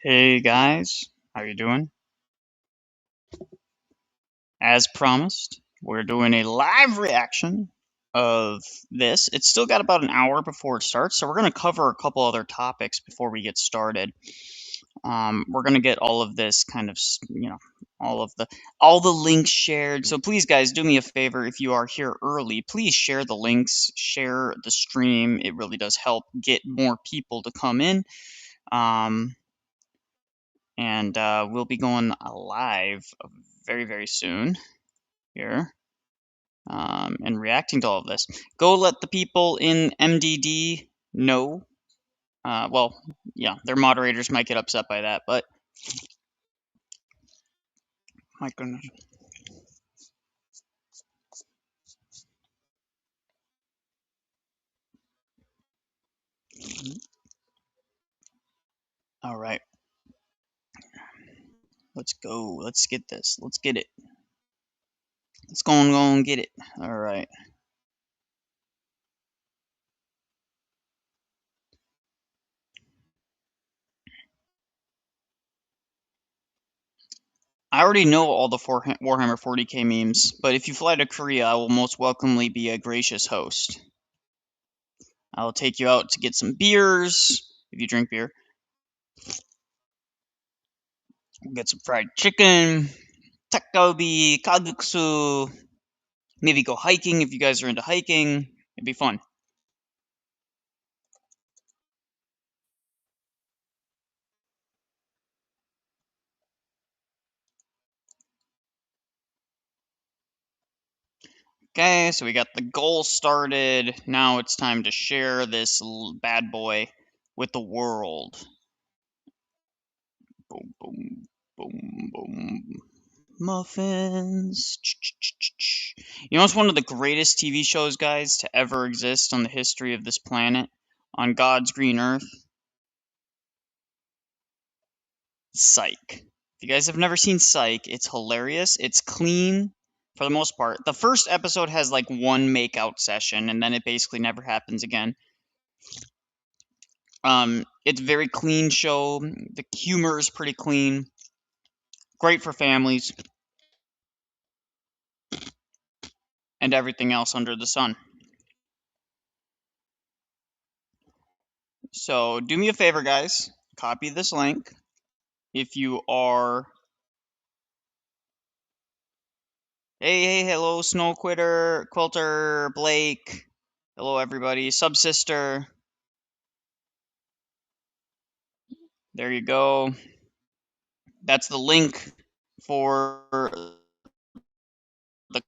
Hey guys, how you doing? As promised, we're doing a live reaction of this. It's still got about an hour before it starts, so we're going to cover a couple other topics before we get started. We're going to get all of this kind of, all the links shared. So please, guys, do me a favor. If you are here early, please share the links, share the stream. It really does help get more people to come in. And we'll be going live very, very soon here and reacting to all of this. Go let the people in MDD know. Well, yeah, their moderators might get upset by that, but my goodness. All right, let's go. Let's get this. Let's get it. Let's go and get it. All right. I already know all the Warhammer 40k memes, but if you fly to Korea, I will most welcomely be a gracious host. I will take you out to get some beers, if you drink beer. We'll get some fried chicken, takgalbi, kalguksu, maybe go hiking if you guys are into hiking. It'd be fun. Okay, so we got the goal started. Now it's time to share this bad boy with the world. Boom, boom, boom, boom. Muffins. You know, it's one of the greatest TV shows, guys, to ever exist on the history of this planet, on God's green earth. Psych. If you guys have never seen Psych, it's hilarious. It's clean for the most part. The first episode has like one makeout session, and then it basically never happens again. It's a very clean show. The humor is pretty clean. Great for families. And everything else under the sun. So do me a favor, guys. Copy this link. If you are... Hey, hello, Snow Quitter, Quilter, Blake. Hello, everybody. Subsister. There you go. That's the link for the...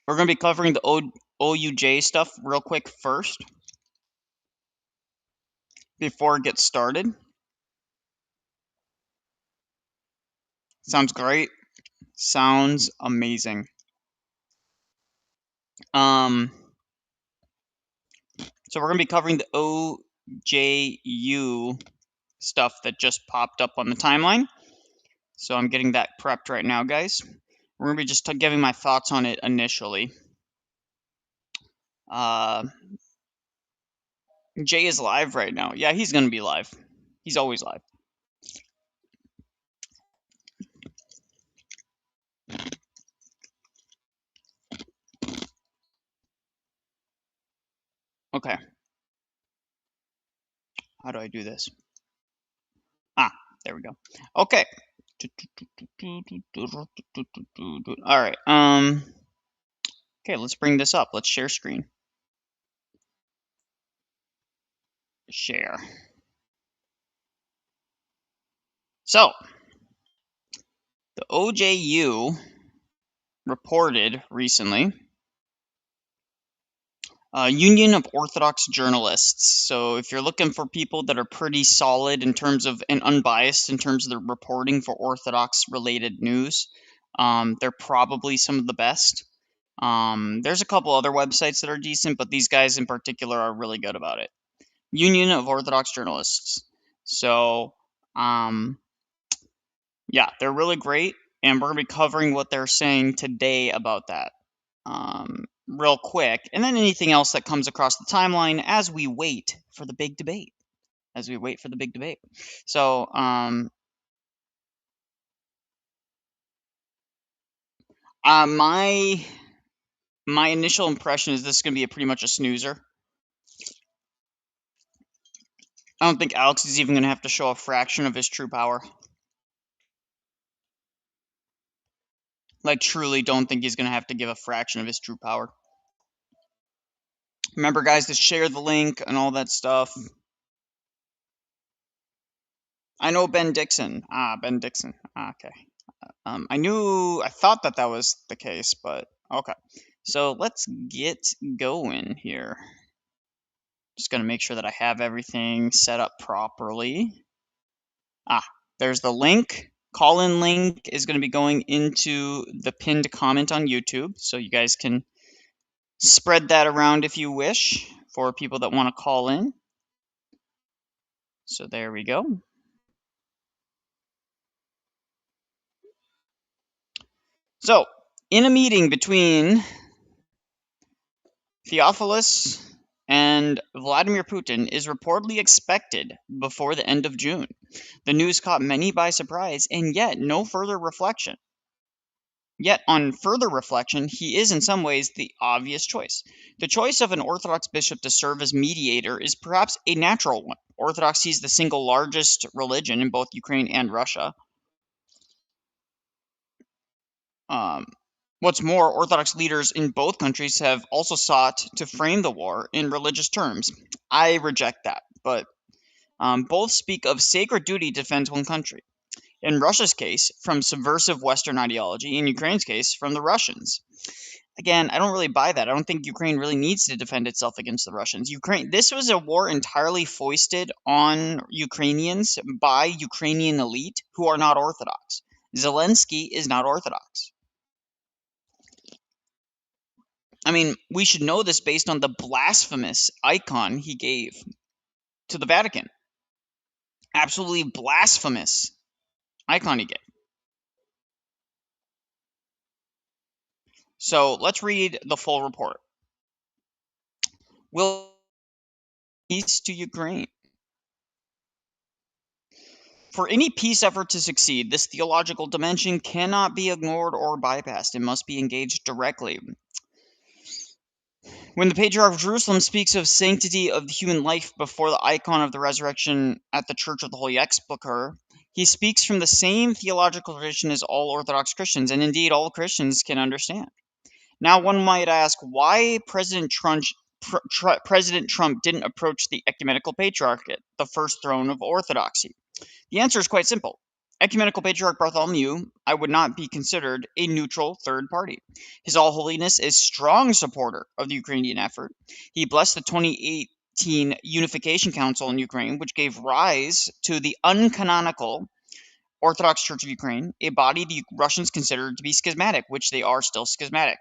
We're going to be covering the OUJ stuff real quick first before it gets started. Sounds great. Sounds amazing. So we're going to be covering the OJU stuff that just popped up on the timeline. So I'm getting that prepped right now, guys. We're going to be just giving my thoughts on it initially. Jay is live right now. Yeah, he's going to be live. He's always live. Okay. How do I do this? Ah, there we go. Okay. All right. Okay, let's bring this up. Let's share screen. Share. So, the OJU reported recently, Union of Orthodox Journalists. So if you're looking for people that are pretty solid in terms of, and unbiased in terms of their reporting for Orthodox related news, they're probably some of the best. There's a couple other websites that are decent, but these guys in particular are really good about it. Union of Orthodox Journalists. So, yeah, they're really great, and we're going to be covering what they're saying today about that real quick, and then anything else that comes across the timeline as we wait for the big debate. as we wait for the big debate. So, my initial impression is this is going to be pretty much a snoozer. I don't think Alex is even going to have to show a fraction of his true power. Like, truly don't think he's going to have to give a fraction of his true power. Remember, guys, to share the link and all that stuff. I know Ben Dixon. Ben Dixon. Okay. I thought that was the case, but okay. So let's get going here. Just going to make sure that I have everything set up properly. There's the link. Call-in link is going to be going into the pinned comment on YouTube, so you guys can spread that around if you wish for people that want to call in. So there we go. So, in a meeting between Theophilus and Vladimir Putin is reportedly expected before the end of June. The news caught many by surprise, and yet on further reflection, he is in some ways the obvious choice. The choice of an Orthodox bishop to serve as mediator is perhaps a natural one. Orthodoxy is the single largest religion in both Ukraine and Russia. What's more, Orthodox leaders in both countries have also sought to frame the war in religious terms. I reject that, but both speak of sacred duty to defend one country. In Russia's case, from subversive Western ideology. In Ukraine's case, from the Russians. Again, I don't really buy that. I don't think Ukraine really needs to defend itself against the Russians. This was a war entirely foisted on Ukrainians by Ukrainian elite who are not Orthodox. Zelensky is not Orthodox. I mean, we should know this based on the blasphemous icon he gave to the Vatican. Absolutely blasphemous icon he gave. So let's read the full report. Will peace to Ukraine? For any peace effort to succeed, this theological dimension cannot be ignored or bypassed. It must be engaged directly. When the Patriarch of Jerusalem speaks of sanctity of the human life before the icon of the resurrection at the Church of the Holy Sepulchre, he speaks from the same theological tradition as all Orthodox Christians, and indeed all Christians can understand. Now, one might ask why President Trump didn't approach the Ecumenical Patriarchate, the first throne of Orthodoxy. The answer is quite simple. Ecumenical Patriarch Bartholomew, I would not be considered a neutral third party. His All Holiness is strong supporter of the Ukrainian effort. He blessed the 2018 Unification Council in Ukraine, which gave rise to the uncanonical Orthodox Church of Ukraine, a body the Russians considered to be schismatic, which they are still schismatic.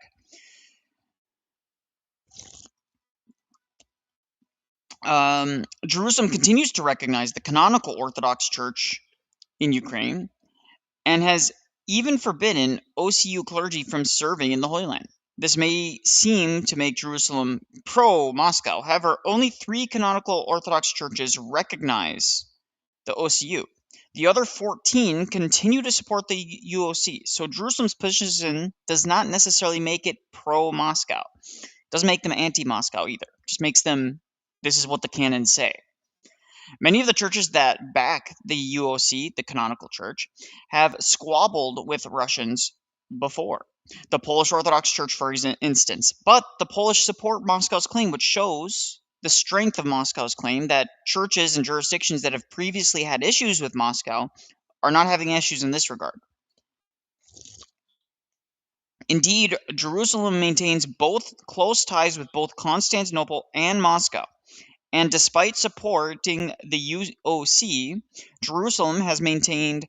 Jerusalem continues to recognize the canonical Orthodox Church in Ukraine and has even forbidden OCU clergy from serving in the Holy Land. This may seem to make Jerusalem pro-Moscow. However, only 3 canonical Orthodox churches recognize the OCU. The other 14 continue to support the UOC. So Jerusalem's position does not necessarily make it pro-Moscow. Doesn't make them anti-Moscow either. Just makes them, this is what the canons say. Many of the churches that back the UOC, the canonical church, have squabbled with Russians before. The Polish Orthodox Church, for instance. But the Polish support Moscow's claim, which shows the strength of Moscow's claim that churches and jurisdictions that have previously had issues with Moscow are not having issues in this regard. Indeed, Jerusalem maintains both close ties with both Constantinople and Moscow. And despite supporting the UOC, Jerusalem has maintained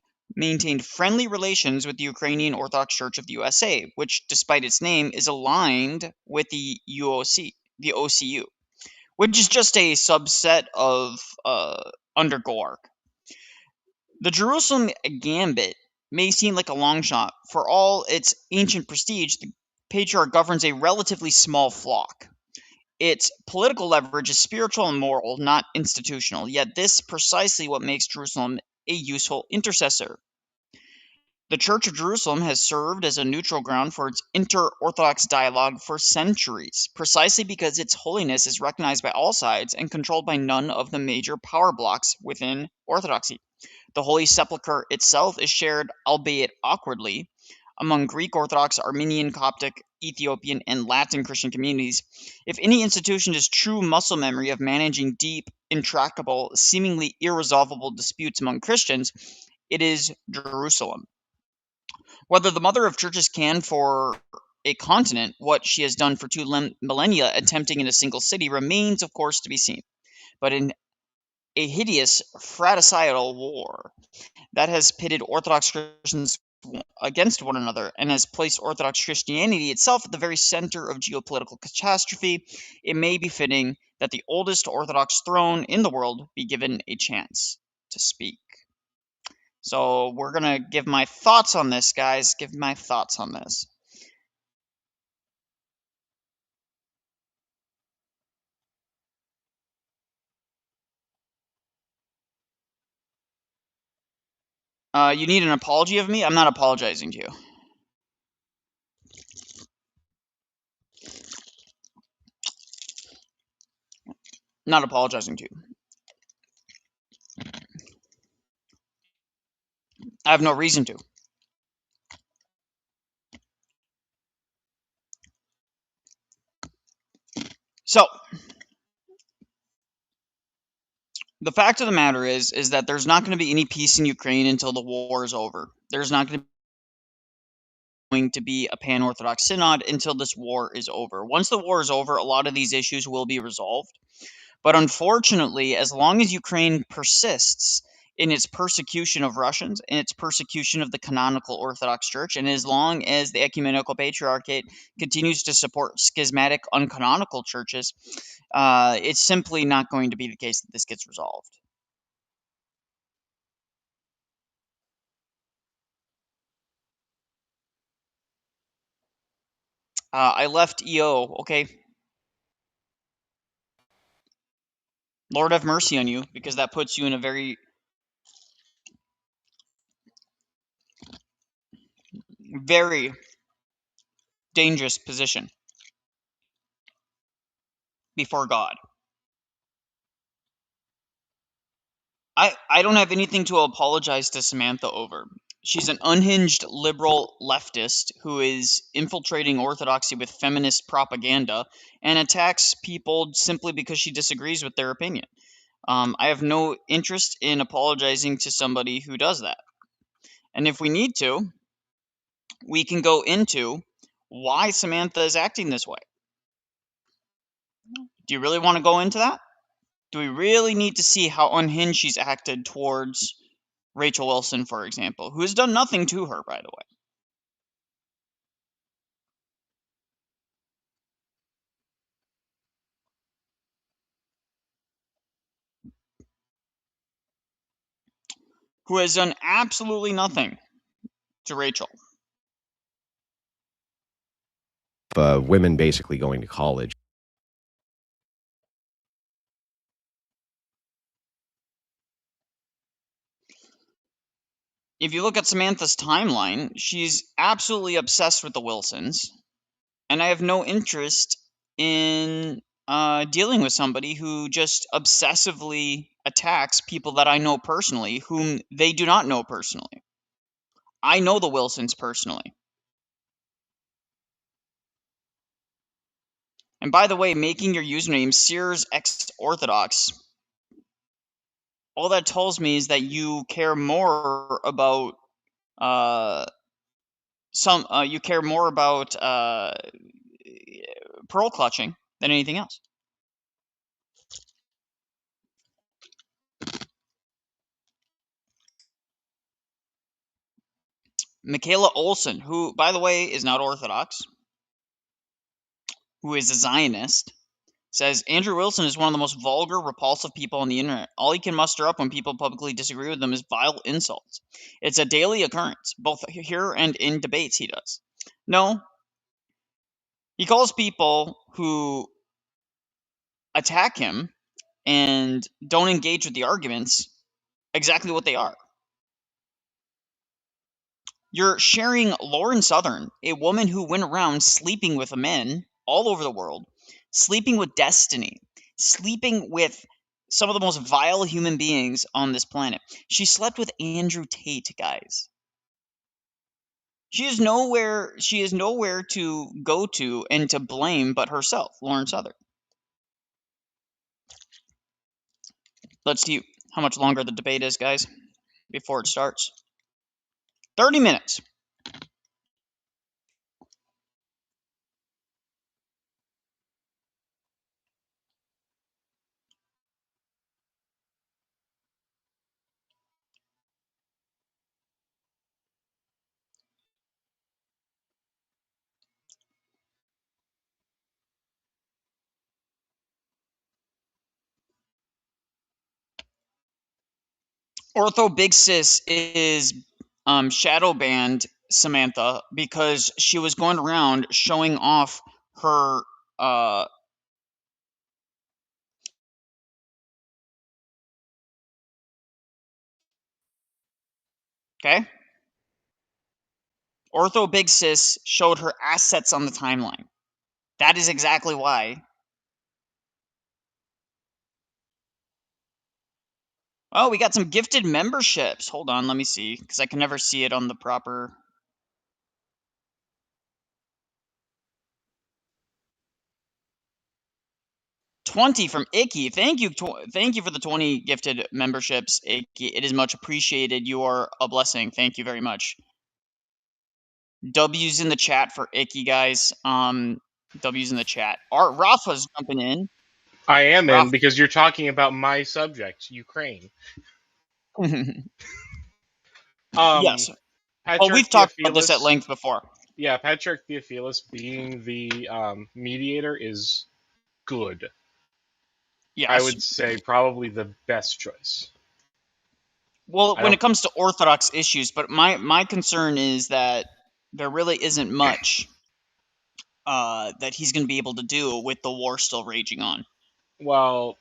friendly relations with the Ukrainian Orthodox Church of the USA, which, despite its name, is aligned with the UOC, the OCU, which is just a subset of under Gork. The Jerusalem gambit may seem like a long shot. For all its ancient prestige, the Patriarch governs a relatively small flock. Its political leverage is spiritual and moral, not institutional, yet this precisely what makes Jerusalem a useful intercessor. The Church of Jerusalem has served as a neutral ground for its inter-Orthodox dialogue for centuries, precisely because its holiness is recognized by all sides and controlled by none of the major power blocks within Orthodoxy. The Holy Sepulchre itself is shared, albeit awkwardly, among Greek Orthodox, Armenian, Coptic, Ethiopian, and Latin Christian communities. If any institution has true muscle memory of managing deep, intractable, seemingly irresolvable disputes among Christians, it is Jerusalem. Whether the mother of churches can for a continent what she has done for two millennia attempting in a single city remains, of course, to be seen. But in a hideous fratricidal war that has pitted Orthodox Christians against one another and has placed Orthodox Christianity itself at the very center of geopolitical catastrophe, it may be fitting that the oldest Orthodox throne in the world be given a chance to speak. So we're going to give my thoughts on this, guys. Give my thoughts on this. You need an apology of me? I'm not apologizing to you. Not apologizing to you. I have no reason to. So, the fact of the matter is that there's not going to be any peace in Ukraine until the war is over. There's not going to be a pan-Orthodox synod until this war is over. Once the war is over, a lot of these issues will be resolved. But unfortunately, as long as Ukraine persists in its persecution of Russians, in its persecution of the canonical Orthodox Church, and as long as the Ecumenical Patriarchate continues to support schismatic, uncanonical churches, it's simply not going to be the case that this gets resolved. I left EO, okay? Lord have mercy on you, because that puts you in a very, very dangerous position before God. I don't have anything to apologize to Samantha over. She's an unhinged liberal leftist who is infiltrating orthodoxy with feminist propaganda and attacks people simply because she disagrees with their opinion. I have no interest in apologizing to somebody who does that. And if we need to, we can go into why Samantha is acting this way. Do you really want to go into that? Do we really need to see how unhinged she's acted towards Rachel Wilson, for example, who has done nothing to her, by the way? Who has done absolutely nothing to Rachel. Women basically going to college. If you look at Samantha's timeline, she's absolutely obsessed with the Wilsons, and I have no interest in dealing with somebody who just obsessively attacks people that I know personally, whom they do not know personally. I know the Wilsons personally. And by the way, making your username Sears X Orthodox, all that tells me is that you care more about you care more about pearl clutching than anything else. Michaela Olson, who, by the way, is not Orthodox, who is a Zionist, says Andrew Wilson is one of the most vulgar, repulsive people on the internet. All he can muster up when people publicly disagree with him is vile insults. It's a daily occurrence, both here and in debates he does. No, he calls people who attack him and don't engage with the arguments exactly what they are. You're sharing Lauren Southern, a woman who went around sleeping with men all over the world, sleeping with Destiny, sleeping with some of the most vile human beings on this planet. She slept with Andrew Tate, guys. She is nowhere to go to and to blame but herself, Lauren Southern. Let's see how much longer the debate is, guys, before it starts. 30 minutes. Ortho Big Sis is shadow banned Samantha because she was going around showing off her okay. Ortho Big Sis showed her assets on the timeline. That is exactly why. Oh, we got some gifted memberships. Hold on, let me see, because I can never see it on the proper. 20 from Icky. Thank you for the 20 gifted memberships, Icky. It is much appreciated. You are a blessing. Thank you very much. W's in the chat for Icky, guys. W's in the chat. Art Rafa's jumping in. I am in Rafa. because you're talking about my subject, Ukraine. Yes. Oh, Patriarch we've talked about this at Theophilus. length before. Yeah, Patriarch Theophilus being the mediator is good. I Yes. would say probably the best choice. Well, I when don't. it comes to Orthodox issues, but my concern is that there really isn't much that he's going to be able to do with the war still raging on. Well,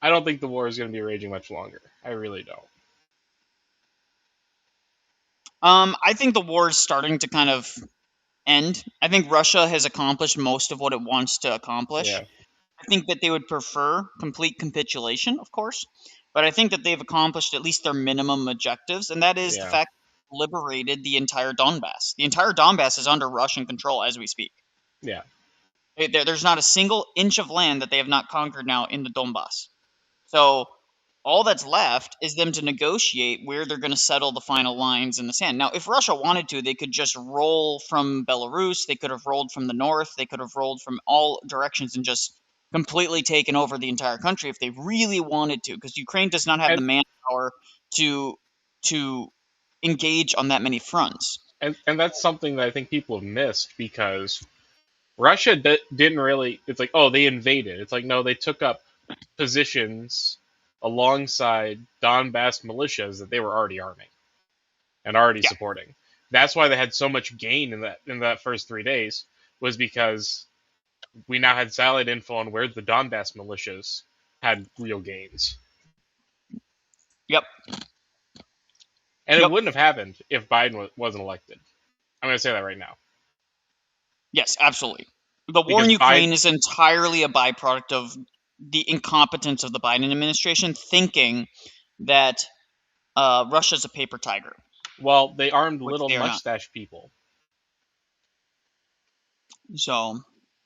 I don't think the war is going to be raging much longer. I really don't. I think the war is starting to kind of end. I think Russia has accomplished most of what it wants to accomplish. Yeah. I think that they would prefer complete capitulation, of course, but I think that they've accomplished at least their minimum objectives, and that is the Yeah. fact that they liberated the entire Donbass. The entire Donbass is under Russian control as we speak. Yeah. There's not a single inch of land that they have not conquered now in the Donbass. So all that's left is them to negotiate where they're going to settle the final lines in the sand. Now, if Russia wanted to, they could just roll from Belarus. They could have rolled from the north. They could have rolled from all directions and just completely taken over the entire country if they really wanted to, because Ukraine does not have the And manpower to to engage on that many fronts. and that's something that I think people have missed because Russia didn't really. It's like, oh, they invaded. It's like, no, they took up positions alongside Donbass militias that they were already arming and already Yeah. supporting. That's why they had so much gain in that first 3 days, was because we now had satellite info on where the Donbass militias had real gains. Yep. And it Yep. wouldn't have happened if Biden wasn't elected. I'm going to say that right now. Yes, absolutely. The war in Because Ukraine Biden, is entirely a byproduct of the incompetence of the Biden administration thinking that Russia's a paper tiger, well, they armed which little they are not. mustache people. So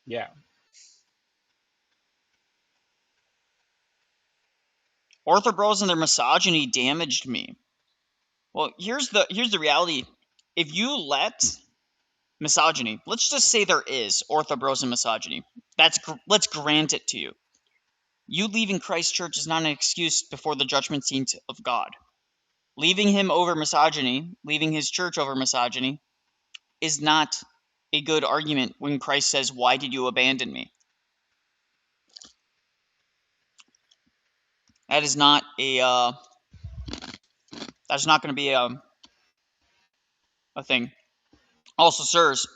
Yeah. orthobros and their misogyny damaged me. Well, here's the reality. If you let misogyny, let's just say there is orthobros and misogyny. Let's grant it to you. You leaving Christ Church is not an excuse before the judgment seat of God. Leaving him over misogyny, leaving his church over misogyny, is not a good argument when Christ says, "Why did you abandon me?" That is not a that's not going to be a thing. Also, sirs,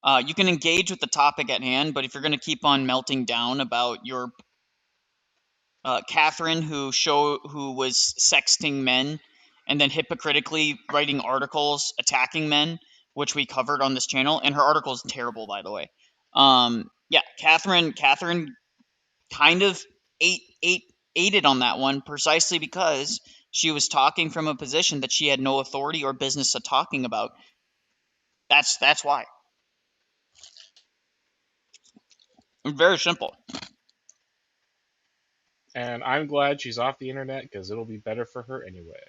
You can engage with the topic at hand, but if you're going to keep on melting down about your Catherine, who was sexting men and then hypocritically writing articles attacking men, which we covered on this channel, and her article is terrible, by the way. Yeah, Catherine kind of aided on that one precisely because she was talking from a position that she had no authority or business of talking about. That's why. Very simple. And I'm glad she's off the internet because it'll be better for her anyway.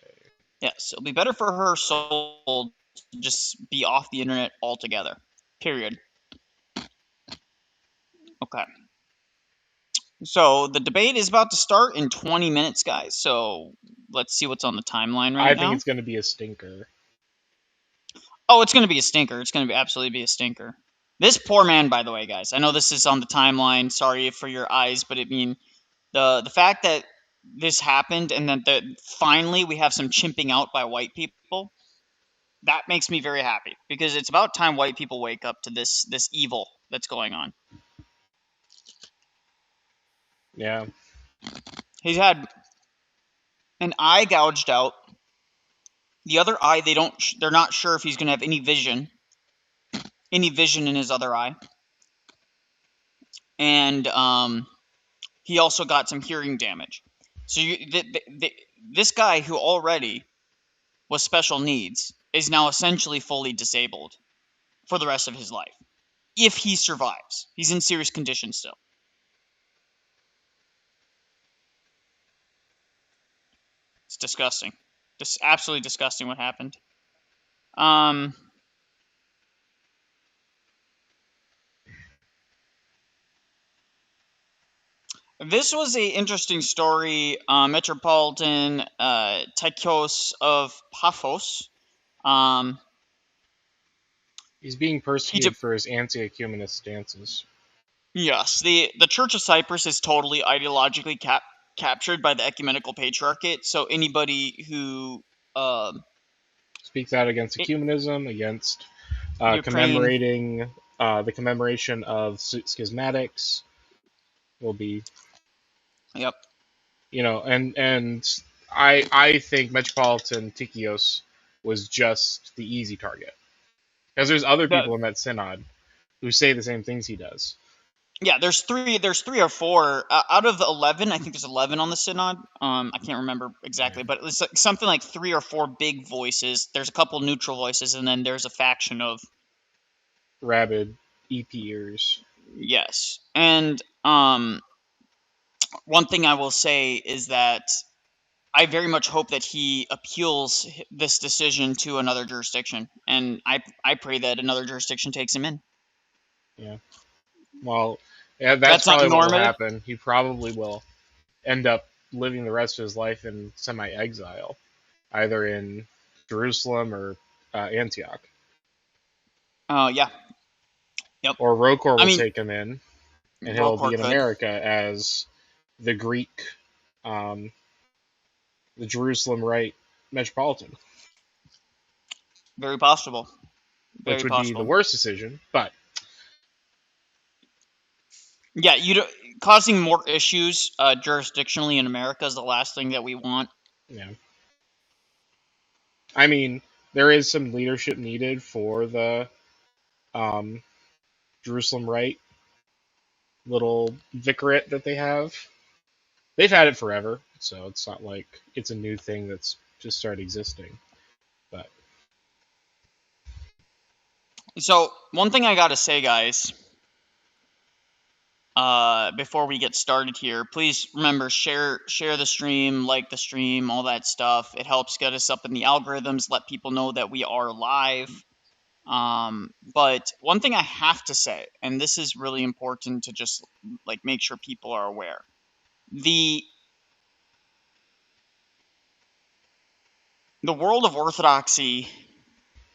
Yes, it'll be better for her soul to just be off the internet altogether. Period. Okay. So the debate is about to start in 20 minutes, guys. So let's see what's on the timeline right I think now. it's going to be a stinker. Oh, it's going to be a stinker. It's going to be absolutely be a stinker. This poor man, by the way, guys. I know this is on the timeline. Sorry for your eyes, but the fact that this happened and that finally we have some chimping out by white people, that makes me very happy because it's about time white people wake up to this evil that's going on. Yeah. He's had an eye gouged out. The other eye, they're not sure if he's going to have any vision in his other eye. And he also got some hearing damage. So this guy who already was special needs is now essentially fully disabled for the rest of his life. If he survives. He's in serious condition still. It's disgusting. Just absolutely disgusting what happened. This was a interesting story. Metropolitan Tychos of Paphos. He's being persecuted for his anti-ecumenist stances. Yes, the Church of Cyprus is totally ideologically captured by the ecumenical patriarchate. So anybody who speaks out against ecumenism, against commemorating the commemoration of schismatics, will be. Yep. You know, and I think Metropolitan Tychios was just the easy target. Because there's other people in that synod who say the same things he does. Yeah, there's three or four out of the 11. I think there's 11 on the synod. I can't remember exactly, but it's something like 3 or 4 big voices. There's a couple neutral voices, and then there's a faction of rabid EP-ers. Yes, and one thing I will say is that I very much hope that he appeals this decision to another jurisdiction, and I pray that another jurisdiction takes him in. Yeah. Well, yeah, that's probably what will happen. He probably will end up living the rest of his life in semi-exile, either in Jerusalem or Antioch. Yeah. Yep. Or Rokor will take him in, and he'll be in America as the Greek, the Jerusalem Rite Metropolitan. Very possible. Which would be the worst decision, but yeah, causing more issues jurisdictionally in America is the last thing that we want. Yeah. I mean, there is some leadership needed for the Jerusalem Rite little vicariate that they have. They've had it forever, so it's not like it's a new thing that's just started existing. But so one thing I gotta say, guys, before we get started here, please remember share the stream, like the stream, all that stuff. It helps get us up in the algorithms, let people know that we are live. But one thing I have to say, and this is really important to just like make sure people are aware, the world of Orthodoxy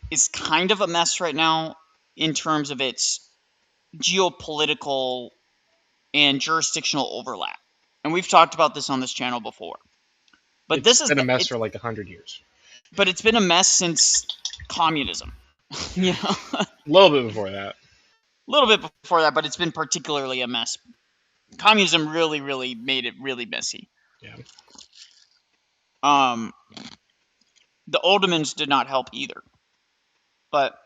is kind of a mess right now in terms of its geopolitical and jurisdictional overlap. And we've talked about this on this channel before. But this has been a mess for like 100 years. But it's been a mess since communism. You know? A little bit before that. little bit before that, but it's been particularly a mess. Communism really made it really messy. Yeah. The Ottomans did not help either. But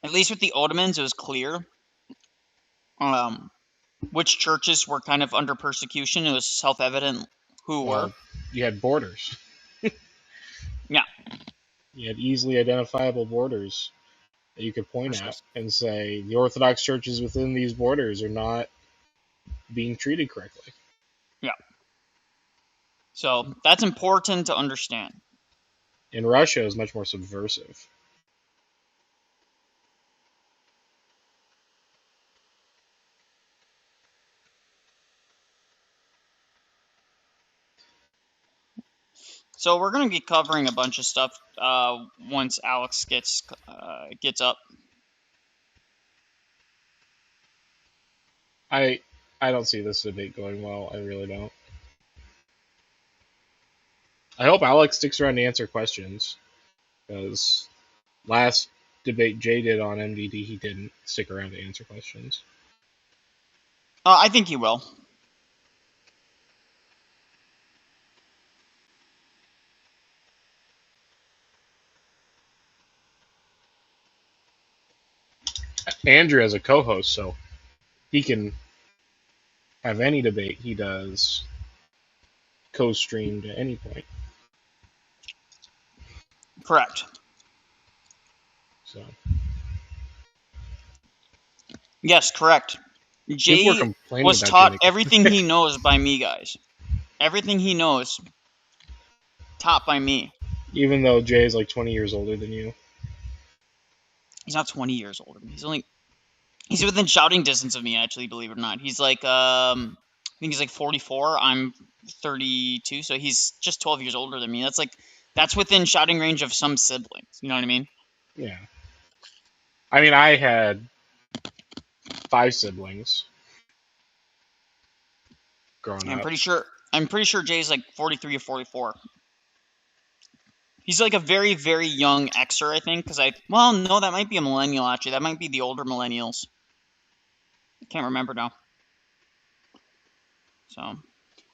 at least with the Ottomans, it was clear which churches were kind of under persecution. It was self-evident who were. Well, you had borders. Yeah. You had easily identifiable borders that you could point at and say the Orthodox churches within these borders are not being treated correctly. Yeah. So that's important to understand. In Russia, it was much more subversive. So we're going to be covering a bunch of stuff once Alex gets up. I don't see this debate going well. I really don't. I hope Alex sticks around to answer questions, because last debate Jay did on MDD, he didn't stick around to answer questions. I think he will. Andrew has a co-host, so he can have any debate he does co-streamed at any point. Correct. So yes, correct. Jay was taught everything he knows by me, guys. Everything he knows, taught by me. Even though Jay is like 20 years older than you. He's not 20 years older. He's within shouting distance of me, actually, believe it or not. He's like, I think he's like 44. I'm 32, so he's just 12 years older than me. That's within shouting range of some siblings. You know what I mean? Yeah. I mean, I had 5 siblings growing up. I'm pretty sure Jay's like 43 or 44. He's like a very, very young Xer, I think, well, no, that might be a millennial, actually. That might be the older millennials. I can't remember now. So,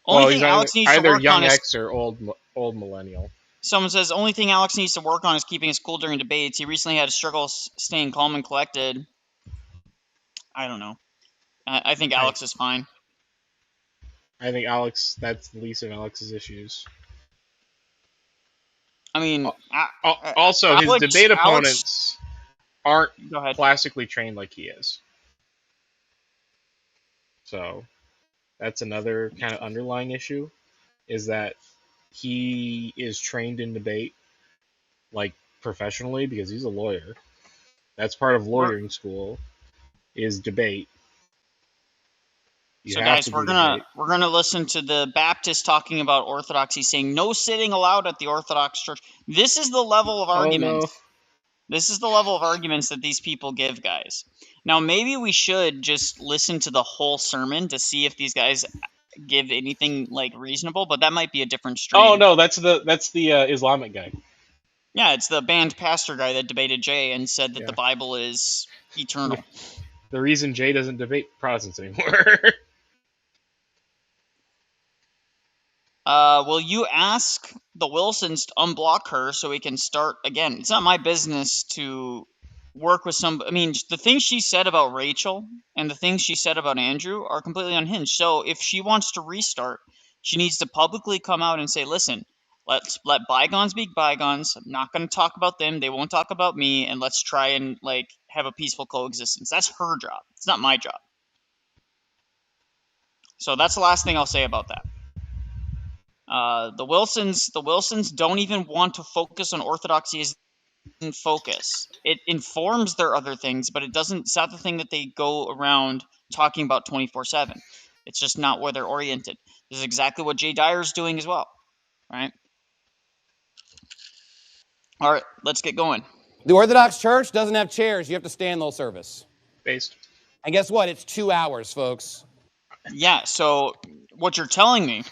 only thing Alex needs to work young on is X or old millennial. Someone says only thing Alex needs to work on is keeping his cool during debates. He recently had struggles staying calm and collected. I don't know. I think Alex is fine. I think Alex, that's the least of Alex's issues. I mean, also Alex, his debate opponents aren't classically trained like he is. So that's another kind of underlying issue, is that he is trained in debate like professionally because he's a lawyer. That's part of lawyering school, is debate. So guys, we're gonna listen to the Baptist talking about orthodoxy, saying no sitting allowed at the Orthodox Church. This is the level of argument. No. This is the level of arguments that these people give, guys. Now maybe we should just listen to the whole sermon to see if these guys give anything like reasonable, but that might be a different stream. Oh no, that's the Islamic guy. Yeah, it's the banned pastor guy that debated Jay and said that the Bible is eternal. The reason Jay doesn't debate Protestants anymore. Will you ask the Wilsons to unblock her so we can start again? It's not my business to work with I mean, the things she said about Rachel and the things she said about Andrew are completely unhinged. So if she wants to restart, she needs to publicly come out and say, listen, let's let bygones be bygones. I'm not going to talk about them. They won't talk about me. And let's try and have a peaceful coexistence. That's her job. It's not my job. So that's the last thing I'll say about that. The Wilsons don't even want to focus on orthodoxy as in focus. It informs their other things, but it's not the thing that they go around talking about 24/7. It's just not where they're oriented. This is exactly what Jay Dyer's doing as well, right? All right, let's get going. The Orthodox Church doesn't have chairs. You have to stand the whole service. Based. And guess what? It's 2 hours, folks. Yeah, so what you're telling me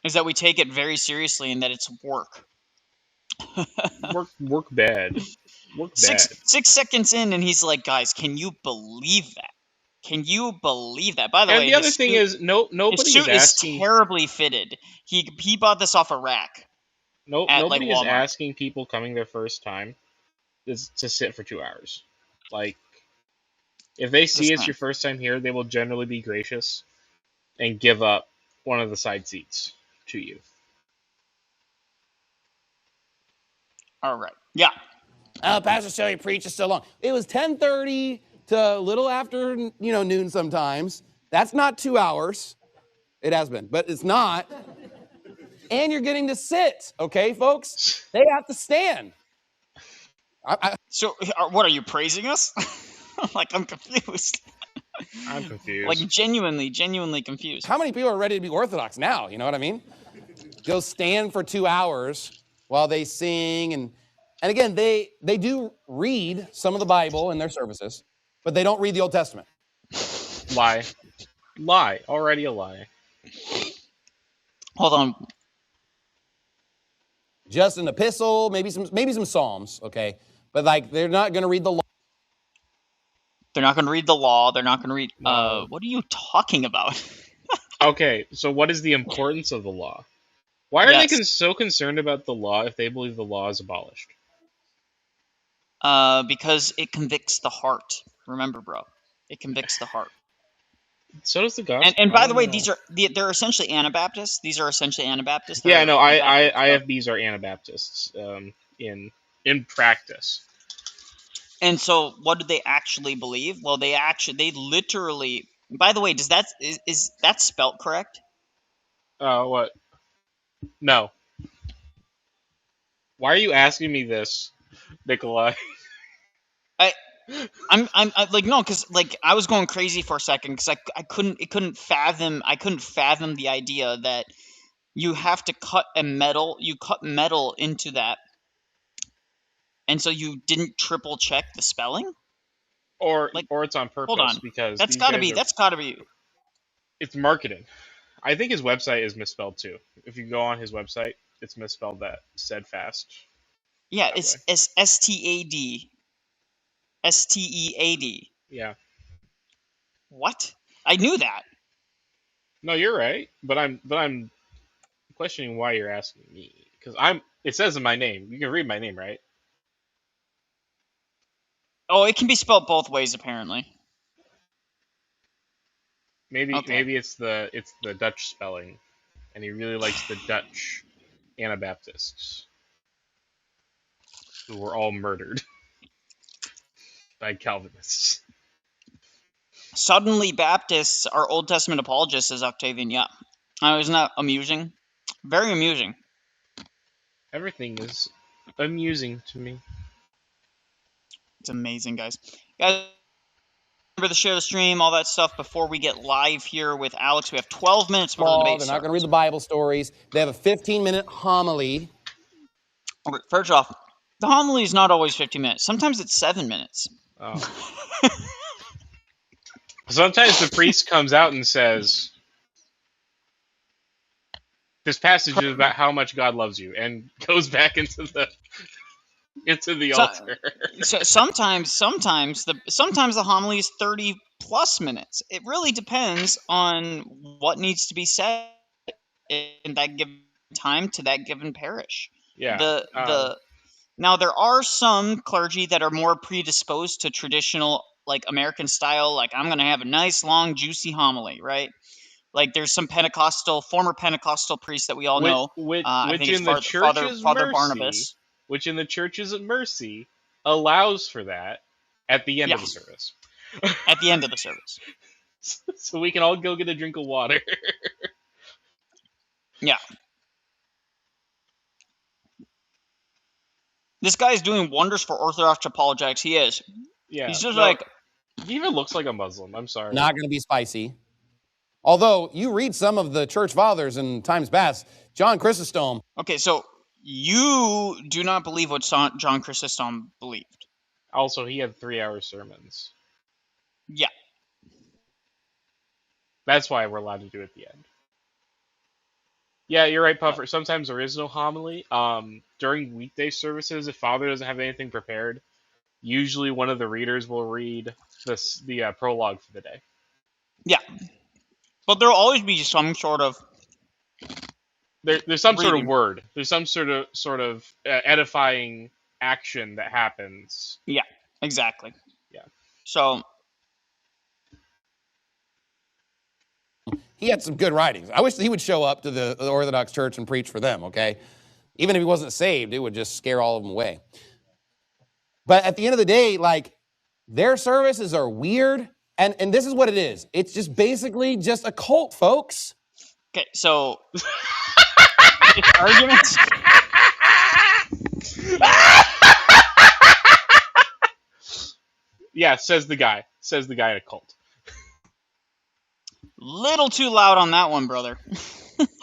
is that we take it very seriously and that it's work. work bad. look Six bad. seconds in, and he's like, "Guys, can you believe that? Can you believe that?" By the And way, the other thing is, his nobody is suit is asking. terribly fitted. He bought this off a rack at like Nobody is Walmart. asking people coming their first time is to sit for 2 hours. Like, if they see Just it's saying. your first time here, they will generally be gracious and give up one of the side seats to you. All right. Yeah. Pastor Shelley preaches so long. It was 10:30 to a little after noon sometimes. That's not 2 hours. It has been, but it's not. And you're getting to sit, okay, folks? They have to stand. So, what are you praising us? Like, I'm confused. I'm confused. Like, genuinely confused. How many people are ready to be Orthodox now? You know what I mean? Go stand for 2 hours while they sing. And again, they do read some of the Bible in their services, but they don't read the Old Testament. Lie. Already a lie. Hold on. Just an epistle, maybe some Psalms, okay? But like they're not going to read the law. They're not going to read the law. They're not going to read. No. What are you talking about? Okay, so what is the importance of the law? Why are Yes. they so concerned about the law if they believe the law is abolished? Because it convicts the heart. Remember, bro, it convicts the heart. So does the gospel. And I by the don't way, know. they're essentially Anabaptists. These are essentially Anabaptists. Yeah, no, Anabaptists, IFBs are Anabaptists in practice. And so, what do they actually believe? Well, they literally. By the way, is that spelt correct? What? No. Why are you asking me this, Nikolai? I'm like, no, because like I was going crazy for a second because I couldn't fathom the idea that you have to cut metal into that, and so you didn't triple check the spelling. Or Like, it's on hold purpose on, because that's these gotta guys be are. It's marketing. I think his website is misspelled too. If you go on his website, it's misspelled that steadfast. Yeah, That way. it's STAD. STEAD. Yeah. What? I knew that. No, you're right, but I'm questioning why you're asking me because It says in my name. You can read my name, right? Oh, it can be spelled both ways apparently. Maybe Okay. it's the Dutch spelling, and he really likes the Dutch Anabaptists, who were all murdered by Calvinists. Suddenly Baptists are Old Testament apologists, says Octavian. Yeah. Isn't that amusing? Very amusing. Everything is amusing to me. It's amazing, guys. Guys, remember to share the stream, all that stuff before we get live here with Alex. We have 12 minutes before the debate They're not going to starts. read the Bible stories. They have a 15-minute homily. Okay, first off, the homily is not always 15 minutes. Sometimes it's 7 minutes. Oh. Sometimes the priest comes out and says, "This passage is about how much God loves you," and goes back into the altar. So sometimes the homily is 30 plus minutes. It really depends on what needs to be said in that given time to that given parish. Yeah. Now there are some clergy that are more predisposed to traditional, like American style, like I'm going to have a nice long juicy homily, right? Like there's some former Pentecostal priests that we all know. I think it's in the Father church's Barnabas. Which in the church's mercy allows for that at the end of the service. At the end of the service. So we can all go get a drink of water. Yeah. This guy is doing wonders for Orthodox apologetics. He is. Yeah. He's just he even looks like a Muslim. I'm sorry. Not going to be spicy. Although you read some of the church fathers in times past, John Chrysostom. Okay, so you do not believe what John Chrysostom believed. Also, he had 3-hour sermons. Yeah. That's why we're allowed to do it at the end. Yeah, you're right, Puffer. Sometimes there is no homily. During weekday services, if Father doesn't have anything prepared, usually one of the readers will read the prologue for the day. Yeah. But there'll always be some sort of There's some sort of reading. word. There's some sort of edifying action that happens. Yeah, exactly. Yeah. So He had some good writings. I wish he would show up to the Orthodox Church and preach for them, okay? Even if he wasn't saved, it would just scare all of them away. But at the end of the day, like, their services are weird, and this is what it is. It's just basically just a cult, folks. okay, so arguments. Yeah, says the guy. Says the guy in a cult. Little too loud on that one, brother.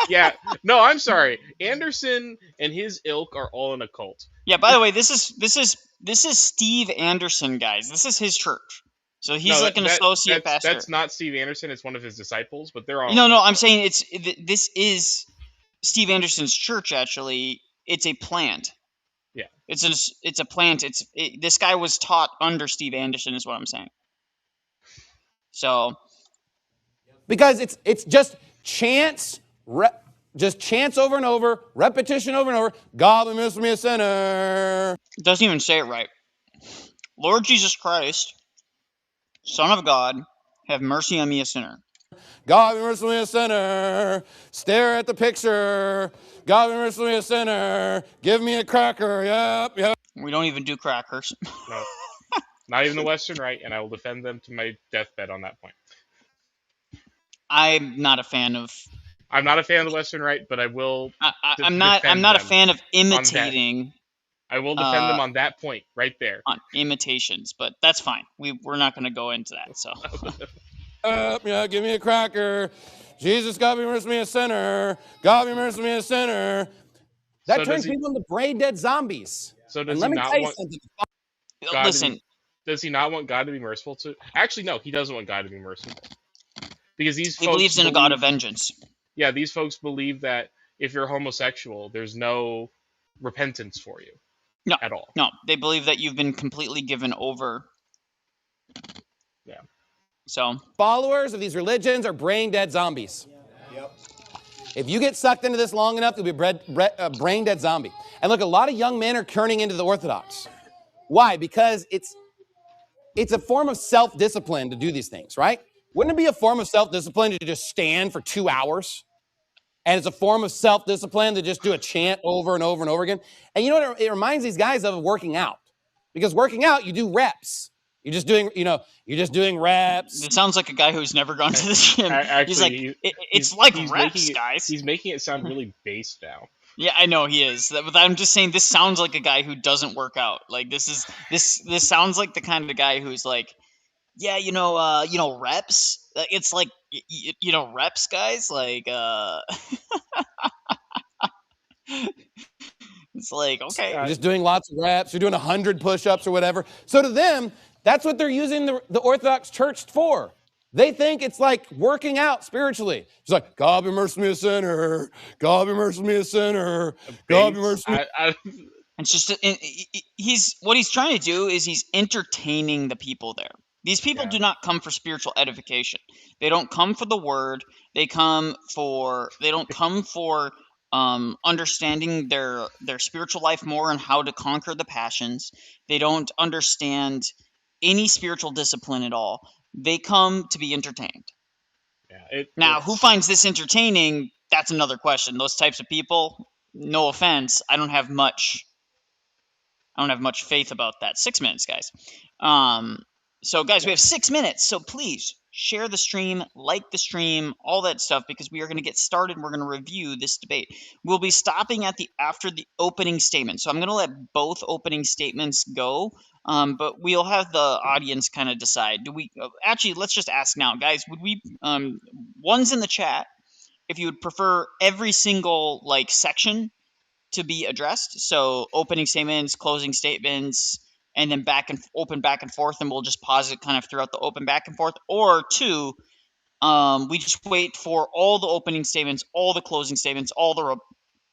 Yeah. No, I'm sorry. Anderson and his ilk are all in a cult. Yeah, by the way, this is Steve Anderson, guys. This is his church. So he's like an associate pastor. That's not Steve Anderson. It's one of his disciples, but they're all. No, I'm saying this is Steve Anderson's church. Actually, it's a plant. Yeah, it's a plant. This guy was taught under Steve Anderson, is what I'm saying. So because it's just chants, just chants over and over, repetition over and over. God will miss me a sinner. It doesn't even say it right. Lord Jesus Christ, Son of God, have mercy on me, a sinner. God be merciful me a sinner. Stare at the picture. God be merciful me a sinner. Give me a cracker. Yep. We don't even do crackers. No, not even the Western Rite, and I will defend them to my deathbed on that point. I'm not a fan of. I'm not a fan of the Western Rite, but I will. I'm not a fan of imitating. I will defend them on that point right there. On imitations, but that's fine. We're not going to go into that. So. Yeah, give me a cracker. Jesus, God be merciful me a sinner. God be merciful me a sinner. That turns people into brain dead zombies. So does he not want God Listen. Does he not want God to be merciful to? Actually, no, he doesn't want God to be merciful. Because he believes in a God of vengeance. Yeah, these folks believe that if you're homosexual, there's no repentance for you. No. At all. No, they believe that you've been completely given over. Yeah. So followers of these religions are brain dead zombies. Yep. If you get sucked into this long enough, you'll be a brain dead zombie. And look, a lot of young men are turning into the Orthodox. Why? Because it's a form of self-discipline to do these things, right? Wouldn't it be a form of self-discipline to just stand for 2 hours? And it's a form of self-discipline to just do a chant over and over and over again. And you know what it reminds these guys of? Working out. Because working out, you do reps. You're just doing reps. It sounds like a guy who's never gone to the gym. Actually, it's like reps, guys. He's making it sound really base now. Yeah, I know he is. But I'm just saying this sounds like a guy who doesn't work out. Like this sounds like the kind of guy who's like, yeah, reps. It's like, reps, guys. Like, it's like, okay. You're just doing lots of reps. You're doing 100 push-ups or whatever. So to them, that's what they're using the Orthodox Church for. They think it's like working out spiritually. It's like, God be merciful me a sinner. God be merciful me a sinner. God be merciful me. It's just, what he's trying to do is he's entertaining the people there. These people do not come for spiritual edification. They don't come for the word. They don't come for understanding their spiritual life more and how to conquer the passions. They don't understand any spiritual discipline at all. They come to be entertained. Now, who finds this entertaining? That's another question. Those types of people, no offense, I don't have much faith about that. 6 minutes, guys. So, guys, we have 6 minutes. So, please share the stream, like the stream, all that stuff, because we are going to get started. We're going to review this debate. We'll be stopping after the opening statement. So, I'm going to let both opening statements go, but we'll have the audience kind of decide. Actually, let's just ask now, guys. Would we? One's in the chat. If you would prefer every single section to be addressed, so opening statements, closing statements, and then open back and forth, and we'll just pause it kind of throughout the open back and forth. Or two, we just wait for all the opening statements, all the closing statements, all the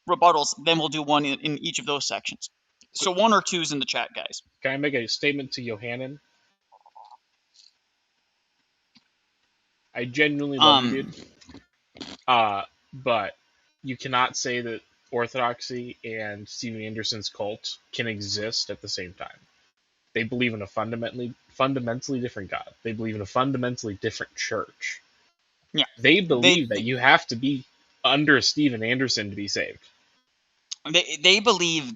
rebuttals, then we'll do one in each of those sections. So 1 or 2's in the chat, guys. Can I make a statement to Yohanan? I genuinely love you, dude. But you cannot say that Orthodoxy and Steven Anderson's cult can exist at the same time. They believe in a fundamentally different God. They believe in a fundamentally different church. Yeah. They believe that you have to be under Steven Anderson to be saved. They believe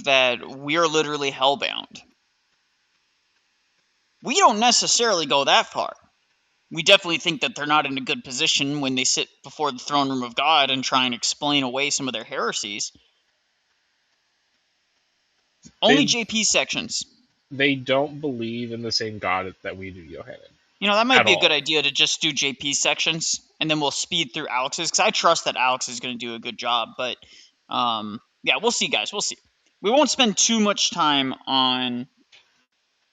that we're literally hellbound. We don't necessarily go that far. We definitely think that they're not in a good position when they sit before the throne room of God and try and explain away some of their heresies. Only JP sections. They don't believe in the same God that we do, Yohanan. You know, that might be a good idea to just do JP sections, and then we'll speed through Alex's, because I trust that Alex is going to do a good job. But, yeah, we'll see, guys. We'll see. We won't spend too much time on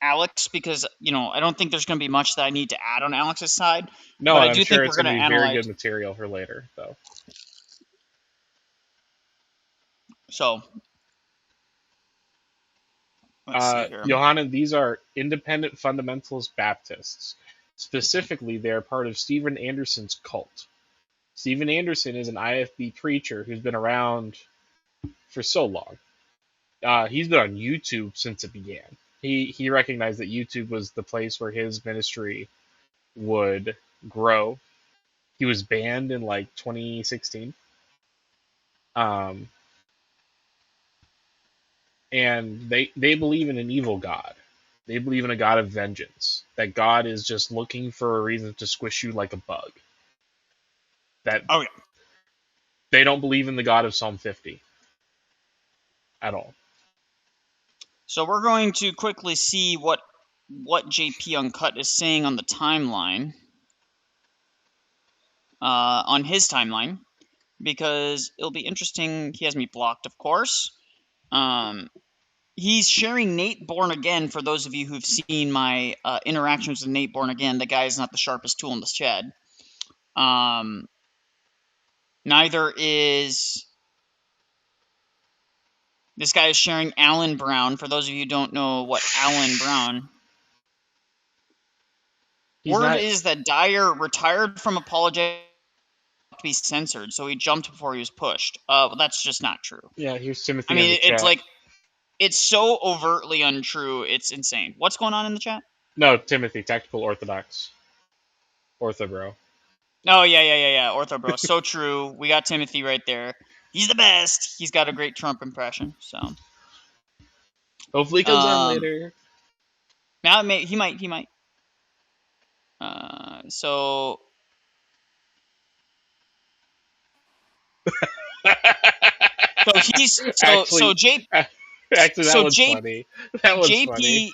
Alex, because, you know, I don't think there's going to be much that I need to add on Alex's side. No, but I I'm do sure think it's we're going to be analyze. very good material for later, though. So, let's see here. Yohanan, these are independent fundamentalist Baptists. Specifically, they are part of Steven Anderson's cult. Steven Anderson is an IFB preacher who's been around for so long. He's been on YouTube since it began. He recognized that YouTube was the place where his ministry would grow. He was banned in like 2016. And they believe in an evil God. They believe in a God of vengeance. That God is just looking for a reason to squish you like a bug. Oh, yeah. They don't believe in the God of Psalm 50 at all. So we're going to quickly see what JP Uncut is saying on the timeline, on his timeline, because it'll be interesting. He has me blocked, of course. He's sharing Nate Born Again. For those of you who've seen my interactions with Nate Born Again, the guy is not the sharpest tool in the shed. Neither is this guy is sharing Alan Brown. For those of you who don't know what Alan Brown. Word is that Dyer retired from apologetics to be censored, so he jumped before he was pushed. Well, that's just not true. Yeah, here's Timothy. I mean, it's like, it's so overtly untrue. It's insane. What's going on in the chat? No, Timothy, Tactical Orthodox. Ortho bro. Oh, yeah. Ortho bro. So true. We got Timothy right there. He's the best. He's got a great Trump impression, so. Hopefully he comes on later. Now, he might. So he's actually, JP. Actually, that was funny. That was JP.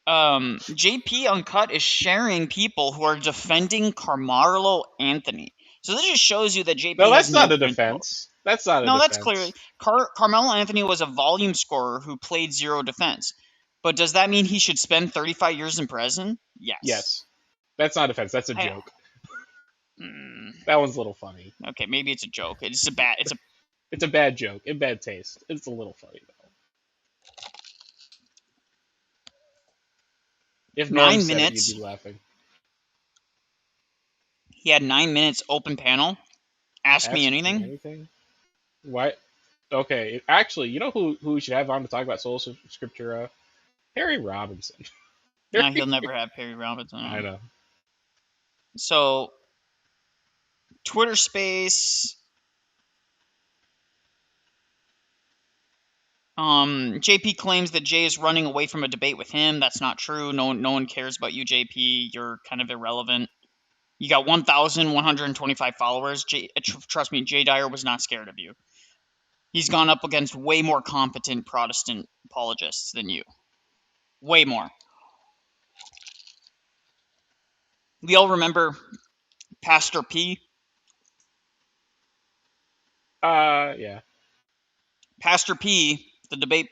JP Uncut is sharing people who are defending Carmelo Anthony. So this just shows you that JP. No, that's not a defense. That's not a defense. No, that's clearly Carmelo Anthony was a volume scorer who played zero defense. But does that mean he should spend 35 years in prison? Yes. Yes. That's not a defense. That's a joke. That one's a little funny. Okay, maybe it's a joke. It's a bad joke. In bad taste. It's a little funny though. If 9 minutes, you'd be laughing. He had 9 minutes open panel. Ask me anything. Anything? What? Okay, actually, you know who we should have on to talk about Sola Scriptura? Harry Robinson. No, he'll never have Harry Robinson on. I know. So, Twitter Space. JP claims that Jay is running away from a debate with him. That's not true. No one cares about you, JP. You're kind of irrelevant. You got 1,125 followers. Trust me, Jay Dyer was not scared of you. He's gone up against way more competent Protestant apologists than you. Way more. We all remember Pastor P. Yeah. Pastor P, the debate,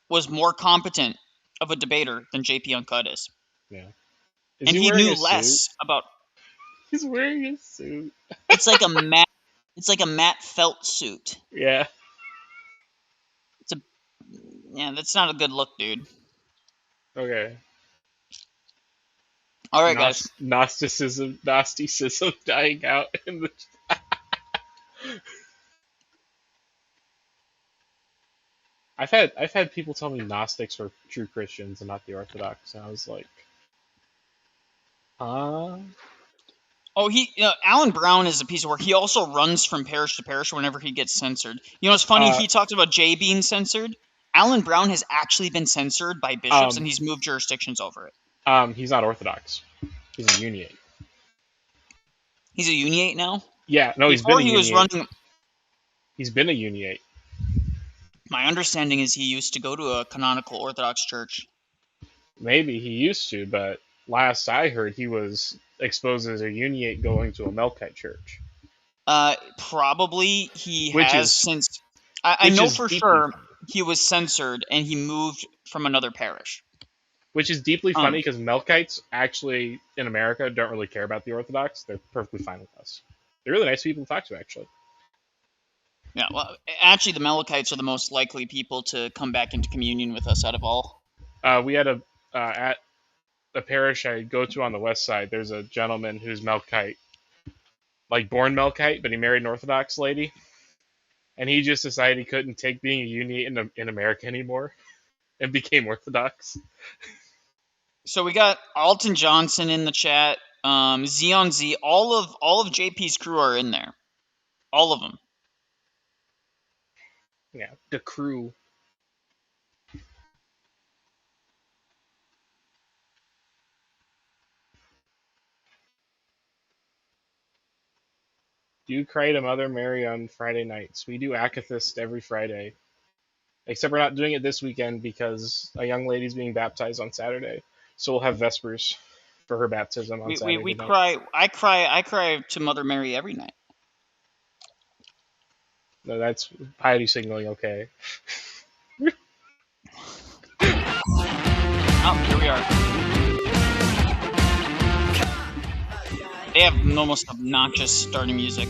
was more competent of a debater than JP Uncut is. Yeah. And he knew less about. He's wearing his suit. It's like a matte felt suit. Yeah. Yeah, that's not a good look, dude. Okay. All right, guys. Gnosticism dying out in the. I've had people tell me Gnostics were true Christians and not the Orthodox, and I was like, huh? Oh, Alan Brown is a piece of work. He also runs from parish to parish whenever he gets censored. You know, it's funny. He talked about Jay being censored. Alan Brown has actually been censored by bishops, and he's moved jurisdictions over it. He's not Orthodox. He's a Uniate. He's a Uniate now? Yeah, no, he's Before been a he was Uniate. running. He's been a Uniate. My understanding is he used to go to a canonical Orthodox church. Maybe he used to, but last I heard, he was exposed as a Uniate going to a Melkite church. Probably he has since. I know for sure he was censored and he moved from another parish. Which is deeply funny because Melkites actually in America don't really care about the Orthodox. They're perfectly fine with us. They're really nice people to talk to, actually. Yeah, well, actually, the Melkites are the most likely people to come back into communion with us out of all. We had at the parish I go to on the west side, there's a gentleman who's Melkite, like born Melkite, but he married an Orthodox lady, and he just decided he couldn't take being a Uniate in America anymore, and became Orthodox. So we got Alton Johnson in the chat, Xeon Z, all of JP's crew are in there, all of them. Yeah, the crew. Do you cry to Mother Mary on Friday nights? We do Akathist every Friday. Except we're not doing it this weekend because a young lady's being baptized on Saturday. So we'll have Vespers for her baptism on Saturday. We cry. I cry to Mother Mary every night. No, that's piety signaling, okay. Oh, here we are. They have almost obnoxious starting music.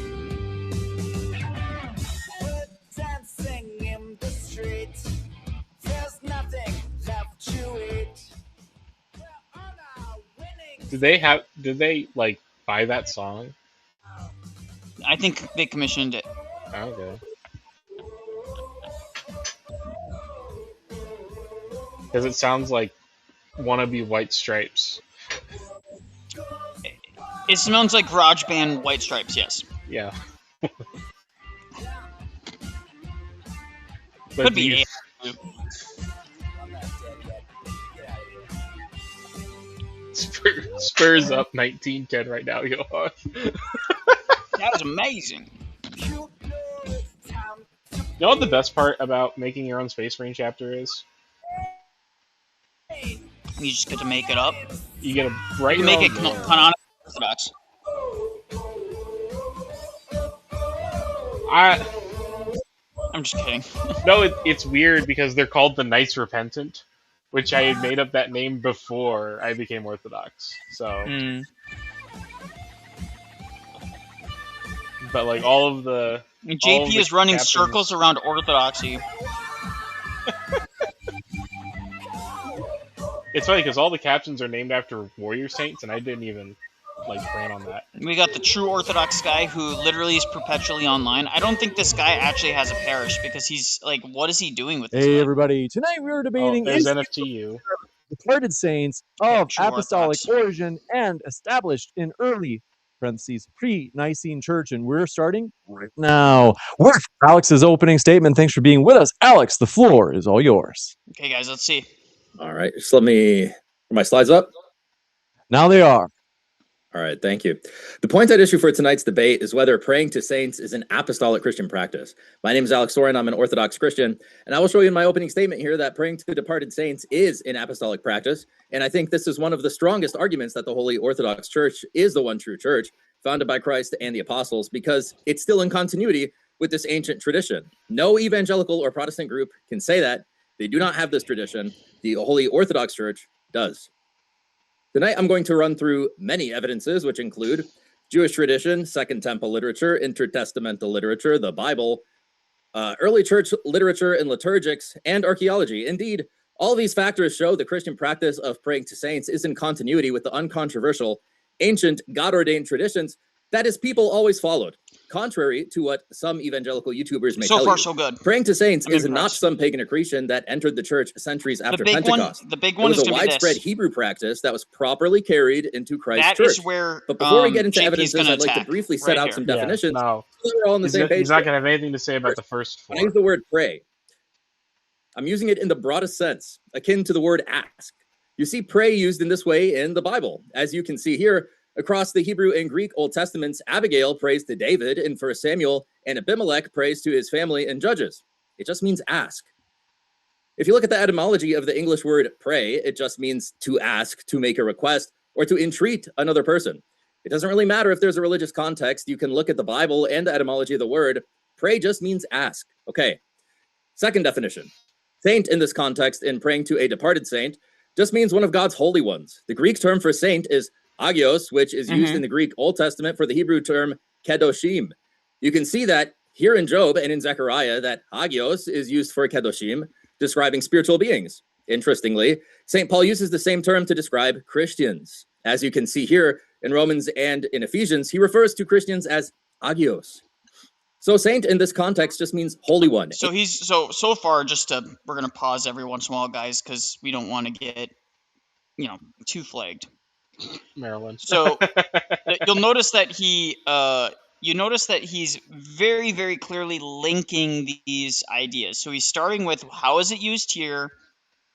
Did they like buy that song? I think they commissioned it. Okay. Because it sounds like wannabe White Stripes. It sounds like Garage Band White Stripes, yes. Yeah. Could be. Spurs up 19-10 right now, Johan. That was amazing. You know what the best part about making your own Space Marine chapter is? You just get to make it up. You get to write. You make it canonical Orthodox. I'm just kidding. No, it's weird because they're called the Knights Repentant, which I had made up that name before I became Orthodox. So, but like all of the JP is running circles around Orthodoxy. It's funny because all the captains are named after warrior saints, and I didn't even plan on that. We got the true Orthodox guy who literally is perpetually online. I don't think this guy actually has a parish because he's like, what is he doing with this? Hey, everybody. Tonight we were debating there's NFTU. Departed saints of apostolic origin and established in early pre-Nicene church, and we're starting right now with Alex's opening statement. Thanks for being with us. Alex, the floor is all yours. Okay, guys, let's see. All right, just let me... Are my slides up? Now they are. All right, thank you. The point at issue for tonight's debate is whether praying to saints is an apostolic Christian practice. My name is Alex Sorin. I'm an Orthodox Christian, and I will show you in my opening statement here that praying to departed saints is an apostolic practice, and I think this is one of the strongest arguments that the Holy Orthodox Church is the one true church, founded by Christ and the apostles, because it's still in continuity with this ancient tradition. No evangelical or Protestant group can say that. They do not have this tradition. The Holy Orthodox Church does. Tonight, I'm going to run through many evidences, which include Jewish tradition, Second Temple literature, intertestamental literature, the Bible, early church literature and liturgics, and archaeology. Indeed, all these factors show the Christian practice of praying to saints is in continuity with the uncontroversial, ancient, God-ordained traditions that his people always followed, contrary to what some evangelical YouTubers may tell you. So far, so good. Praying to saints I'm is impressed. not some pagan accretion that entered the church centuries after big Pentecost. The big It one was is a going to be widespread this. Hebrew practice that was properly carried into Christ's That church. is where But before we get into JP is evidences, gonna I'd like to attack briefly set right out here. some Yeah, definitions no. so we're all on the same page. He's not here. going to have anything to say about the first When I use four. the word pray, I'm using it in the broadest sense, akin to the word ask. You see pray used in this way in the Bible. As you can see here, across the Hebrew and Greek Old Testaments, Abigail prays to David in 1 Samuel, and Abimelech prays to his family in Judges. It just means ask. If you look at the etymology of the English word pray, it just means to ask, to make a request, or to entreat another person. It doesn't really matter if there's a religious context. You can look at the Bible and the etymology of the word. Pray just means ask. Okay. Second definition. Saint in this context, in praying to a departed saint, just means one of God's holy ones. The Greek term for saint is agios, which is used in the Greek Old Testament for the Hebrew term kedoshim. You can see that here in Job and in Zechariah that agios is used for kedoshim, describing spiritual beings. Interestingly, St. Paul uses the same term to describe Christians. As you can see here in Romans and in Ephesians, he refers to Christians as agios. So saint in this context just means holy one. So he's so far. We're gonna pause every once in a while, guys, because we don't want to get too flagged. Maryland. So you'll notice that he's very, very clearly linking these ideas. So he's starting with how is it used here?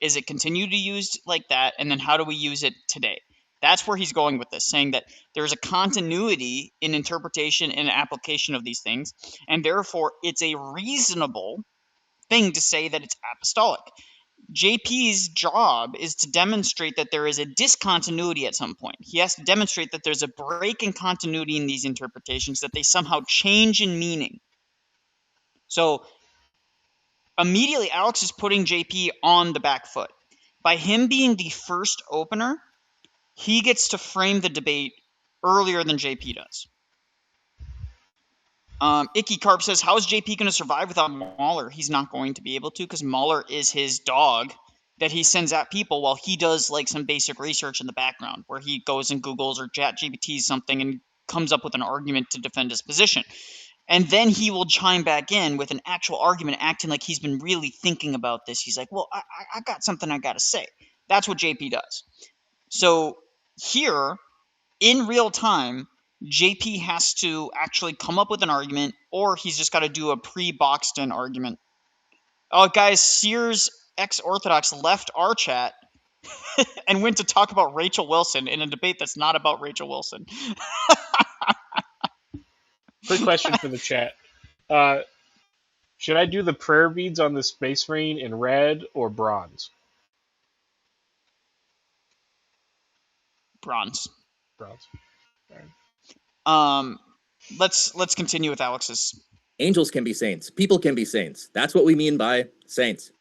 Is it continue to use like that? And then how do we use it today? That's where he's going with this, saying that there's a continuity in interpretation and application of these things, and therefore it's a reasonable thing to say that it's apostolic. JP's job is to demonstrate that there is a discontinuity at some point. He has to demonstrate that there's a break in continuity in these interpretations, that they somehow change in meaning. So immediately, Alex is putting JP on the back foot. By him being the first opener, he gets to frame the debate earlier than JP does. Icky Carp says, how is JP going to survive without Mahler? He's not going to be able to, because Mahler is his dog that he sends at people while he does like some basic research in the background, where he goes and Googles or ChatGPTs something and comes up with an argument to defend his position. And then he will chime back in with an actual argument, acting like he's been really thinking about this. He's like, well, I got something I got to say. That's what JP does. So here, in real time, JP has to actually come up with an argument, or he's just got to do a pre-boxed in argument. Oh, guys, Sears ex-Orthodox left our chat and went to talk about Rachel Wilson in a debate that's not about Rachel Wilson. Quick question for the chat. Should I do the prayer beads on the Space Marine in red or bronze? Bronze. Bronze. All right. Let's continue with Alex's. Angels can be saints. People can be saints. That's what we mean by saints.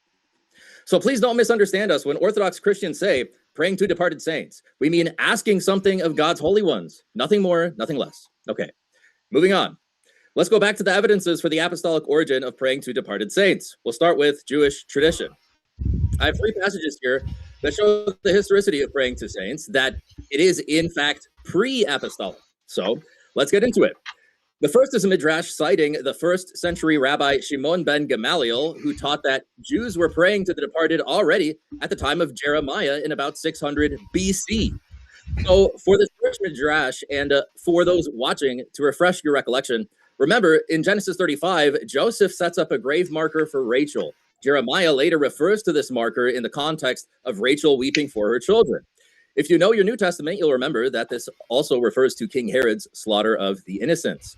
So please don't misunderstand us when Orthodox Christians say praying to departed saints. We mean asking something of God's holy ones. Nothing more, nothing less. Okay, moving on. Let's go back to the evidences for the apostolic origin of praying to departed saints. We'll start with Jewish tradition. I have 3 passages here that show the historicity of praying to saints, that it is in fact pre-apostolic. So let's get into it. The first is a midrash citing the 1st century Rabbi Shimon ben Gamaliel, who taught that Jews were praying to the departed already at the time of Jeremiah in about 600 BC. So for this first midrash, and for those watching, to refresh your recollection, remember in Genesis 35, Joseph sets up a grave marker for Rachel. Jeremiah later refers to this marker in the context of Rachel weeping for her children. If you know your New Testament, you'll remember that this also refers to King Herod's slaughter of the innocents.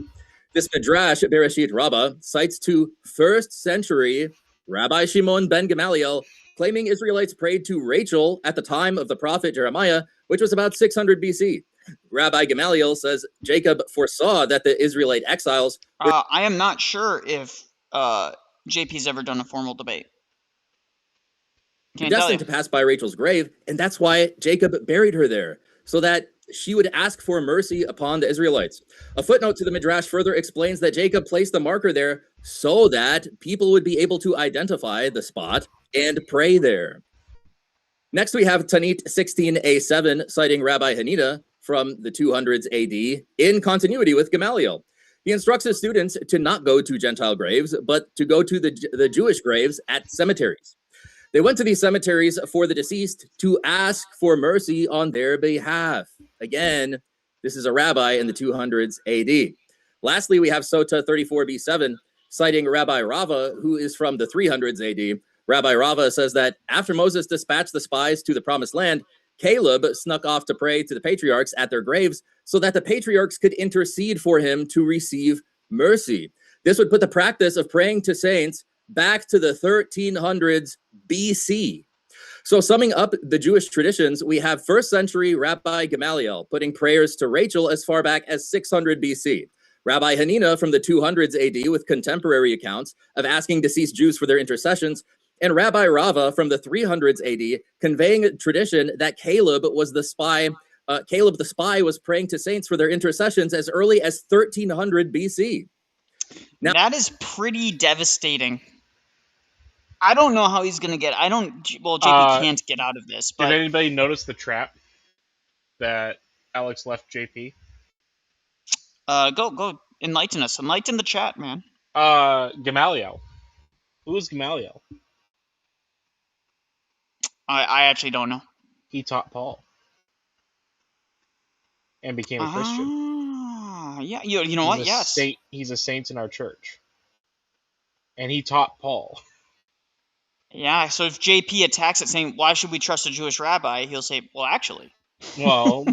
This midrash, Bereshit Rabbah, cites 2 1st century Rabbi Shimon ben Gamaliel, claiming Israelites prayed to Rachel at the time of the prophet Jeremiah, which was about 600 BC. Rabbi Gamaliel says Jacob foresaw that the Israelite exiles... I am not sure if JP's ever done a formal debate. destined to pass by Rachel's grave, and that's why Jacob buried her there, so that she would ask for mercy upon the Israelites. A footnote to the Midrash further explains that Jacob placed the marker there so that people would be able to identify the spot and pray there. Next, we have Tanit 16a7 citing Rabbi Hanina from the 200s AD in continuity with Gamaliel. He instructs his students to not go to Gentile graves, but to go to the Jewish graves at cemeteries. They went to these cemeteries for the deceased to ask for mercy on their behalf. Again, this is a rabbi in the 200s AD. Lastly, we have Sota 34b7 citing Rabbi Rava, who is from the 300s AD. Rabbi Rava says that after Moses dispatched the spies to the promised land, Caleb snuck off to pray to the patriarchs at their graves so that the patriarchs could intercede for him to receive mercy. This would put the practice of praying to saints back to the 1300s BC. So summing up the Jewish traditions, we have first century Rabbi Gamaliel putting prayers to Rachel as far back as 600 BC. Rabbi Hanina from the 200s AD with contemporary accounts of asking deceased Jews for their intercessions, and Rabbi Rava from the 300s AD conveying a tradition that Caleb was the spy. Caleb the spy was praying to saints for their intercessions as early as 1300 BC. Now, that is pretty devastating. I don't know how he's going to get. Well, JP can't get out of this. But did anybody notice the trap that Alex left JP? Go enlighten us. Enlighten the chat, man. Gamaliel. Who is Gamaliel? I actually don't know. He taught Paul and became a Christian. Yeah, you know what? Yes. He's a saint in our church. And he taught Paul. Yeah, so if JP attacks it saying, why should we trust a Jewish rabbi? He'll say, well, actually. Well,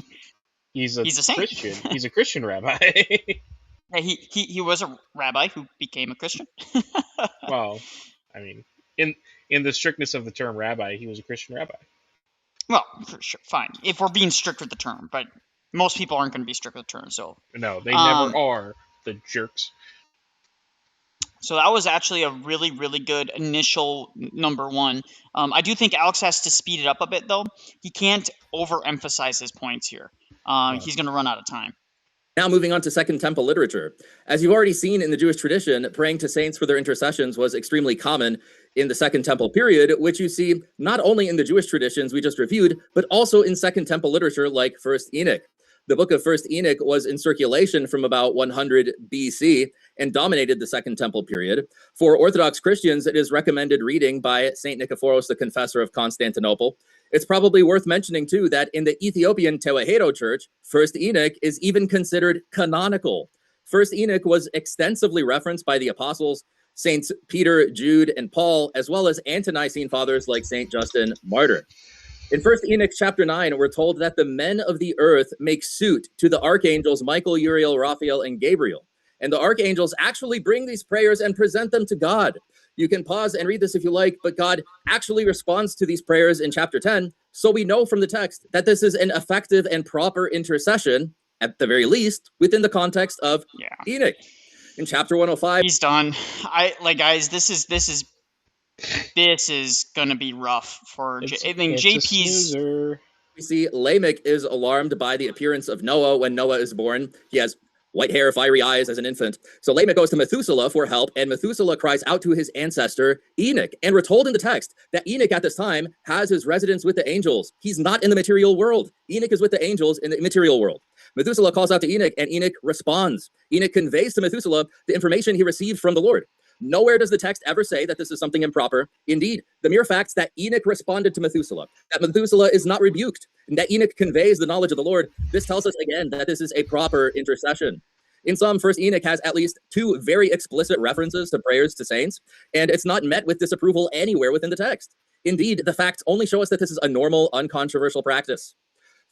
he's a saint. Christian. He's a Christian rabbi. Yeah, he was a rabbi who became a Christian. Well, I mean, in the strictness of the term rabbi, he was a Christian rabbi. Well, for sure, fine. If we're being strict with the term, but most people aren't going to be strict with the term, so. No, they never are, the jerks. So that was actually a really, really good initial number one. I do think Alex has to speed it up a bit, though. He can't overemphasize his points here. He's going to run out of time. Now moving on to Second Temple literature. As you've already seen in the Jewish tradition, praying to saints for their intercessions was extremely common in the Second Temple period, which you see not only in the Jewish traditions we just reviewed, but also in Second Temple literature like First Enoch. The book of First Enoch was in circulation from about 100 BC and dominated the Second Temple period. For Orthodox Christians, it is recommended reading by St. Nikephoros, the Confessor of Constantinople. It's probably worth mentioning, too, that in the Ethiopian Tewahedo Church, First Enoch is even considered canonical. First Enoch was extensively referenced by the apostles, Saints Peter, Jude, and Paul, as well as ante-Nicene fathers like St. Justin Martyr. In 1 Enoch chapter 9, we're told that the men of the earth make suit to the archangels Michael, Uriel, Raphael, and Gabriel. And the archangels actually bring these prayers and present them to God. You can pause and read this if you like, but God actually responds to these prayers in chapter 10. So we know from the text that this is an effective and proper intercession, at the very least, within the context of Enoch. In chapter 105, he's done. Guys, this is gonna be rough for JP's. We see Lamech is alarmed by the appearance of Noah when Noah is born. He has white hair, fiery eyes as an infant. So Lamech goes to Methuselah for help, and Methuselah cries out to his ancestor Enoch. And we're told in the text that Enoch at this time has his residence with the angels. He's not in the material world. Enoch is with the angels in the immaterial world. Methuselah calls out to Enoch, and Enoch responds. Enoch conveys to Methuselah the information he received from the Lord. Nowhere does the text ever say that this is something improper. Indeed, the mere fact that Enoch responded to Methuselah, that Methuselah is not rebuked, and that Enoch conveys the knowledge of the Lord, this tells us again that this is a proper intercession. In sum, First Enoch has at least two very explicit references to prayers to saints, and it's not met with disapproval anywhere within the text. Indeed, the facts only show us that this is a normal, uncontroversial practice.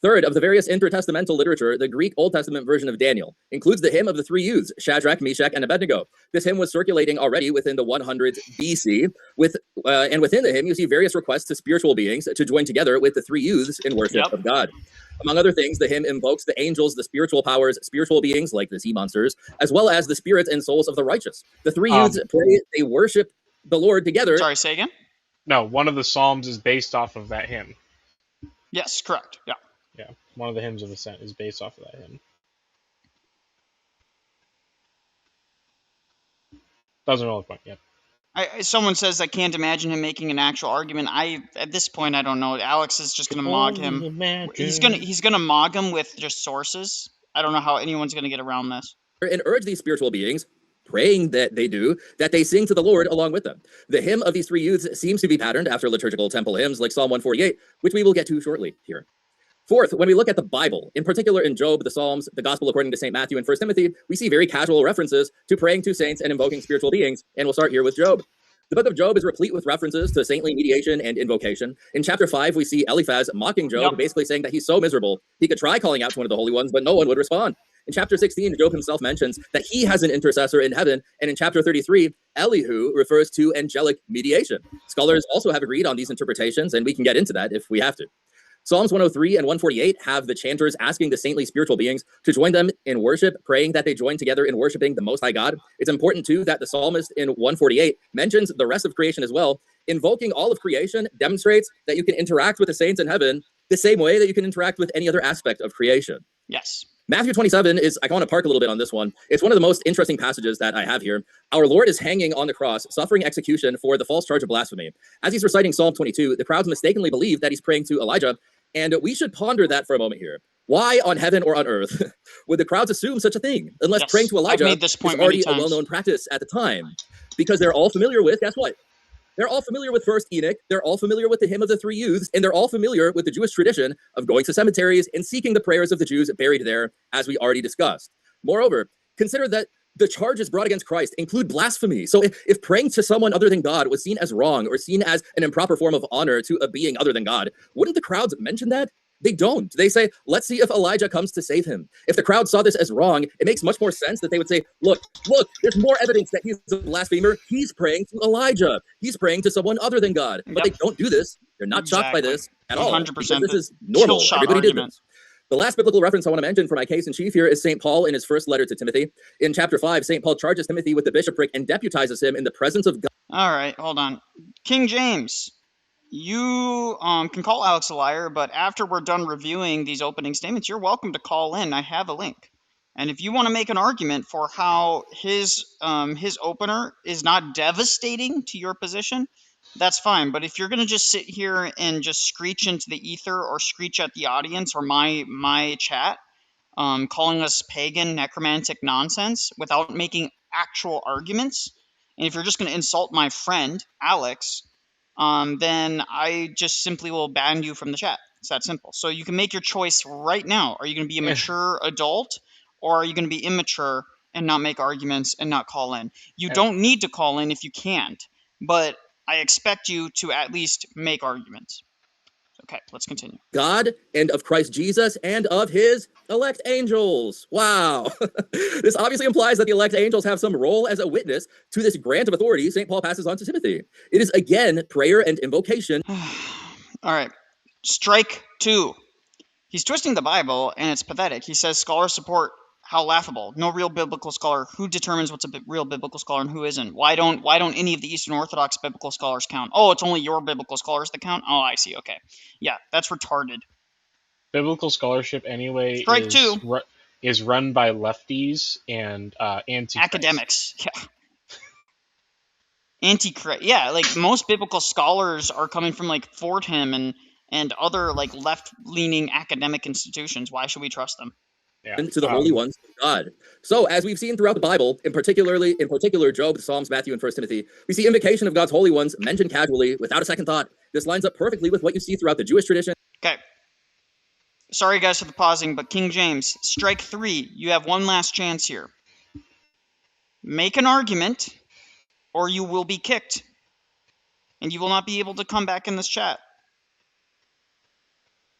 Third, of the various intertestamental literature, the Greek Old Testament version of Daniel includes the hymn of the three youths, Shadrach, Meshach, and Abednego. This hymn was circulating already within the 100s BC, and within the hymn, you see various requests to spiritual beings to join together with the three youths in worship of God. Among other things, the hymn invokes the angels, the spiritual powers, spiritual beings like the sea monsters, as well as the spirits and souls of the righteous. The three youths pray, they worship the Lord together. Sorry, say again? No, one of the Psalms is based off of that hymn. Yes, correct. Yeah. One of the hymns of ascent is based off of that hymn. Doesn't really point yet. Someone says I can't imagine him making an actual argument. At this point I don't know. Alex is just gonna mog him. He's gonna mog him with just sources. I don't know how anyone's gonna get around this. And urge these spiritual beings, praying that they sing to the Lord along with them. The hymn of these three youths seems to be patterned after liturgical temple hymns like Psalm 148, which we will get to shortly here. Fourth, when we look at the Bible, in particular in Job, the Psalms, the Gospel according to St. Matthew, and 1 Timothy, we see very casual references to praying to saints and invoking spiritual beings, and we'll start here with Job. The book of Job is replete with references to saintly mediation and invocation. In chapter 5, we see Eliphaz mocking Job, basically saying that he's so miserable, he could try calling out to one of the holy ones, but no one would respond. In chapter 16, Job himself mentions that he has an intercessor in heaven, and in chapter 33, Elihu refers to angelic mediation. Scholars also have agreed on these interpretations, and we can get into that if we have to. Psalms 103 and 148 have the chanters asking the saintly spiritual beings to join them in worship, praying that they join together in worshiping the Most High God. It's important, too, that the psalmist in 148 mentions the rest of creation as well. Invoking all of creation demonstrates that you can interact with the saints in heaven the same way that you can interact with any other aspect of creation. Yes. Matthew 27 is, I want to park a little bit on this one. It's one of the most interesting passages that I have here. Our Lord is hanging on the cross, suffering execution for the false charge of blasphemy. As he's reciting Psalm 22, the crowds mistakenly believe that he's praying to Elijah, and we should ponder that for a moment here. Why on heaven or on earth would the crowds assume such a thing, unless praying to Elijah is already a well-known practice at the time? Because they're all familiar with, guess what? They're all familiar with First Enoch, they're all familiar with the hymn of the three youths, and they're all familiar with the Jewish tradition of going to cemeteries and seeking the prayers of the Jews buried there, as we already discussed. Moreover, consider that the charges brought against Christ include blasphemy. So if praying to someone other than God was seen as wrong or seen as an improper form of honor to a being other than God, wouldn't the crowds mention that? They don't. They say, let's see if Elijah comes to save him. If the crowd saw this as wrong, it makes much more sense that they would say, look, there's more evidence that he's a blasphemer. He's praying to Elijah. He's praying to someone other than God. But they don't do this. They're not shocked by this at all. 100%. This is normal. Everybody did this. The last biblical reference I want to mention for my case in chief here is St. Paul in his first letter to Timothy. In chapter 5, St. Paul charges Timothy with the bishopric and deputizes him in the presence of God. All right, hold on. King James, you can call Alex a liar, but after we're done reviewing these opening statements, you're welcome to call in. I have a link. And if you want to make an argument for how his opener is not devastating to your position, that's fine. But if you're going to just sit here and just screech into the ether or screech at the audience or my chat, calling us pagan, necromantic nonsense without making actual arguments, and if you're just going to insult my friend, Alex, then I just simply will ban you from the chat. It's that simple. So you can make your choice right now. Are you going to be a mature adult, or are you going to be immature and not make arguments and not call in? You don't need to call in if you can't, but I expect you to at least make arguments. Okay, let's continue. God and of Christ Jesus and of his elect angels. Wow. This obviously implies that the elect angels have some role as a witness to this grant of authority St. Paul passes on to Timothy. It is again prayer and invocation. All right. Strike two. He's twisting the Bible, and it's pathetic. He says scholars support. How laughable. No real biblical scholar. Who determines what's a real biblical scholar and who isn't? Why don't any of the Eastern Orthodox biblical scholars count? Oh, it's only your biblical scholars that count? Oh, I see. Okay. Yeah, that's retarded. Biblical scholarship, anyway, is run by lefties and anti-Christ. Academics. Yeah. Antichrist. Yeah, like most biblical scholars are coming from like Fordham and other like left-leaning academic institutions. Why should we trust them? Yeah. To the holy ones of God. So, as we've seen throughout the Bible, in particular Job, the Psalms, Matthew, and 1 Timothy, we see invocation of God's holy ones mentioned casually without a second thought. This lines up perfectly with what you see throughout the Jewish tradition. Okay. Sorry, guys, for the pausing, but King James, strike three. You have one last chance here. Make an argument, or you will be kicked, and you will not be able to come back in this chat.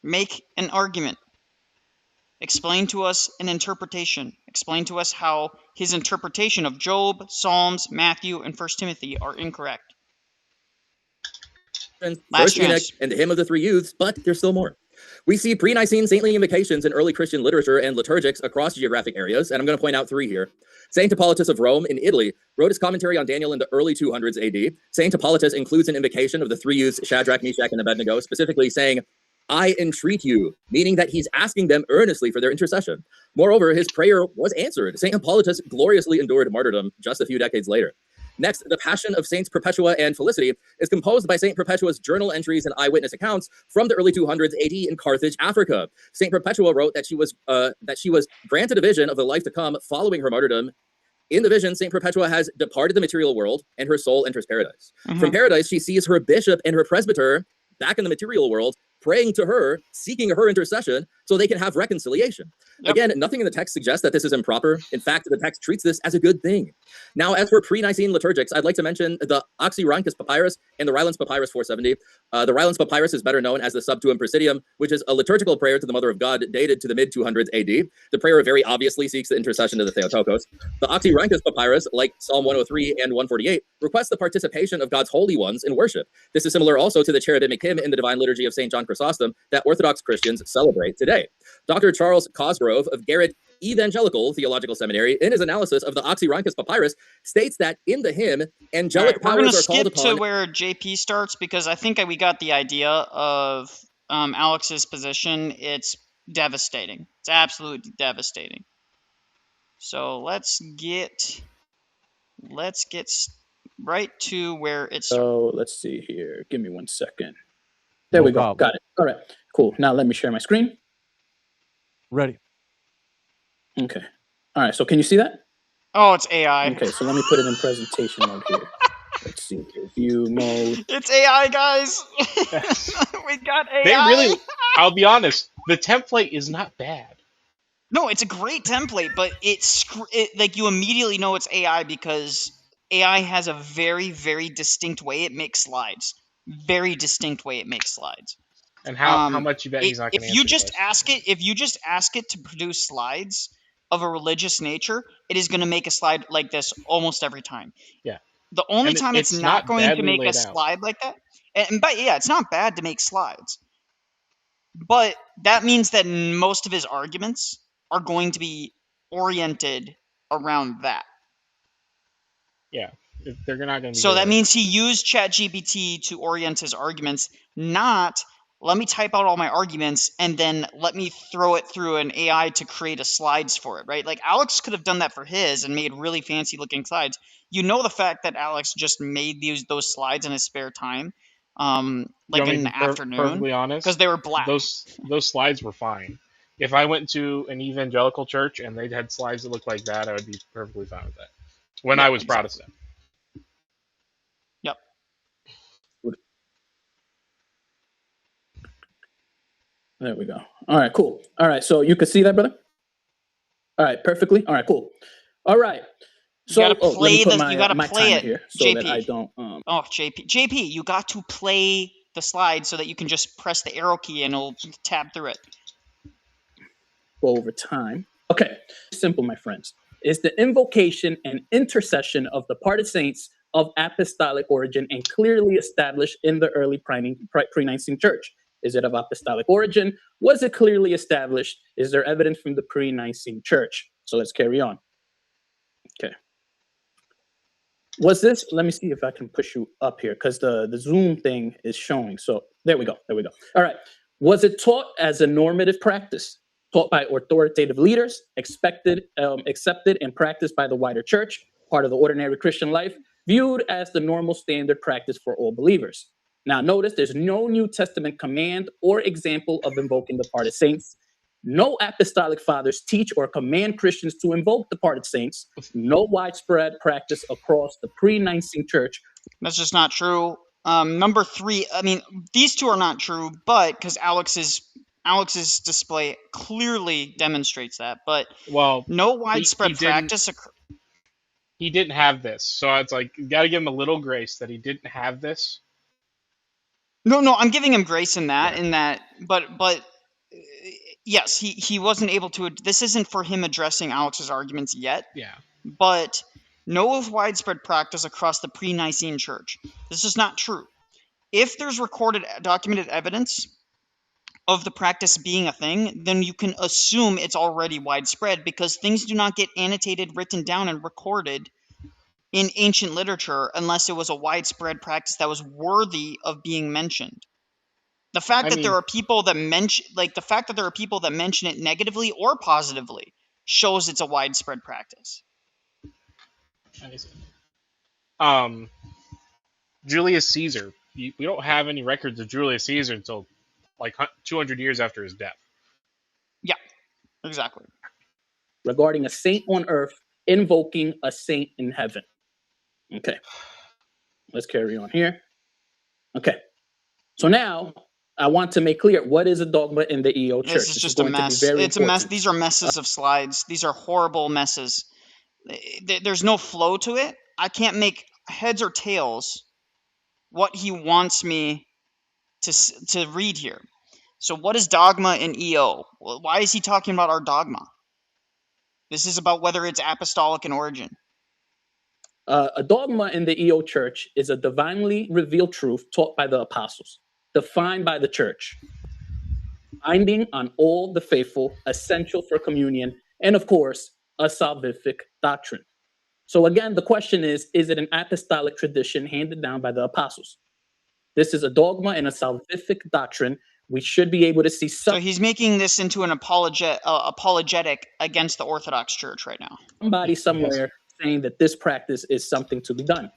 Make an argument. Explain to us an interpretation. Explain to us how his interpretation of Job, Psalms, Matthew, and 1 Timothy are incorrect. First Enoch and the hymn of the three youths, but there's still more. We see pre-Nicene saintly invocations in early Christian literature and liturgics across geographic areas, and I'm going to point out three here. Saint Hippolytus of Rome in Italy wrote his commentary on Daniel in the early 200s AD. Saint Hippolytus includes an invocation of the three youths, Shadrach, Meshach, and Abednego, specifically saying, I entreat you, meaning that he's asking them earnestly for their intercession. Moreover, his prayer was answered. St. Hippolytus gloriously endured martyrdom just a few decades later. Next, the Passion of Saints Perpetua and Felicity is composed by St. Perpetua's journal entries and eyewitness accounts from the early 200s AD in Carthage, Africa. St. Perpetua wrote that she was granted a vision of the life to come following her martyrdom. In the vision, St. Perpetua has departed the material world and her soul enters paradise. From paradise, she sees her bishop and her presbyter back in the material world, praying to her, seeking her intercession so they can have reconciliation. Again, nothing in the text suggests that this is improper. In fact, the text treats this as a good thing. Now, as for pre-Nicene liturgics, I'd like to mention the Oxyrhynchus Papyrus and the Rylands Papyrus 470. The Rylands Papyrus is better known as the Subtuum Presidium, which is a liturgical prayer to the Mother of God dated to the mid-200s AD. The prayer very obviously seeks the intercession of the Theotokos. The Oxyrhynchus Papyrus, like Psalm 103 and 148, requests the participation of God's holy ones in worship. This is similar also to the cherubic hymn in the Divine Liturgy of St. John Chrysostom that Orthodox Christians celebrate today. Dr. Charles Cosgrove of Garrett Evangelical Theological Seminary, in his analysis of the Oxyrhynchus Papyrus, states that in the hymn, angelic powers are called upon. We're going to skip to where JP starts because I think we got the idea of Alex's position. It's devastating. It's absolutely devastating. So let's get right to where it's. So let's see here. Give me 1 second. There we go. Got it. All right. Cool. Now let me share my screen. Ready. Okay. All right. So can you see that? Oh, it's AI. Okay. So let me put it in presentation mode here. Let's see here. View mode. It's AI, guys. We got AI. They really, I'll be honest, the template is not bad. No, it's a great template, but it's like you immediately know it's AI because AI has a very, very distinct way it makes slides. Very distinct way it makes slides. And how much you bet he's not going to answer? If you just ask it to produce slides of a religious nature, it is going to make a slide like this almost every time. Yeah. The only time it's not going to make a slide like that, but yeah, it's not bad to make slides. But that means that most of his arguments are going to be oriented around that. Yeah, they're not going to be. So that means he used ChatGPT to orient his arguments, not let me type out all my arguments and then let me throw it through an AI to create slides for it, right? Like Alex could have done that for his and made really fancy looking slides. You know the fact that Alex just made those slides in his spare time, like in the afternoon. Perfectly honest, because they were black. Those slides were fine. If I went to an evangelical church and they had slides that looked like that, I would be perfectly fine with that. When I was Protestant. Yep. There we go. All right, cool. All right, so you could see that, brother? All right, perfectly. All right, cool. All right. So you gotta play you gotta play it here so JP. That I don't. Oh, JP, you got to play the slide so that you can just press the arrow key and it'll tab through it. Go over time. Okay, simple, my friends. Is the invocation and intercession of the departed saints of apostolic origin and clearly established in the early pre-Nicene church? Is it of apostolic origin? Was it clearly established? Is there evidence from the pre-Nicene church? So let's carry on. Okay. Was this, let me see if I can push you up here because the Zoom thing is showing. So there we go. There we go. All right. Was it taught as a normative practice? Taught by authoritative leaders, accepted and practiced by the wider church, part of the ordinary Christian life, viewed as the normal standard practice for all believers. Now, notice there's no New Testament command or example of invoking the departed saints. No apostolic fathers teach or command Christians to invoke the departed saints. No widespread practice across the pre-Nicene church. That's just not true. Number 3, I mean, these two are not true, but because Alex's display clearly demonstrates that, but no widespread practice. He didn't have this, so it's like you got to give him a little grace that he didn't have this. No, I'm giving him grace in that, but yes, he wasn't able to. This isn't for him addressing Alex's arguments yet. Yeah, but no widespread practice across the pre-Nicene church. This is not true. If there's recorded, documented evidence of the practice being a thing, then you can assume it's already widespread because things do not get annotated, written down, and recorded in ancient literature unless it was a widespread practice that was worthy of being mentioned. The fact I that there mean- are people that mention, like the fact that there are people that mention it negatively or positively, shows it's a widespread practice. Julius Caesar. We don't have any records of Julius Caesar until like 200 years after his death. Yeah, exactly. Regarding a saint on earth invoking a saint in heaven. Okay. Let's carry on here. Okay. So now I want to make clear what is a dogma in the EO church. This is just a mess. It's a mess. These are messes of slides. These are horrible messes. There's no flow to it. I can't make heads or tails what he wants me to read here. So what is dogma in EO? Well, why is he talking about our dogma? This is about whether it's apostolic in origin. A dogma in the EO church is a divinely revealed truth taught by the apostles, defined by the church, binding on all the faithful, essential for communion, and of course, a salvific doctrine. So again, the question is it an apostolic tradition handed down by the apostles? This is a dogma and a salvific doctrine. We should be able to see So he's making this into an apologetic against the Orthodox Church right now. Somebody somewhere saying that this practice is something to be done.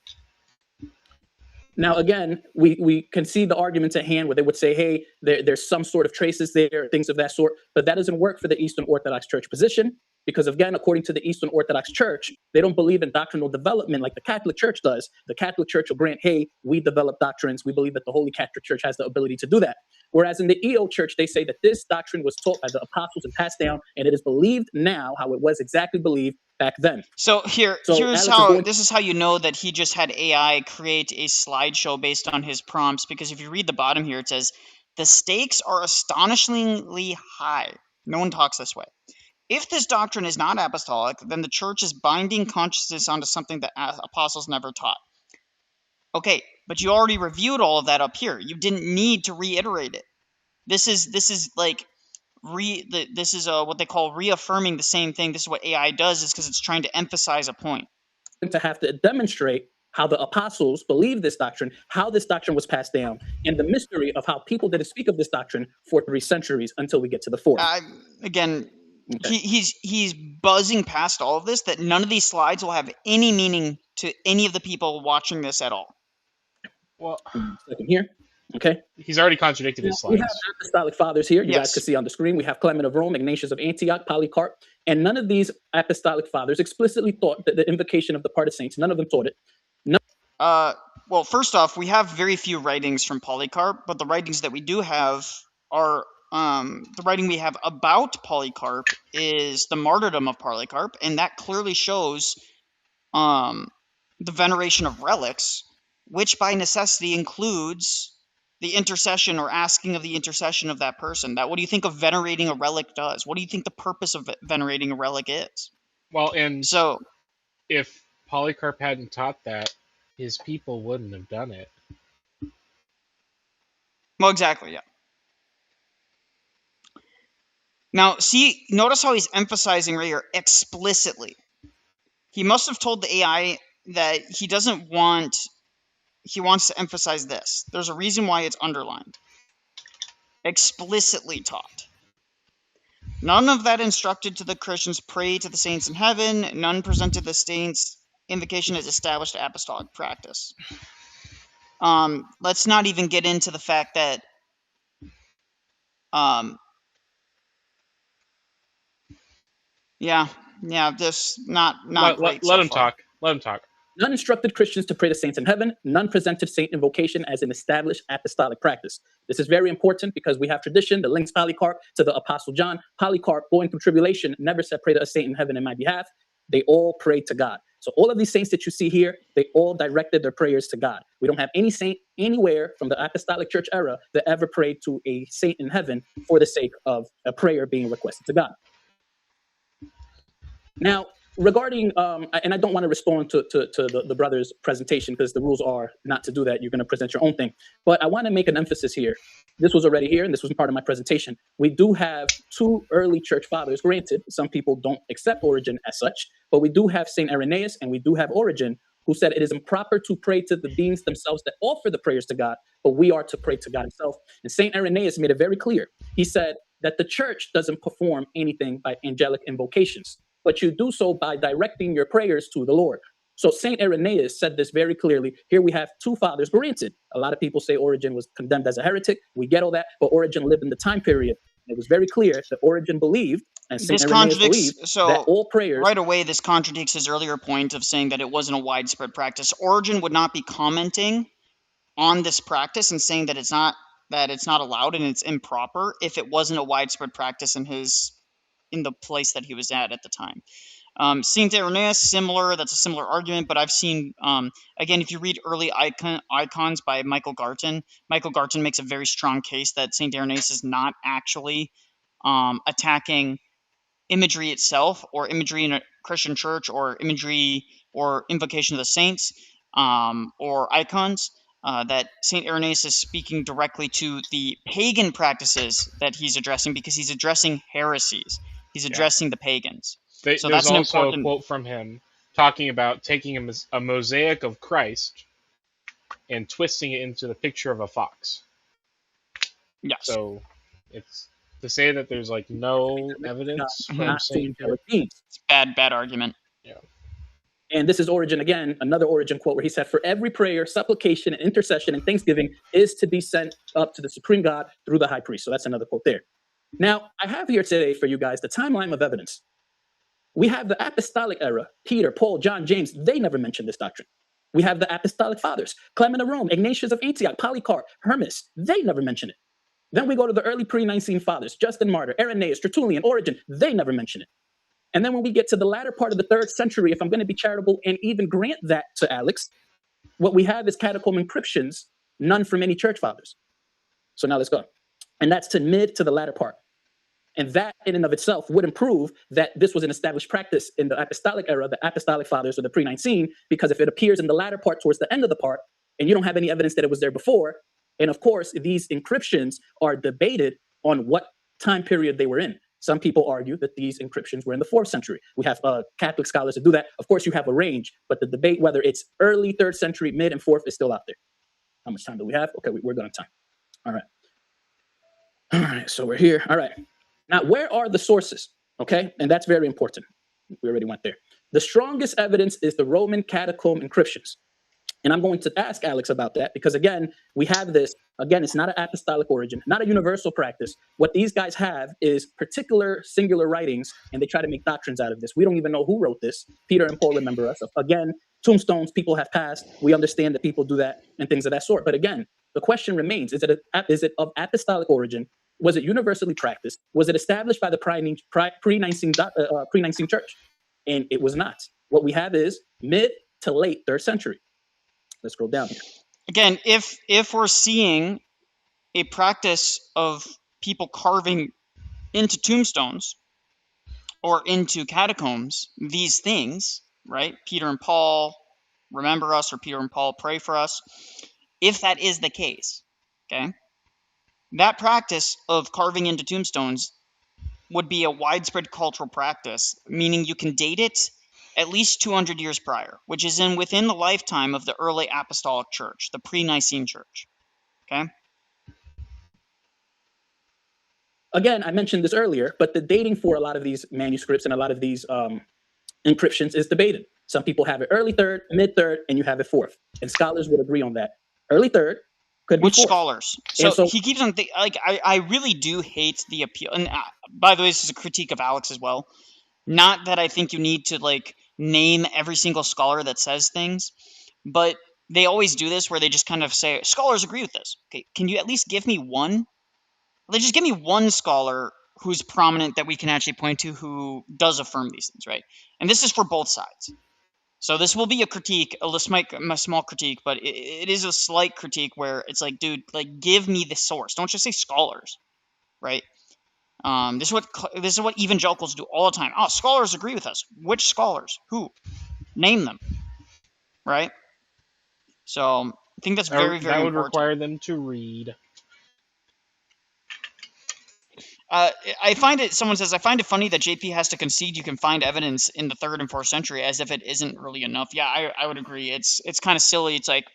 Now, again, we can see the arguments at hand where they would say, hey, there's some sort of traces there, things of that sort, but that doesn't work for the Eastern Orthodox Church position. Because again, according to the Eastern Orthodox Church, they don't believe in doctrinal development like the Catholic Church does. The Catholic Church will grant, hey, we develop doctrines. We believe that the Holy Catholic Church has the ability to do that. Whereas in the EO Church, they say that this doctrine was taught by the apostles and passed down, and it is believed now how it was exactly believed back then. So here's Alex how this is how you know that he just had AI create a slideshow based on his prompts, because if you read the bottom here, it says the stakes are astonishingly high. No one talks this way. If this doctrine is not apostolic, then the church is binding consciousness onto something that apostles never taught. Okay, but you already reviewed all of that up here. You didn't need to reiterate it. This is like what they call reaffirming the same thing. This is what AI does, is because it's trying to emphasize a point. To have to demonstrate how the apostles believed this doctrine, how this doctrine was passed down, and the mystery of how people didn't speak of this doctrine for 3 centuries until we get to the 4th. Again, okay. He's buzzing past all of this, that none of these slides will have any meaning to any of the people watching this at all. Well, here, okay. He's already contradicted his slides. We have apostolic fathers here. You guys can see on the screen. We have Clement of Rome, Ignatius of Antioch, Polycarp, and none of these apostolic fathers explicitly taught that the invocation of the part of saints. None of them taught it. Well, first off, we have very few writings from Polycarp, but the writings that we do have are the writing we have about Polycarp is the martyrdom of Polycarp, and that clearly shows the veneration of relics, which by necessity includes the intercession or asking of the intercession of that person. What do you think of venerating a relic does? What do you think the purpose of venerating a relic is? Well, and so if Polycarp hadn't taught that, his people wouldn't have done it. Well, exactly, yeah. Now, see, notice how he's emphasizing right here explicitly. He must have told the AI that he wants to emphasize this. There's a reason why it's underlined. Explicitly taught. None of that instructed to the Christians pray to the saints in heaven. None presented the saints invocation as established apostolic practice. Let's not even get into the fact that this not great. Let him talk. Let him talk. None instructed Christians to pray to saints in heaven. None presented saint invocation as an established apostolic practice. This is very important because we have tradition that links Polycarp to the Apostle John. Polycarp, going through tribulation, never said pray to a saint in heaven in my behalf. They all prayed to God. So all of these saints that you see here, they all directed their prayers to God. We don't have any saint anywhere from the Apostolic Church era that ever prayed to a saint in heaven for the sake of a prayer being requested to God. Now, regarding, and I don't want to respond to the brother's presentation because the rules are not to do that. You're going to present your own thing. But I want to make an emphasis here. This was already here, and this was part of my presentation. We do have 2 early church fathers. Granted, some people don't accept Origen as such, but we do have St. Irenaeus and we do have Origen, who said it is improper to pray to the beings themselves that offer the prayers to God, but we are to pray to God himself. And St. Irenaeus made it very clear. He said that the church doesn't perform anything by angelic invocations, but you do so by directing your prayers to the Lord. So St. Irenaeus said this very clearly. Here we have two fathers. Granted, a lot of people say Origen was condemned as a heretic. We get all that, but Origen lived in the time period. It was very clear that Origen believed, and St. This Irenaeus contradicts, believed, that so all prayers... right away, this contradicts his earlier point of saying that it wasn't a widespread practice. Origen would not be commenting on this practice and saying that it's not allowed and it's improper if it wasn't a widespread practice in the place that he was at the time. Saint Irenaeus, similar. That's a similar argument, but I've seen again, if you read early icons by Michael Garton makes a very strong case that Saint Irenaeus is not actually attacking imagery itself, or imagery in a Christian church, or imagery or invocation of the saints, or icons. That Saint Irenaeus is speaking directly to the pagan practices that he's addressing, because he's addressing heresies. He's addressing the pagans. So There's that's an also important a quote from him talking about taking a mosaic of Christ and twisting it into the picture of a fox. Yes. So it's to say that there's like no evidence from Saint here. beings. It's bad argument. Yeah. And this is Origen again, another Origen quote where he said, "For every prayer, supplication, and intercession and thanksgiving is to be sent up to the supreme God through the high priest." So that's another quote there. Now, I have here today for you guys the timeline of evidence. We have the apostolic era. Peter, Paul, John, James, they never mentioned this doctrine. We have the apostolic fathers. Clement of Rome, Ignatius of Antioch, Polycarp, Hermas, they never mention it. Then we go to the early pre-Nicene fathers, Justin Martyr, Irenaeus, Tertullian, Origen, they never mention it. And then when we get to the latter part of the 3rd century, if I'm going to be charitable and even grant that to Alex, what we have is catacomb inscriptions, none from any church fathers. So now let's go. And that's to mid to the latter part. And that in and of itself would prove that this was an established practice in the apostolic era, the apostolic fathers, or the pre-Nicene, because if it appears in the latter part towards the end of the part, and you don't have any evidence that it was there before, and of course, these encryptions are debated on what time period they were in. Some people argue that these encryptions were in the 4th century. We have Catholic scholars that do that. Of course, you have a range, but the debate whether it's early 3rd century, mid, and 4th is still out there. How much time do we have? Okay, we're done on time. All right. All right, so we're here. All right. Now, where are the sources? Okay, and that's very important. We already went there. The strongest evidence is the Roman catacomb encryptions. And I'm going to ask Alex about that because, again, we have this. Again, it's not an apostolic origin, not a universal practice. What these guys have is particular singular writings, and they try to make doctrines out of this. We don't even know who wrote this. Peter and Paul remember us. Again, tombstones, people have passed. We understand that people do that and things of that sort. But again, the question remains, is it of apostolic origin? Was it universally practiced? Was it established by the pre-Nicene church? And it was not. What we have is mid to late 3rd century. Let's scroll down here. Again, if we're seeing a practice of people carving into tombstones or into catacombs these things, right? Peter and Paul remember us, or Peter and Paul pray for us. If that is the case, okay, that practice of carving into tombstones would be a widespread cultural practice, meaning you can date it at least 200 years prior, which is within the lifetime of the early apostolic church, the pre-Nicene church. Okay? Again, I mentioned this earlier, but the dating for a lot of these manuscripts and a lot of these encryptions is debated. Some people have it early 3rd, mid 3rd, and you have it 4th. And scholars would agree on that. Early 3rd could be 4th. Which scholars? So he keeps on I really do hate the appeal. And by the way, this is a critique of Alex as well. Not that I think you need to name every single scholar that says things, but they always do this where they just kind of say, scholars agree with this. Okay, can you at least give me one? Just give me one scholar who's prominent that we can actually point to who does affirm these things, right? And this is for both sides. So this will be a critique, a small critique, but it is a slight critique where it's like, dude, give me the source. Don't just say scholars, right? This is what evangelicals do all the time. Oh, scholars agree with us. Which scholars? Who? Name them. Right? So I think that's very, very important. That would important. require them to read. I find it. Someone says, I find it funny that JP has to concede you can find evidence in the 3rd and 4th century, as if it isn't early enough. Yeah, I would agree. It's kind of silly. It's like,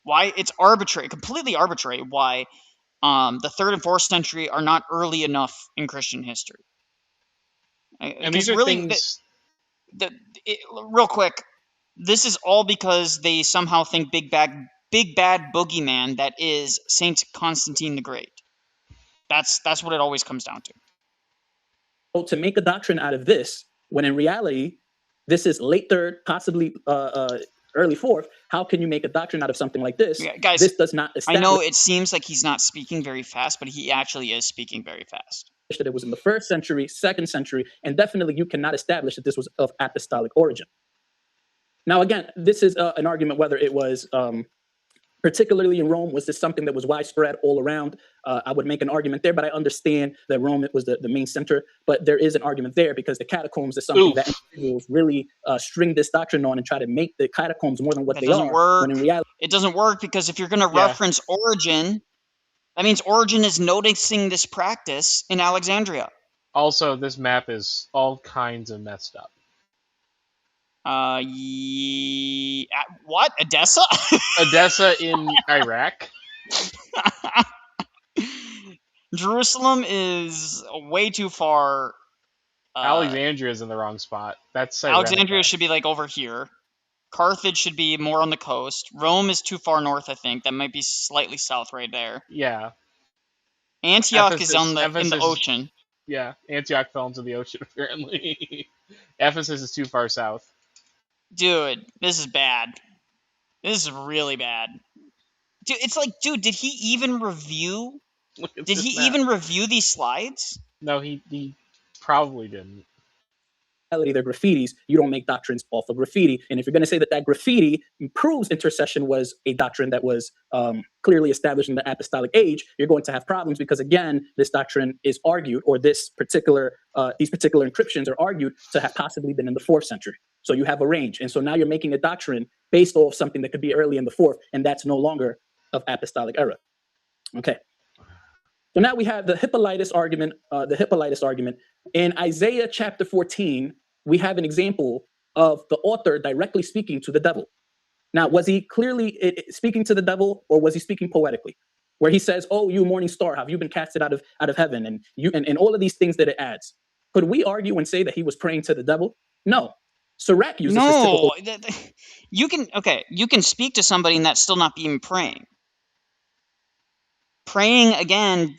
why it's arbitrary, completely arbitrary. Why the 3rd and 4th century are not early enough in Christian history. And these Because are really, things. real quick, this is all because they somehow think big bad boogeyman that is Saint Constantine the Great. That's what it always comes down to. To make a doctrine out of this, when in reality, this is late 3rd, possibly early 4th. How can you make a doctrine out of something like this? Yeah, guys, this does not establish. I know it seems like he's not speaking very fast, but he actually is speaking very fast. That it was in the 1st century, 2nd century, and definitely you cannot establish that this was of apostolic origin. Now, again, this is an argument whether it was particularly in Rome. Was this something that was widespread all around? I would make an argument there, but I understand that Rome was the main center. But there is an argument there because the catacombs is something that individuals really string this doctrine on and try to make the catacombs more than what they are. Work. When in reality, it doesn't work, because if you're going to reference Origen, that means Origen is noticing this practice in Alexandria. Also, this map is all kinds of messed up. What? Edessa? Edessa in Iraq. Jerusalem is way too far. Alexandria is in the wrong spot. That's Alexandria should be like over here. Carthage should be more on the coast. Rome is too far north, I think. That might be slightly south right there. Yeah. Antioch is in the ocean. Yeah, Antioch fell into the ocean, apparently. Ephesus is too far south. Dude, this is bad. This is really bad. Dude, it's like, dude, did he even review? Did he even review these slides? No, he probably didn't. They're graffitis. You don't make doctrines off of graffiti. And if you're going to say that graffiti proves intercession was a doctrine that was clearly established in the apostolic age, you're going to have problems because, again, this doctrine is argued, or these particular encryptions are argued to have possibly been in the 4th century. So you have a range. And so now you're making a doctrine based off something that could be early in the 4th, and that's no longer of apostolic era. Okay. So now we have the Hippolytus argument. In Isaiah chapter 14, we have an example of the author directly speaking to the devil. Now, was he clearly speaking to the devil, or was he speaking poetically? Where he says, "Oh, you morning star, have you been casted out of heaven?" And all of these things that it adds. Could we argue and say that he was praying to the devil? No. Sirach uses this typical. You can speak to somebody and that still not being praying. Praying, again,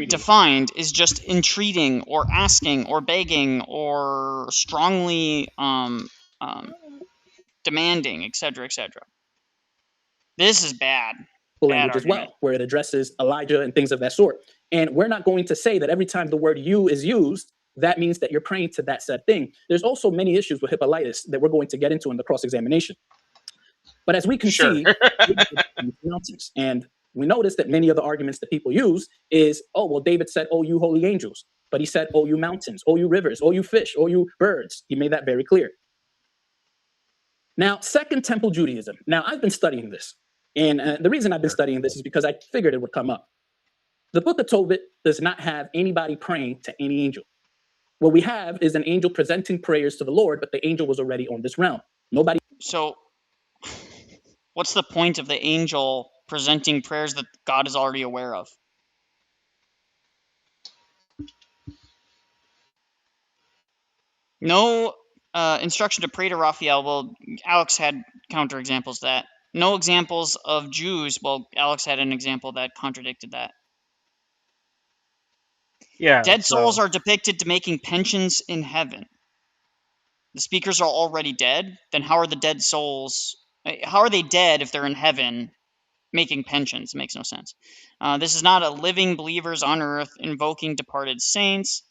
defined, is just entreating or asking or begging or strongly demanding, etc., etc. This is bad. Language as well, where it addresses Elijah and things of that sort. And we're not going to say that every time the word "you" is used, that means that you're praying to that said thing. There's also many issues with Hippolytus that we're going to get into in the cross-examination. But as we can see, mountains, and we notice that many of the arguments that people use is, oh, well, David said, "Oh, you holy angels," but he said, "Oh, you mountains, oh, you rivers, oh, you fish, oh, you birds." He made that very clear. Now, Second Temple Judaism. Now, I've been studying this. And the reason I've been studying this is because I figured it would come up. The book of Tobit does not have anybody praying to any angel. What we have is an angel presenting prayers to the Lord, but the angel was already on this realm. Nobody. So, what's the point of the angel presenting prayers that God is already aware of? No instruction to pray to Raphael. Well, Alex had counterexamples to that. No examples of Jews. Well, Alex had an example that contradicted that. Yeah. Dead souls are depicted to making pensions in heaven. The speakers are already dead. Then how are the dead souls? How are they dead if they're in heaven making pensions? It makes no sense. This is not a living believers on earth invoking departed saints.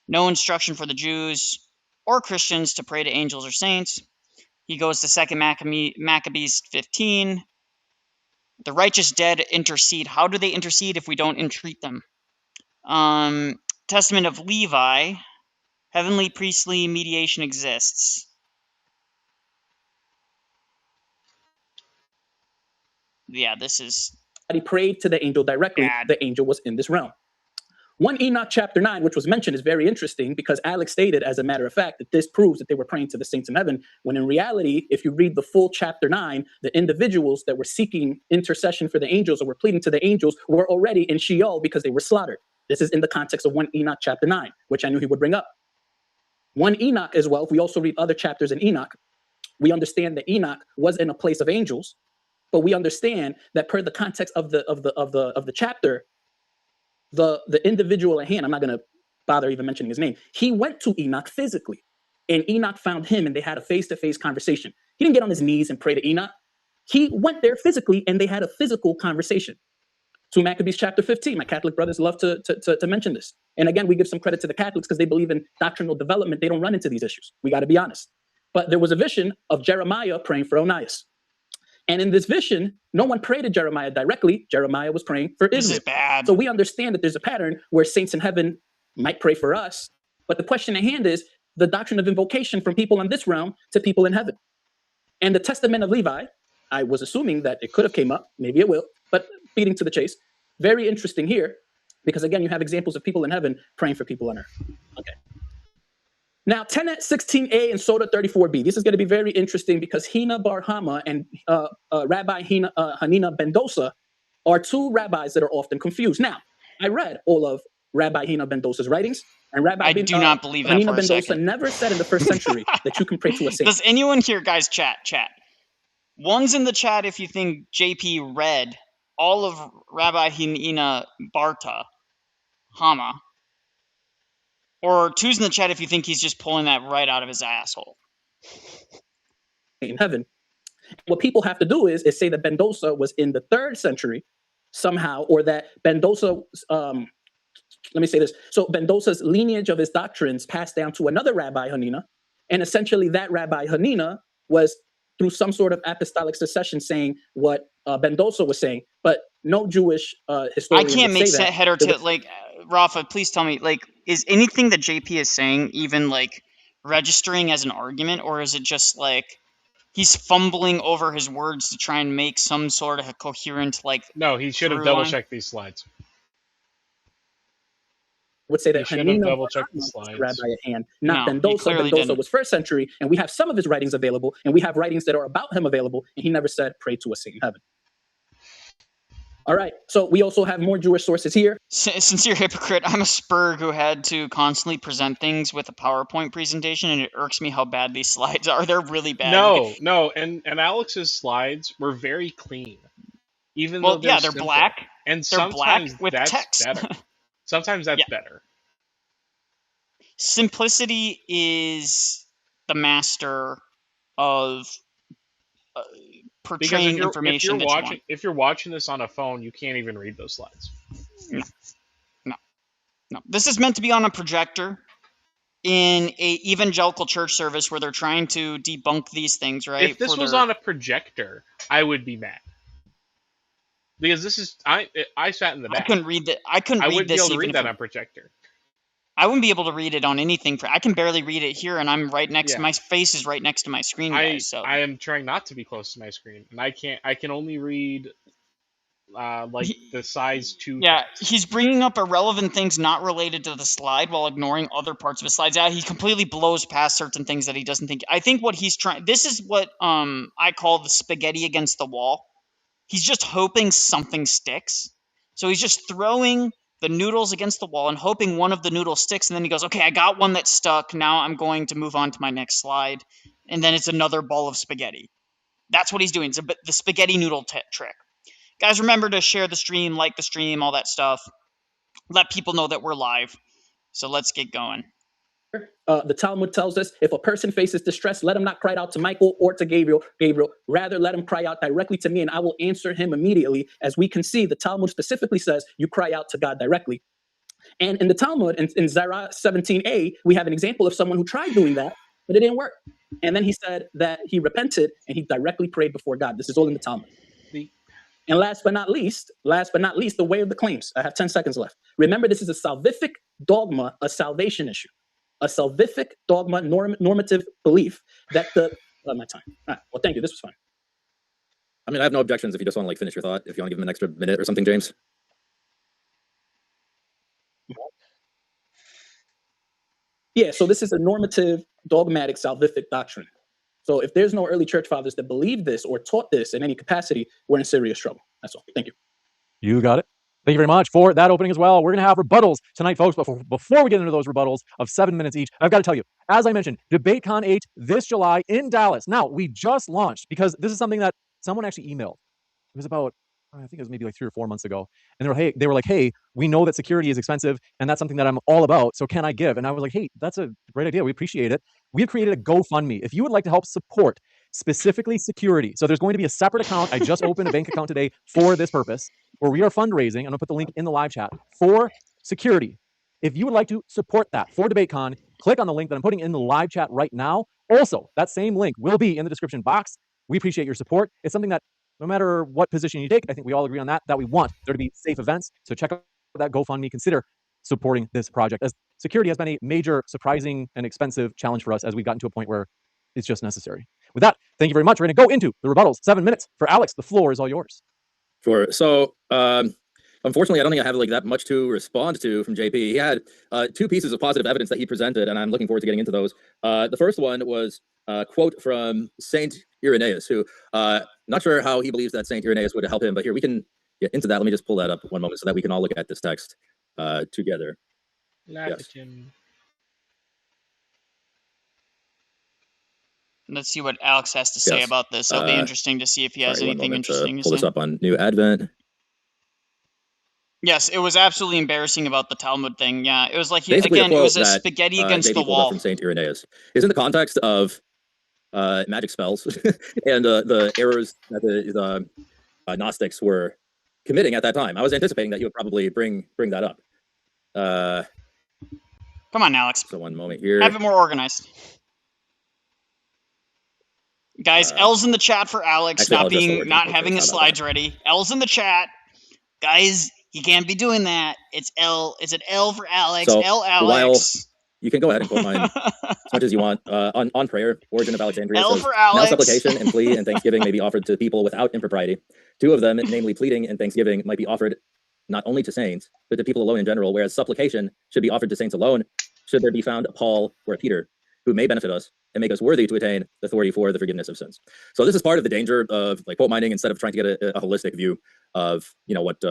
No instruction for the Jews or Christians to pray to angels or saints. He goes to 2 Maccabees 15. The righteous dead intercede. How do they intercede if we don't entreat them? Testament of Levi. Heavenly priestly mediation exists. Yeah, this is... He prayed to the angel directly. Bad. The angel was in this realm. 1 Enoch chapter 9, which was mentioned, is very interesting because Alex stated, as a matter of fact, that this proves that they were praying to the saints in heaven, when in reality, if you read the full chapter 9, the individuals that were seeking intercession for the angels or were pleading to the angels were already in Sheol because they were slaughtered. This is in the context of 1 Enoch chapter 9, which I knew he would bring up. 1 Enoch as well, if we also read other chapters in Enoch, we understand that Enoch was in a place of angels, but we understand that per the context of the chapter, the individual at hand, I'm not going to bother even mentioning his name, he went to Enoch physically, and Enoch found him and they had a face-to-face conversation. He didn't get on his knees and pray to Enoch. He went there physically and they had a physical conversation. 2 Maccabees chapter 15. My Catholic brothers love to mention this. And again, we give some credit to the Catholics because they believe in doctrinal development. They don't run into these issues. We got to be honest. But there was a vision of Jeremiah praying for Onias. And in this vision, no one prayed to Jeremiah directly. Jeremiah was praying for Israel. This is bad. So we understand that there's a pattern where saints in heaven might pray for us. But the question at hand is the doctrine of invocation from people in this realm to people in heaven. And the Testament of Levi, I was assuming that it could have came up. Maybe it will. But beating to the chase, very interesting here. Because again, you have examples of people in heaven praying for people on earth. Okay. Now, Tenet 16a and Soda 34b. This is going to be very interesting because Hina Bar Hama and Rabbi Hanina Ben-Dosa are two rabbis that are often confused. Now, I read all of Rabbi Hina Ben-Dosa's writings, and I do not believe that Hanina for a Ben-Dosa second. never said in the first century that you can pray to a saint. Does anyone here, guys, chat? One's in the chat if you think JP read all of Rabbi Hanina Barta Hama. Or two's in the chat if you think he's just pulling that right out of his asshole. In heaven. What people have to do is say that Ben-Dosa was in the 3rd century somehow, or that Ben-Dosa, let me say this. So Ben-Dosa's lineage of his doctrines passed down to another Rabbi Hanina, and essentially that Rabbi Hanina was through some sort of apostolic succession saying what Ben-Dosa was saying, but no Jewish historian I can't would make say that. head or tail. Like, Rafa, please tell me, like, is anything that JP is saying even, like, registering as an argument, or is it just, like, he's fumbling over his words to try and make some sort of a coherent, like, No, he should have through line? double-checked these slides. Would say that You should have Hanina double-checked the was the slides. rabbi at hand, not No, he Ben-Dosa. clearly Ben-Dosa didn't. was 1st century, and we have some of his writings available, and we have writings that are about him available, and he never said, pray to a saint in heaven. All right, so we also have more Jewish sources here. Sincere hypocrite, I'm a Spurg who had to constantly present things with a PowerPoint presentation, and it irks me how bad these slides are. They're really bad. No, and Alex's slides were very clean. Even Well, though they're yeah, they're simple. black. And They're black sometimes with that's text. better. Sometimes that's Yeah. better. Simplicity is the master of Because portraying information that you want. if you're watching this on a phone, you can't even read those slides. No. This is meant to be on a projector in a evangelical church service where they're trying to debunk these things, right? If this was on a projector, I would be mad. Because this is I sat in the back. I couldn't read that. I wouldn't be able to read that on projector. I wouldn't be able to read it on anything. I can barely read it here, and I'm right next. Yeah. My face is right next to my screen, guys. So I am trying not to be close to my screen, and I can only read the size 2. Yeah, he's bringing up irrelevant things not related to the slide while ignoring other parts of his slides. Yeah, he completely blows past certain things that he doesn't think. I think what he's trying. This is what I call the spaghetti against the wall. He's just hoping something sticks. So he's just throwing the noodles against the wall and hoping one of the noodles sticks, and then he goes, okay, I got one that stuck. Now I'm going to move on to my next slide, and then it's another ball of spaghetti. That's what he's doing. It's the spaghetti noodle trick. Guys, remember to share the stream, like the stream, all that stuff. Let people know that we're live. So let's get going. The Talmud tells us if a person faces distress, let him not cry out to Michael or to Gabriel. Rather, let him cry out directly to me, and I will answer him immediately. As we can see, the Talmud specifically says you cry out to God directly. And in the Talmud, in Zerah 17a, we have an example of someone who tried doing that, but it didn't work. And then he said that he repented and he directly prayed before God. This is all in the Talmud. And last but not least, the way of the claims. I have 10 seconds left. Remember, this is a salvific dogma, a salvation issue. A salvific dogma, normative belief that my time. All right. Well, thank you. This was fun. I mean, I have no objections if you just want to finish your thought. If you want to give him an extra minute or something, James. Yeah, so this is a normative, dogmatic, salvific doctrine. So if there's no early church fathers that believed this or taught this in any capacity, we're in serious trouble. That's all. Thank you. You got it. Thank you very much for that opening as well. We're going to have rebuttals tonight, folks. But before we get into those rebuttals of 7 minutes each, I've got to tell you, as I mentioned, DebateCon 8 this July in Dallas. Now, we just launched because this is something that someone actually emailed. It was about, I think it was maybe like 3 or 4 months ago. And they were like, hey, we know that security is expensive and that's something that I'm all about. So can I give? And I was like, hey, that's a great idea. We appreciate it. We have created a GoFundMe. If you would like to help support specifically security. So there's going to be a separate account. I just opened a bank account today for this purpose where we are fundraising. I'm going to put the link in the live chat for security. If you would like to support that for DebateCon, click on the link that I'm putting in the live chat right now. Also, that same link will be in the description box. We appreciate your support. It's something that no matter what position you take, I think we all agree on that we want there to be safe events. So check out that GoFundMe. Consider supporting this project, as security has been a major, surprising, and expensive challenge for us as we've gotten to a point where it's just necessary. With that, thank you very much. We're going to go into the rebuttals. 7 minutes. For Alex, the floor is all yours. Sure. So, unfortunately, I don't think I have like that much to respond to from JP. He had 2 pieces of positive evidence that he presented, and I'm looking forward to getting into those. The first one was a quote from Saint Irenaeus, who not sure how he believes that Saint Irenaeus would help him, but here we can get into that. Let me just pull that up one moment so that we can all look at this text together. Yes. Let's see what Alex has to say about this. It'll be interesting to see if he has anything interesting to pull say. this up on New Advent. Yes, it was absolutely embarrassing about the Talmud thing. Yeah, it was like, Basically, again, it was a spaghetti against the wall. From Saint Irenaeus is in the context of magic spells and the errors that the Gnostics were committing at that time. I was anticipating that you would probably bring that up. Come on, Alex. So one moment here. Have it more organized. Guys, L's in the chat for Alex not having his slides ready. L's in the chat. Guys, he can't be doing that. It's L. It's an L for Alex. So, L Alex. While you can go ahead and quote mine as much as you want. On prayer, Origin of Alexandria L says, for Alex. now supplication and plea and thanksgiving may be offered to people without impropriety. 2 of them, namely pleading and thanksgiving, might be offered not only to saints, but to people alone in general, whereas supplication should be offered to saints alone, should there be found a Paul or a Peter who may benefit us and make us worthy to attain the authority for the forgiveness of sins. So this is part of the danger of like quote mining instead of trying to get a holistic view of what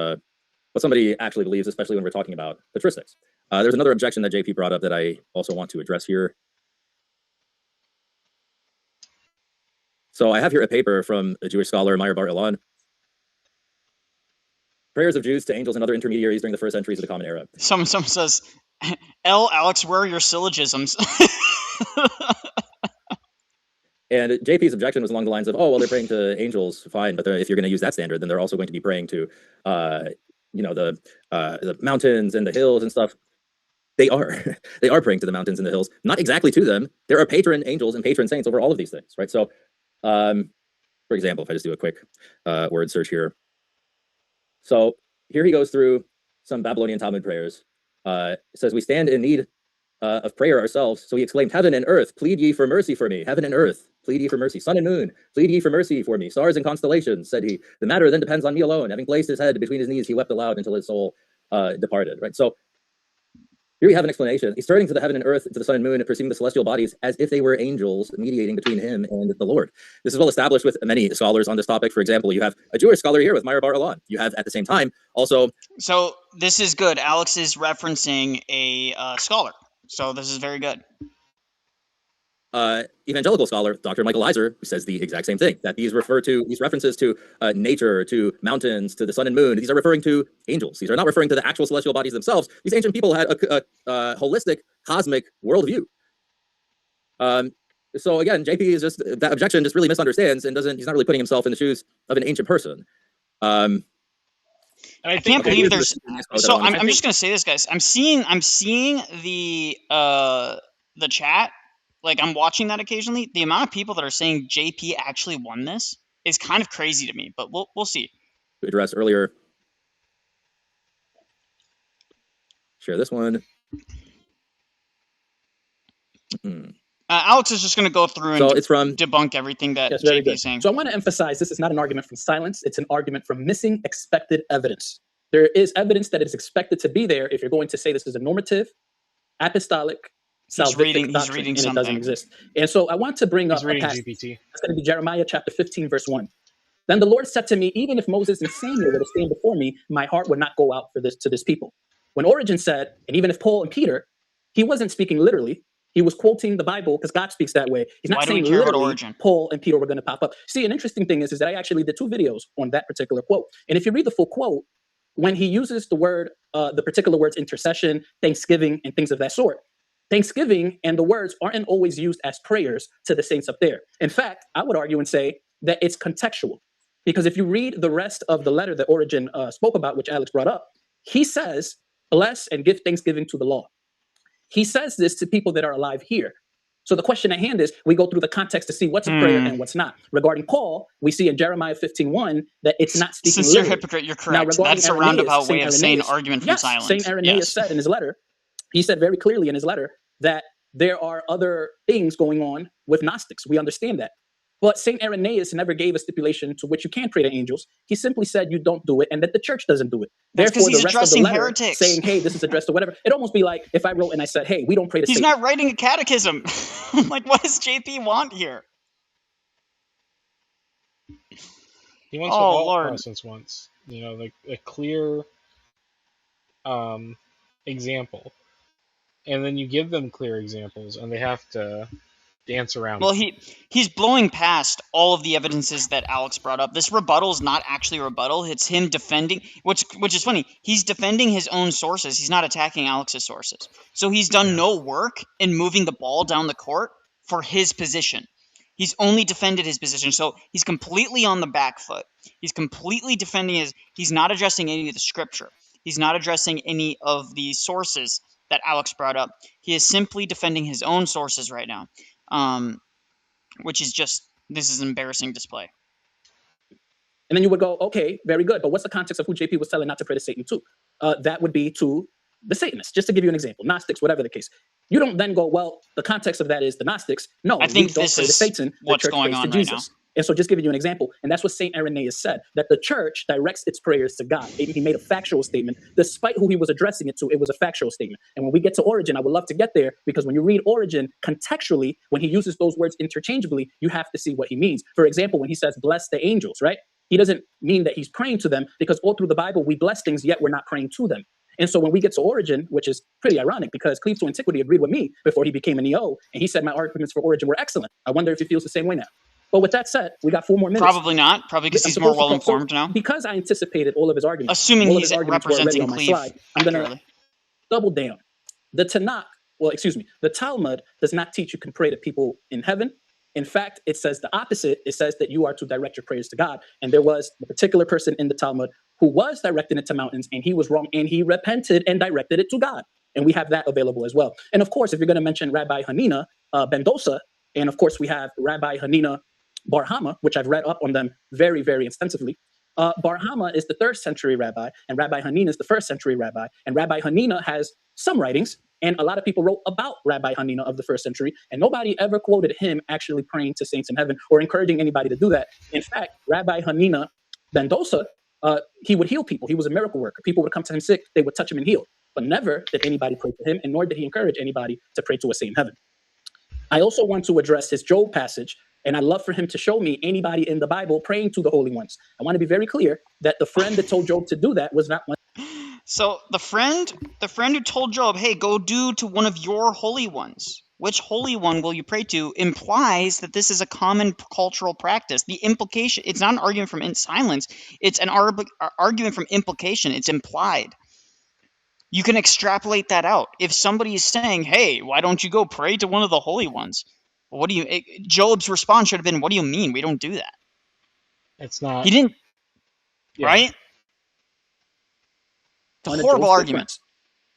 somebody actually believes, especially when we're talking about patristics. There's another objection that JP brought up that I also want to address here. So I have here a paper from a Jewish scholar, Meir Bar Ilan. Prayers of Jews to angels and other intermediaries during the first centuries of the Common Era. Someone says, L, Alex, where are your syllogisms? And JP's objection was along the lines of, oh, well, they're praying to angels, fine, but if you're going to use that standard, then they're also going to be praying to, the mountains and the hills and stuff. They are praying to the mountains and the hills, not exactly to them. There are patron angels and patron saints over all of these things, right? So, for example, if I just do a quick word search here. So here he goes through some Babylonian Talmud prayers. It says, we stand in need of prayer ourselves. So he exclaimed, heaven and earth, plead ye for mercy for me. Heaven and earth, plead ye for mercy. Sun and moon, plead ye for mercy for me. Stars and constellations, said he. The matter then depends on me alone. Having placed his head between his knees, he wept aloud until his soul departed, right? So here we have an explanation. He's turning to the heaven and earth, to the sun and moon, and perceiving the celestial bodies as if they were angels mediating between him and the Lord. This is well established with many scholars on this topic. For example, you have a Jewish scholar here with Meir Bar Ilan. You have at the same time also. So this is good. Alex is referencing a scholar. So this is very good. Evangelical scholar, Dr. Michael Leiser, who says the exact same thing, that these references to nature, to mountains, to the sun and moon, these are referring to angels. These are not referring to the actual celestial bodies themselves. These ancient people had a holistic, cosmic worldview. So again, JP is just, that objection just really misunderstands and he's not really putting himself in the shoes of an anchat person. I can't believe there's. So I'm just gonna say this, guys. I'm seeing the chat. Like, I'm watching that occasionally. The amount of people that are saying JP actually won this is kind of crazy to me, but we'll see. To address earlier. Share this one. Alex is just going to go through and debunk everything that JP is saying. So I want to emphasize this is not an argument from silence. It's an argument from missing expected evidence. There is evidence that is expected to be there if you're going to say this is a normative, apostolic, salvific doctrine, reading and it doesn't something. exist. And so I want to bring He's up a reading passage. GPT. That's going to be Jeremiah chapter 15, verse 1. Then the Lord said to me, even if Moses and Samuel were to stand before me, my heart would not go out for this to this people. When Origen said, and even if Paul and Peter, he wasn't speaking literally. He was quoting the Bible because God speaks that way. He's not Why do we saying care about literally Origen? Paul and Peter were going to pop up. See, an interesting thing is that I actually did 2 videos on that particular quote. And if you read the full quote, when he uses the word, the particular words intercession, thanksgiving, and things of that sort, thanksgiving and the words aren't always used as prayers to the saints up there. In fact, I would argue and say that it's contextual. Because if you read the rest of the letter that Origen spoke about, which Alex brought up, he says, bless and give thanksgiving to the law. He says this to people that are alive here. So the question at hand is, we go through the context to see what's a prayer and what's not. Regarding Paul, we see in Jeremiah 15:1 that it's not speaking Sincere literally. hypocrite, you're Now, correct. regarding That's a Irenaeus, roundabout way Saint of saying Irenaeus, argument from yes, silence. Saint Irenaeus Yes. said in his letter, he said very clearly in his letter that there are other things going on with Gnostics. We understand that. But St. Irenaeus never gave a stipulation to which you can pray to angels. He simply said you don't do it and that the church doesn't do it. That's 'cause Therefore, he's the rest of the addressing letter heretics. saying, hey, this is addressed to whatever. It'd almost be like if I wrote and I said, hey, we don't pray to He's Satan. not writing a catechism. Like, what does JP want here? He wants what Oh, all Lord. Protestants wants. You know, like a clear example. And then you give them clear examples, and they have to dance around. Well, he's blowing past all of the evidences that Alex brought up. This rebuttal is not actually a rebuttal. It's him defending, which is funny. He's defending his own sources. He's not attacking Alex's sources. So he's done no work in moving the ball down the court for his position. He's only defended his position. So he's completely on the back foot. He's completely defending he's not addressing any of the scripture. He's not addressing any of the sources that Alex brought up. He is simply defending his own sources right now. Which is this is an embarrassing display. And then you would go, okay, very good. But what's the context of who JP was telling not to pray to Satan to? That would be to the Satanists, just to give you an example, Gnostics, whatever the case. You don't then go, well, the context of that is the Gnostics. No, I think we don't this pray to is Satan. The what's church going prays on to right Jesus. now. And so just giving you an example, and that's what St. Irenaeus said, that the church directs its prayers to God. He made a factual statement. Despite who he was addressing it to, it was a factual statement. And when we get to Origen, I would love to get there, because when you read Origen contextually, when he uses those words interchangeably, you have to see what he means. For example, when he says, bless the angels, right? He doesn't mean that he's praying to them, because all through the Bible, we bless things, yet we're not praying to them. And so when we get to Origen, which is pretty ironic, because Cleave to Antiquity agreed with me before he became an EO, and he said my arguments for Origen were excellent. I wonder if he feels the same way now. But with that said, we got 4 more minutes. Probably not. Probably because he's more well-informed now. Because I anticipated all of his arguments, assuming all he's of his arguments were already representing on my Cleave slide, I'm going to accurately. double down. The Tanakh, the Talmud does not teach you can pray to people in heaven. In fact, it says the opposite. It says that you are to direct your prayers to God. And there was a particular person in the Talmud who was directing it to mountains, and he was wrong, and he repented and directed it to God. And we have that available as well. And of course, if you're going to mention Rabbi Hanina Bendosa, and of course we have Rabbi Hanina Bar Hama, which I've read up on them very, very extensively. Bar Hama is the 3rd century rabbi, and Rabbi Hanina is the 1st century rabbi. And Rabbi Hanina has some writings, and a lot of people wrote about Rabbi Hanina of the 1st century, and nobody ever quoted him actually praying to saints in heaven or encouraging anybody to do that. In fact, Rabbi Hanina Bendosa, he would heal people. He was a miracle worker. People would come to him sick, they would touch him and heal. But never did anybody pray to him, and nor did he encourage anybody to pray to a saint in heaven. I also want to address his Job passage, and I'd love for him to show me anybody in the Bible praying to the holy ones. I want to be very clear that the friend that told Job to do that was not one. So the friend who told Job, hey, go do to one of your holy ones, which holy one will you pray to, implies that this is a common cultural practice. The implication, it's not an argument from silence, it's an argument from implication. It's implied. You can extrapolate that out. If somebody is saying, hey, why don't you go pray to one of the holy ones? What do you? Job's response should have been, what do you mean? We don't do that. It's not. He didn't, Yeah. right? It's a horrible argument.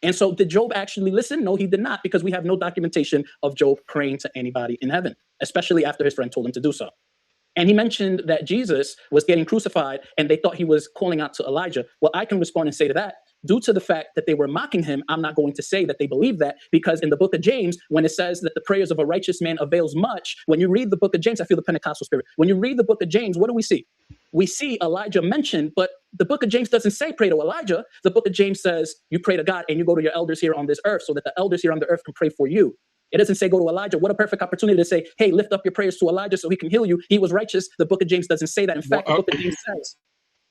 And so did Job actually listen? No, he did not, because we have no documentation of Job praying to anybody in heaven, especially after his friend told him to do so. And he mentioned that Jesus was getting crucified and they thought he was calling out to Elijah. Well, I can respond and say to that, due to the fact that they were mocking him, I'm not going to say that they believe that, because in the book of James, when it says that the prayers of a righteous man avails much, when you read the book of James, I feel the Pentecostal spirit. When you read the book of James, what do we see? We see Elijah mentioned, but the book of James doesn't say pray to Elijah. The book of James says you pray to God and you go to your elders here on this earth so that the elders here on the earth can pray for you. It doesn't say go to Elijah. What a perfect opportunity to say, hey, lift up your prayers to Elijah so he can heal you. He was righteous. The book of James doesn't say that. In fact, the book of James says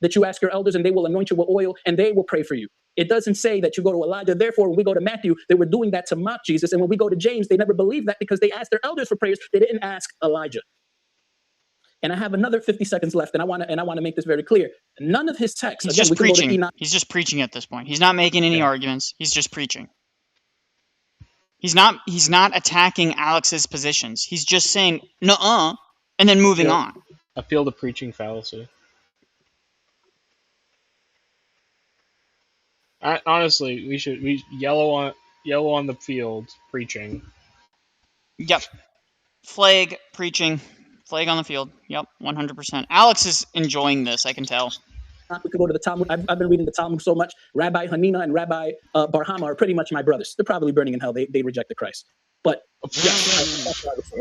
that you ask your elders and they will anoint you with oil and they will pray for you. It doesn't say that you go to Elijah. Therefore, when we go to Matthew, they were doing that to mock Jesus. And when we go to James, they never believed that because they asked their elders for prayers. They didn't ask Elijah. And I have another 50 seconds left, and I want to make this very clear. None of his texts. He's again, just we can go to preaching. Enoch. He's just preaching at this point. He's not making any arguments. He's just preaching. He's not attacking Alex's positions. He's just saying nuh-uh and then moving on. I feel the preaching fallacy. Honestly, we yellow on the field preaching. Yep. Flag preaching. Flag on the field. Yep, 100%. Alex is enjoying this, I can tell. We could go to the Talmud. I've been reading the Talmud so much. Rabbi Hanina and Rabbi Barhama are pretty much my brothers. They're probably burning in hell. They rejected Christ. But yeah,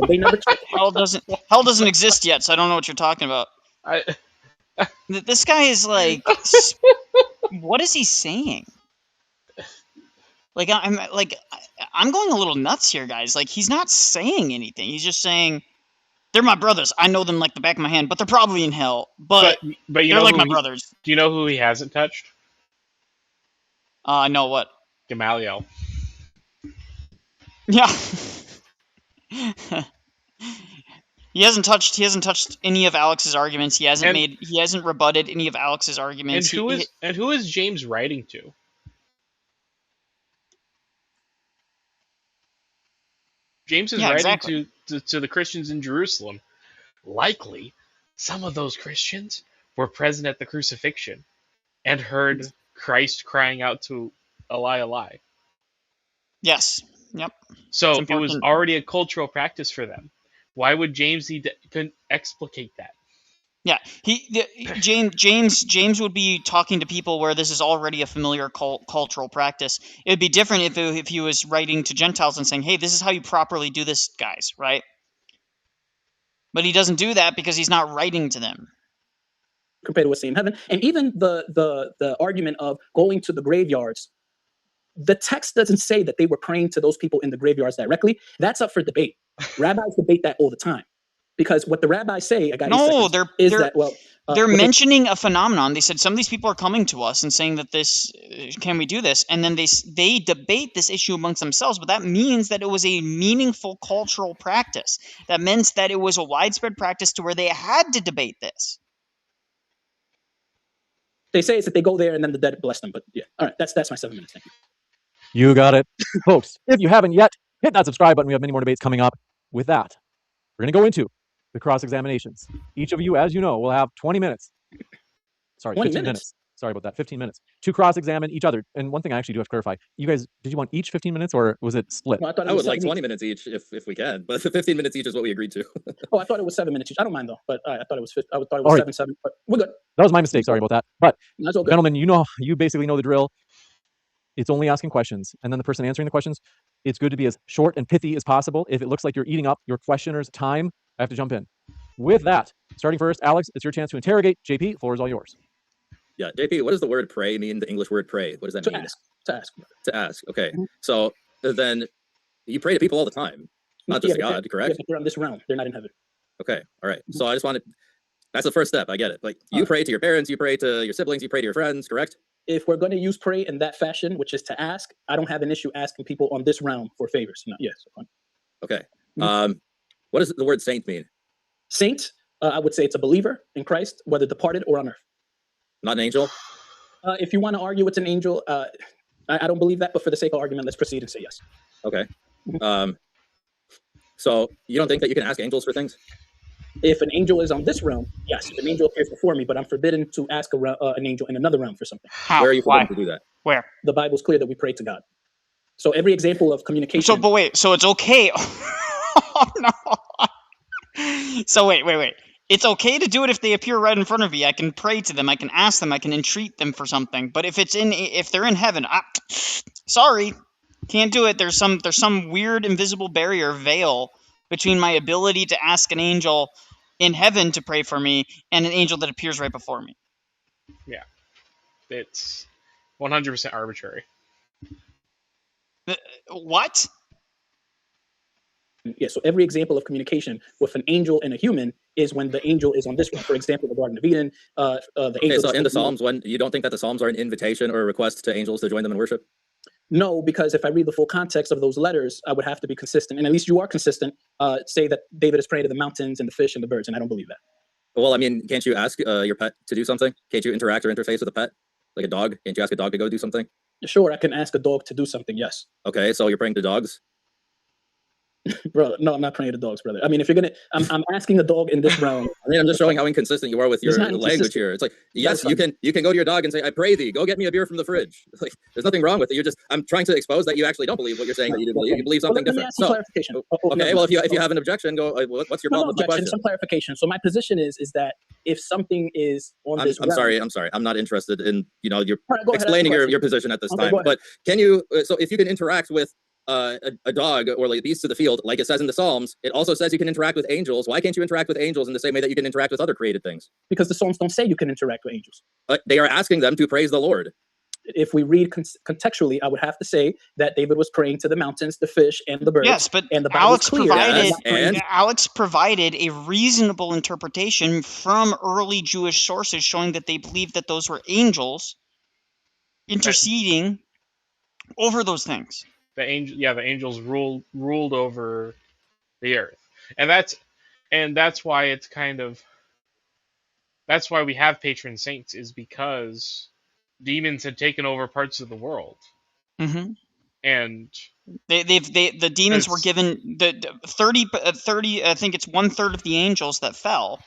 they never hell doesn't exist yet, so I don't know what you're talking about. This guy is like, what is he saying? Like I'm going a little nuts here, guys. Like he's not saying anything. He's just saying they're my brothers. I know them like the back of my hand, but they're probably in hell. But you they're know like my brothers. Do you know who he hasn't touched? No, what? Gamaliel. Yeah. He hasn't touched any of Alex's arguments. He hasn't rebutted any of Alex's arguments. And who is James writing to? James is writing to the Christians in Jerusalem. Likely, some of those Christians were present at the crucifixion and heard Christ crying out to Eli, Eli. Yes. Yep. So it was already a cultural practice for them. Why would James need to explicate that? Yeah, James would be talking to people where this is already a familiar cultural practice. It would be different if he was writing to Gentiles and saying, "Hey, this is how you properly do this, guys," right? But he doesn't do that because he's not writing to them. Compared to what's in heaven, and even the argument of going to the graveyards, the text doesn't say that they were praying to those people in the graveyards directly. That's up for debate. Rabbis debate that all the time. Because what the rabbis say, they're mentioning a phenomenon. They said some of these people are coming to us and saying that can we do this? And then they debate this issue amongst themselves. But that means that it was a meaningful cultural practice. That meant that it was a widespread practice to where they had to debate this. They say it's that they go there and then the dead bless them. But yeah, all right, that's my 7 minutes. Thank you. You got it, folks. If you haven't yet, hit that subscribe button. We have many more debates coming up. With that, we're going to go into the cross-examinations. Each of you, as you know, will have 20 minutes. Sorry, 15 minutes. Sorry about that, 15 minutes to cross-examine each other. And one thing I actually do have to clarify, you guys, did you want each 15 minutes or was it split? No, I would like 20 minutes each if we can, but 15 minutes each is what we agreed to. I thought it was 7 minutes each. I don't mind though, but I thought it was 7, but we're good. That was my mistake, sorry about that. But that's all good. Gentlemen, you basically know the drill. It's only asking questions, and then the person answering the questions, it's good to be as short and pithy as possible. If it looks like you're eating up your questioner's time, I have to jump in. With that, starting first, Alex, it's your chance to interrogate. JP, floor is all yours. Yeah, JP, what does the word pray mean, the English word pray? What does that mean? To ask, okay. Mm-hmm. So then you pray to people all the time, not just God, correct? Yeah, they're on this realm. They're not in heaven. Okay, all right. So I just wanted, that's the first step, I get it. Like, you pray to your parents, you pray to your siblings, you pray to your friends, correct? If we're going to use pray in that fashion, which is to ask, I don't have an issue asking people on this realm for favors. No, yes. Okay. What does the word saint mean? Saint, I would say it's a believer in Christ, whether departed or on earth. Not an angel? If you want to argue it's an angel, I don't believe that, but for the sake of argument, let's proceed and say yes. Okay. So you don't think that you can ask angels for things? If an angel is on this realm, yes. If an angel appears before me, but I'm forbidden to ask an angel in another realm for something. How? Where are you forbidden to do that? Where? The Bible's clear that we pray to God. So every example of communication. So it's okay. Oh, no. So wait. It's okay to do it if they appear right in front of me. I can pray to them. I can ask them. I can entreat them for something. But if they're in heaven, sorry, can't do it. There's some weird invisible veil between my ability to ask an angel in heaven to pray for me and an angel that appears right before me. Yeah, it's 100% arbitrary. What? Yeah, so every example of communication with an angel and a human is when the angel is on this one. For example, the Garden of Eden. The angel. So in the Psalms, when you don't think that the Psalms are an invitation or a request to angels to join them in worship? No, because if I read the full context of those letters, I would have to be consistent. And at least you are consistent. Say that David is praying to the mountains and the fish and the birds, and I don't believe that. Well, I mean, can't you ask your pet to do something? Can't you interact or interface with a pet? Like a dog? Can't you ask a dog to go do something? Sure, I can ask a dog to do something, yes. Okay, so you're praying to dogs? Bro, no, I'm not praying to dogs, brother. I mean, if you're gonna, I'm asking a dog in this realm. I mean, I'm just showing how inconsistent you are with your language here. It's like, yes, you can go to your dog and say, "I pray thee, go get me a beer from the fridge." Like, there's nothing wrong with it. I'm trying to expose that you actually don't believe what you're saying that you do believe. You believe something different. So, clarification. Okay, well, if you have an objection, go. What's your problem with the question? Some clarification. So my position is that if something is on this, I'm sorry. I'm not interested in you're explaining your position at this time. But can you? So if you can interact with a dog or like beasts of the field, like it says in the Psalms, it also says you can interact with angels. Why can't you interact with angels in the same way that you can interact with other created things? Because the Psalms don't say you can interact with angels. They are asking them to praise the Lord. If we read contextually, I would have to say that David was praying to the mountains, the fish, and the birds. Yes, but and the Alex provided a reasonable interpretation from early Jewish sources showing that they believed that those were angels interceding over those things. The angels ruled over the earth, and that's why it's that's why we have patron saints, is because demons had taken over parts of the world, and the demons were given the 30. I think it's 1/3 of the angels that fell.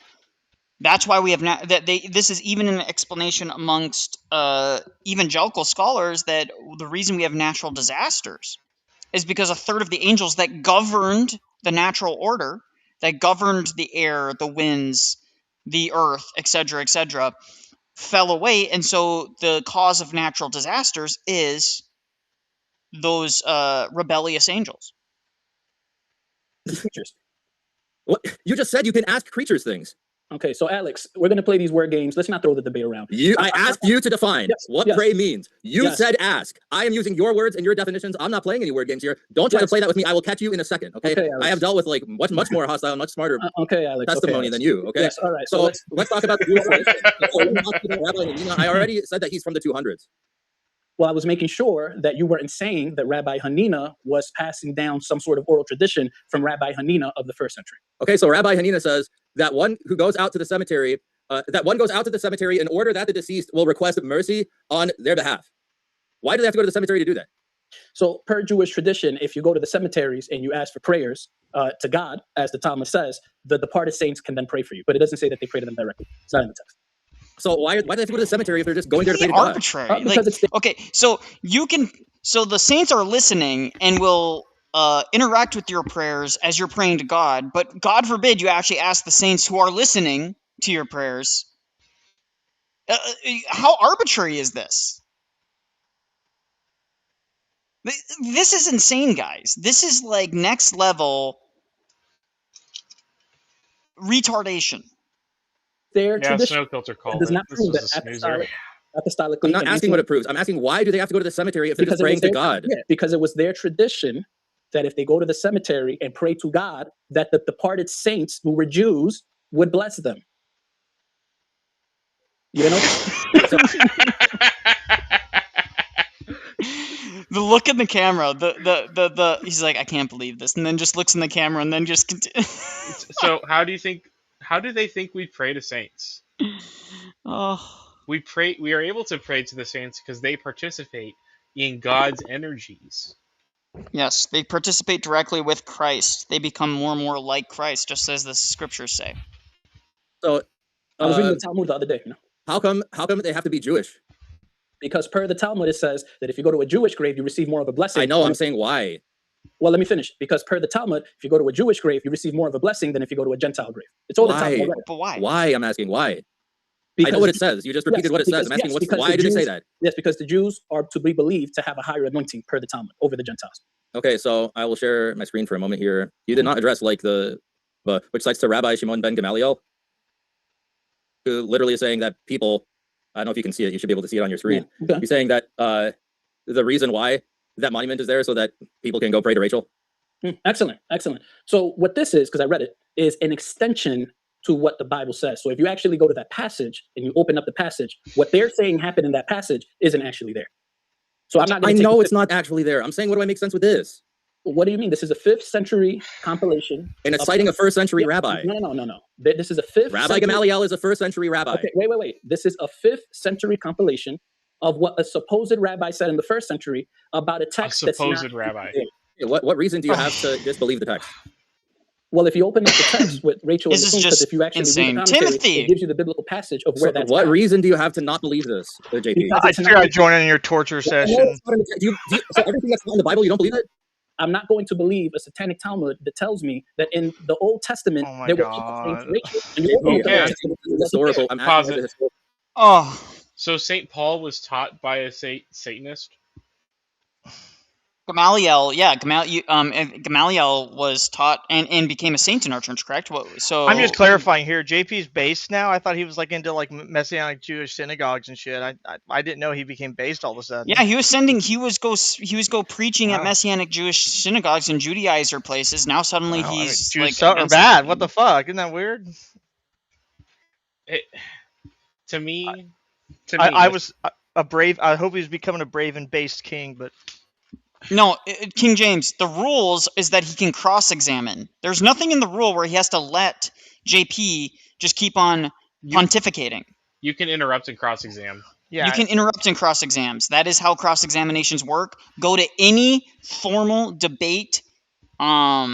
That's why we have this is even an explanation amongst evangelical scholars that the reason we have natural disasters is because 1/3 of the angels that governed the natural order, that governed the air, the winds, the earth, etc., fell away, and so the cause of natural disasters is those rebellious angels. Creatures. What? You just said you can ask creatures things. Okay, so Alex, we're going to play these word games. Let's not throw the debate around. I asked you to define what pray means. You said ask. I am using your words and your definitions. I'm not playing any word games here. Don't try to play that with me. I will catch you in a second. Okay, I have dealt with like much more hostile, much smarter testimony than you. Okay. Yes. All right. So let's talk about the Jewish. I already said that he's from the 200s. Well, I was making sure that you weren't saying that Rabbi Hanina was passing down some sort of oral tradition from Rabbi Hanina of the 1st century. Okay, so Rabbi Hanina says that one who goes out to the cemetery, in order that the deceased will request mercy on their behalf. Why do they have to go to the cemetery to do that? So per Jewish tradition, if you go to the cemeteries and you ask for prayers to God, as the Talmud says, the departed saints can then pray for you. But it doesn't say that they pray to them directly. It's not in the text. So why do they have to go to the cemetery if they're just going there to pray to God? Arbitrary. So the saints are listening and will interact with your prayers as you're praying to God, but God forbid you actually ask the saints who are listening to your prayers. How arbitrary is this? This is insane, guys. This is like next level retardation. Snow filter called does not prove that apostolically. I'm not asking what it proves. I'm asking why do they have to go to the cemetery if they're just praying to God? Yeah, because it was their tradition that if they go to the cemetery and pray to God, that the departed saints who were Jews would bless them. You know? The look in the camera, he's like, I can't believe this, and then just looks in the camera and then just continues. So how do they think we pray to saints? We are able to pray to the saints because they participate in God's energies. Yes, they participate directly with Christ. They become more and more like Christ, just as the scriptures say. So I was reading the Talmud the other day. How come they have to be Jewish? Because per the Talmud, it says that if you go to a Jewish grave, you receive more of a blessing. I know, I'm saying why. Well, let me finish. Because per the Talmud, if you go to a Jewish grave, you receive more of a blessing than if you go to a Gentile grave. It's all the Talmud. But why? Why? I'm asking why. Because I know what it says. You just repeated what it says. I'm asking why did they say that? Yes, because the Jews are to be believed to have a higher anointing per the Talmud over the Gentiles. Okay, so I will share my screen for a moment here. You did not address like which cites to Rabbi Shimon ben Gamaliel, who literally is saying that people, I don't know if you can see it, you should be able to see it on your screen. Yeah, okay. He's saying that the reason why that monument is there so that people can go pray to Rachel. Excellent, excellent. So what this is, because I read it, is an extension to what the Bible says. So if you actually go to that passage and you open up the passage, what they're saying happened in that passage isn't actually there. So I'm not. I know it's not actually there. I'm saying, what do I make sense with this? What do you mean? This is a 5th century compilation. And it's citing a 1st century rabbi. No. This is a 5th. Rabbi Gamaliel is a 1st century rabbi. Okay, wait. This is a 5th century compilation of what a supposed rabbi said in the 1st century about a text that's not. Supposed rabbi. What reason do you have to disbelieve the text? Well, if you open up the text with Rachel, This is just if you actually insane. read the commentary, Timothy! it gives you the biblical passage of where that's. What reason do you have to not believe this, JP? I fear I join in your torture session. So everything that's not in the Bible, you don't believe it? I'm not going to believe a satanic Talmud that tells me that in the Old Testament there were people named Rachel. And you open up the Okay. Bible, Historical. I'm asking the historical. Oh, So St. Paul was taught by a Satanist? Gamaliel, yeah, Gamaliel was taught and became a saint in our church, correct? So I'm just clarifying here. JP's based now. I thought he was like into like Messianic Jewish synagogues and shit. I didn't know he became based all of a sudden. Yeah, he was go preaching at Messianic Jewish synagogues and Judaizer places. Now suddenly he's Jews like are bad. What the fuck? Isn't that weird? To me, I was a brave. I hope he's becoming a brave and based king, but. No, King James, the rules is that he can cross-examine. There's nothing in the rule where he has to let JP just keep on pontificating. You can interrupt and cross-exam. Yeah. You can interrupt and cross-exams. That is how cross-examinations work. Go to any formal debate college,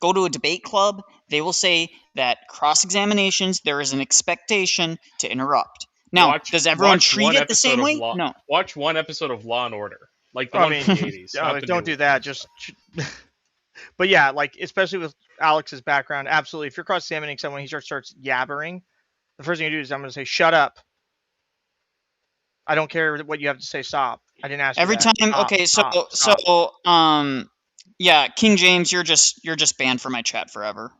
go to a debate club. They will say that cross-examinations, there is an expectation to interrupt. Now, does everyone treat it the same way? No. Watch one episode of Law and Order. Like the one from the 80s. Don't do that. Just, but yeah, like especially with Alex's background, absolutely. If you're cross-examining someone, he starts yabbering. The first thing you do is I'm going to say, "Shut up." I don't care what you have to say. Stop. I didn't ask you every that. time. Stop, Okay, stop. Yeah, King James, you're just banned from my chat forever.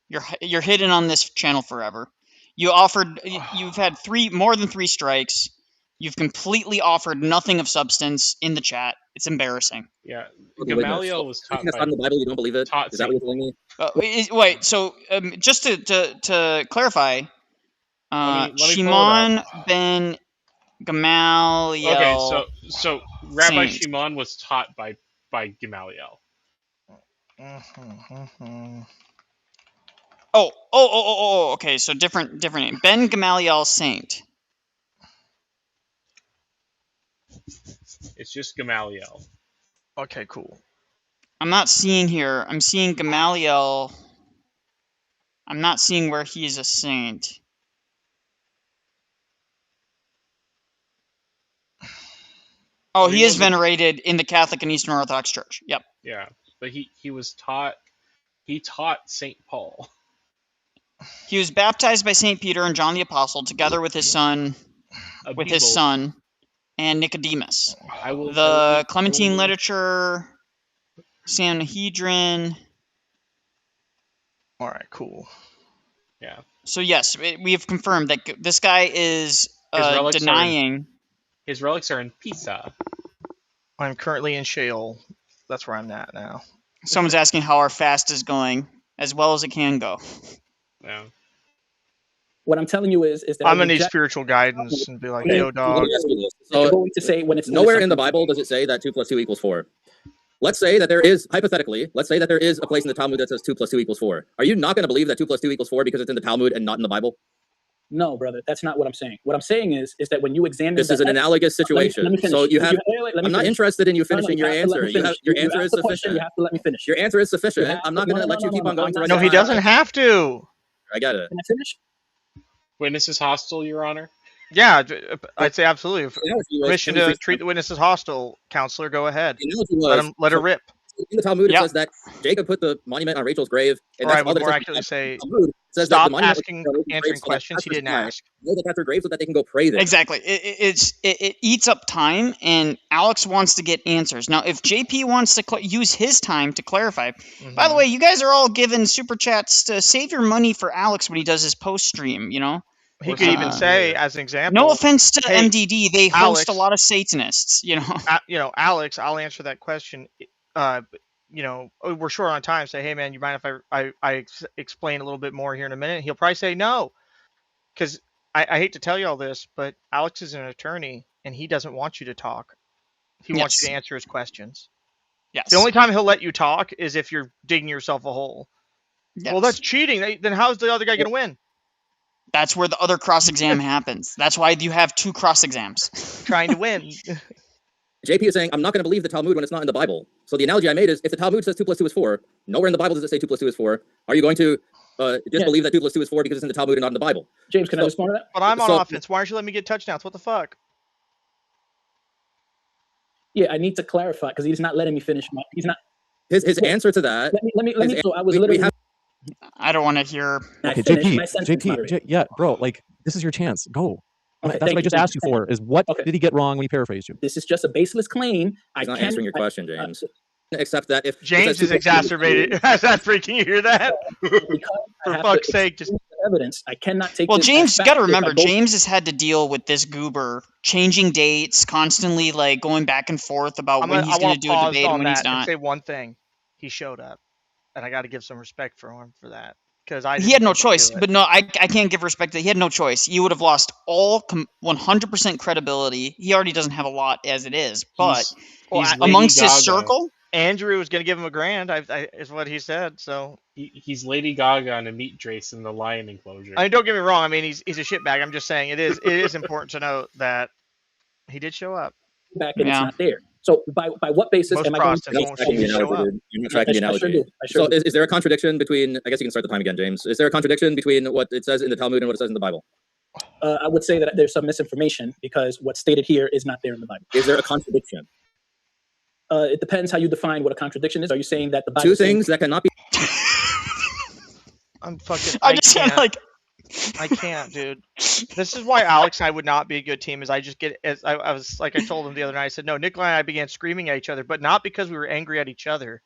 You're hidden on this channel forever. You've had more than 3 strikes. You've completely offered nothing of substance in the chat. It's embarrassing. Yeah, Gamaliel was taught by in the Bible. You don't believe it? Is that what you're telling me? Wait. So just to clarify, Shimon ben Gamaliel. Okay, so Rabbi Shimon was taught by Gamaliel. Oh. Okay, so different name. Ben Gamaliel Saint. It's just Gamaliel. Okay, cool. I'm not seeing here. I'm seeing Gamaliel. I'm not seeing where he's a saint. Oh, he is venerated in the Catholic and Eastern Orthodox Church. Yep. Yeah, but he was taught. He taught St. Paul. He was baptized by St. Peter and John the Apostle together with his son, and Nicodemus. The Clementine literature, Sanhedrin. All right, cool. Yeah. So yes, we have confirmed that this guy is denying. His relics are in Pisa. I'm currently in Sheol. That's where I'm at now. Someone's asking how our fast is going, as well as it can go. Yeah. What I'm telling you is that I'm gonna need spiritual guidance and be like, "Yo, dog." So you're going to say when it's nowhere in the Bible does it say that 2 + 2 = 4. Let's say that there is, hypothetically, let's say that there is a place in the Talmud that says 2 + 2 = 4. Are you not going to believe that 2 + 2 = 4 because it's in the Talmud and not in the Bible? No, brother, that's not what I'm saying. What I'm saying is that when you examine this is an analogous situation. Let me finish. So you have. I'm not interested in you finishing your answer. Your answer is sufficient. You have to let me finish. Your answer is sufficient. I'm not going to let you keep on going. No, he doesn't have to. I get it. Can I finish? Witnesses hostile, Your Honor. Yeah, I'd say absolutely. Permission to treat the witnesses hostile, counselor. Go ahead. Let her rip. In the Talmud, it says that Jacob put the monument on Rachel's grave. And or I would more accurately say, stop answering questions he didn't ask. Know that that's her grave so that they can go pray there. Exactly. It eats up time, and Alex wants to get answers. Now, if JP wants to use his time to clarify, by the way, you guys are all given super chats to save your money for Alex when he does his post stream. You know. He could even say, as an example, no offense to MDD, they host a lot of Satanists. You know. Alex, I'll answer that question. you know, oh, we're short on time, say, hey man, you mind if I explain a little bit more here in a minute? He'll probably say no, because I hate to tell you all this, but Alex is an attorney and he doesn't want you to talk. He wants you to answer his questions. Yes. The only time he'll let you talk is if you're digging yourself a hole. Yes. Well, that's cheating. Then how's the other guy going to win? That's where the other cross exam happens. That's why you have 2 cross exams. Trying to win. JP is saying, I'm not going to believe the Talmud when it's not in the Bible. So the analogy I made is, if the Talmud says 2 + 2 is 4, nowhere in the Bible does it say 2 + 2 is 4. Are you going to just believe that 2 + 2 is 4 because it's in the Talmud and not in the Bible? James, can I respond to that? But I'm on offense. Why aren't you letting me get touchdowns? What the fuck? Yeah, I need to clarify because he's not letting me finish my. He's not. His answer to that. Let me. So I was literally. I don't want to hear. Okay, JP, yeah, bro, like, this is your chance. Go. Okay, that's what I just asked you for, is what did he get wrong when he paraphrased you? This is just a baseless claim. He's not answering your question, James. Except that if James is exacerbated. Is that freaking? You hear that? For fuck's sake, just evidence. I cannot take. Well, James, you got to remember, James has had to deal with this goober changing dates, constantly like going back and forth about when he's going to do a debate and when he's not. And say one thing: he showed up, and I got to give some respect for him for that. He had no choice, but no, I can't give respect to that. He had no choice. You would have lost all 100% credibility. He already doesn't have a lot as it is, but he's amongst his circle, Andrew was going to give him $1,000. Is what he said. So he's Lady Gaga in a meat trace in the lion enclosure. I mean, don't get me wrong. I mean, he's a shitbag. I'm just saying it is important to note that he did show up. Back and it's not there. So by what basis Most am I going to show up? You're not tracking the analogy. So is there a contradiction between? I guess you can start the time again, James. Is there a contradiction between what it says in the Talmud and what it says in the Bible? I would say that there's some misinformation because what's stated here is not there in the Bible. Is there a contradiction? It depends how you define what a contradiction is. Are you saying that the Bible 2 things that cannot be? I'm fucking. I just can't, like. I can't, dude. This is why Alex and I would not be a good team. Is I just get as I was like I told him the other night. I said no. Nikolai and I began screaming at each other, but not because we were angry at each other,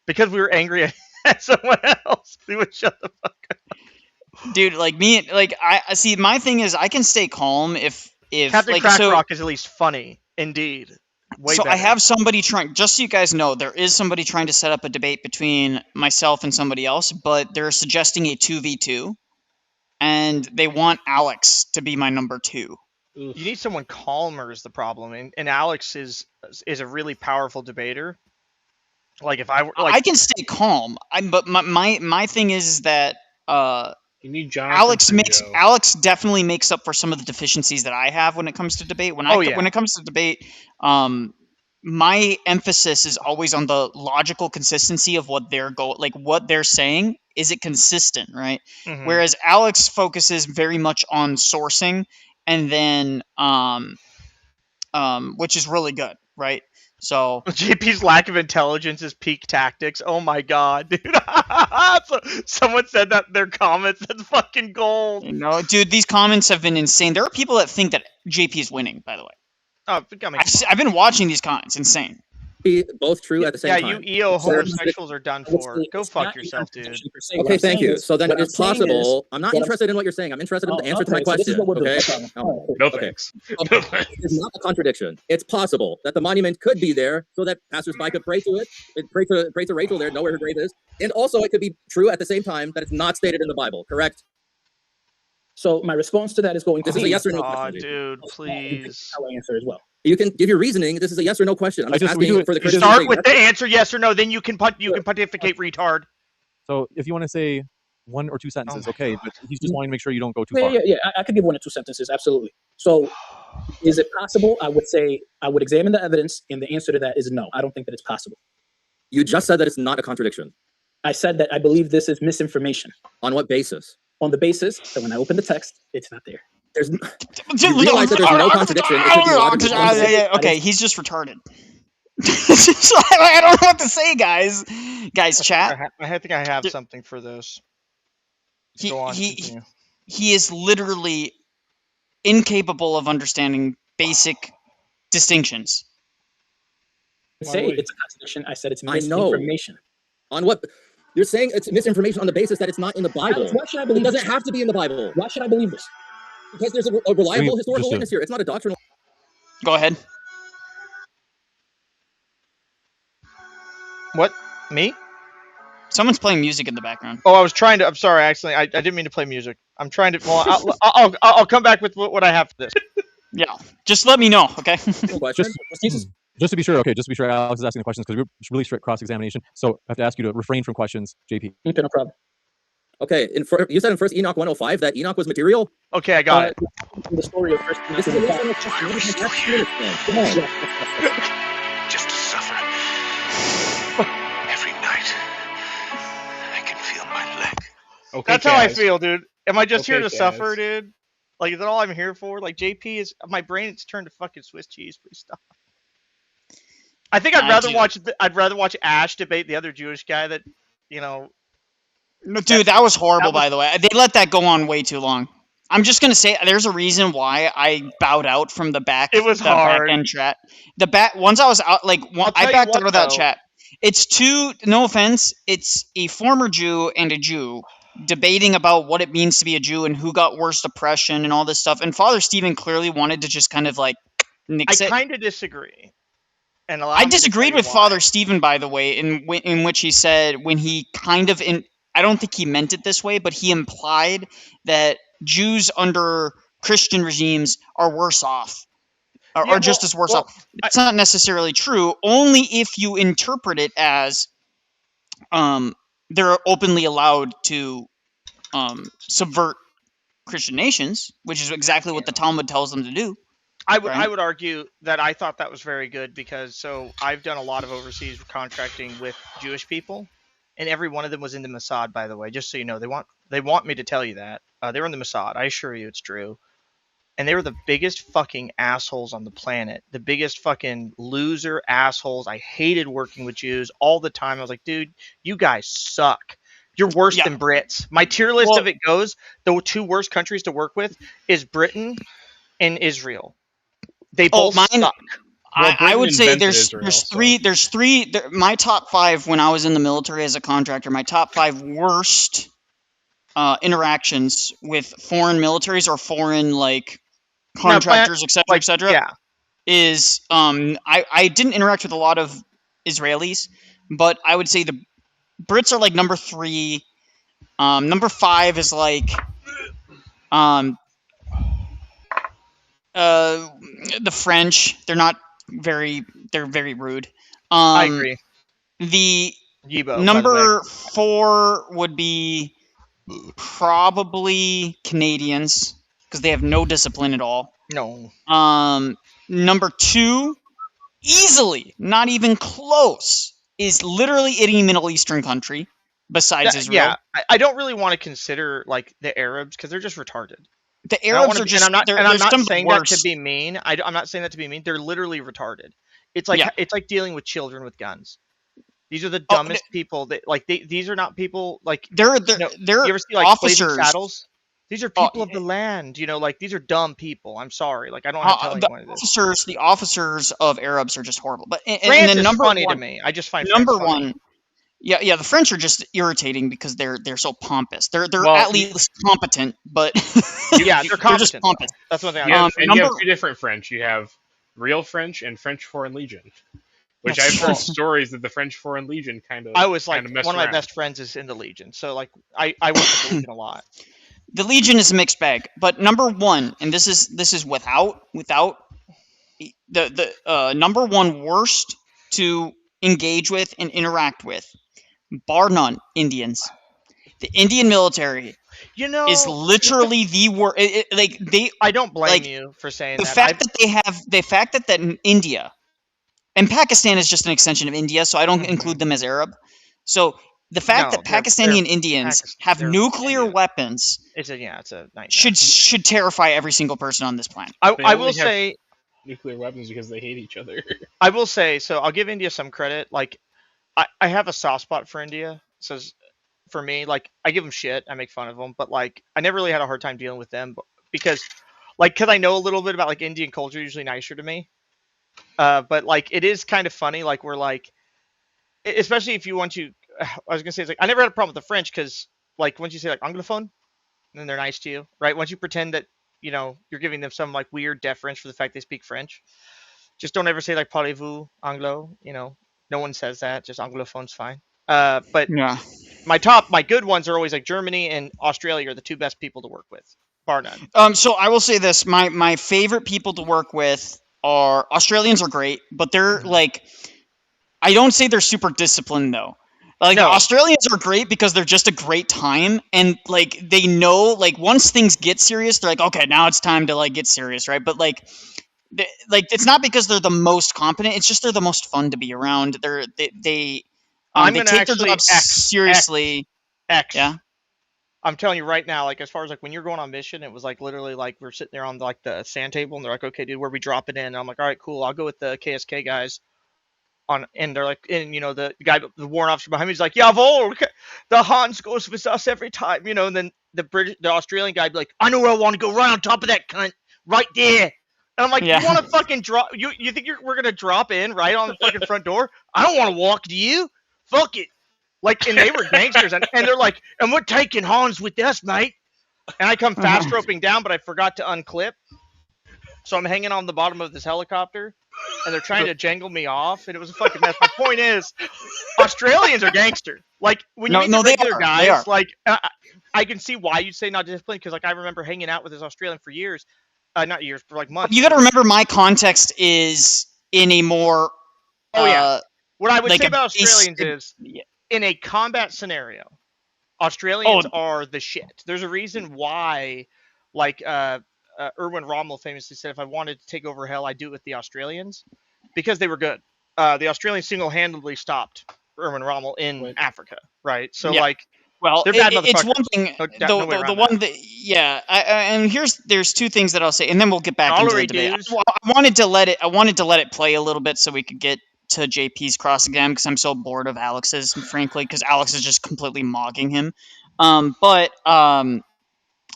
because we were angry at someone else. We would shut the fuck up. Dude, like me, like I see. My thing is, I can stay calm if Captain like, Crackrock is at least funny, indeed. Way so better. I have somebody trying. Just so you guys know, there is somebody trying to set up a debate between myself and somebody else, but they're suggesting a 2v2. And they want Alex to be my number 2. You need someone calmer is the problem, and Alex is a really powerful debater. Like if I were, like, I can stay calm. But my thing is that you need Alex definitely makes up for some of the deficiencies that I have when it comes to debate. When it comes to debate, my emphasis is always on the logical consistency of what what they're saying. Is it consistent, right? Mm-hmm. Whereas Alex focuses very much on sourcing, and then which is really good, right? So JP's lack of intelligence is peak tactics. Oh my god, dude! So, someone said that in their comments. That's fucking gold. No, dude, these comments have been insane. There are people that think that JP is winning. By the way, I've been watching these comments. Insane. Be both true at the same time. Yeah, you EO homosexuals are done for. Go fuck yourself, dude. Okay, thank you. So then it's possible. I'm not interested in what you're saying. I'm interested in the answer to my question. Okay? No thanks. It's not a contradiction. It's possible that the monument could be there so that passersby could pray to it, pray to Rachel there, know where her grave is. And also it could be true at the same time that it's not stated in the Bible, correct? So my response to that is going to be... This is a yes or no question. Dude, please. I'll answer as well. You can give your reasoning. This is a yes or no question. I'm just asking for the Christian. Start with the answer yes or no, then you can pontificate, retard. So if you want to say 1 or 2 sentences, okay, but he's just wanting to make sure you don't go too far. Yeah. I could give 1 or 2 sentences, absolutely. So is it possible? I would say I would examine the evidence, and the answer to that is no. I don't think that it's possible. You just said that it's not a contradiction. I said that I believe this is misinformation. On what basis? On the basis that when I open the text, it's not there. You realize that there's no contradiction. Okay, he's just retarded. I don't know what to say, guys. Guys, chat. I think I have something for this. He is literally incapable of understanding basic distinctions. I say it's a contradiction. I said it's misinformation. On what? You're saying it's misinformation on the basis that it's not in the Bible. Why should I believe it? Doesn't have to be in the Bible. Why should I believe this? Because there's a reliable historical witness here. It's not a doctrinal. Go ahead. What? Me? Someone's playing music in the background. Oh, I was trying to. I'm sorry, accidentally. I didn't mean to play music. I'm trying to. Well, I'll come back with what I have for this. Yeah, just let me know, okay? Question. Just to be sure, okay, just to be sure, Alex is asking the questions because we're really strict cross-examination. So I have to ask you to refrain from questions, JP. Okay, no problem. Okay, you said in First Enoch 105 that Enoch was material. Okay, I got it. The story of First Enoch. This is a yes or no question. Come on. Just to suffer. Every night, I can feel my leg. Okay, That's how I Kaz. feel, dude. Am I just here Okay, to suffer, Kaz. dude? Like, is that all I'm here for? Like, JP is my brain. It's turned to fucking Swiss cheese. Please stop. I think I'd rather watch. I'd rather watch Ash debate the other Jewish guy that, you know. No, dude, that was horrible. By the way, they let that go on way too long. I'm just gonna say there's a reason why I bowed out from the back. It was hard. Back end chat. Once I was out, like I backed out of that chat. It's two. No offense. It's a former Jew and a Jew debating about what it means to be a Jew and who got worse oppression and all this stuff. And Father Stephen clearly wanted to just kind of like nix it. I kind of disagree. And I disagreed with Father Stephen, by the way, in which he said when he kind of I don't think he meant it this way, but he implied that Jews under Christian regimes are worse off, or just as worse off. It's not necessarily true, only if you interpret it as they're openly allowed to subvert Christian nations, which is exactly what the Talmud tells them to do. I would argue that I thought that was very good because I've done a lot of overseas contracting with Jewish people, and every one of them was in the Mossad, by the way, just so you know. They want me to tell you that. They were in the Mossad. I assure you it's true. And they were the biggest fucking assholes on the planet. The biggest fucking loser assholes. I hated working with Jews all the time. I was like, dude, you guys suck. You're worse than Brits. My tier list of it goes, the two worst countries to work with is Britain and Israel. They both suck. I would say there's three. My top 5 when I was in the military as a contractor. My top 5 worst interactions with foreign militaries or foreign contractors, etc., etc. Is I didn't interact with a lot of Israelis, but I would say the Brits are like number 3. Number 5 is the French. They're very rude. I agree. The Yibo, number 4 would be probably Canadians because they have no discipline at all. No. Number 2, easily, not even close, is literally any Middle Eastern country besides Israel. Yeah, I don't really want to consider the Arabs because they're just retarded. The Arabs are just. And I'm not saying that to be mean. I'm not saying that to be mean. They're literally retarded. It's like dealing with children with guns. These are the dumbest people. That these are not people they're you ever see officers. Blazing Saddles? These are people of the land. These are dumb people. I'm sorry. I don't have to tell anyone this. The officers of Arabs are just horrible. But France and is funny to me. I just find number France funny. 1. Yeah, the French are just irritating because they're so pompous. They're at least competent, but yeah, they're competent. They're just pompous. That's one thing. You have 2 different French. You have real French and French Foreign Legion, which I've heard stories that the French Foreign Legion kind of. I was one of my best friends is in the Legion, so I work with the Legion a lot. The Legion is a mixed bag, but number 1, and this is without the number 1 worst to engage with and interact with, bar none, Indians. The Indian military is literally the worst. I don't blame you for saying that. The fact that in India, and Pakistan is just an extension of India, so I don't include them as Arab. So the fact that Pakistani and Indians have nuclear weapons it's a nightmare. should terrify every single person on this planet. I will say nuclear weapons because they hate each other. I will say, so I'll give India some credit. I have a soft spot for India. So for me, I give them shit. I make fun of them, but I never really had a hard time dealing with them because I know a little bit about Indian culture, usually nicer to me. But it is kind of funny. We're especially if you want to, I was gonna say I never had a problem with the French because once you say anglophone, then they're nice to you, right? Once you pretend that you're giving them some weird deference for the fact they speak French, just don't ever say parlez-vous anglo. No one says that. Just anglophone's fine. But Yeah. my good ones are always like Germany and Australia are the two best people to work with, bar none. So I will say this: my favorite people to work with are Australians are great, but they're like, I don't say they're super disciplined though. Like No. Australians are great because they're just a great time, and like they know, like once things get serious, they're like, okay, now it's time to like get serious, right? But like it's not because they're the most competent; it's just they're the most fun to be around. They I'm they gonna take their actually job seriously. X. Yeah. I'm telling you right now, like as far as like when you're going on mission, it was like literally like we're sitting there on like the sand table, and they're like, okay, dude, where we drop it in? And I'm like, all right, cool, I'll go with the KSK guys. And they're like, and you know, the guy, the warrant officer behind me is like, jawohl, the Hans goes with us every time, you know. And then the Australian guy be like, I know where I want to go, right on top of that cunt, right there. And I'm like, Yeah. you want to fucking drop? You think we're gonna drop in right on the fucking front door? I don't want to walk to you. Fuck it. Like, and they were gangsters, and they're like, and we're taking Hans with us, mate. And I come fast roping down, but I forgot to unclip, so I'm hanging on the bottom of this helicopter. And they're trying to jangle me off, and it was a fucking mess. My point is, Australians are gangster. Like when you meet the regular guys, like I can see why you'd say not disciplined, because like I remember hanging out with this Australian for years, not years, for like months. You got to remember, my context is in a more. What I would like say about Australians is, in a combat scenario, Australians are the shit. There's a reason why, like Erwin Rommel famously said, if I wanted to take over hell, I'd do it with the Australians, because they were good. The Australians single-handedly stopped Erwin Rommel in Africa, right? So like, well, they're bad it's one motherfuckers. thing. No way The around one that. and there's two things that I'll say, and then we'll get back into the debate. I wanted to let it play a little bit so we could get to JP's cross exam, because I'm so bored of Alex's, frankly, because Alex is just completely mogging him. But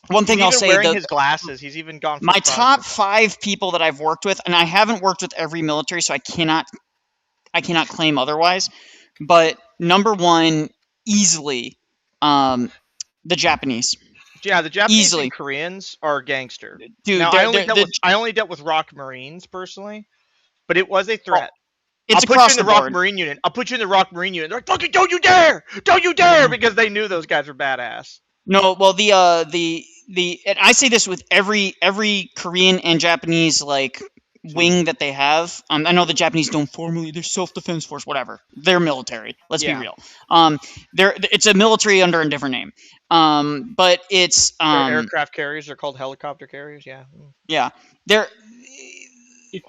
one thing I'll say, wearing his glasses, he's even gone. My top 5 people that I've worked with, and I haven't worked with every military, so I cannot claim otherwise. But number 1, easily, the Japanese. Yeah, the Japanese easily. And Koreans are gangster. Dude, now, I only dealt with Rock Marines personally, but it was a threat. It's I'll put you in the Rock Marine unit. I'll put you in the Rock Marine unit. They're like, fucking don't you dare! Don't you dare! Because they knew those guys were badass. No, well, and I say this with every Korean and Japanese like wing that they have. I know the Japanese don't formally, they're self-defense force, whatever. They're military. Let's be real. It's a military under a different name. But it's they're aircraft carriers. They're called helicopter carriers. Yeah. Yeah. They're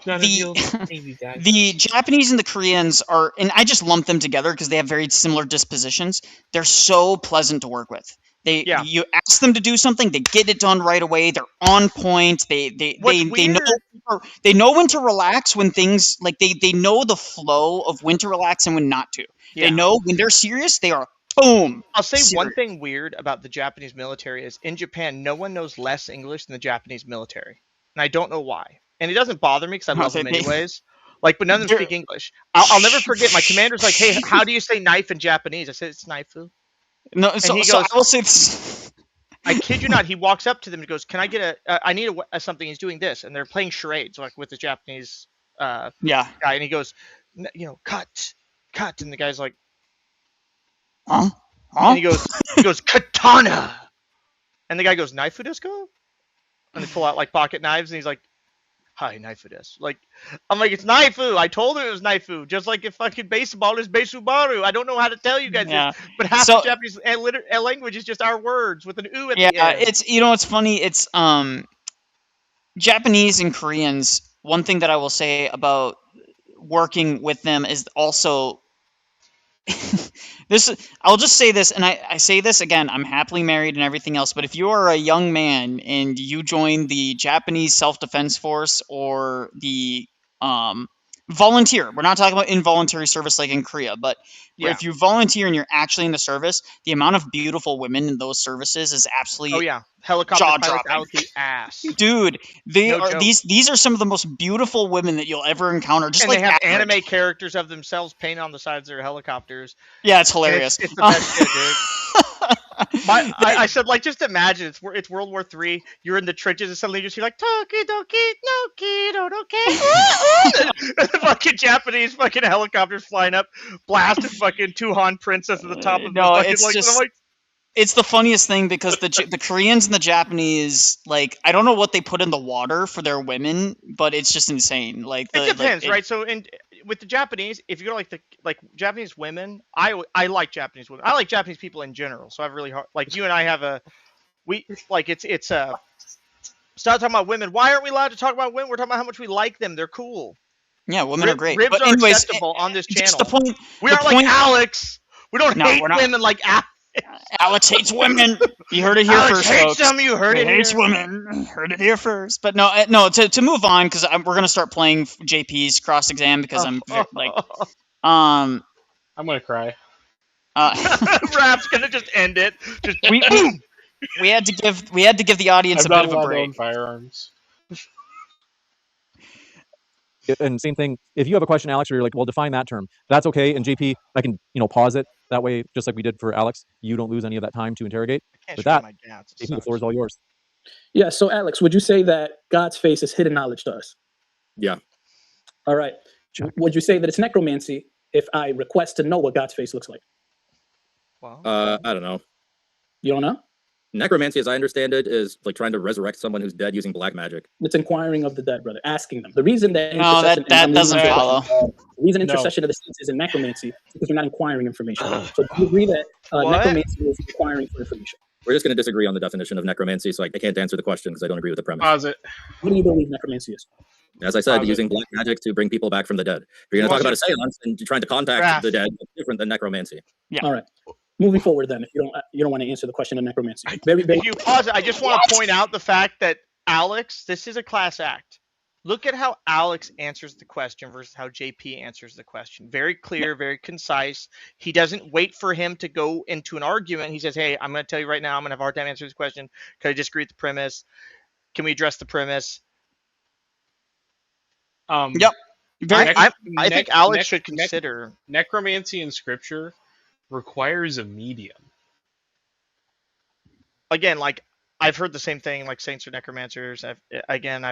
the Japanese and the Koreans are, and I just lump them together because they have very similar dispositions. They're so pleasant to work with. You ask them to do something, they get it done right away. They're on point. They know when to relax when things like they know the flow of when to relax and when not to. Yeah. They know when they're serious, they are boom. I'll say one thing weird about the Japanese military is in Japan, no one knows less English than the Japanese military, and I don't know why. And it doesn't bother me because I love them anyways. Like, but none of them speak English. I'll never forget. My commander's like, "Hey, how do you say knife in Japanese?" I said, "It's knifeu." No, so I will say this. I kid you not. He walks up to them and goes, "Can I get I need something?" He's doing this, and they're playing charades, like with the Japanese guy, and he goes, cut, and the guy's like, huh? And he goes, katana, and the guy goes, knaifu desu ka? And they pull out like pocket knives, and he's like, hi, knaifu desu. Like, I'm like, it's knaifu. I told him it was knaifu. Just like if fucking baseball is besubaru. I don't know how to tell you guys this, but half the Japanese language is just our words with an u at the end. Yeah, it's it's funny. It's Japanese and Koreans. One thing that I will say about working with them is also this. I'll just say this, and I say this again. I'm happily married and everything else, but if you are a young man and you join the Japanese self-defense force or the volunteer, we're not talking about involuntary service like in Korea, but if you volunteer and you're actually in the service, the amount of beautiful women in those services is absolutely helicopter jaw-dropping. out the ass, dude. These are some of the most beautiful women that you'll ever encounter. Just and like they have average. Anime characters of themselves painted on the sides of their helicopters. Yeah, it's hilarious. It's the best shit, dude. I said, like, just imagine it's World War III. You're in the trenches and suddenly you just hear like Toki Doki no Kido Doki. And the fucking Japanese fucking helicopters flying up, blasting fucking two Han princess at the top of the No, fucking, it's like, just I'm like, it's the funniest thing because the Koreans and the Japanese, like, I don't know what they put in the water for their women, but it's just insane. Like it depends, right? So with the Japanese, if you go like Japanese women, I like Japanese women. I like Japanese people in general. So I've really hard, like, you and I have it's stop talking about women. Why aren't we allowed to talk about women? We're talking about how much we like them. They're cool. Yeah, women are great. Ribs But are anyways, acceptable on this just channel. We the aren't like point- Alex. We don't No, hate we're not. women like Alex. Alex hates women. You heard it here Alex first, hates folks. them. You heard He it hates here. women. You heard it here first. But no. To move on, because we're gonna start playing JP's cross exam because I'm I'm gonna cry. Rap's gonna just end it. Just we had to give the audience I'm a bit not of a allowed to break. own firearms. And same thing, if you have a question, Alex, or you're like, well, define that term, that's okay. And JP, I can, pause it that way, just like we did for Alex. You don't lose any of that time to interrogate. can't With show that, my gats. It JP, the sucks. floor is all yours. Yeah. So, Alex, would you say that God's face is hidden knowledge to us? Yeah. All right. Would you say that it's necromancy if I request to know what God's face looks like? Well, I don't know. You don't know? Necromancy, as I understand it, is like trying to resurrect someone who's dead using black magic. It's inquiring of the dead, brother, asking them. The reason that No, that doesn't follow. The reason intercession of the saints is in necromancy is because you're not inquiring information. So do you agree that necromancy is inquiring for information? We're just going to disagree on the definition of necromancy, so I can't answer the question because I don't agree with the premise. Pause it. What do you believe necromancy is? As I said, using black magic to bring people back from the dead. If you're going to talk about a seance and you're trying to contact the dead, it's different than necromancy. Yeah. All right. Moving forward, then, if you don't want to answer the question of necromancy, if you pause it, I just want to point out the fact that Alex, this is a class act. Look at how Alex answers the question versus how JP answers the question. Very clear, very concise. He doesn't wait for him to go into an argument. He says, hey, I'm going to tell you right now, I'm going to have a hard time answering this question because I disagree with the premise. Can we address the premise? Yep. I think Alex should consider necromancy in scripture requires a medium. Again, like, I've heard the same thing, like saints are necromancers. I've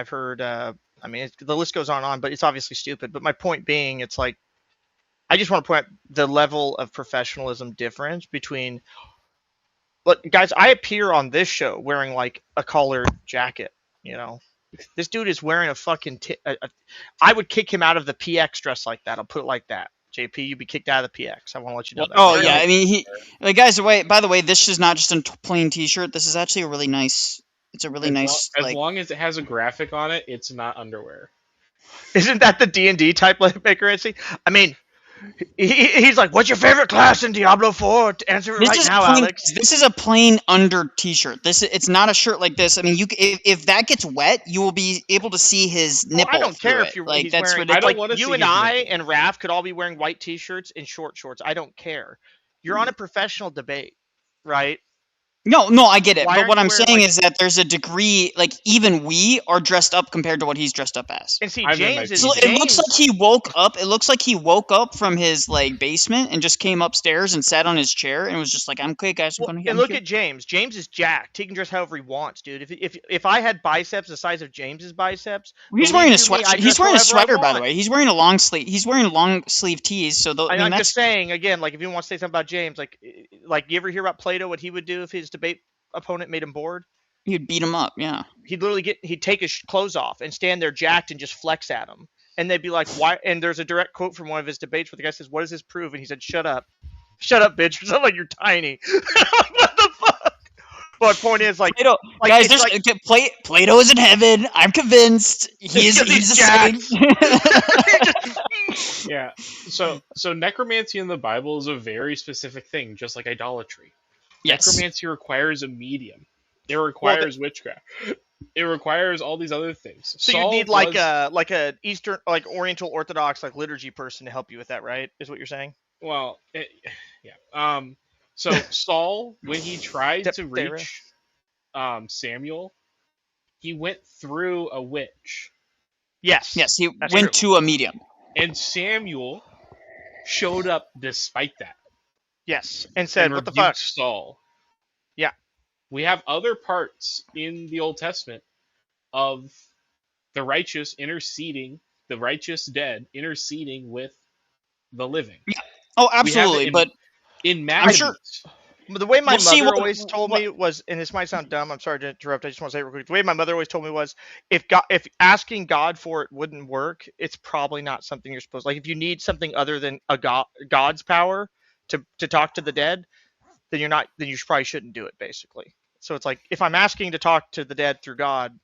heard, the list goes on, but it's obviously stupid. But my point being, it's like, I just want to point out the level of professionalism difference between, but guys, I appear on this show wearing like a collared jacket, This dude is wearing a fucking, I would kick him out of the PX dressed like that. I'll put it like that. JP, you'd be kicked out of the PX. I want to let you know that. Oh yeah, I mean, guys. By the way, this is not just a plain T-shirt. This is actually a really nice. It's a really nice. As long as it has a graphic on it, it's not underwear. Isn't that the D&D type necromancy? I mean, he's like, "What's your favorite class in Diablo 4?" Answer it right now, Alex. This is a plain under T-shirt. It's not a shirt like this. I mean, if that gets wet, you will be able to see his nipple. I don't care if you're like he's that's wearing. ridiculous. I don't want to. You and I and Raph could all be wearing white T-shirts and short shorts. I don't care. You're on a professional debate, right? No, I get it. But what I'm saying is that there's a degree, like, even we are dressed up compared to what he's dressed up as. And see, James is. So it looks like he woke up. It looks like he woke up from his basement and just came upstairs and sat on his chair and was just like, "I'm okay, guys. I'm going to." And look at James. James is jacked. He can dress however he wants, dude. If I had biceps the size of James's biceps, he's wearing a sweater. He's wearing a sweater, by the way. He's wearing a long sleeve. He's wearing long sleeve tees. So I'm just saying again, like, if you want to say something about James, like you ever hear about Plato? What he would do if his debate opponent made him bored? He'd beat him up. Yeah. He'd take his clothes off and stand there jacked and just flex at him, and they'd be like, "Why?" And there's a direct quote from one of his debates where the guy says, "What does this prove?" And he said, "Shut up, bitch. Something like you're tiny." What the fuck? But point is, like, Plato, guys, Plato is in heaven. I'm convinced. He's jacked. Yeah. So necromancy in the Bible is a very specific thing, just like idolatry. Yes. Necromancy requires a medium. It requires witchcraft. It requires all these other things. So you need like a Eastern, like Oriental Orthodox, like liturgy person to help you with that, right? Is what you're saying? Well, yeah. So Saul, when he tried to reach Samuel, he went through a witch. Yes. He went to a medium. And Samuel showed up despite that. Yes, and said, "What the fuck?" Saul. Yeah, We have other parts in the Old Testament of the righteous interceding, the righteous dead interceding with the living. Yeah. Oh, We have absolutely. it But in I'm Maccabees. sure. The way my We'll see mother what- always told what- me was, and this might sound dumb, I'm sorry to interrupt, I just want to say it real quick. The way my mother always told me was, if asking God for it wouldn't work, it's probably not something you're supposed. Like if you need something other than a God's power to talk to the dead, then you probably shouldn't do it, basically. So it's like, if I'm asking to talk to the dead through God,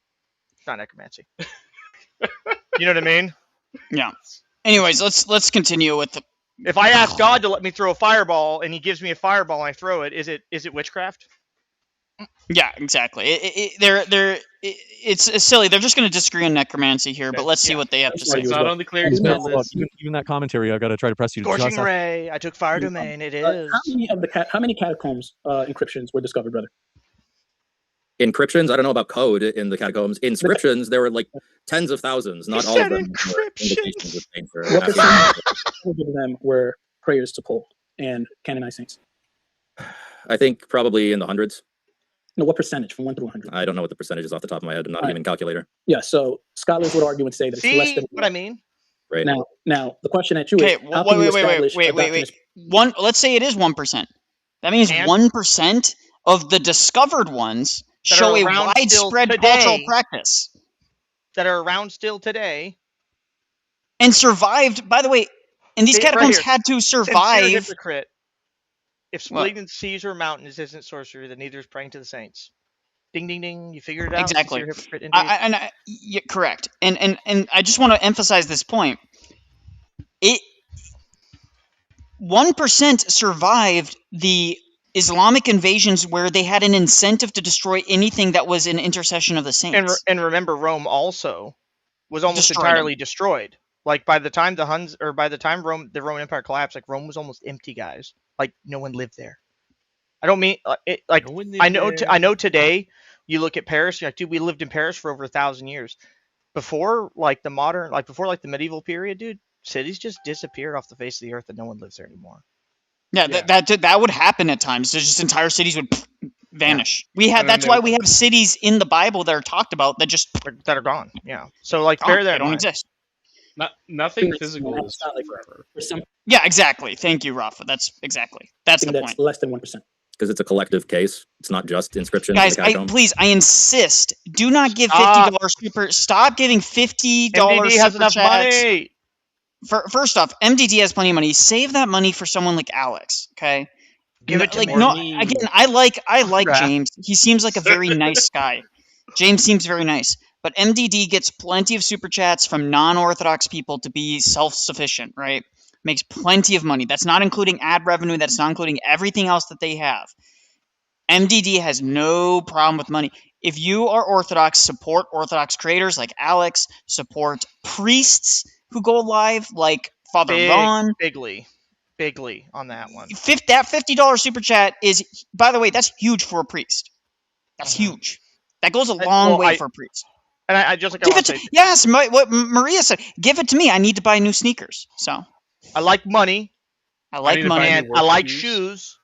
it's not necromancy. You know what I mean? Yeah. Anyways, let's continue with the. If I ask God to let me throw a fireball and He gives me a fireball and I throw it, is it witchcraft? Yeah, exactly. It's silly. They're just going to disagree on necromancy here, but let's see what they have to say. It's not on the clerics' bill list. Even that commentary, I got to try to press you to Scorching just ask. ray. I took fire domain. It is. How many catacombs encryptions were discovered, brother? Encryptions, I don't know about code in the catacombs. Inscriptions, there were like tens of thousands, not all of them. What percentage of them were prayers to Paul and canonized saints? I think probably in the hundreds. No, what percentage from 1 through 100? I don't know what the percentage is off the top of my head. I'm not even calculator. Yeah, so scholars would argue and say that it's less than what I mean? Right. Now the question at you Okay, is, how can you establish a doctrine wait. Let's say it is 1%. That means 1% of the discovered ones That show are a around still widespread today. cultural practice That are around still today. and survived. By the way, and these catacombs had to Sincere survive. hypocrite. If splitting the seas or mountains isn't sorcery, then neither is praying to the saints. Ding, ding, ding. You figured it out. Exactly. Sincere hypocrite, indeed. Yeah, correct. And I just want to emphasize this point. 1% survived the Islamic invasions where they had an incentive to destroy anything that was an intercession of the saints. And remember, Rome also was almost entirely destroyed. Like by the time the Huns, or by the time the Roman Empire collapsed, like Rome was almost empty, guys. Like no one lived there. I don't mean like I know today you look at Paris, you're like, dude, we lived in Paris for over 1,000 years. Before like the medieval period, dude, cities just disappeared off the face of the earth and no one lives there anymore. Yeah, that would happen at times. There's just entire cities would vanish. That's why we have cities in the Bible that are talked about that are gone. Yeah. So like bear that in don't mind. exist. Nothing physical is forever. Yeah, exactly. Thank you, Rafa. That's the point. Less than 1%. Because it's a collective case. It's not just inscriptions. Guys, I insist. Do not give $50 Stop giving $50 MDD has super enough chats. money. First off, MDD has plenty of money. Save that money for someone like Alex. Okay. Give it to me. Again, I like James. He seems like a very nice guy. James seems very nice. But MDD gets plenty of super chats from non-Orthodox people to be self-sufficient, right? Makes plenty of money. That's not including ad revenue. That's not including everything else that they have. MDD has no problem with money. If you are Orthodox, support Orthodox creators like Alex. Support priests who go live like Father Ron. Bigly on that one. That $50 super chat is, by the way, that's huge for a priest. That's huge. That goes a long way for a priest. And I just like give it to yes. What Maria said, give it to me. I need to buy new sneakers. So I like money. I like money. And I like shoes.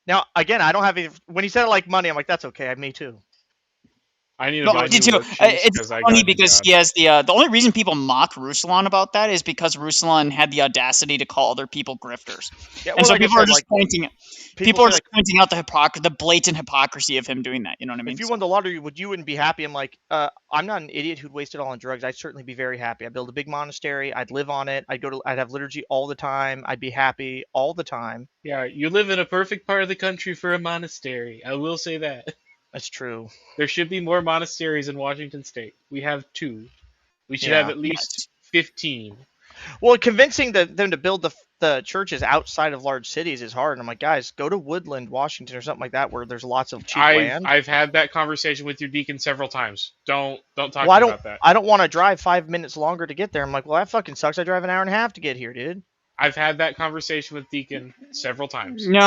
Now again, I don't have any. When he said I like money, I'm like, that's okay. Me too. I need to buy new work shoes. It's funny because he has the only reason people mock Ruslan about that is because Ruslan had the audacity to call other people grifters. Yeah, and so people are just pointing out the blatant hypocrisy of him doing that. You know what I mean? If you won the lottery, you wouldn't be happy? I'm like, I'm not an idiot who'd waste it all on drugs. I'd certainly be very happy. I'd build a big monastery. I'd live on it. I'd have liturgy all the time. I'd be happy all the time. Yeah, you live in a perfect part of the country for a monastery. I will say that. That's true. There should be more monasteries in Washington State. We have 2. We should have at least 15. Well, convincing them to build the churches outside of large cities is hard. And I'm like, guys, go to Woodland, Washington, or something like that, where there's lots of cheap land. I've had that conversation with your deacon several times. Don't talk about that. I don't want to drive 5 minutes longer to get there. I'm like, well, that fucking sucks. I drive an hour and a half to get here, dude. I've had that conversation with Deacon several times. No,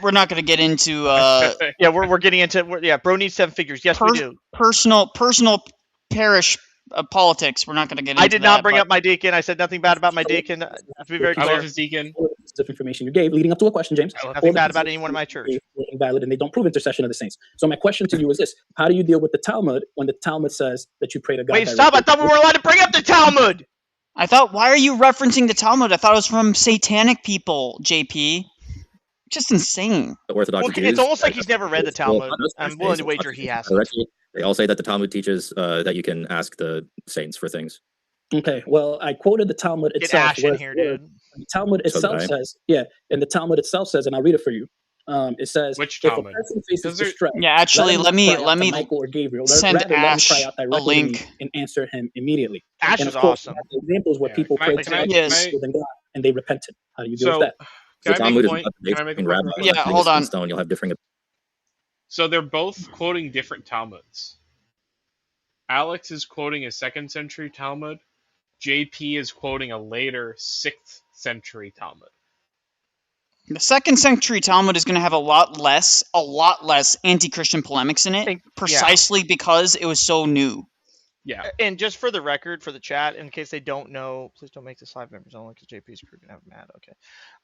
we're not going to get into. Yeah, we're getting into. Bro needs 7 figures. Yes, we do. Personal parish politics. We're not going to get into I did not that, bring but up my deacon. I said nothing bad about my deacon. To be very I clear, love his deacon. All the pieces of information you gave leading up to a question, James. Nothing All the bad pieces about of anyone in my church. information you gave were invalid, and they don't prove intercession of the saints. So my question to you is this: how do you deal with the Talmud when the Talmud says that you pray to God? Wait, stop! I thought we were allowed to bring up the Talmud. I thought, why are you referencing the Talmud? I thought it was from satanic people, JP. Just insane. The Orthodox Well, Jews, it's almost like he's never read the well, Talmud. those I'm Thursdays, willing to those wager he Thursdays, hasn't. They all say that the Talmud teaches that you can ask the saints for things. Okay, well, I quoted the Talmud Get itself. Ash in word here, for word. dude. The Talmud So did itself I. says, yeah, and the Talmud itself says, and I'll read it for you. It says, Which if a Talmud? person faces Because there- distress, Yeah, actually, let let him not cry me out to Michael or Gabriel. send Rather, let him Ash cry out a directly to me link. and answer him immediately. Ash And is of course, awesome. we have examples where Yeah, people can I- prayed to can I- God Yes. than God and they repented. How do you deal So, with that? can I Talmud make a is point? not the Can I make a between point? rabbis, real Yeah, quick? hold on. Stone, you'll have differing. So they're both quoting different Talmuds. Alex is quoting a 2nd century Talmud. JP is quoting a later 6th century Talmud. The 2nd century Talmud is going to have a lot less anti-Christian polemics in it, Yeah. precisely because it was so new. Yeah. And just for the record, for the chat, in case they don't know, please don't make this live members only because JP's crew can have mad. Okay.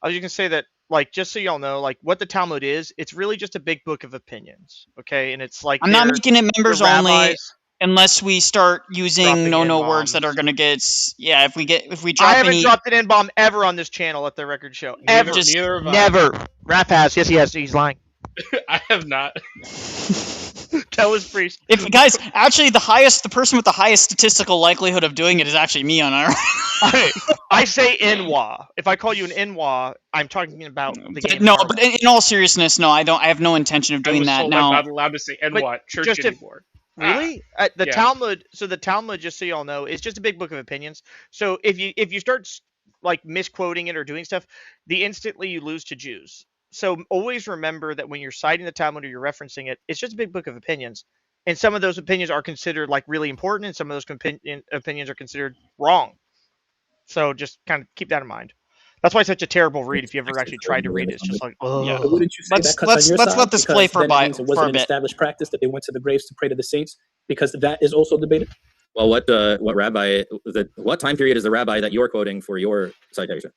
I was just going to say that, like, just so y'all know, like, what the Talmud is, it's really just a big book of opinions. Okay. And it's like, I'm not making it members only rabbis unless we start using dropping no N-bombs. words that are going to get, yeah, if we drop I haven't any, dropped an N-bomb ever on this channel, let the record show. Neither- Ever. neither have I. Never. Rap has. Yes, he has. He's lying. I have not. Tell his priest. if guys, actually the person with the highest statistical likelihood of doing it is actually me on our. I say Enwa. If I call you an Enwa, I'm talking about the game. No, but in all seriousness, no, I don't. I have no intention of I doing was that told now. I'm not allowed to say But NWAT church just if- anymore. Really? The yeah. Talmud. So the Talmud, just so y'all know, is just a big book of opinions. So if you start like misquoting it or doing stuff, instantly you lose to Jews. So always remember that when you're citing the Talmud or you're referencing it, it's just a big book of opinions, and some of those opinions are considered like really important, and some of those opinions are considered wrong. So just kind of keep that in mind. That's why it's such a terrible read. If you ever actually tried to read it, it's just like, oh. Yeah. But wouldn't you say Let's- that cuts on your let's side? let this Because play for then a it bit- means it for a wasn't an bit. established practice that they went to the graves to pray to the saints, because that is also debated. Well, what time period is the rabbi that you're quoting for your citation?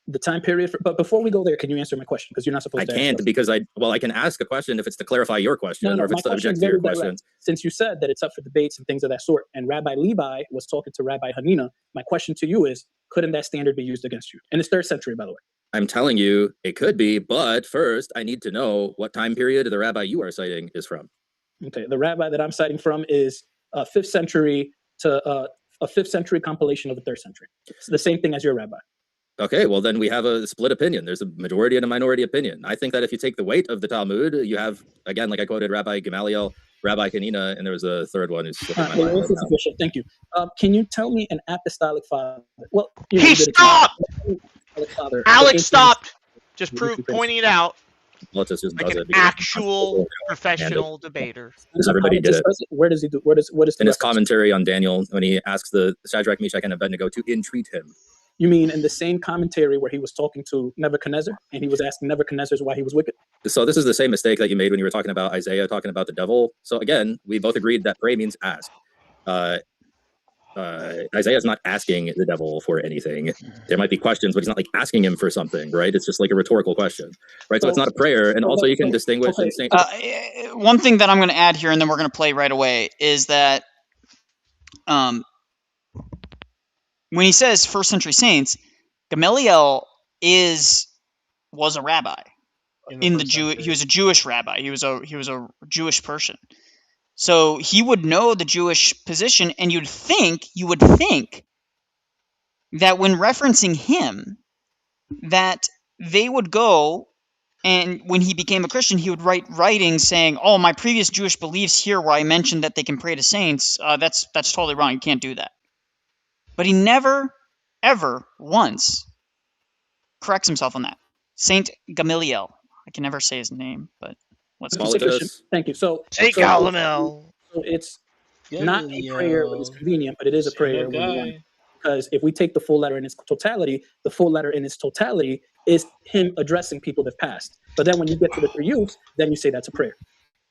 The time period, but before we go there, can you answer my question? Because you're not supposed I to. can't because I can ask a question if it's to clarify your question No, or if my it's to question object is to your very question. direct. Since you said that it's up for debates and things of that sort, and Rabbi Levi was talking to Rabbi Hanina, my question to you is, couldn't that standard be used against you? And it's 3rd century, by the way. I'm telling you it could be, but first I need to know what time period the rabbi you are citing is from. Okay, the rabbi that I'm citing from is 5th century to a 5th century compilation of the 3rd century. It's the same thing as your rabbi. Okay, well then we have a split opinion. There's a majority and a minority opinion. I think that if you take the weight of the Talmud, you have, again, like I quoted Rabbi Gamaliel, Rabbi Kanina, and there was a third one who's slipping my mind. This is Bishop. Thank you. Can you tell me an apostolic father? Well, He stopped. Father, Alex stopped. Just pointing it out. Well, it just Like does an it because actual professional debater. everybody did it. Where does he do? What is In his reference? commentary on Daniel, when he asks the Shadrach, Meshach, and Abednego to entreat him. You mean in the same commentary where he was talking to Nebuchadnezzar and he was asking Nebuchadnezzar why he was wicked? So this is the same mistake that you made when you were talking about Isaiah, talking about the devil. So again, we both agreed that pray means ask. Isaiah is not asking the devil for anything. There might be questions, but he's not like asking him for something, right? It's just like a rhetorical question, right? So it's not a prayer. And also you can distinguish. One thing that I'm going to add here, and then we're going to play right away, is that when he says 1st century saints, Gamaliel was a rabbi in the Jew. He was a Jewish rabbi. He was a Jewish person. So he would know the Jewish position, and you would think that when referencing him, that they would go, and when he became a Christian, he would write writings saying, "Oh, my previous Jewish beliefs here, where I mentioned that they can pray to saints, that's totally wrong. You can't do that." But he never, ever once corrects himself on that. Saint Gamaliel. I can never say his name, but let's go. Thank you. So Gamaliel. So it's not a prayer when it's convenient, but it is a prayer when you want it. Because if we take the full letter in its totality, the full letter in its totality is him addressing people that passed. But then when you get to the 3 youths, then you say that's a prayer.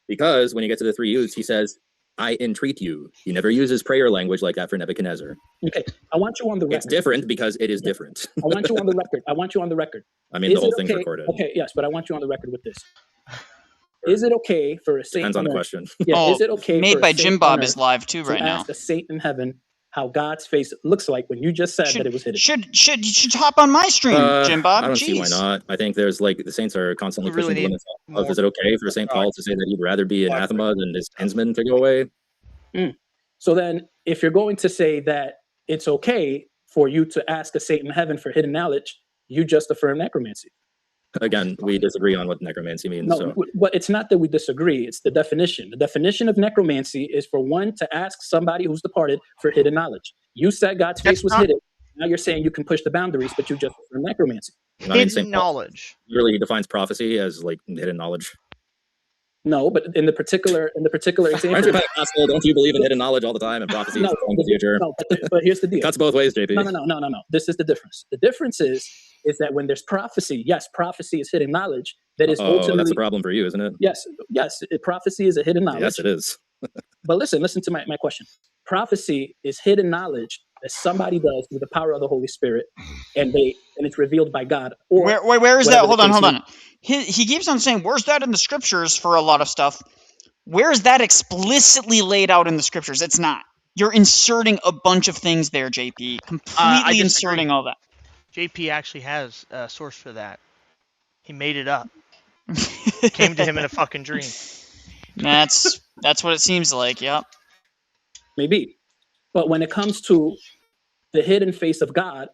Because when you get to the 3 youths, he says, I entreat you. He never uses prayer language like that for Nebuchadnezzar. Okay, I want you on the record. It's different because it is different. I want you on the record. I want you on the record. I mean, the whole thing's recorded. Okay, yes, but I want you on the record with this. Is it okay for a saint? Depends on the question. Yeah, is it okay? Made for by a Jim saint Bob on is earth live too right to now. ask a saint in heaven how God's face looks like when you just said that it was hidden? You should hop on my stream, Jim Bob. I don't see why not. I think there's like the saints are constantly pushing the limits of is it okay for St. Paul to say that he'd rather be anathema than his kinsman to go away? So then, if you're going to say that it's okay for you to ask a saint in heaven for hidden knowledge, you just affirm necromancy. Again, we disagree on what necromancy means. No, so. but it's not that we disagree. It's the definition. The definition of necromancy is for one to ask somebody who's departed for hidden knowledge. You said God's face was hidden. Now you're saying you can push the boundaries, but you just affirm necromancy. Hidden knowledge. Really defines prophecy as like hidden knowledge. No, but in the particular example, aren't you Pentecostal? Don't you believe in hidden knowledge all the time and prophecy is the future? No, but here's the deal. Cuts both ways, JP. No. This is the difference. The difference is that when there's prophecy, yes, prophecy is hidden knowledge. That is ultimately. That's a problem for you, isn't it? Yes. Prophecy is a hidden knowledge. Yes, it is. But listen to my question. Prophecy is hidden knowledge that somebody does through the power of the Holy Spirit, and it's revealed by God. Or where is that? Hold on. He keeps on saying, "Where's that in the scriptures?" For a lot of stuff, where is that explicitly laid out in the scriptures? It's not. You're inserting a bunch of things there, JP. Completely inserting all that. JP actually has a source for that. He made it up. It came to him in a fucking dream. That's what it seems like. Yep. Maybe. But when it comes to the hidden face of God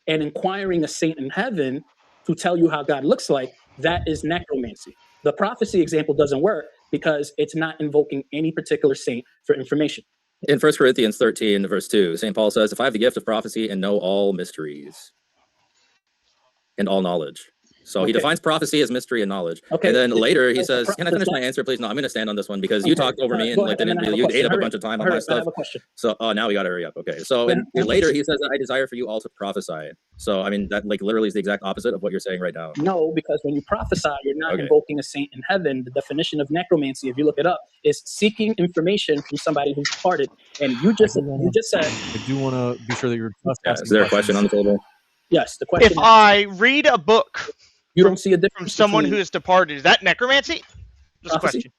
and inquiring a saint in heaven to tell you how God looks like, that is necromancy. The prophecy example doesn't work because it's not invoking any particular saint for information. In 1 Corinthians 13, verse 2, St. Paul says, if I have the gift of prophecy and know all mysteries and all knowledge. So he defines prophecy as mystery and knowledge. Okay. And then later he says, can I finish my answer, please? No, I'm going to stand on this one because you talked over me and you ate up a bunch of time on my stuff. So now we got to hurry up. Okay. So and later he says that I desire for you all to prophesy. So, I mean, that like literally is the exact opposite of what you're saying right now. No, because when you prophesy, you're not invoking a saint in heaven. The definition of necromancy, if you look it up, is seeking information from somebody who's departed. And you just said. I do want to be sure that you're asking. Is there a question on the table? Yes. The question if I read a book, you don't see a difference from someone who has departed. Is that necromancy? Just a question.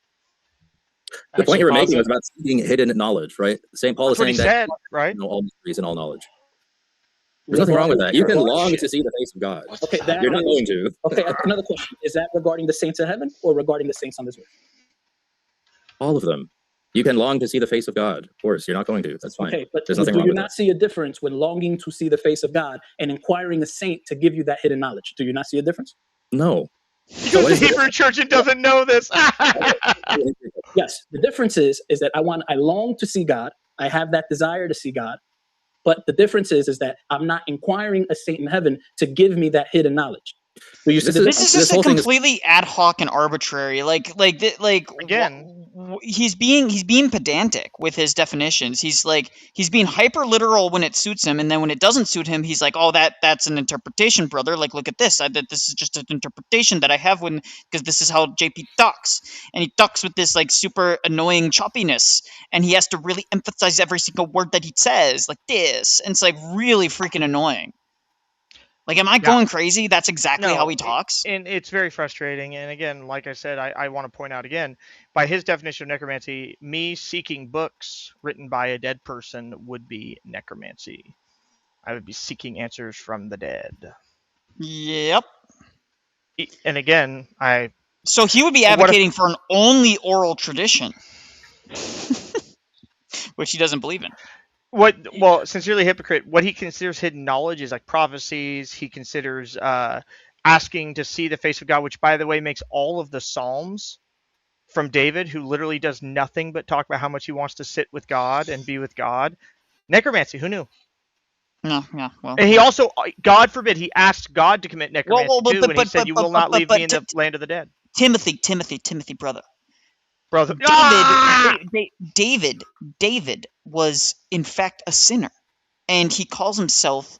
The point you were making was about seeking hidden knowledge, right? St. Paul is saying that right? Know all mysteries and all knowledge. There's nothing wrong with that. You can long to see the face of God. Okay, you're not going to. Okay, another question. Is that regarding the saints of heaven or regarding the saints on this earth? All of them. You can long to see the face of God. Of course, you're not going to. That's fine. Okay, but there's nothing wrong with that. Do you not see a difference when longing to see the face of God and inquiring a saint to give you that hidden knowledge? Do you not see a difference? No. He goes to the Hebrew church and doesn't know this. Yes, the difference is that I long to see God. I have that desire to see God. But the difference is that I'm not inquiring a saint in heaven to give me that hidden knowledge. This is just a completely ad hoc and arbitrary. Again, he's being pedantic with his definitions. He's being hyper literal when it suits him, and then when it doesn't suit him, he's like, "Oh, that's an interpretation, brother. Like, look at this. This is just an interpretation that I have because this is how JP talks, and he talks with this like super annoying choppiness, and he has to really emphasize every single word that he says, like this, and it's like really freaking annoying." Like, am I going crazy? That's exactly how he talks. And it's very frustrating. And again, like I said, I want to point out again, by his definition of necromancy, me seeking books written by a dead person would be necromancy. I would be seeking answers from the dead. Yep. And again, So he would be advocating for an only oral tradition, which he doesn't believe in. Sincerely hypocrite, what he considers hidden knowledge is like prophecies. He considers asking to see the face of God, which, by the way, makes all of the Psalms from David, who literally does nothing but talk about how much he wants to sit with God and be with God. Necromancy, who knew? No, yeah, well. And he also, God forbid, he asked God to commit necromancy too, and he said, you will not leave me in the land of the dead. Timothy, brother. David was in fact a sinner, and he calls himself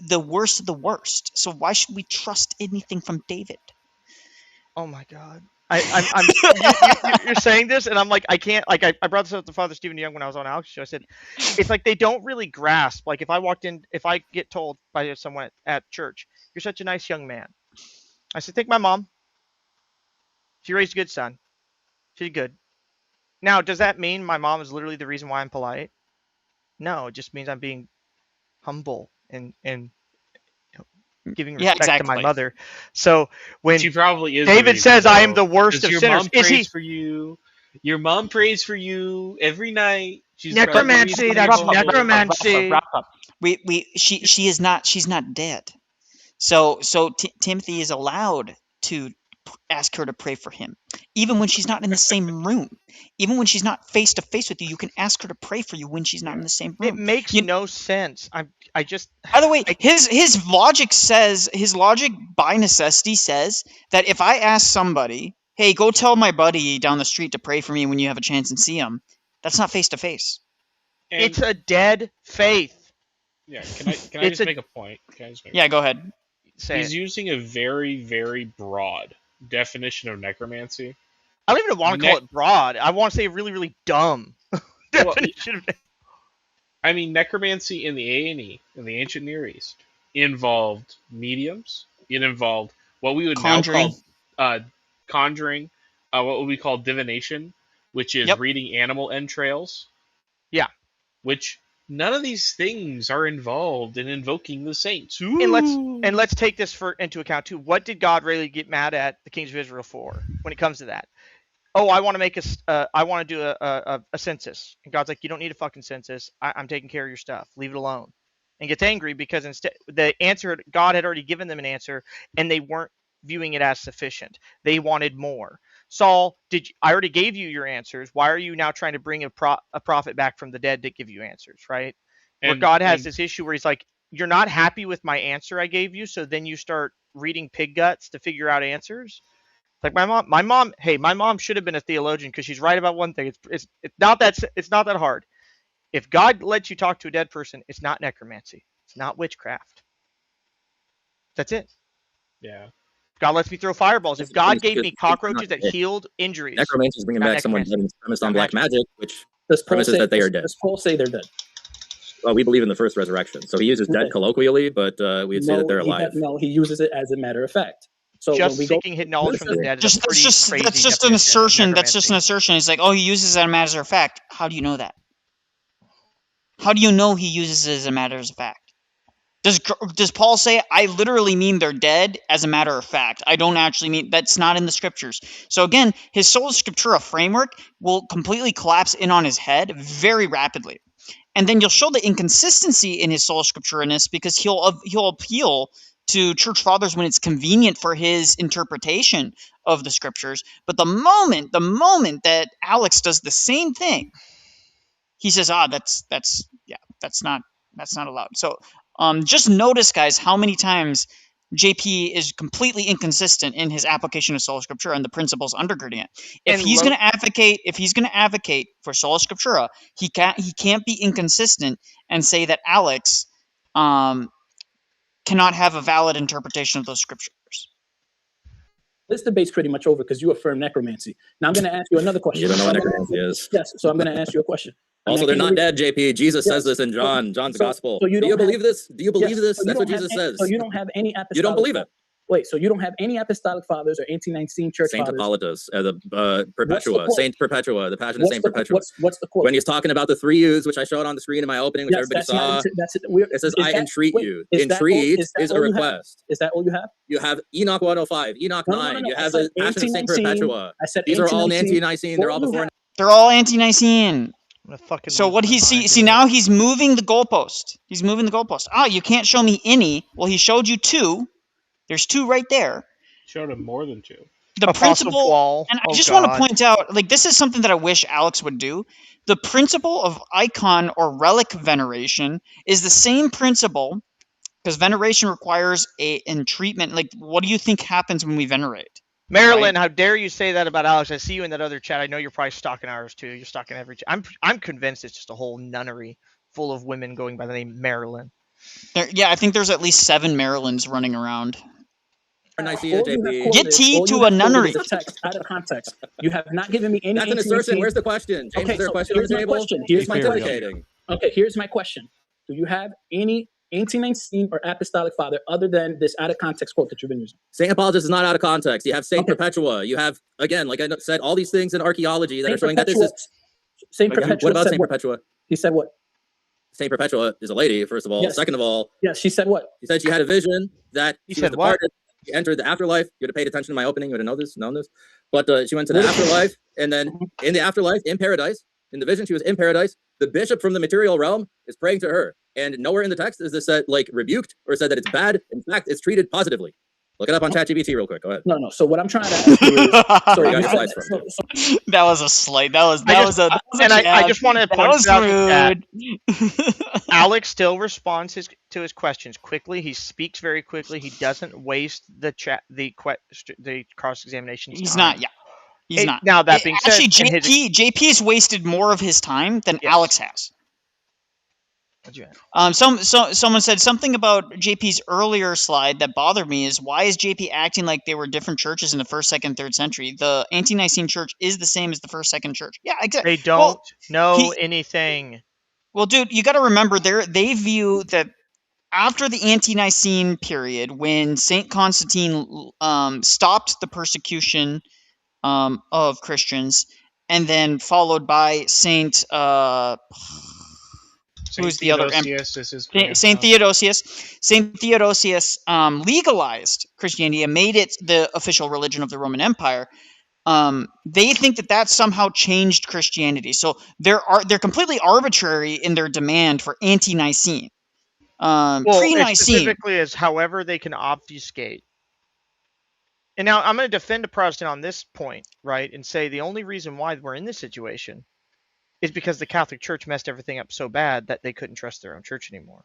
the worst of the worst. So why should we trust anything from David? Oh my God! You're saying this, and I'm like, I can't. Like, I brought this up to Father Stephen Young when I was on Alex's show. I said, it's like they don't really grasp. Like, if I get told by someone at church, you're such a nice young man. I said, take my mom. She raised a good son. She's good. Now, does that mean my mom is literally the reason why I'm polite? No, it just means I'm being humble and giving respect to my mother. So when she probably is David says I am the worst of your sinners, mom prays for you. Your mom prays for you every night. She's necromancy. That's necromancy. Wrap up. She is not. She's not dead. So Timothy is allowed to ask her to pray for him, even when she's not in the same room. Even when she's not face to face with you, you can ask her to pray for you when she's not in the same room. It makes no sense. I just. By the way, his logic by necessity says that if I ask somebody, hey, go tell my buddy down the street to pray for me when you have a chance and see him, that's not face to face. It's a dead faith. Yeah, can I just make a point? Yeah, go ahead. He's using a very, very broad definition of necromancy. I don't even want to call it broad. I want to say really, really dumb definition. I mean, necromancy in the A&E, in the ancient Near East, involved mediums. It involved what we would now call conjuring, what we call divination, which is reading animal entrails. Yeah. Which none of these things are involved in invoking the saints. Ooh. And let's take this into account too. What did God really get mad at the kings of Israel for when it comes to that? Oh, I want to do a census, and God's like, you don't need a fucking census. I'm taking care of your stuff. Leave it alone. And gets angry because instead God had already given them an answer, and they weren't viewing it as sufficient. They wanted more. Saul, I already gave you your answers. Why are you now trying to bring a prophet back from the dead to give you answers, right? Where God has this issue where he's like, you're not happy with my answer I gave you, so then you start reading pig guts to figure out answers. Like my mom should have been a theologian because she's right about one thing. It's not that hard. If God lets you talk to a dead person, it's not necromancy. It's not witchcraft. That's it. Yeah. God lets me throw fireballs. If God gave me cockroaches that healed injuries, necromancy is bringing back someone dead and premised on black magic, which premises that they are dead. Does Paul say they're dead? Well, we believe in the first resurrection, so he uses dead colloquially, but we'd say that they're alive. He uses it as a matter of fact. So just seeking hidden knowledge from the dead. That's just an assertion. That's just an assertion. It's like, oh, he uses it as a matter of fact. How do you know that? How do you know he uses it as a matter of fact? Does Paul say, I literally mean they're dead as a matter of fact? I don't actually mean, that's not in the scriptures. So again, his sola scriptura framework will completely collapse in on his head very rapidly. And then you'll show the inconsistency in his sola scriptura-ness because he'll appeal to church fathers when it's convenient for his interpretation of the scriptures. But the moment that Alex does the same thing, he says, that's not allowed. So just notice, guys, how many times JP is completely inconsistent in his application of sola scriptura and the principles undergirding it. If he's going to advocate for sola scriptura, he can't be inconsistent and say that Alex cannot have a valid interpretation of those scriptures. This debate's pretty much over because you affirm necromancy. Now I'm going to ask you another question. You don't know what necromancy is. Yes, so I'm going to ask you a question. Also, they're not dead, JP. Jesus says this in John's gospel. So do you believe this? Do you believe this? That's what Jesus says. So you don't have any apostolic. You don't believe it. Wait, so you don't have any apostolic fathers or anti-Nicene church Saint fathers? Hippolytus, the Perpetua, Saint Perpetua, the Passion of Saint Perpetua. What's the quote? When he's talking about the three U's, which I showed on the screen in my opening, which everybody saw, it says, I entreat you. Entreat is a request. Is that all you have? You have Enoch 105, Enoch 9. You have the Passion of Saint Perpetua. These are all anti-Nicene. They're all before. They're all anti-Nicene. So what he see now he's moving the goalpost. He's moving the goalpost. You can't show me any. Well, he showed you two. There's two right there. Showed him more than two. The principle, and I just want to point out, like, this is something that I wish Alex would do. The principle of icon or relic veneration is the same principle, because veneration requires a treatment. Like, what do you think happens when we venerate? Marilyn, how dare you say that about Alex? I see you in that other chat. I know you're probably stalking ours too. You're stalking every chat. I'm convinced it's just a whole nunnery full of women going by the name Marilyn. I think there's at least 7 Marilyns running around. Nicaea, All you have JP. quoted, Get tea all you to a have quoted nunnery. is a text out of context. You have not given me any. That's an ancient assertion. Nicene- Where's the question? James, Okay, is there a so question on here's the my table? question. Here's my Fair, we go. question. Okay, here's my question. Do you have any anti-Nicene or apostolic father other than this out of context quote that you've been using? Saint Hippolytus is not out of context. You have Saint Okay. Perpetua. You have, again, like I said, all these things in archaeology that are Saint showing that this Perpetua. is. Saint Again, Perpetua what about said Saint what? Perpetua? He said what? Saint Perpetua is a lady, first of all. Yes. Second of all, Yes, she said what? he said she had a vision that He she was said what? departed. She entered the afterlife. You would have paid attention to my opening. You would have known this. But she went to the What? afterlife, and then in the afterlife, in paradise, in the vision, she was in paradise. The bishop from the material realm is praying to her, and nowhere in the text is this said like rebuked or said that it's bad. In fact, it's treated positively. Look it up on ChatGPT real quick. Go ahead. No. So what I'm trying to ask you is, so Where you got you your said, slides from? That was a slight. That was I jab. just want to That point was out that rude. Alex still responds to his questions quickly. He speaks very quickly. He doesn't waste the cross examination. He's not. Yeah, he's not. Now that being said, actually, in his- JP's wasted more of his time than Yes. Alex has. What'd you have? Someone said something about JP's earlier slide that bothered me is why is JP acting like they were different churches in the 1st, 2nd, 3rd century? The Ante-Nicene church is the same as the 1st, 2nd church. Yeah, exactly. They don't know anything. Well, dude, you got to remember they view that after the Ante-Nicene period, when Saint Constantine stopped the persecution of Christians, and then followed by Saint who's the other Saint Theodosius. Saint Theodosius legalized Christianity and made it the official religion of the Roman Empire. They think that somehow changed Christianity. So they're completely arbitrary in their demand for anti-Nicene. Pre-Nicene specifically is however they can obfuscate. And now I'm going to defend a Protestant on this point, right, and say the only reason why we're in this situation is because the Catholic Church messed everything up so bad that they couldn't trust their own church anymore.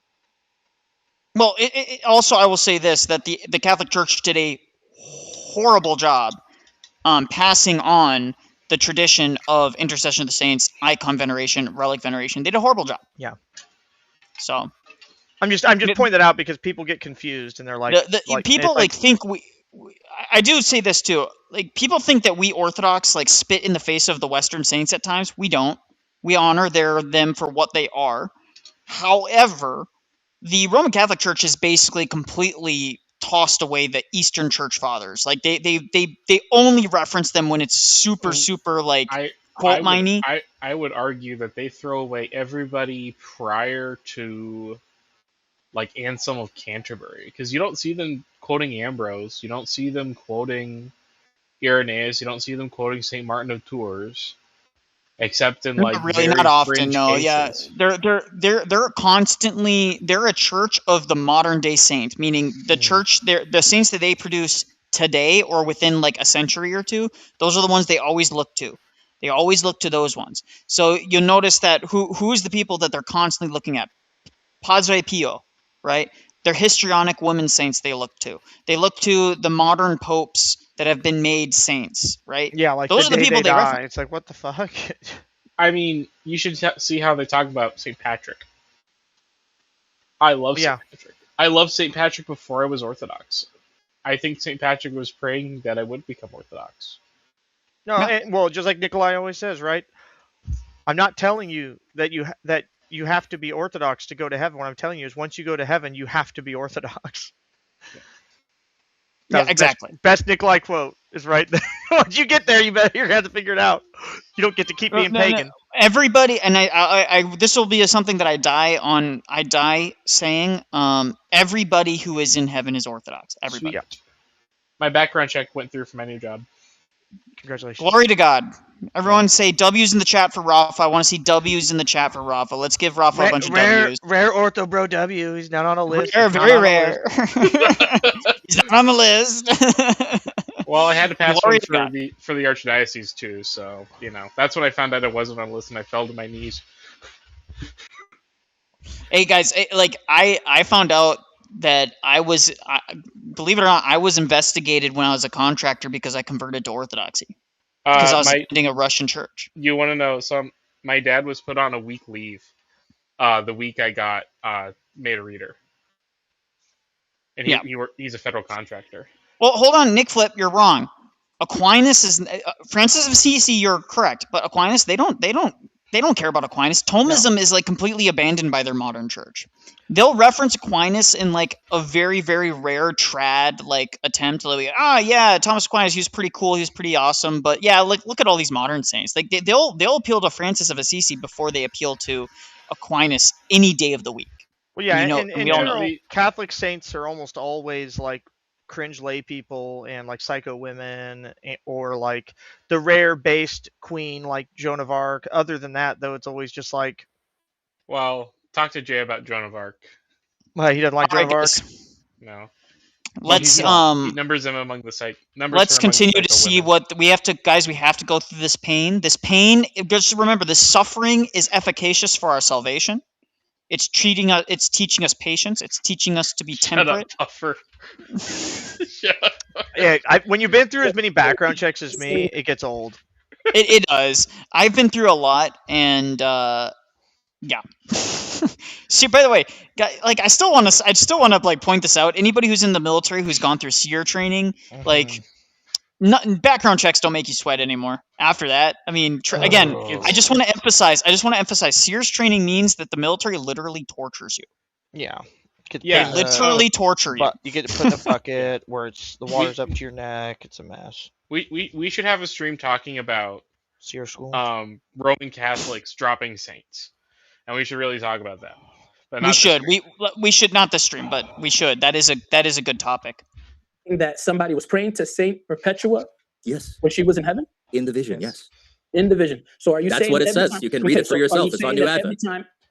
Well, also I will say this, that the Catholic Church did a horrible job passing on the tradition of intercession of the saints, icon veneration, relic veneration. They did a horrible job. Yeah. So I'm just pointing that out because people get confused and they're like, people think I do say this too. Like people think that we Orthodox like spit in the face of the Western saints at times. We don't. We honor them for what they are. However, the Roman Catholic Church has basically completely tossed away the Eastern Church Fathers. Like they only reference them when it's super like quote miney. I would argue that they throw away everybody prior to like Anselm of Canterbury, because you don't see them quoting Ambrose, you don't see them quoting Irenaeus, you don't see them quoting Saint Martin of Tours, except in like really very not often. No, cases. Yeah, they're constantly they're a church of the modern day saint, meaning the church the saints that they produce today or within like a century or two. Those are the ones they always look to. They always look to those ones. So you'll notice that who's the people that they're constantly looking at? Padre Pio, right? They're histrionic women saints they look to. They look to the modern popes that have been made saints, right? Yeah, like those are the people they reference. It's like, what the fuck? I mean, you should see how they talk about St. Patrick. I love St. Patrick. I loved St. Patrick before I was Orthodox. I think St. Patrick was praying that I would become Orthodox. Well, just like Nikolai always says, right? I'm not telling you that you have to be Orthodox to go to heaven. What I'm telling you is once you go to heaven, you have to be Orthodox. Yeah, exactly. Best Nikolai quote is right there. Once you get there, you're going to have to figure it out. You don't get to keep being pagan. No. Everybody, and I this will be something that I die saying. Everybody who is in heaven is Orthodox. Everybody. Sweet. My background check went through for my new job. Congratulations. Glory to God. Everyone say W's in the chat for Rafa. I want to see W's in the chat for Rafa. Let's give Rafa a bunch of W's. Rare Ortho Bro W. He's not on a list. Very rare. He's not on the list. Well, I had to pass one for the Archdiocese too, so that's when I found out it wasn't on the list, and I fell to my knees. Hey guys, I found out that believe it or not, I was investigated when I was a contractor because I converted to Orthodoxy. Because I was attending a Russian church. You want to know my dad was put on a week leave the week I got made a reader. And he's a federal contractor. Well, hold on, Nick Flip, you're wrong. Aquinas is Francis of Assisi. You're correct, but Aquinas, they don't care about Aquinas. Thomism is like completely abandoned by their modern church. They'll reference Aquinas in like a very, very rare trad like attempt to like, yeah, Thomas Aquinas, he was pretty cool, he was pretty awesome, but yeah, like look at all these modern saints. Like they'll appeal to Francis of Assisi before they appeal to Aquinas any day of the week. Well, yeah, and in general, Catholic saints are almost always like cringe lay people and like psycho women, or like the rare based queen like Joan of Arc. Other than that, though, it's always just like, well, talk to Jay about Joan of Arc. Well, he doesn't like Joan of Arc. No. Let's he numbers them among the Let's continue to see what we have to, guys. We have to go through this pain. This pain. Just remember, this suffering is efficacious for our salvation. It's teaching us patience. It's teaching us to be temperate. Tougher. Yeah, when you've been through as many background checks as me, it gets old. It does. I've been through a lot, and yeah. See, by the way, like I still want to like point this out. Anybody who's in the military who's gone through SEER training, like. Background checks don't make you sweat anymore. After that, I mean, again, I just want to emphasize. SEERS training means that the military literally tortures you. Yeah. They literally torture you. You get to put in a bucket where the water's up to your neck. It's a mess. We should have a stream talking about SEER school. Roman Catholics dropping saints, and we should really talk about that. But we should. We should not this stream, but we should. That is a good topic. That somebody was praying to Saint Perpetua? Yes. When she was in heaven? In the vision, yes. In the vision. So are you saying that's what it says? You can read it for yourself. It's on New Advent.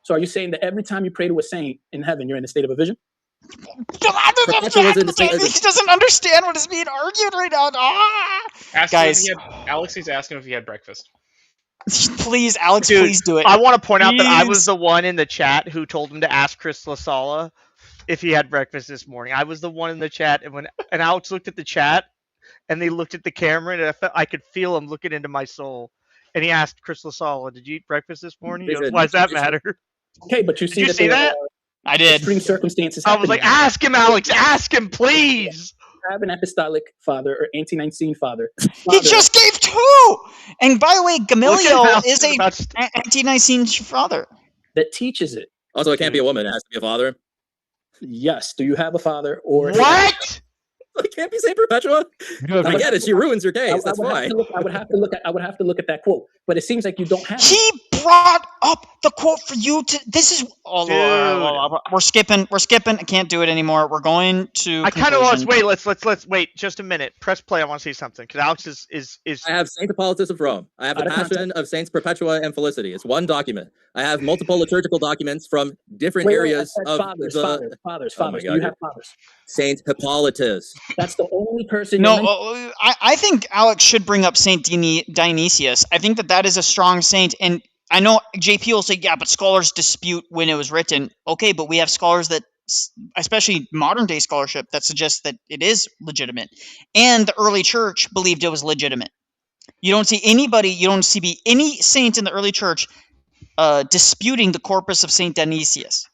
So are you saying that every time you pray to a saint in heaven, you're in a state of a vision? He doesn't understand what is being argued right now. Guys, Alex is asking if he had breakfast. Please, Alex, please do it. I want to point out that I was the one in the chat who told him to ask Chris LaSala if he had breakfast this morning. I was the one in the chat, and Alex looked at the chat, and they looked at the camera, and I could feel him looking into my soul. And he asked Chris LaSala, "Did you eat breakfast this morning?" He goes, "Why does that matter?" Okay, but you see, did you see that? I did. Extreme circumstances. I was like, "Ask him, Alex. Ask him, please." Have an apostolic father or anti-Nicene father. He just gave two. And by the way, Gamaliel is a anti-Nicene father that teaches it. Also, it can't be a woman; it has to be a father. Yes. Do you have a father or what? It can't be Saint Perpetua. I get it. She ruins your case. That's fine. I would have to look at that quote. But it seems like you don't have. He brought up the quote for you to. This is. We're skipping. I can't do it anymore. We're going to. I kind of lost. Wait. Let's wait just a minute. Press play. I want to see something because Alex is. I have Saint Hippolytus of Rome. I have the Passion of Saints Perpetua and Felicity. It's one document. I have multiple liturgical documents from different areas of fathers. Do you have fathers? Saint Hippolytus. That's the only person. No, I think Alex should bring up Saint Dionysius. I think that is a strong saint, and I know JP will say, yeah, but scholars dispute when it was written. Okay, but we have scholars that, especially modern day scholarship, that suggests that it is legitimate, and the early church believed it was legitimate. You don't see any saint in the early church disputing the corpus of Saint Dionysius.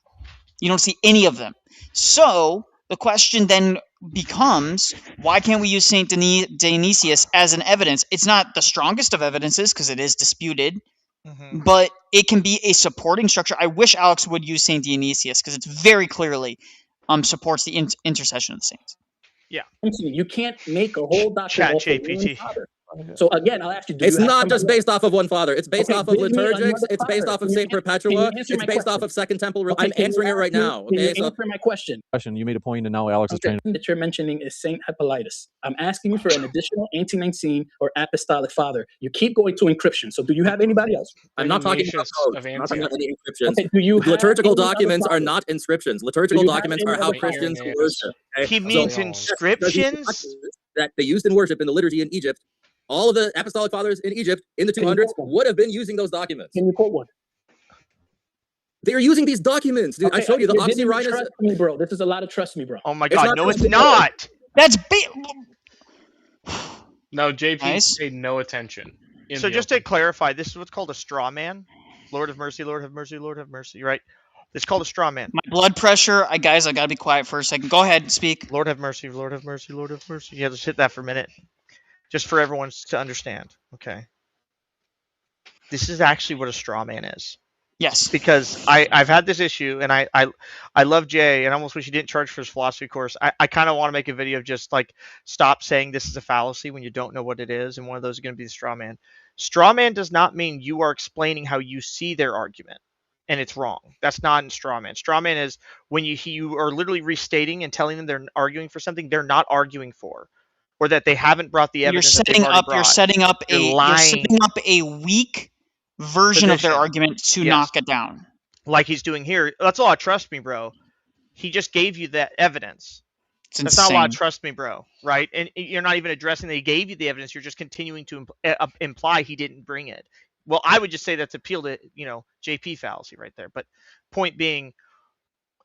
You don't see any of them. So the question then becomes, why can't we use Saint Dionysius as an evidence? It's not the strongest of evidences because it is disputed, but it can be a supporting structure. I wish Alex would use Saint Dionysius because it's very clearly supports the intercession of the saints. Yeah, you can't make a whole doctrine. Chat GPT. So again, I'll ask you. It's not just based off of one father. It's based off of liturgics. It's based off of Saint Perpetua. It's based off of Second Temple. I'm answering it right now. Okay, so answer my question. You made a point, and now Alex is trying. That you're mentioning is Saint Hippolytus. I'm asking you for an additional anti-Nicene or apostolic father. You keep going to encryption. So, do you have anybody else? I'm not talking about any encryptions. Okay, liturgical documents are not inscriptions. Liturgical documents are how Christians worship. Okay? He means inscriptions that they used in worship in the liturgy in Egypt. All of the apostolic fathers in Egypt in the 200s would have been using those documents. Can you quote one? They are using these documents, dude. I showed you the Oxyrinus. Trust me, bro. This is a lot of trust me, bro. Oh my God, no, it's not. That's No, JP paid no attention. So just to clarify, this is what's called a straw man. Lord have mercy, Lord have mercy, Lord have mercy. Right? It's called a straw man. My blood pressure. Guys, I gotta be quiet for a second. Go ahead, speak. Lord have mercy, Lord have mercy, Lord have mercy. Yeah, just hit that for a minute. Just for everyone to understand. Okay. This is actually what a straw man is. Yes. Because I've had this issue, and I love Jay, and I almost wish he didn't charge for his philosophy course. I kind of want to make a video of just like stop saying this is a fallacy when you don't know what it is, and one of those is going to be the straw man. Straw man does not mean you are explaining how you see their argument, and it's wrong. That's not in straw man. Straw man is when you are literally restating and telling them they're arguing for something they're not arguing for, or that they haven't brought the evidence. You're setting up a weak version of their argument to knock it down, like he's doing here. That's a lot of trust me, bro. He just gave you that evidence. That's not a lot of trust me, bro, right? And you're not even addressing that he gave you the evidence. You're just continuing to imply he didn't bring it. Well, I would just say that's appeal to JP fallacy right there. But point being,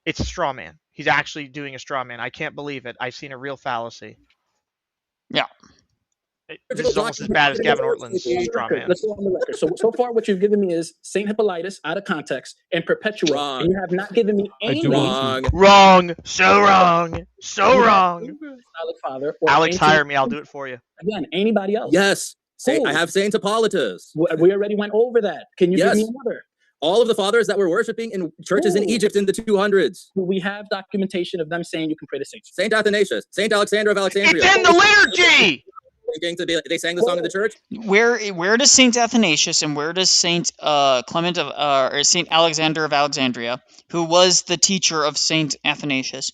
it's a straw man. He's actually doing a straw man. I can't believe it. I've seen a real fallacy. Yeah. This is almost as bad as Gavin Ortland's straw man. Let's go on the record. So far, what you've given me is Saint Hippolytus out of context and Perpetua. Wrong. And you have not given me any Wrong. So wrong. So wrong. Apostolic Father. Alex, hire me. I'll do it for you. Again, anybody else? Yes. I have Saint Hippolytus. We already went over that. Can you give me another? All of the fathers that were worshiping in churches in Egypt in the 200s. We have documentation of them saying you can pray to saints. Saint Athanasius, Saint Alexander of Alexandria. It's in the liturgy. They sang the song in the church. Where does Saint Athanasius and where does Saint Clement of or Saint Alexander of Alexandria, who was the teacher of Saint Athanasius,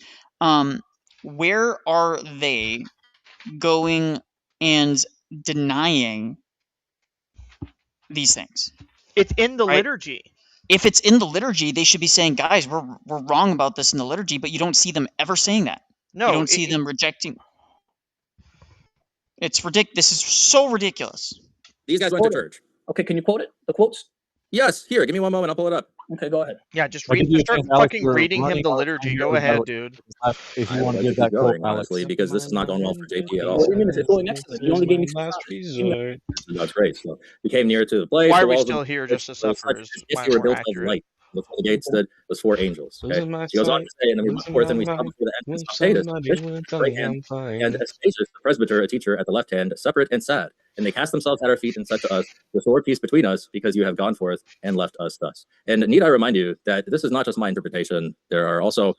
where are they going and denying these things? It's in the liturgy. If it's in the liturgy, they should be saying, guys, we're wrong about this in the liturgy, but you don't see them ever saying that. No, you don't see them rejecting. It's ridiculous. This is so ridiculous. These guys went to church. Okay, can you quote it? The quotes? Yes. Here, give me one moment. I'll pull it up. Okay, go ahead. Yeah, just start fucking reading him the liturgy. Go ahead, dude. If you want to get that quote, honestly, because this is not going well for JP at all. What do you mean? It's going next to it. You only gave me That's great. So we came near to the place. Why are we still here just to suffer? If you were built of light. Before the gate stood was 4 angels. Okay? She goes on to say, and then we went forth and we saw before the entrance of Status, right hand, and Aspasia, the presbyter, a teacher, at the left hand, separate and sad. And they cast themselves at our feet and said to us, restore peace between us, because you have gone forth and left us thus. And need I remind you that this is not just my interpretation. There are also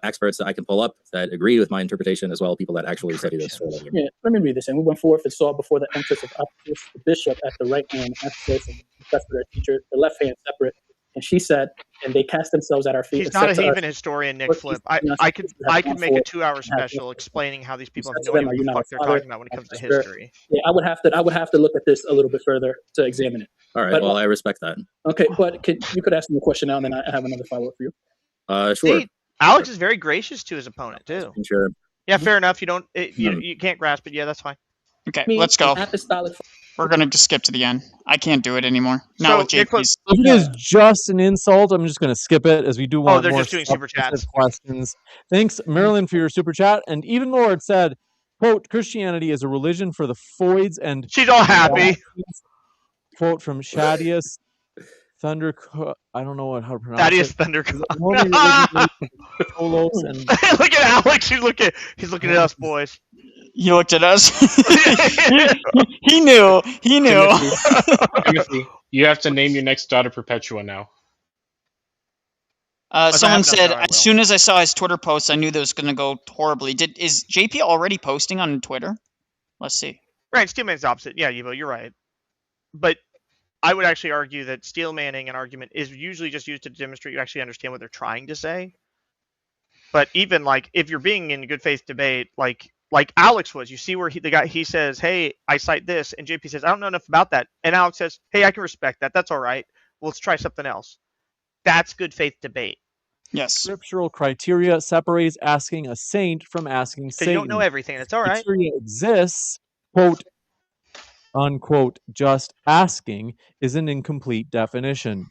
experts that I can pull up that agree with my interpretation as well, people that actually study this. Yeah, let me read this. And we went forth and saw before the entrance of Apostolic, the bishop at the right hand, Ephesus, and the presbyter, teacher, the left hand separate. And she said, and they cast themselves at our feet. He's not a Haven historian, Nick Flip. I could make a 2-hour special explaining how these people have no idea what the fuck they're talking about when it comes to history. Yeah, I would have to look at this a little bit further to examine it. All right, well, I respect that. Okay, but you could ask me a question now, and then I have another follow-up for you. Sure. See, Alex is very gracious to his opponent too. Sure. Yeah, fair enough. You can't grasp it. Yeah, that's fine. Okay, let's go. We're going to skip to the end. I can't do it anymore. Not with JP's. If it is just an insult, I'm just going to skip it, as we do want they're more just doing super chats. Questions. Thanks, Marilyn, for your super chat. And Even Lord said, quote, Christianity is a religion for the Foids and... She's all happy. Quote from Shadius Thunder... I don't know how to pronounce Shadius it. Thunder... Look at Alex. He's looking at us, boys. He looked at us. He knew. Timothy, you have to name your next daughter Perpetua now. Someone said, as soon as I saw his Twitter post, I knew that was going to go horribly. Is JP already posting on Twitter? Let's see. Right, Steelman's opposite. Yeah, Evo, you're right. But I would actually argue that Steelmanning an argument is usually just used to demonstrate you actually understand what they're trying to say. But even if you're being in good faith debate, like Alex was, you see where he says, hey, I cite this, and JP says, I don't know enough about that. And Alex says, hey, I can respect that. That's all right. Well, let's try something else. That's good faith debate. Yes. Scriptural criteria separates asking a saint from asking Satan. You don't know everything. That's all right. Criteria exists, quote, unquote, just asking is an incomplete definition.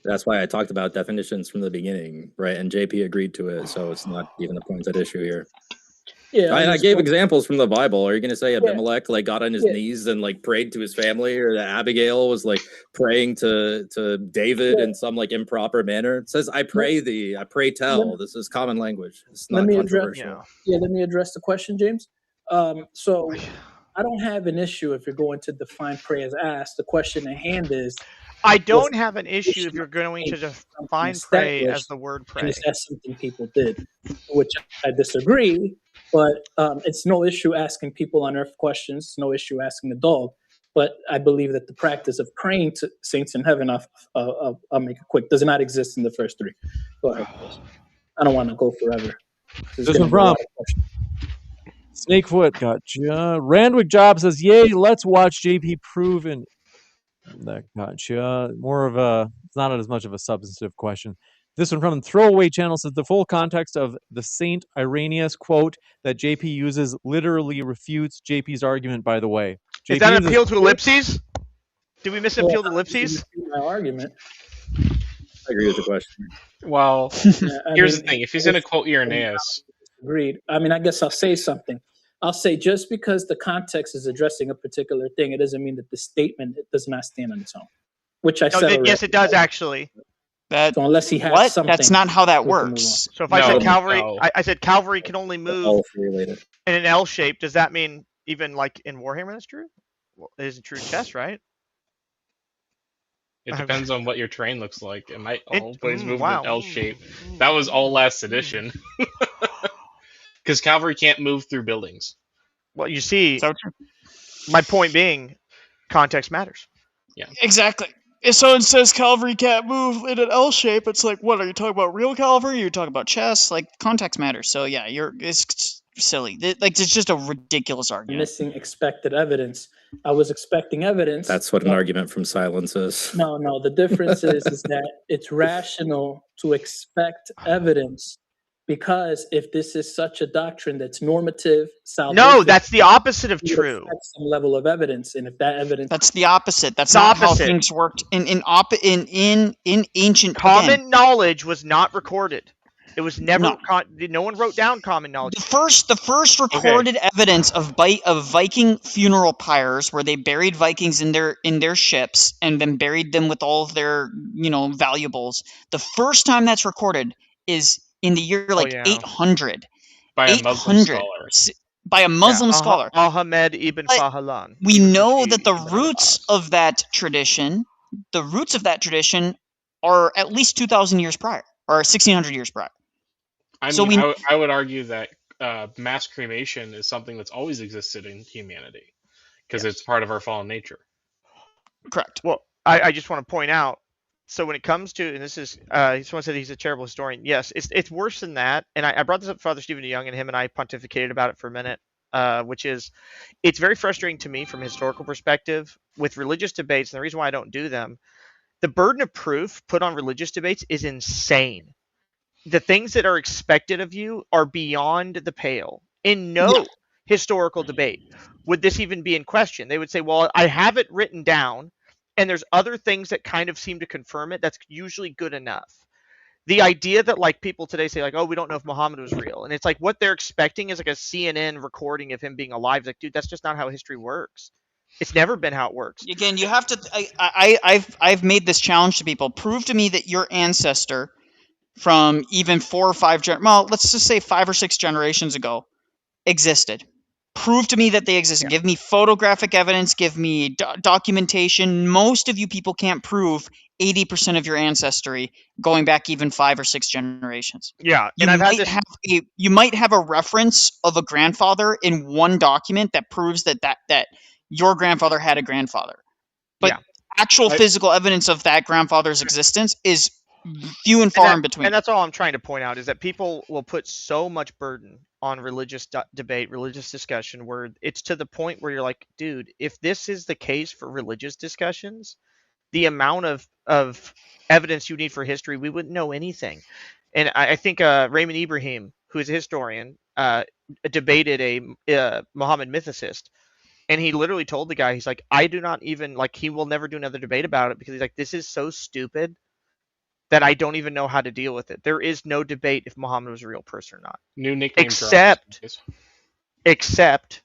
That's why I talked about definitions from the beginning, right? And JP agreed to it, so it's not even the point at issue here. Yeah, I gave understood. examples from the Bible. Are you going to say Yeah. Abimelech like got on his Yeah. knees and like prayed to his family, or that Abigail was like praying to David Yeah. in some like improper manner? It says, "I pray thee, I pray tell." This is common language. It's Let not me address. controversial. Yeah, let me address the question, James. So I don't have an issue if you're going to define prayer as asked. The question at hand is, I was don't have an issue if tradition you're going to something define pray as established, the word and pray. is that something people did? Which I disagree, but it's no issue asking people on earth questions. It's no issue asking the dog. But I believe that the practice of praying to saints in heaven, I'll make it quick, does not exist in the first three. Go ahead, please. I don't want to go forever. This one from Snakefoot, gotcha. Randwick Job says, "Yay, let's watch JP Proven." That gotcha. More of a, it's not as much of a substantive question. This one from Throwaway Channel says, "The full context of the Saint Irenaeus quote that JP uses literally refutes JP's argument, by the way." JP Is that an is appeal to ellipses? Did we miss an appeal to ellipses? My argument. I agree with the question. Well, I here's mean, the thing: if he's going to quote Irenaeus, agreed. I mean, I guess I'll say something. I'll say just because the context is addressing a particular thing, it doesn't mean that the statement does not stand on its own. Which I No, said already. yes, it does actually. That So unless he has what? something, That's not how that we can move works. So if I said No, Calvary, no. I said Calvary can only move All related. in an L shape. Does that mean even like in Warhammer that's true? Well, it isn't true in chess, right? It depends on what your terrain looks like. It might It- always move wow. in L shape. That was all last edition. Because cavalry can't move through buildings. Well, you see, So true. my point being, context matters. Exactly. If someone says cavalry can't move in an L shape, it's like, what are you talking about? Real cavalry? You're talking about chess? Like, context matters. So yeah, it's silly. Like, it's just a ridiculous argument. missing expected evidence. I was expecting evidence. That's what an argument from silence is. No, the difference is that it's rational to expect evidence, because if this is such a doctrine that's normative, No, that's the opposite of you would true. expect some level of evidence, and if that evidence, That's the opposite. That's The not how opposite. things worked in ancient. Common again, knowledge was not recorded. It was never. No. No one wrote down common knowledge. The first recorded evidence of Viking funeral pyres, where they buried Vikings in their ships and then buried them with all of their valuables. The first time that's recorded is in the year 800. By a Muslim 800, scholar. by a Muslim scholar. Ahmed ibn But Fahlan. We know that the roots of that tradition, are at least 2,000 years prior, or 1,600 years prior. I So mean, I would argue that mass cremation is something that's always existed in humanity because it's part of our fallen nature. Correct. Well, I just want to point out. So when it comes to, and this is, someone said he's a terrible historian. Yes, it's worse than that. And I brought this up to Father Stephen DeYoung, and him and I pontificated about it for a minute. Which is, it's very frustrating to me from a historical perspective with religious debates. And the reason why I don't do them, the burden of proof put on religious debates is insane. The things that are expected of you are beyond the pale. In no historical debate would this even be in question. They would say, well, I have it written down, and there's other things that kind of seem to confirm it. That's usually good enough. The idea that like people today say like, oh, we don't know if Muhammad was real, and it's like what they're expecting is like a CNN recording of him being alive. It's like, dude, that's just not how history works. It's never been how it works. Again, you have to. I've made this challenge to people. Prove to me that your ancestor, from even 4 or 5 let's just say 5 or 6 generations ago, existed. Prove to me that they existed. Give me photographic evidence. Give me documentation. Most of you people can't prove 80% of your ancestry going back even 5 or 6 generations. Yeah, You and you might have a reference of a grandfather in one document that proves that your grandfather had a grandfather, but actual physical evidence of that grandfather's existence is few and far in between. And that's all I'm trying to point out is that people will put so much burden on religious debate, religious discussion, where it's to the point where you're like, dude, if this is the case for religious discussions, the amount of evidence you need for history, we wouldn't know anything. And I think Raymond Ibrahim, who is a historian, debated a Muhammad mythicist. And he literally told the guy, he's like, I do not even, like, he will never do another debate about it because he's like, this is so stupid that I don't even know how to deal with it. There is no debate if Muhammad was a real person or not. New nickname Except except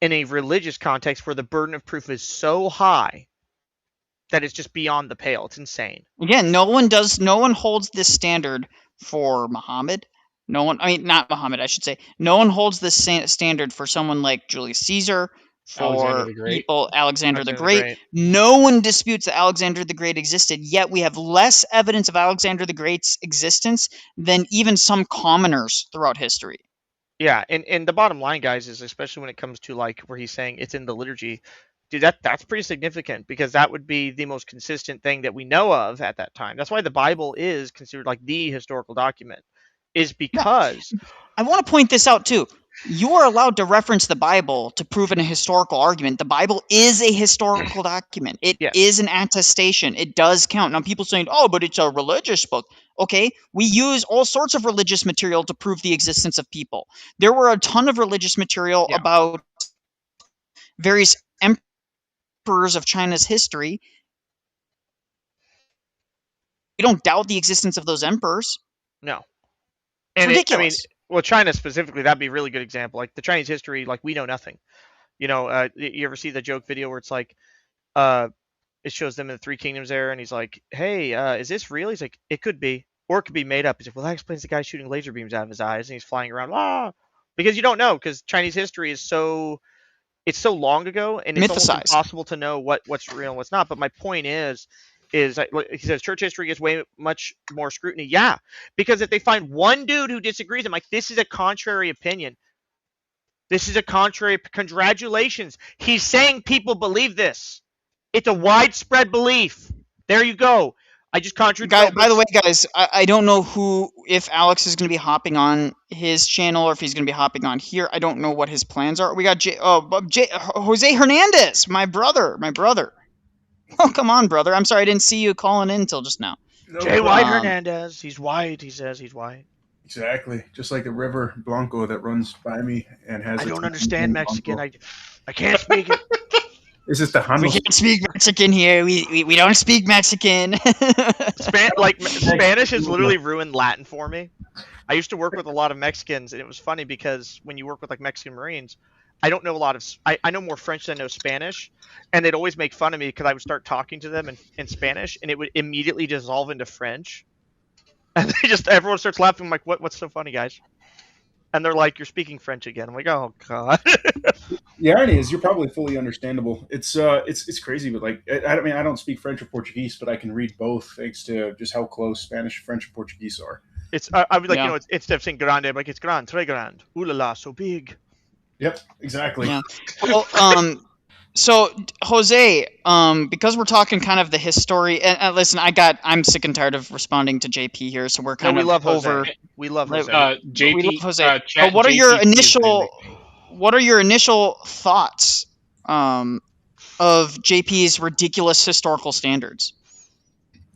in a religious context where the burden of proof is so high that it's just beyond the pale. It's insane. Again, no one holds this standard for Muhammad. No one, I mean, not Muhammad, I should say. No one holds this standard for someone like Julius Caesar, Alexander for the Great. Alexander the Alexander the Great. Great. No one disputes that Alexander the Great existed, yet we have less evidence of Alexander the Great's existence than even some commoners throughout history. Yeah, and the bottom line, guys, is especially when it comes to like where he's saying it's in the liturgy, dude, that's pretty significant because that would be the most consistent thing that we know of at that time. That's why the Bible is considered like the historical document, is because I want to point this out too. You are allowed to reference the Bible to prove a historical argument. The Bible is a historical document. It is an attestation. It does count. Now, people saying, "Oh, but it's a religious book." Okay, we use all sorts of religious material to prove the existence of people. There were a ton of religious material about various emperors of China's history. We don't doubt the existence of those emperors. No. It's And ridiculous. well, China specifically, that'd be a really good example. Like the Chinese history, like we know nothing. You know, you ever see the joke video where it's like, it shows them in the Three Kingdoms there, and he's like, "Hey, is this real?" He's like, "It could be, or it could be made up." He's like, "Well, that explains the guy shooting laser beams out of his eyes, and he's flying around." Ah, because you don't know, because Chinese history is so long ago, and it's almost impossible to know what's real and what's not. But my point is like he says, church history gets way much more scrutiny. Yeah, because if they find one dude who disagrees, I'm like, this is a contrary opinion. This is a contrary. Congratulations, he's saying people believe this. It's a widespread belief. There you go. I just contradicted. By the way, guys, I don't know if Alex is going to be hopping on his channel or if he's going to be hopping on here. I don't know what his plans are. We got Jose Hernandez, my brother. Oh, come on, brother. I'm sorry I didn't see you calling in until just now. No Jay White Hernandez. He's white. He says he's white. Exactly. Just like the river Blanco that runs by me and has. I don't understand Mexican. I can't speak it. Is this the Handel? We can't speak Mexican here. We don't speak Mexican. Spanish has literally ruined Latin for me. I used to work with a lot of Mexicans, and it was funny because when you work with like Mexican Marines, I don't know a lot of. I know more French than I know Spanish, and they'd always make fun of me because I would start talking to them in Spanish, and it would immediately dissolve into French, and everyone starts laughing. I'm like, what's so funny, guys? And they're like, "You're speaking French again." I'm like, "Oh God." The irony is, you're probably fully understandable. It's crazy, but like, I mean, I don't speak French or Portuguese, but I can read both thanks to just how close Spanish, French, and Portuguese are. It's I would like, you know, it's instead of saying grande, I'm like, it's grand, très grand. Ooh la la, so big. Yep, exactly. Yeah. Well, so Jose, because we're talking kind of the history, and listen, I'm sick and tired of responding to JP here, so we're kind of love over. Jose. We love Jose. JP, we love Jose. But what are your initial thoughts of JP's ridiculous historical standards?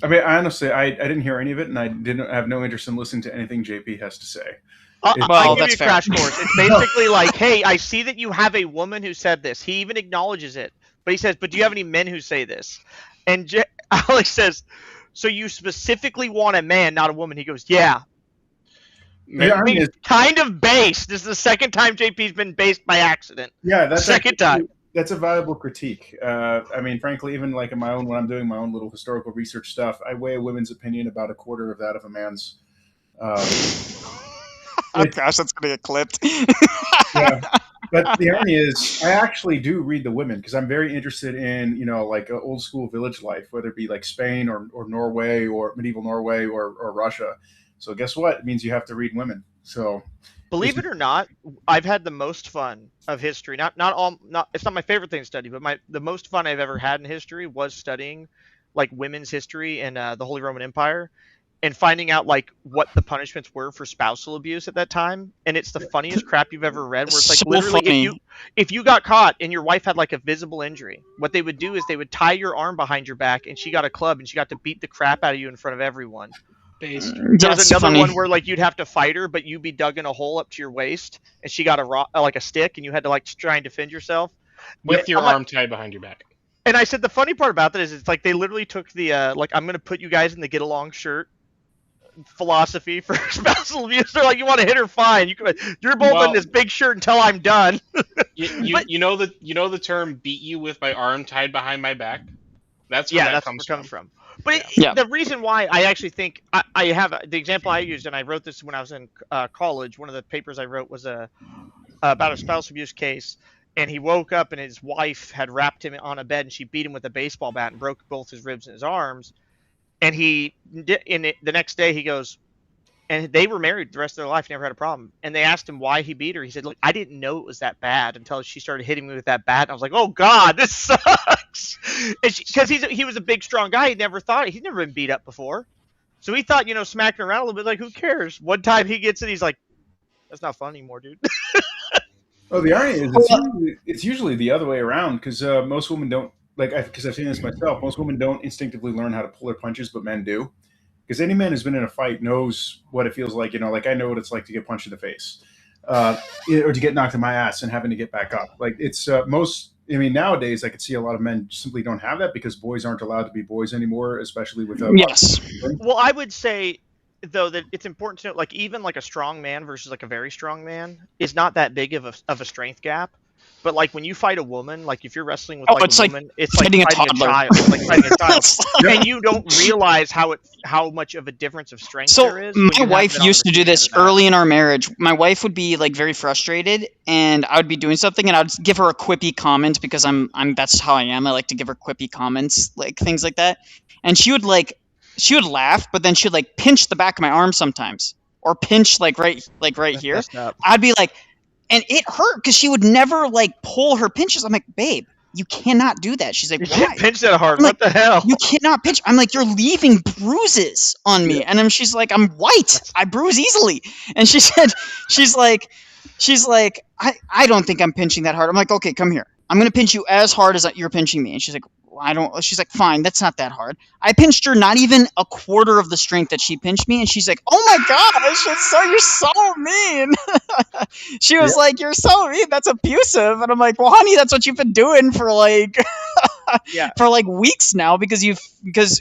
I mean, honestly, I didn't hear any of it, and I have no interest in listening to anything JP has to say. I'll give you a crash course. It's basically like, hey, I see that you have a woman who said this. He even acknowledges it. But he says, but do you have any men who say this? And Alex says, so you specifically want a man, not a woman? He goes, yeah. Kind of based. This is the second time JP's been based by accident. Yeah, that's second time. That's a valuable critique. I mean, frankly, even like when I'm doing my own little historical research stuff, I weigh a woman's opinion about a quarter of that of a man's. Oh gosh, that's gonna get clipped. Yeah, but the irony is, I actually do read the women because I'm very interested in, you know, like old school village life, whether it be like Spain or Norway or medieval Norway or Russia. So guess what? It means you have to read women. So believe it or not, I've had the most fun of history. Not it's not my favorite thing to study, but the most fun I've ever had in history was studying like women's history in the Holy Roman Empire. And finding out like what the punishments were for spousal abuse at that time, and it's the funniest crap you've ever read. Where it's like, so literally, if you got caught and your wife had like a visible injury, what they would do is they would tie your arm behind your back, and she got a club, and she got to beat the crap out of you in front of everyone. There's another one where like you'd have to fight her, but you'd be dug in a hole up to your waist, and she got like a stick, and you had to like try and defend yourself with your arm tied behind your back. And I said the funny part about that is it's like they literally took the like, I'm gonna put you guys in the get along shirt. philosophy for spousal abuse. They're like, you want to hit her, fine. You're both Well- in this big shirt until I'm done. You know the term "beat you with my arm tied behind my back." That's where that comes from. But the reason why I actually think I have the example I used, and I wrote this when I was in college. One of the papers I wrote was about a spousal abuse case, and he woke up and his wife had wrapped him on a bed and she beat him with a baseball bat and broke both his ribs and his arms. And the next day he goes, and they were married the rest of their life, never had a problem. And they asked him why he beat her. He said, "Look, I didn't know it was that bad until she started hitting me with that bat." And I was like, "Oh God, this sucks." Because he was a big, strong guy. He'd never been beat up before. So he thought, smacking around a little bit, like, who cares? One time he gets it, he's like, "That's not fun anymore, dude." Oh, the irony is it's usually the other way around, because most women don't, because I've seen this myself, most women don't instinctively learn how to pull their punches, but men do. Because any man who's been in a fight knows what it feels like. Like I know what it's like to get punched in the face, or to get knocked in my ass and having to get back up. Like it's nowadays I could see a lot of men simply don't have that because boys aren't allowed to be boys anymore, especially with yes. Well, I would say though that it's important to note, like even like a strong man versus like a very strong man is not that big of a strength gap. But like when you fight a woman, like if you're wrestling with it's a woman, it's like fighting a fighting toddler. a child. It's like fighting a child. And you don't realize how much of a difference of strength there is. My wife used to do this early in our marriage. My wife would be like very frustrated, and I would be doing something, and I'd give her a quippy comment because I'm that's how I am. I like to give her quippy comments, like things like that. And she would laugh, but then she'd like pinch the back of my arm sometimes, or pinch like right here. I'd be like. And it hurt because she would never like pull her pinches. I'm like, babe, you cannot do that. She's like, you why? can't pinch that hard. I'm What the hell? You cannot pinch. I'm like, you're leaving bruises on me. And she's like, I'm white. I bruise easily. And she said, she's like, I don't think I'm pinching that hard. I'm like, okay, come here. I'm going to pinch you as hard as you're pinching me. And she's like, she's like, fine, that's not that hard. I pinched her not even a quarter of the strength that she pinched me. And she's like, oh my gosh, you're so mean. She was like, you're so mean. That's abusive. And I'm like, well, honey, that's what you've been doing for like, for like weeks now because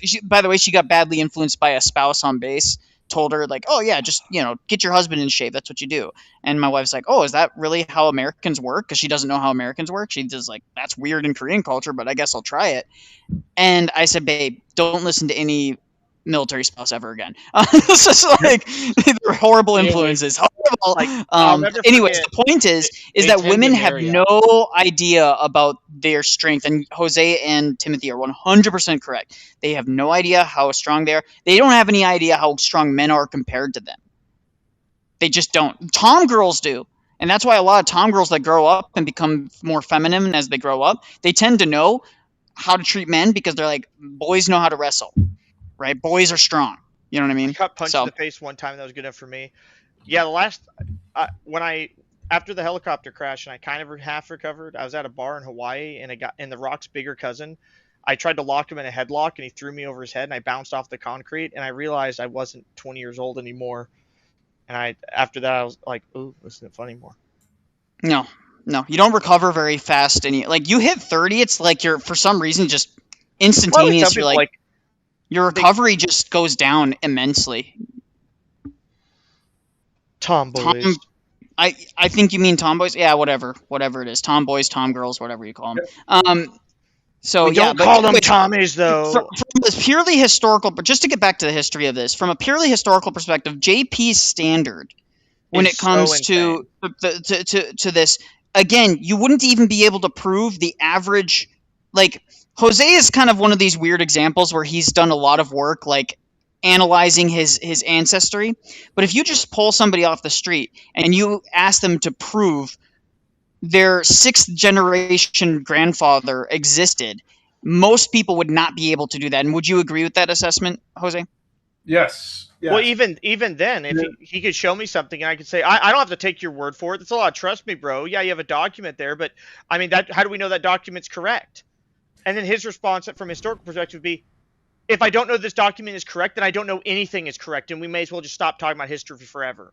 she, by the way, she got badly influenced by a spouse on base. Told her like, oh yeah, just get your husband in shape. That's what you do. And my wife's like, oh, is that really how Americans work? Because she doesn't know how Americans work. She just like, that's weird in Korean culture, but I guess I'll try it. And I said, babe, don't listen to any military spouse ever again. It's just like they're horrible influences. Horrible. Anyways, the point is that women have no idea about their strength, and Jose and Timothy are 100% correct. They have no idea how strong they are. They don't have any idea how strong men are compared to them. They just don't. Tom girls do. And that's why a lot of Tom girls that grow up and become more feminine as they grow up, they tend to know how to treat men because they're like, boys know how to wrestle. Right, boys are strong. You know what I mean? I got punched in the face one time. That was good enough for me. Yeah, after the helicopter crash and I kind of half recovered, I was at a bar in Hawaii and the Rock's bigger cousin. I tried to lock him in a headlock and he threw me over his head and I bounced off the concrete and I realized I wasn't 20 years old anymore. And after that I was like, ooh, this isn't fun anymore. No, you don't recover very fast. And you hit 30, it's like you're for some reason just instantaneous. You're like your recovery just goes down immensely. Tomboys. I think you mean tomboys. Yeah, whatever it is. Tomboys, tomgirls, whatever you call them. So we don't call them Tommies though. From this purely historical, but just to get back to the history of this, from a purely historical perspective, JP's standard when it comes to this, again, you wouldn't even be able to prove the average. Like Jose is kind of one of these weird examples where he's done a lot of work, like analyzing his ancestry. But if you just pull somebody off the street and you ask them to prove their 6th generation grandfather existed, most people would not be able to do that. And would you agree with that assessment, Jose? Yes. Well, even then, if he could show me something and I could say, I don't have to take your word for it. That's a lot. Trust me, bro. Yeah, you have a document there, but I mean, how do we know that document's correct? And then his response from a historical perspective would be, if I don't know this document is correct, then I don't know anything is correct, and we may as well just stop talking about history forever.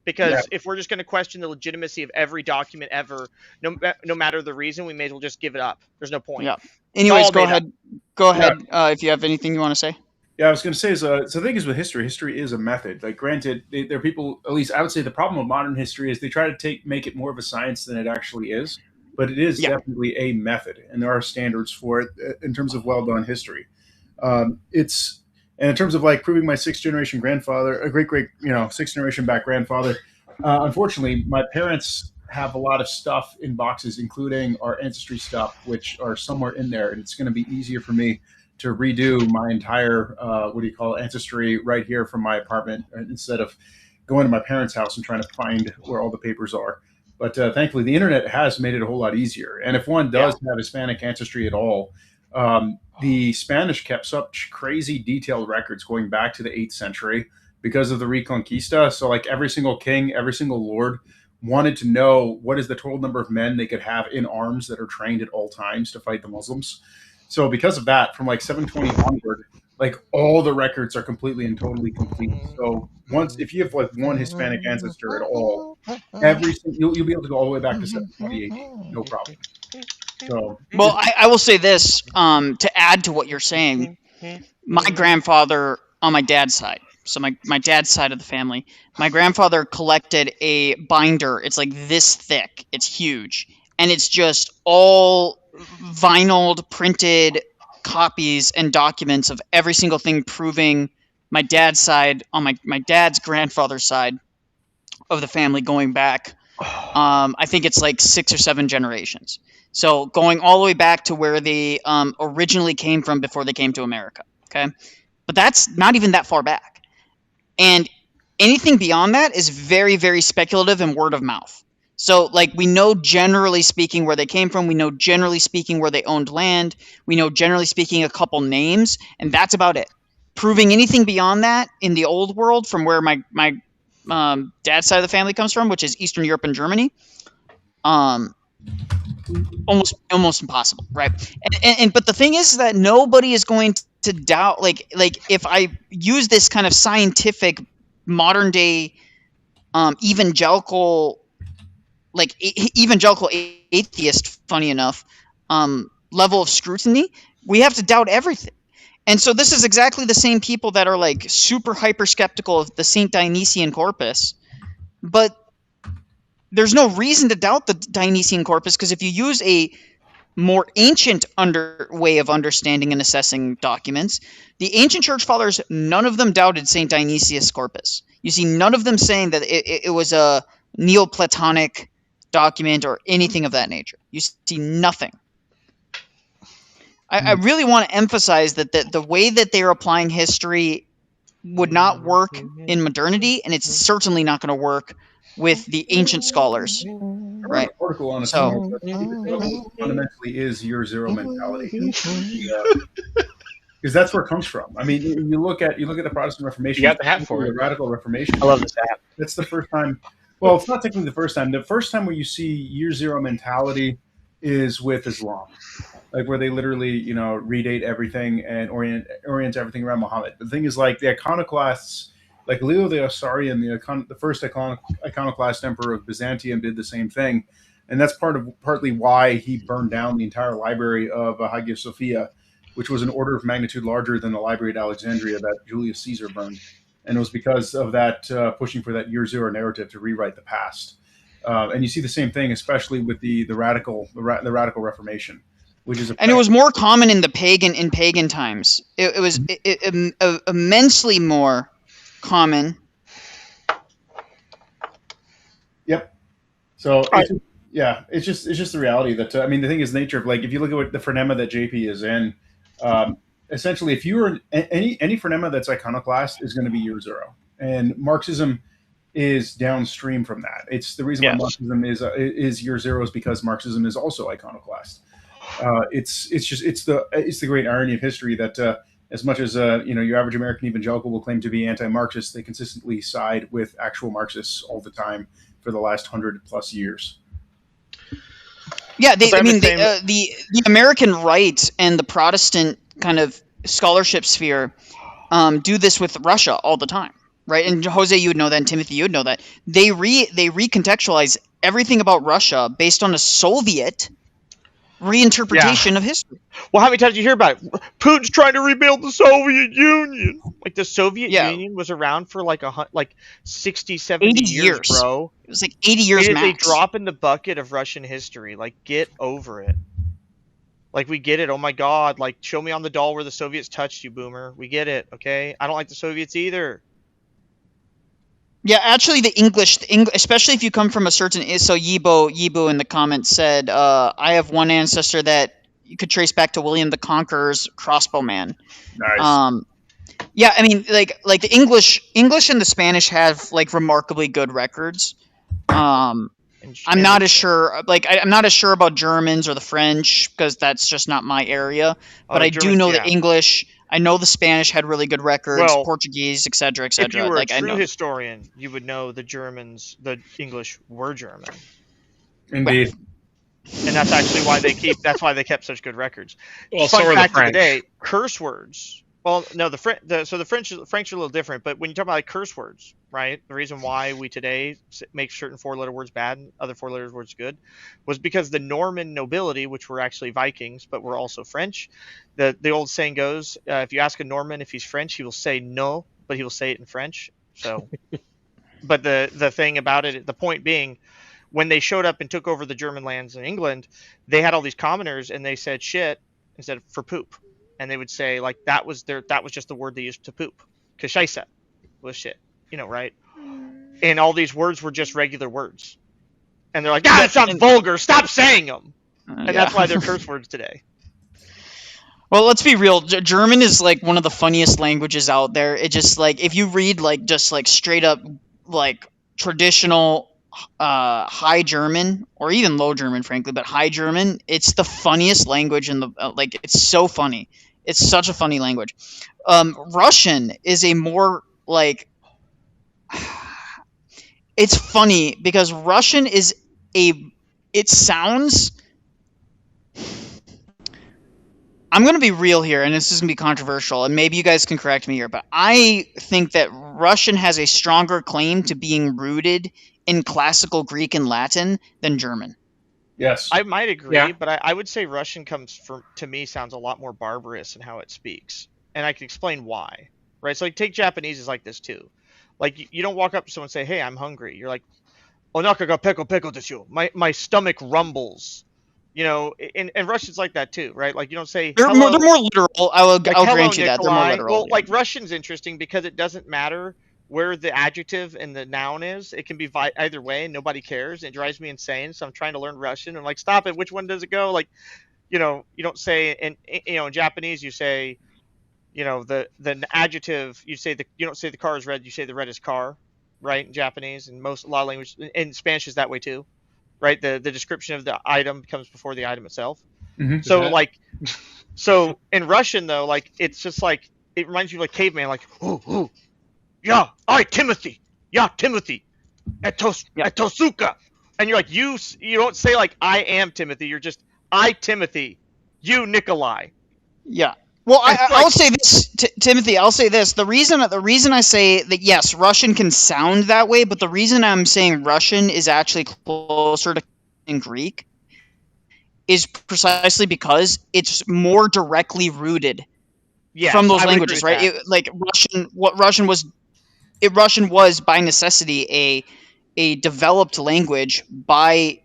Because if we're just going to question the legitimacy of every document ever, no matter the reason, we may as well just give it up. There's no point. Yeah. Anyways, go ahead. Go ahead if you have anything you want to say. Yeah, I was going to say, so the thing is with history, history is a method. Like, granted, there are people, at least I would say the problem with modern history is they try to make it more of a science than it actually is. But it is Yeah. definitely a method, and there are standards for it in terms of well done history. It's and in terms of like proving my sixth generation grandfather, a great sixth generation back grandfather. Unfortunately, my parents have a lot of stuff in boxes, including our ancestry stuff, which are somewhere in there, and it's going to be easier for me to redo my entire ancestry right here from my apartment instead of going to my parents' house and trying to find where all the papers are. But thankfully, the internet has made it a whole lot easier. And if one does have Hispanic ancestry at all, the Spanish kept such crazy detailed records going back to the 8th century because of the Reconquista. So, like, every single king, every single lord wanted to know what is the total number of men they could have in arms that are trained at all times to fight the Muslims. So because of that, from like 720 onward, like all the records are completely and totally complete. So if you have like one Hispanic ancestor at all, you'll be able to go all the way back to 720 AD, no problem. So, well, I will say this to add to what you're saying. My grandfather on my dad's side, so my dad's side of the family, my grandfather collected a binder. It's like this thick. It's huge. And it's just all vinyled, printed copies and documents of every single thing proving my dad's side, on my dad's grandfather's side of the family going back. I think it's like 6 or 7 generations. So going all the way back to where they originally came from before they came to America. Okay. But that's not even that far back. And anything beyond that is very, very speculative and word of mouth. So, like, we know generally speaking where they came from. We know generally speaking where they owned land. We know generally speaking a couple names, and that's about it. Proving anything beyond that in the old world, from where my dad's side of the family comes from, which is Eastern Europe and Germany, almost impossible, right? And but the thing is that nobody is going to doubt, like if I use this kind of scientific modern day evangelical atheist, funny enough, level of scrutiny, we have to doubt everything. And so this is exactly the same people that are like super hyper skeptical of the St. Dionysian corpus, but there's no reason to doubt the Dionysian corpus, because if you use a more ancient way of understanding and assessing documents, the ancient church fathers, none of them doubted St. Dionysius corpus. You see none of them saying that it was a Neoplatonic document or anything of that nature. You see nothing. I really want to emphasize that the way that they're applying history would not work in modernity, and it's certainly not going to work with the ancient scholars. Right. An article on it fundamentally is year zero mentality. Because that's where it comes from. I mean, you look at the Protestant Reformation. You got the hat for it. The Radical Reformation. I love this hat. That's the first time. Well, it's not technically the first time. The first time where you see year zero mentality is with Islam, like where they literally, redate everything and orient everything around Muhammad. The thing is, like, the iconoclasts, like Leo the Osarian, the first iconoclast emperor of Byzantium, did the same thing, and that's partly why he burned down the entire library of Hagia Sophia, which was an order of magnitude larger than the library at Alexandria that Julius Caesar burned. And it was because of that pushing for that year zero narrative to rewrite the past. And you see the same thing, especially with the radical Reformation, which is and it was more common in pagan times. It was immensely more common. Yep. So it's just the reality that the thing is, nature of, like, if you look at what the phronema that JP is in. Essentially, if you were any phronema that's iconoclast is going to be year zero, and Marxism is downstream from that. It's the reason why Marxism is year zero is because Marxism is also iconoclast. It's the great irony of history that as much as your average American evangelical will claim to be anti-Marxist, they consistently side with actual Marxists all the time for the last 100+ years. Yeah, the American right and the Protestant kind of scholarship sphere do this with Russia all the time, right? And Jose, you would know that, and Timothy, you would know that. They recontextualize everything about Russia based on a Soviet reinterpretation of history. Well, how many times did you hear about it? Putin's trying to rebuild the Soviet Union. Like the Soviet Union was around for like 60, 70 years, bro. It was like 80 years It is max. a drop in the bucket of Russian history. Like, get over it. Like, we get it. Oh my God. Like, show me on the doll where the Soviets touched you, boomer. We get it. Okay. I don't like the Soviets either. Yeah, actually, the English, especially if you come from a certain, so Yibo in the comments said, I have one ancestor that you could trace back to William the Conqueror's crossbowman. Nice. Yeah, I mean, like the English and the Spanish have like remarkably good records. I'm not as sure, like I'm not as sure about Germans or the French because that's just not my area. But I do know the English. I know the Spanish had really good records, Well, Portuguese, etc., etc. If you were like, a true I know. historian, you would know the English were German. Indeed. And that's actually why that's why they kept such good records. Well, so Fun are fact the of French. the day, curse words. Well, no, the French are a little different, but when you talk about like curse words, right? The reason why we today make certain 4-letter words bad and other 4-letter words good was because the Norman nobility, which were actually Vikings, but were also French. The old saying goes, if you ask a Norman if he's French, he will say no, but he will say it in French. So, but the thing about it, the point being, when they showed up and took over the German lands in England, they had all these commoners and they said shit instead of for poop. And they would say like that was just the word they used to poop. Cause scheisse was shit, right? And all these words were just regular words. And they're like, that sounds vulgar. Stop saying them. And that's why they're curse words today. Well, let's be real. German is like one of the funniest languages out there. It just like if you read like just like straight up like traditional High German or even Low German, frankly, but High German, it's the funniest language in the like. It's so funny. It's such a funny language. Russian is a more like. It's funny because Russian is it sounds. I'm going to be real here, and this is going to be controversial, and maybe you guys can correct me here, but I think that Russian has a stronger claim to being rooted in classical Greek and Latin than German. Yes. I might agree, but I would say Russian to me sounds a lot more barbarous in how it speaks. And I can explain why, right? So like take Japanese is like this too. Like you don't walk up to someone and say, hey, I'm hungry. You're like, onaka ga peko peko desu. My stomach rumbles. And Russian's like that too, right? Like you don't say they're more literal. I'll grant you that they're more literal. Well, like Russian's interesting because it doesn't matter where the adjective and the noun is. It can be either way, and nobody cares. It drives me insane. So I'm trying to learn Russian. I'm like, stop it. Which one does it go? Like, you don't say in Japanese you say, the adjective. You don't say the car is red. You say the red is car, right? In Japanese and a lot of language. In Spanish is that way too. Right, the description of the item comes before the item itself. Mm-hmm. So in Russian though, like it's just like it reminds you of like caveman, like yeah, Timothy, etosuka, and you're like you don't say like I am Timothy, you're just I Timothy, you Nikolai. Yeah. Well, I'll say this, Timothy. I'll say this. The reason I say that yes, Russian can sound that way, but the reason I'm saying Russian is actually closer to Greek is precisely because it's more directly rooted from those languages, right? Russian was by necessity a developed language by.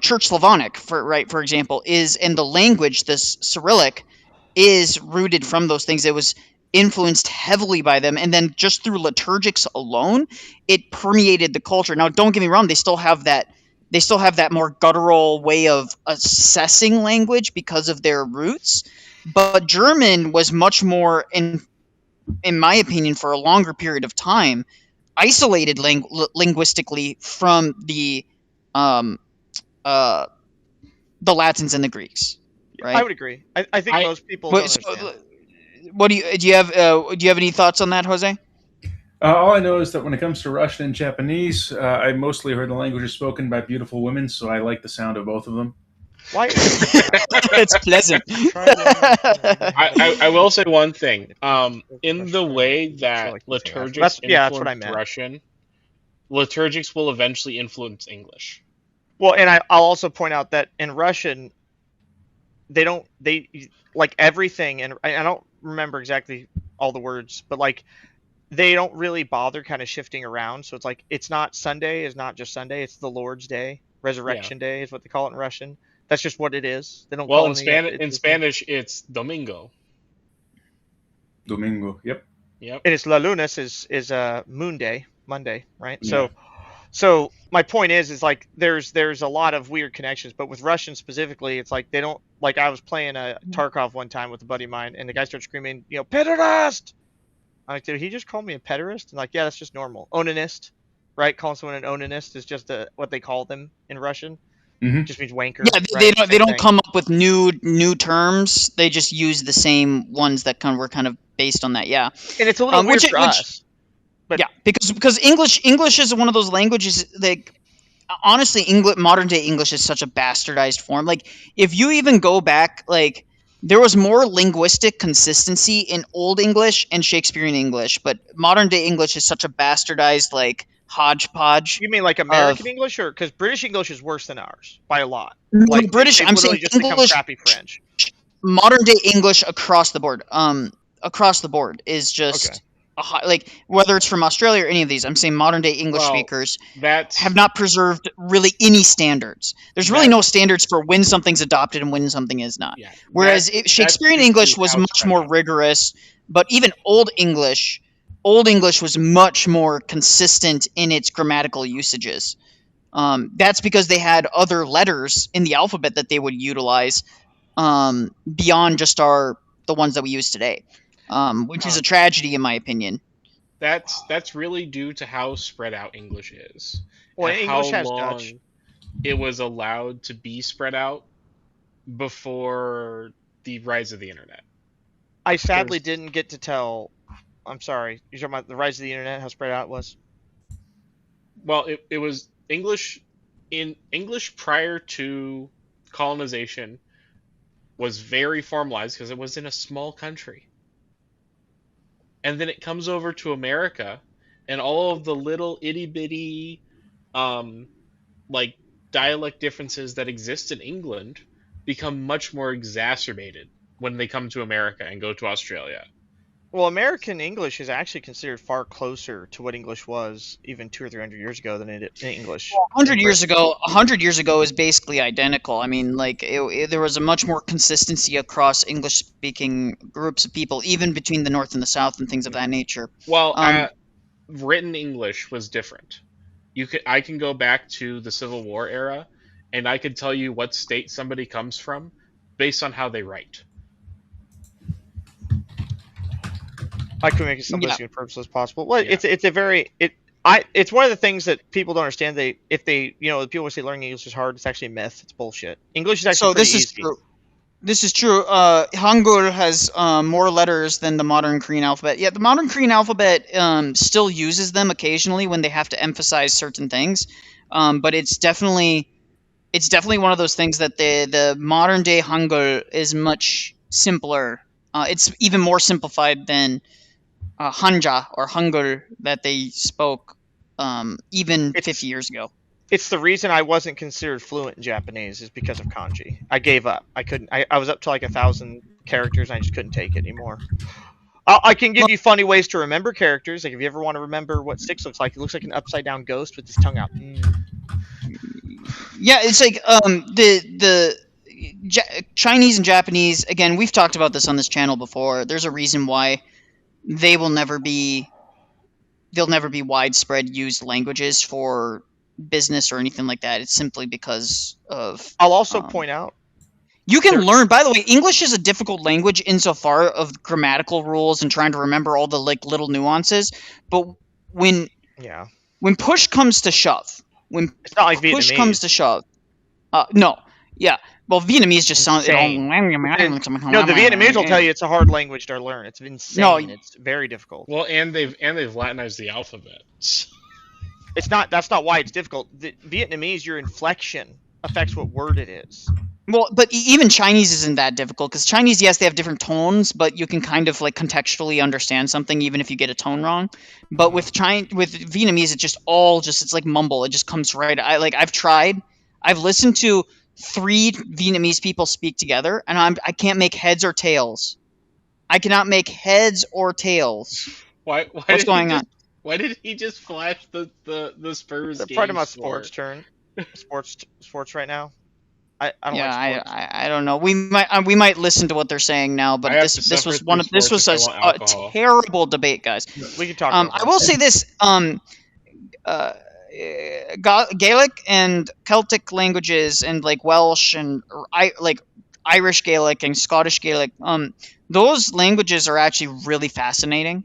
Church Slavonic, for example, is in the language. This Cyrillic is rooted from those things. It was influenced heavily by them, and then just through liturgics alone, it permeated the culture. Now, don't get me wrong; they still have that more guttural way of assessing language because of their roots. But German was much more, in my opinion, for a longer period of time, isolated linguistically from the Latins and the Greeks, right? I would agree. I think most people don't understand. What do you have any thoughts on that, Jose? All I know is that when it comes to Russian and Japanese, I mostly heard the languages spoken by beautiful women, so I like the sound of both of them. Why? It's pleasant. I will say one thing. In the way that liturgics influence Russian, liturgics will eventually influence English. Well, and I'll also point out that in Russian, they like everything, and I don't remember exactly all the words, but like they don't really bother kind of shifting around. So it's like it's not Sunday is not just Sunday, it's the Lord's Day. Resurrection Day is what they call it in Russian. That's just what it is. They don't Well, call in it in Spanish, it's Domingo. Domingo. Yep. Yep. And it's La Lunes is Monday, right? Yeah. So my point is like there's a lot of weird connections, but with Russian specifically, it's like they don't like. I was playing a Tarkov one time with a buddy of mine, and the guy started screaming, pederast. I'm like, did he just call me a pederast? And like, yeah, that's just normal. Onanist, right? Calling someone an onanist is just what they call them in Russian. Mhm. Just means wanker. Yeah, right? they don't come up with new terms. They just use the same ones that were kind of based on that. Yeah, And it's a little weird for us. But yeah, because English is one of those languages like honestly modern day English is such a bastardized form. Like if you even go back, like there was more linguistic consistency in Old English and Shakespearean English, but modern day English is such a bastardized like hodgepodge. You mean like American English, or because British English is worse than ours by a lot? No, Like British. they've I'm literally saying just become English, crappy French. modern day English across the board. Across the board is just like whether it's from Australia or any of these. I'm saying modern day English speakers have not preserved really any standards. There's really no standards for when something's adopted and when something is not. Yeah, Whereas Shakespearean English was much more rigorous, but even Old English was much more consistent in its grammatical usages. That's because they had other letters in the alphabet that they would utilize beyond just the ones that we use today, which is a tragedy in my opinion. That's really due to how spread out English is. Well, and English how has long Dutch. it was allowed to be spread out before the rise of the internet. I sadly didn't get to tell. I'm sorry. You're talking about the rise of the internet, how spread out it was? Well, it was English prior to colonization was very formalized because it was in a small country. And then it comes over to America, and all of the little itty bitty like dialect differences that exist in England become much more exacerbated when they come to America and go to Australia. Well, American English is actually considered far closer to what English was even 200 or 300 years ago than English. 100 years ago is basically identical. I mean, like there was a much more consistency across English-speaking groups of people, even between the North and the South and things of that nature. Well, written English was different. I can go back to the Civil War era, and I could tell you what state somebody comes from based on how they write. I could make it simplistic and purposeful as possible. Well, it's one of the things that people don't understand. The people always say learning English is hard. It's actually a myth. It's bullshit. English is actually pretty easy. True. This is true. Hangul has more letters than the modern Korean alphabet. Yeah, the modern Korean alphabet still uses them occasionally when they have to emphasize certain things, but it's definitely one of those things that the modern day Hangul is much simpler. It's even more simplified than Hanja or Hangul that they spoke even 50 years ago. It's the reason I wasn't considered fluent in Japanese is because of kanji. I gave up. I couldn't. I was up to like 1,000 characters, and I just couldn't take it anymore. I can give you funny ways to remember characters. Like if you ever want to remember what 6 looks like, it looks like an upside down ghost with his tongue out. Yeah, it's like the Chinese and Japanese. Again, we've talked about this on this channel before. There's a reason why they'll never be widespread used languages for business or anything like that. It's simply because of. I'll also point out you can learn. By the way, English is a difficult language insofar of grammatical rules and trying to remember all the like little nuances. But when push comes to shove, it's not like push Vietnamese. comes to shove, no, yeah. Well, Vietnamese just sounds. No, the Vietnamese will tell you it's a hard language to learn. It's insane. No, it's very difficult. Well, and they've Latinized the alphabet. It's not. That's not why it's difficult. The Vietnamese, your inflection affects what word it is. Well, but even Chinese isn't that difficult because Chinese, yes, they have different tones, but you can kind of like contextually understand something even if you get a tone wrong. But with Vietnamese, it's just it's like mumble. It just comes right. I've tried. I've listened to 3 Vietnamese people speak together, and I can't make heads or tails. I cannot make heads or tails. Why What's did going he on? just why did he just flash the Spurs They're game probably about score? sports right now. I don't Yeah, like sports. I don't know. We might listen to what they're saying now, I but have this to this suffer was through one of this sports was if I want a alcohol. terrible debate, guys. We can talk about I will say this: Gaelic and Celtic languages, and like Welsh and Irish Gaelic and Scottish Gaelic. Those languages are actually really fascinating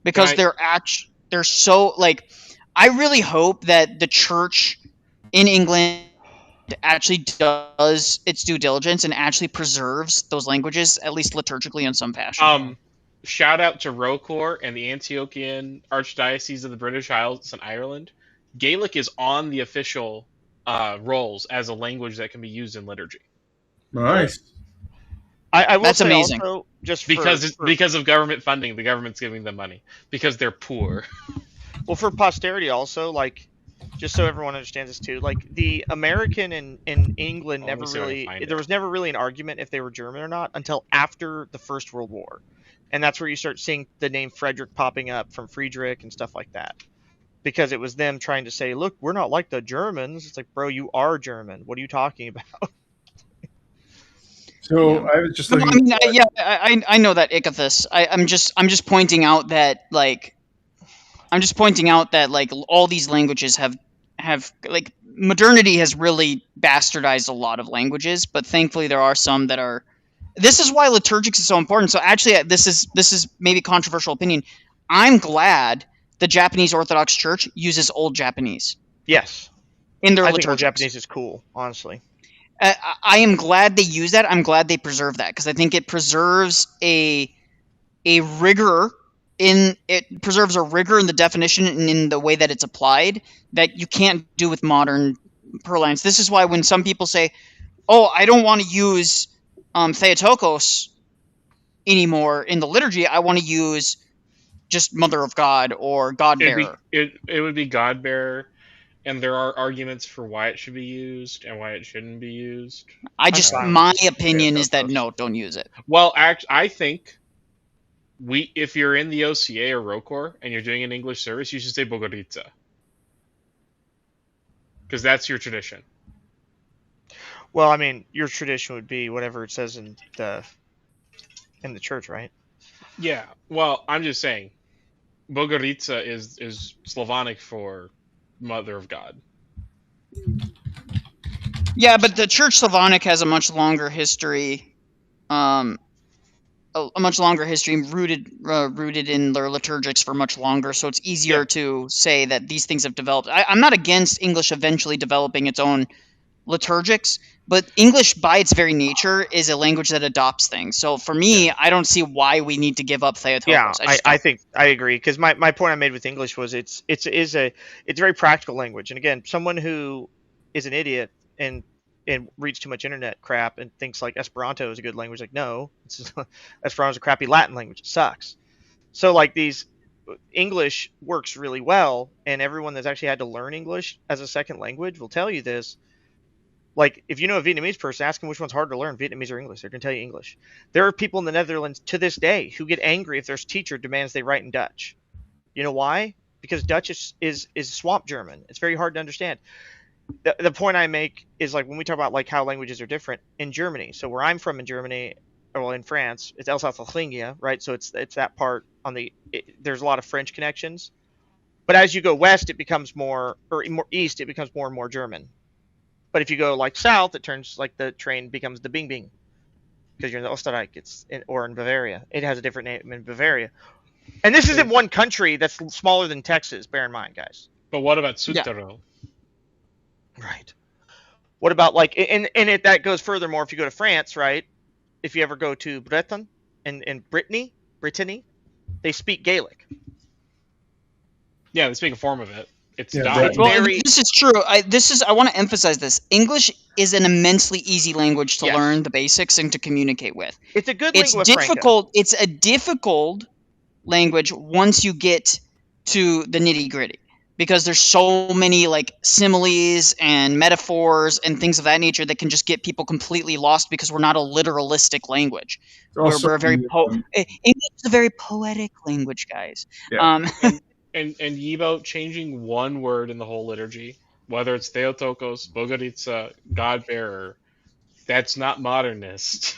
because they're so like. I really hope that the church in England actually does its due diligence and actually preserves those languages, at least liturgically in some fashion. Shout out to Rocor and the Antiochian Archdiocese of the British Isles and Ireland. Gaelic is on the official rolls as a language that can be used in liturgy. Nice. I will That's say amazing. also, just because of government funding, the government's giving them money because they're poor. Well, for posterity also, like, just so everyone understands this too, like the American in England Let me never see if I can really, find it. there was never really an argument if they were German or not until after the First World War, and that's where you start seeing the name Frederick popping up from Friedrich and stuff like that, because it was them trying to say, look, we're not like the Germans. It's like, bro, you are German. What are you talking about? So I was just No, looking. I know that Ichthus. I'm just pointing out that like all these languages have like modernity has really bastardized a lot of languages, but thankfully there are some that are. This is why liturgics is so important. So actually, this is maybe controversial opinion. I'm glad the Japanese Orthodox Church uses Old Japanese. Yes, in their I think Old liturgics. Japanese is cool, honestly. I am glad they use that. I'm glad they preserve that because I think it preserves a rigor in the definition and in the way that it's applied that you can't do with modern Perlines. This is why when some people say, "Oh, I don't want to use Theotokos anymore in the liturgy. I want to use just Mother of God or God Bearer." It would be God Bearer. And there are arguments for why it should be used and why it shouldn't be used. My opinion is that no, don't use it. Well, I think if you're in the OCA or Rocor and you're doing an English service, you should say Bogoritza. Because that's your tradition. Well, I mean, your tradition would be whatever it says in the church, right? Yeah. Well, I'm just saying, Bogoritza is Slavonic for Mother of God. Yeah, but the Church Slavonic has a much longer history, rooted in their liturgics for much longer. So it's easier to say that these things have developed. I'm not against English eventually developing its own liturgics, but English by its very nature is a language that adopts things. So for me, I don't see why we need to give up Theotokos. Yeah, I think I agree because my point I made with English was it's a very practical language, and again, someone who is an idiot and reads too much internet crap and thinks like Esperanto is a good language, like no, Esperanto is a crappy Latin language. It sucks. So like these English works really well, and everyone that's actually had to learn English as a second language will tell you this. Like, if you know a Vietnamese person, ask them which one's harder to learn, Vietnamese or English. They're going to tell you English. There are people in the Netherlands to this day who get angry if their teacher demands they write in Dutch. You know why? Because Dutch is swamp German. It's very hard to understand. The point I make is, like, when we talk about, like, how languages are different in Germany. So where I'm from in Germany, well, in France, it's Alsace-Lotharingia, right? So it's that part there's a lot of French connections. But as you go west, it becomes more east, it becomes more and more German. But if you go like south, it turns like the train becomes the Bing Bing because you're in the Österreich, or in Bavaria. It has a different name in Bavaria. And this isn't one country that's smaller than Texas. Bear in mind, guys. But what about Südtirol? Right. What about like that goes furthermore if you go to France, right? If you ever go to Breton and Brittany, they speak Gaelic. Yeah, they speak a form of it. It's this is true. I want to emphasize this. English is an immensely easy language to learn the basics and to communicate with. It's a good lingua franca. It's a difficult language once you get to the nitty-gritty. because there's so many like similes and metaphors and things of that nature that can just get people completely lost because we're not a literalistic language. Also, We're a very English is a very poetic language, guys. Yeah. And Yibo changing one word in the whole liturgy, whether it's Theotokos, Bogaritsa, God bearer, that's not modernist.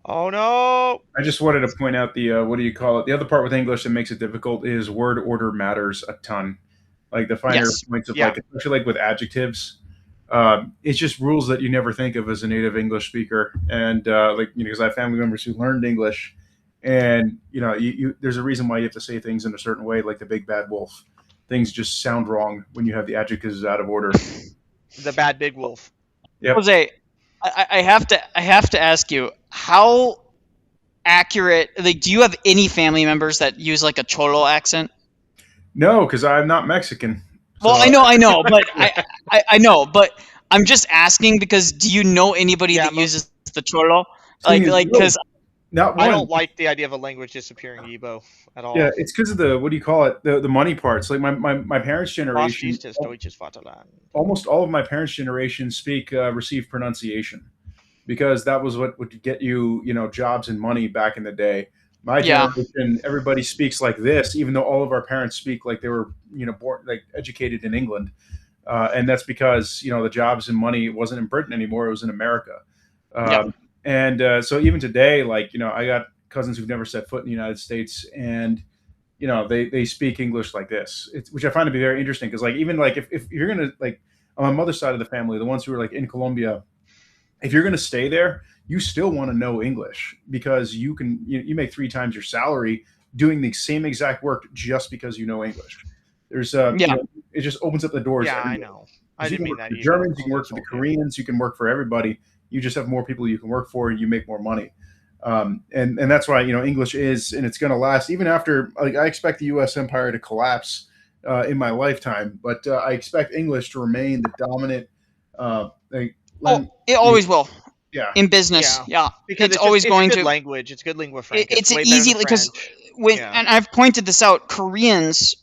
Oh no! I just wanted to point out the what do you call it? The other part with English that makes it difficult is word order matters a ton. Like the finer Yes. points of Yeah. like, especially like with adjectives, it's just rules that you never think of as a native English speaker. And like because I have family members who learned English, and you there's a reason why you have to say things in a certain way, like the big bad wolf. Things just sound wrong when you have the adjectives out of order. The bad big wolf. Yep. Jose, I have to ask you, how accurate, like, do you have any family members that use like a Cholo accent? No, because I'm not Mexican. Well, So- I know, but I know, but I'm just asking because do you know anybody Yeah, that uses the Cholo? Thing is, Because not I one. don't like the idea of a language disappearing, Yibo, at all. Yeah, it's because of the what do you call it? The money parts. Like my parents' Was generation, ist das deutsches Vaterland? almost all of my parents' generation speak received pronunciation, because that was what would get you jobs and money back in the day. My Yeah. generation, everybody speaks like this, even though all of our parents speak like they were born like educated in England, and that's because the jobs and money wasn't in Britain anymore; it was in America. Yeah. And so even today, like I got cousins who've never set foot in the United States, and they speak English like this, which I find to be very interesting, because like even like if you're gonna like on my mother's side of the family, the ones who are like in Colombia, if you're gonna stay there, you still want to know English, because you can you make 3 times your salary doing the same exact work just because you know English. There's it just opens up the doors. Yeah, to I everybody. know. You I can didn't mean work that for the Yibo. Germans, you can work for the Insult you. Koreans, you can work for everybody. You just have more people you can work for, and you make more money. And that's why English is, and it's going to last even after. Like I expect the U.S. empire to collapse in my lifetime, but I expect English to remain the dominant. it always will. Yeah. In business, yeah, Because it's always going it's good to. language. It's good lingua franca. It's way better easy than because French. and I've pointed this out. Koreans,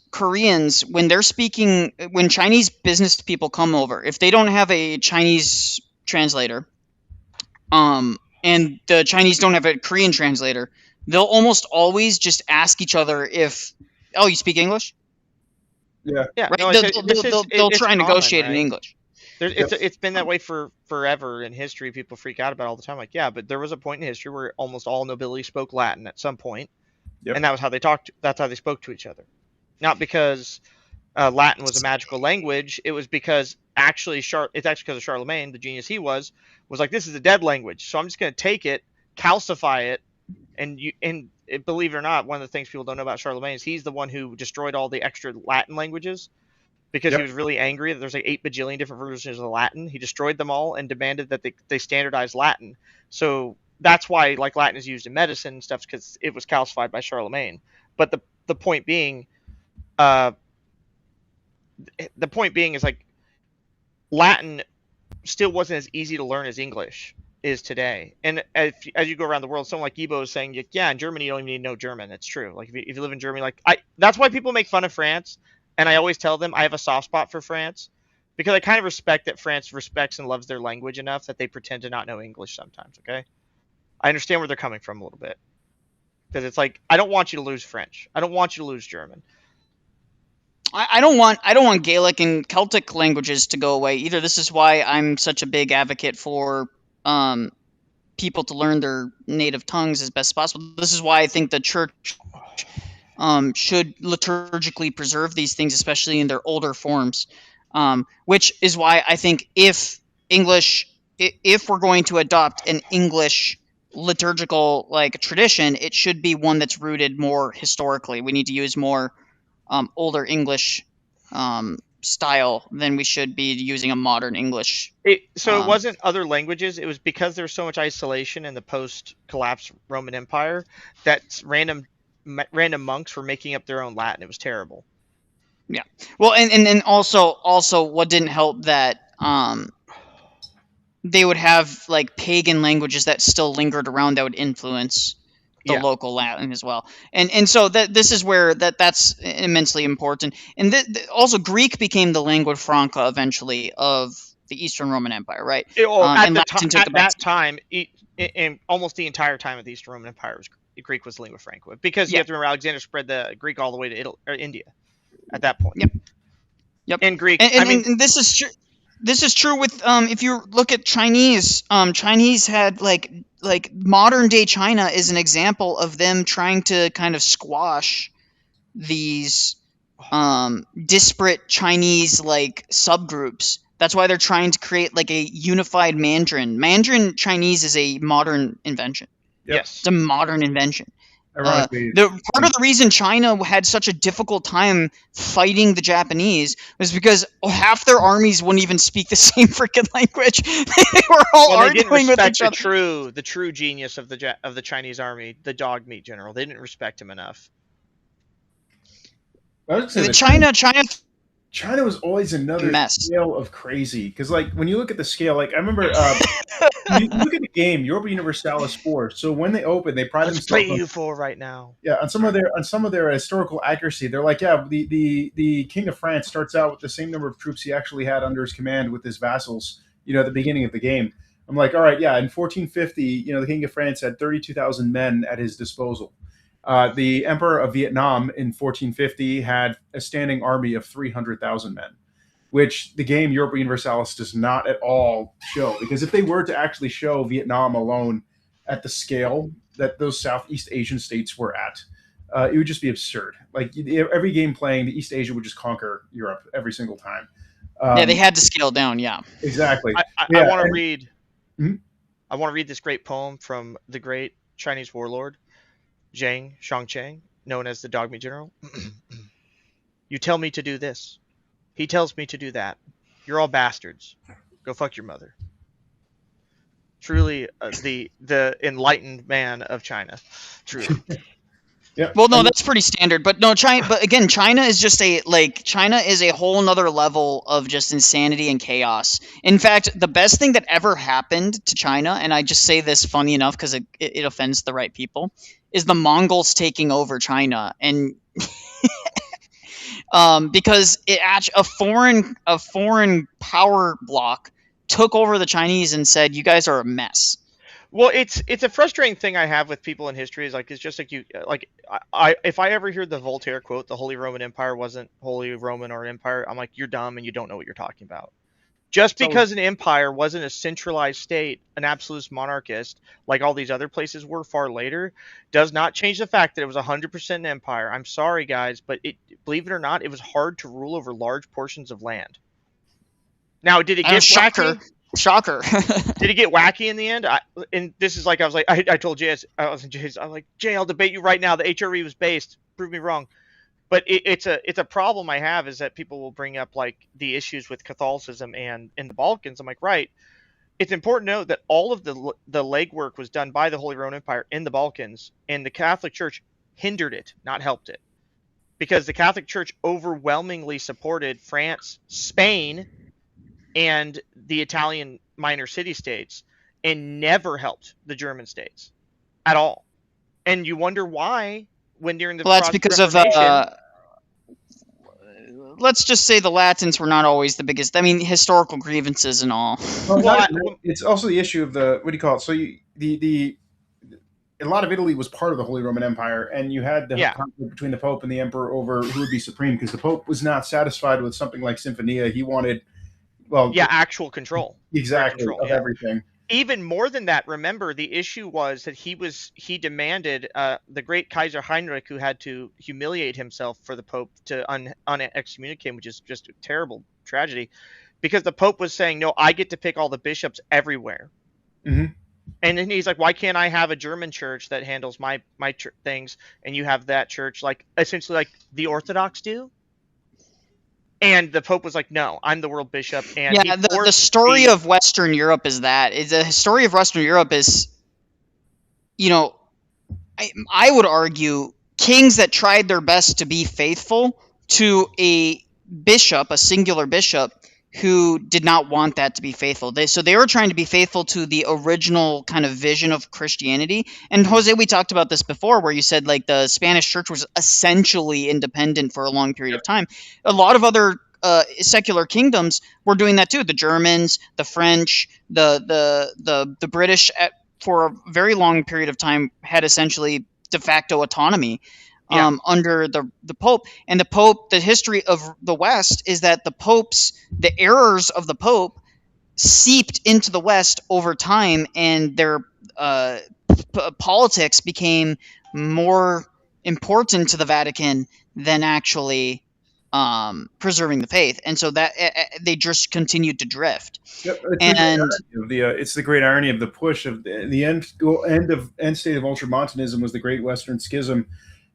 when they're speaking, when Chinese business people come over, if they don't have a Chinese translator, and the Chinese don't have a Korean translator, they'll almost always just ask each other if, oh, you speak English? Yeah. Yeah, Right? no, They'll it's try and common, negotiate in right? English. It's been that way for forever in history. People freak out about it all the time. Like, yeah, but there was a point in history where almost all nobility spoke Latin at some point, Yep. and that was how they talked. That's how they spoke to each other. Not because Latin was a magical language. It was because it's actually because of Charlemagne, the genius he was like, this is a dead language, so I'm just going to take it, calcify it, and believe it or not, one of the things people don't know about Charlemagne is he's the one who destroyed all the extra Latin languages. Because Yep. he was really angry that there's like 8 bajillion different versions of Latin. He destroyed them all and demanded that they standardize Latin. So that's why like Latin is used in medicine and stuff, because it was calcified by Charlemagne. But the point being, is like Latin still wasn't as easy to learn as English is today. And as you go around the world, someone like Yibo is saying, yeah, in Germany you don't even need to know German. It's true. Like if you live in Germany, that's why people make fun of France. And I always tell them I have a soft spot for France, because I kind of respect that France respects and loves their language enough that they pretend to not know English sometimes, okay? I understand where they're coming from a little bit. Because it's like, I don't want you to lose French. I don't want you to lose German. I don't want Gaelic and Celtic languages to go away either. This is why I'm such a big advocate for people to learn their native tongues as best possible. This is why I think the church should liturgically preserve these things, especially in their older forms. Which is why I think if we're going to adopt an English liturgical like tradition, it should be one that's rooted more historically. We need to use more older English style than we should be using a modern English. It wasn't other languages. It was because there was so much isolation in the post-collapse Roman Empire that random monks were making up their own Latin. It was terrible. Yeah. Well, and also what didn't help that they would have like pagan languages that still lingered around that would influence Yeah. local Latin as well. And so this is where that's immensely important. And also Greek became the lingua franca eventually of the Eastern Roman Empire, right? At And Latin took the back that time, and almost the entire time of the Eastern Roman Empire, Greek was the lingua franca, because you have to remember Alexander spread the Greek all the way to Italy, or India at that point. Yep. And Greek. And this is true. This is true with if you look at Chinese. Chinese had like modern day China is an example of them trying to kind of squash these disparate Chinese like subgroups. That's why they're trying to create like a unified Mandarin. Mandarin Chinese is a modern invention. Yes, it's a modern invention. Part of Ironically, the reason China had such a difficult time fighting the Japanese was because half their armies wouldn't even speak the same freaking language. They were all they didn't arguing with respect each other. the true genius of the Chinese army, the dog meat general. They didn't respect him enough. China was always another scale of crazy, because like when you look at the scale, like I remember you look at the game Europa Universalis 4. So when they open, they pride Let's play themselves U4 right now. Yeah, on some of their historical accuracy, they're like, yeah, the King of France starts out with the same number of troops he actually had under his command with his vassals, at the beginning of the game. I'm like, all right, yeah, in 1450, the King of France had 32,000 men at his disposal. The Emperor of Vietnam in 1450 had a standing army of 300,000 men, which the game Europa Universalis does not at all show. Because if they were to actually show Vietnam alone at the scale that those Southeast Asian states were at, it would just be absurd. Like every game playing, the East Asia would just conquer Europe every single time. Yeah, they had to scale down. Yeah, exactly. I want to read. I want to read this great poem from the great Chinese warlord Zhang Shangcheng, known as the Dog Meat General. You tell me to do this. He tells me to do that. You're all bastards. Go fuck your mother. Truly, the enlightened man of China. Truly. Yeah. Well, no, that's pretty standard. But no, China. But again, China is just China is a whole nother level of just insanity and chaos. In fact, the best thing that ever happened to China, and I just say this funny enough because it offends the right people, is the Mongols taking over China, and because a foreign power bloc took over the Chinese and said, "You guys are a mess." Well, it's a frustrating thing I have with people in history. Is like it's just like if I ever hear the Voltaire quote, "The Holy Roman Empire wasn't Holy Roman or Empire," I'm like, you're dumb and you don't know what you're talking about. Just because an empire wasn't a centralized state, an absolute monarchist, like all these other places were far later, does not change the fact that it was 100% an empire. I'm sorry, guys, but believe it or not, it was hard to rule over large portions of land. Now, did it get wacky? Shocker. Did it get wacky in the end? And this is like, I told Jay, I was like, Jay, I'll debate you right now. The HRE was based. Prove me wrong. But it's a problem I have, is that people will bring up like the issues with Catholicism and in the Balkans. I'm like, right. It's important to note that all of the legwork was done by the Holy Roman Empire in the Balkans, and the Catholic Church hindered it, not helped it, because the Catholic Church overwhelmingly supported France, Spain, and the Italian minor city-states, and never helped the German states at all. And you wonder why, when during the that's because Reformation, of let's just say the Latins were not always the biggest. I mean, historical grievances and all. Well, it's also the issue of the, what do you call it? So a lot of Italy was part of the Holy Roman Empire, and you had the conflict between the Pope and the Emperor over who would be supreme, because the Pope was not satisfied with something like Symphonia. He wanted, actual control. Exactly, of everything. Even more than that, remember, the issue was that he demanded the great Kaiser Heinrich, who had to humiliate himself for the Pope to excommunicate him, which is just a terrible tragedy, because the Pope was saying, no, I get to pick all the bishops everywhere. Mm-hmm. And then he's like, why can't I have a German church that handles my things, and you have that church like essentially like the Orthodox do? And the Pope was like, no, I'm the world bishop. And the story of Western Europe is that. The story of Western Europe is, I would argue, kings that tried their best to be faithful to a bishop, a singular bishop, who did not want that to be faithful. So they were trying to be faithful to the original kind of vision of Christianity. And Jose, we talked about this before, where you said like the Spanish church was essentially independent for a long period of time. A lot of other secular kingdoms were doing that too. The Germans, the French, the British, for a very long period of time, had essentially de facto autonomy under the Pope. And the Pope, the history of the West is that the errors of the Pope seeped into the West over time, and their politics became more important to the Vatican than actually preserving the faith, and so that they just continued to drift. Yep, And it's the great irony of the push of the end state of Ultramontanism was the Great Western Schism,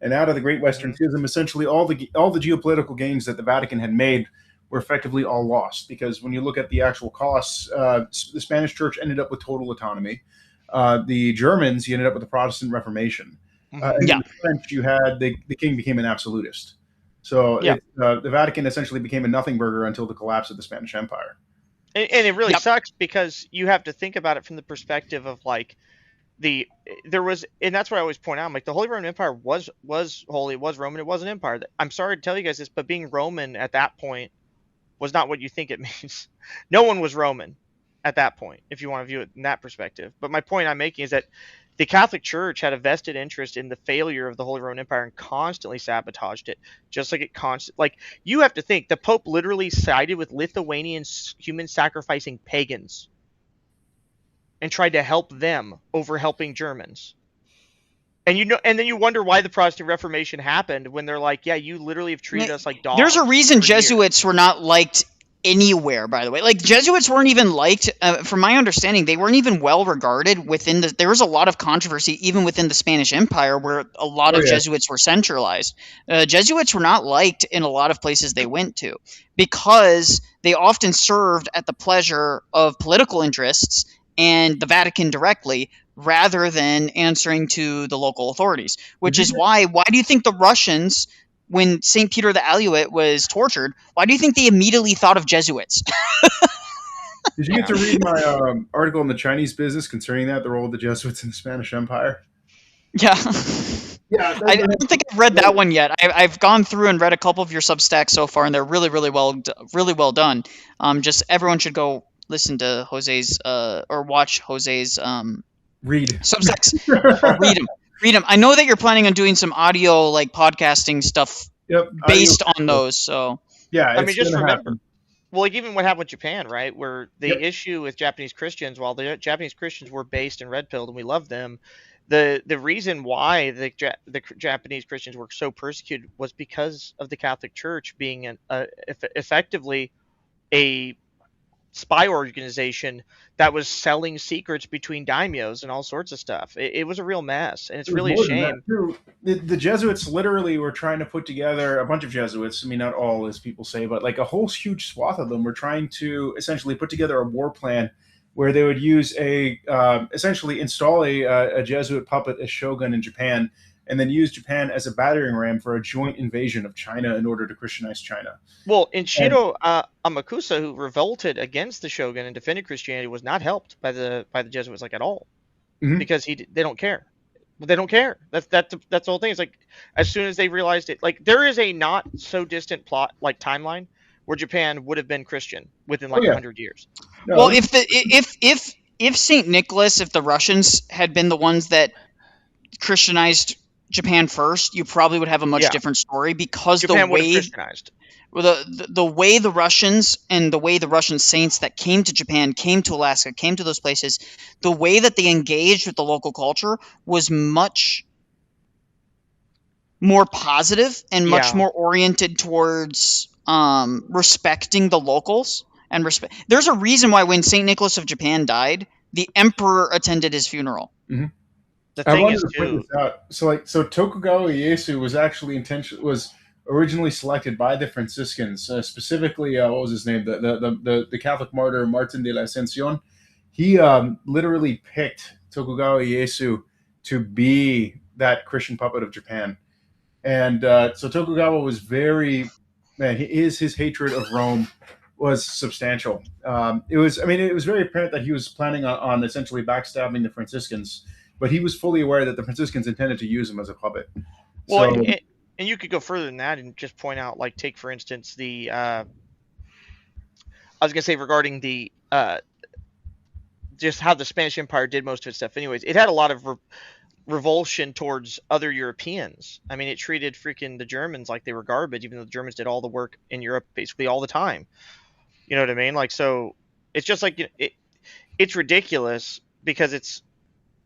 and out of the Great Western Schism, essentially all the geopolitical gains that the Vatican had made were effectively all lost, because when you look at the actual costs, the Spanish Church ended up with total autonomy. The Germans, you ended up with the Protestant Reformation. And in the French, you had the king became an absolutist. So the Vatican essentially became a nothing burger until the collapse of the Spanish Empire. And it really sucks, because you have to think about it from the perspective of like and that's what I always point out. I'm like, the Holy Roman Empire was holy, it was Roman, it was an empire. I'm sorry to tell you guys this, but being Roman at that point was not what you think it means. No one was Roman at that point, if you want to view it in that perspective. But my point I'm making is that the Catholic Church had a vested interest in the failure of the Holy Roman Empire and constantly sabotaged it, just like you have to think the Pope literally sided with Lithuanian human sacrificing pagans and tried to help them over helping Germans. And then you wonder why the Protestant Reformation happened, when they're like, yeah, you literally have treated us like dogs. There's a reason Jesuits were not liked anywhere, by the way. Like, Jesuits weren't even liked, from my understanding, they weren't even well regarded within there was a lot of controversy even within the Spanish Empire, where a lot of Jesuits were centralized. Jesuits were not liked in a lot of places they went to, because they often served at the pleasure of political interests and the Vatican directly, rather than answering to the local authorities. Which is why do you think the Russians, when St. Peter the Alouette was tortured, why do you think they immediately thought of Jesuits? Did you get to read my article in the Chinese Business concerning that, the role of the Jesuits in the Spanish Empire? Yeah. I don't think I've read that one yet. I've gone through and read a couple of your Substacks so far, and they're really, really well done. Just everyone should go listen to Jose's or watch Jose's read Substacks. Read them. I know that you're planning on doing some audio, like podcasting stuff based on those. So yeah, I mean, just remember, well, like even what happened with Japan, right? Where the issue with Japanese Christians, while the Japanese Christians were based and red-pilled, and we love them, the reason why the Japanese Christians were so persecuted was because of the Catholic Church being effectively a spy organization that was selling secrets between daimyos and all sorts of stuff. It was a real mess, and it's really a shame. The Jesuits literally were trying to put together, a bunch of Jesuits, I mean, not all as people say, but like a whole huge swath of them were trying to essentially put together a war plan where they would use essentially install a Jesuit puppet as shogun in Japan, and then use Japan as a battering ram for a joint invasion of China in order to Christianize China. Well, and Shiro Amakusa, who revolted against the shogun and defended Christianity, was not helped by the Jesuits like at all, because they don't care. They don't care. That's the whole thing. It's like, as soon as they realized it, like there is a not so distant plot, like timeline, where Japan would have been Christian within 100 years. No, well, if Saint Nicholas, if the Russians had been the ones that Christianized Japan first, you probably would have a much different story, because Japan would have Christianized. The way the Russians and the way the Russian saints that came to Japan, came to Alaska, came to those places, the way that they engaged with the local culture was much more positive and much more oriented towards respecting the locals and respect. There's a reason why when Saint Nicholas of Japan died, the emperor attended his funeral. Mm-hmm. The thing is, too, so Tokugawa Ieyasu was actually was originally selected by the Franciscans, specifically what was his name, the Catholic martyr Martin de la Ascension. He literally picked Tokugawa Ieyasu to be that Christian puppet of Japan, and so Tokugawa was his hatred of Rome was substantial. It was very apparent that he was planning on essentially backstabbing the Franciscans, but he was fully aware that the Franciscans intended to use him as a puppet. Well, So, and you could go further than that and just point out, like, take for instance the I was gonna say regarding the just how the Spanish Empire did most of its stuff. Anyways, it had a lot of revulsion towards other Europeans. I mean, it treated freaking the Germans like they were garbage, even though the Germans did all the work in Europe basically all the time. You know what I mean? Like, so it's just like it's ridiculous because it's.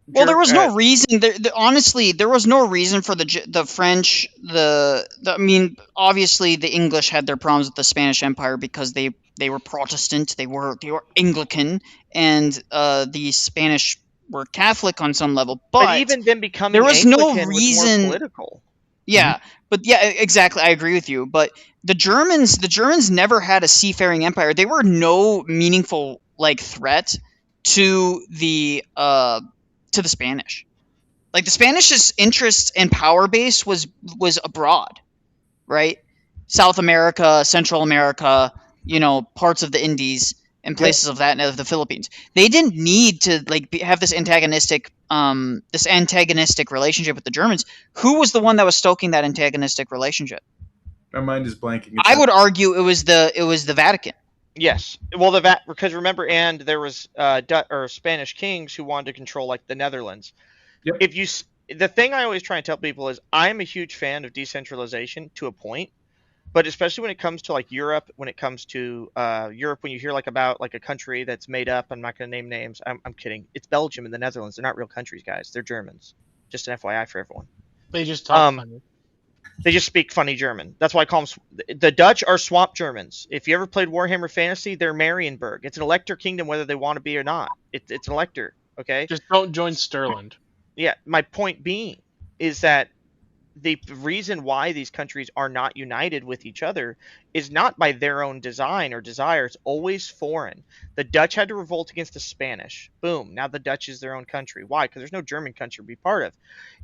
Well, there was no reason. Honestly, there was no reason for the French. I mean, obviously, the English had their problems with the Spanish Empire because they were Protestant, they were Anglican, and the Spanish were Catholic on some level. But even them becoming there was Anglican no reason. Was more political. Yeah, but yeah, exactly. I agree with you. But the Germans never had a seafaring empire. They were no meaningful threat to the Spanish. Like, the Spanish's interest and power base was abroad, right? South America, Central America, parts of the Indies and places of that, and of the Philippines. They didn't need to have this antagonistic relationship with the Germans. Who was the one that was stoking that antagonistic relationship? My mind is blanking. I would argue it was the Vatican. Yes, well, because remember, and there was Spanish kings who wanted to control the Netherlands. Yep. The thing I always try and tell people is I'm a huge fan of decentralization to a point, but especially when it comes to Europe, when it comes to Europe, when you hear about a country that's made up, I'm not going to name names. I'm kidding. It's Belgium and the Netherlands. They're not real countries, guys. They're Germans. Just an FYI for everyone. They just talk funny. They just speak funny German. That's why I call them. The Dutch are swamp Germans. If you ever played Warhammer Fantasy, they're Marienburg. It's an elector kingdom, whether they want to be or not. It's an elector. Okay. Just don't join Stirland. Yeah. My point being is that the reason why these countries are not united with each other is not by their own design or desire. It's always foreign. The Dutch had to revolt against the Spanish. Boom. Now the Dutch is their own country. Why? Because there's no German country to be part of.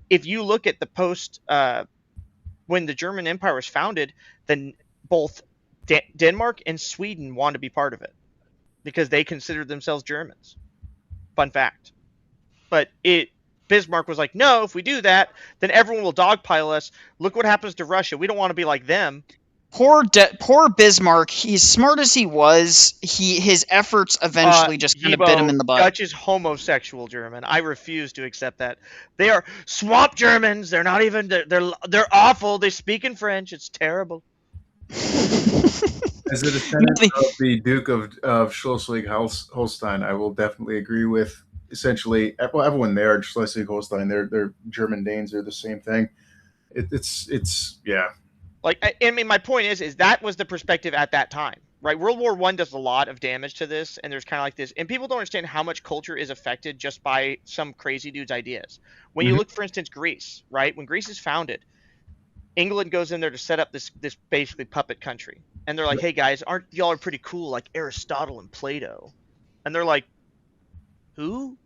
If you look at the post. When the German Empire was founded, then both Denmark and Sweden wanted to be part of it because they considered themselves Germans. Fun fact. But Bismarck was like, no, if we do that, then everyone will dogpile us. Look what happens to Russia. We don't want to be like them. Poor Bismarck. He's smart as he was. His efforts eventually just kind of bit him in the butt. Dutch is homosexual German. I refuse to accept that. They are swamp Germans. They're not even. They're awful. They speak in French. It's terrible. As a descendant of the Duke of Schleswig-Holstein, I will definitely agree with essentially everyone there. Schleswig-Holstein, they're German Danes. They're the same thing. It's yeah. I mean, my point is that was the perspective at that time, right? World War I does a lot of damage to this, and there's kind of this, and people don't understand how much culture is affected just by some crazy dude's ideas. When you look, for instance, Greece, right? When Greece is founded, England goes in there to set up this basically puppet country, and they're like, "Hey guys, aren't y'all are pretty cool like Aristotle and Plato?" And they're like, "Who?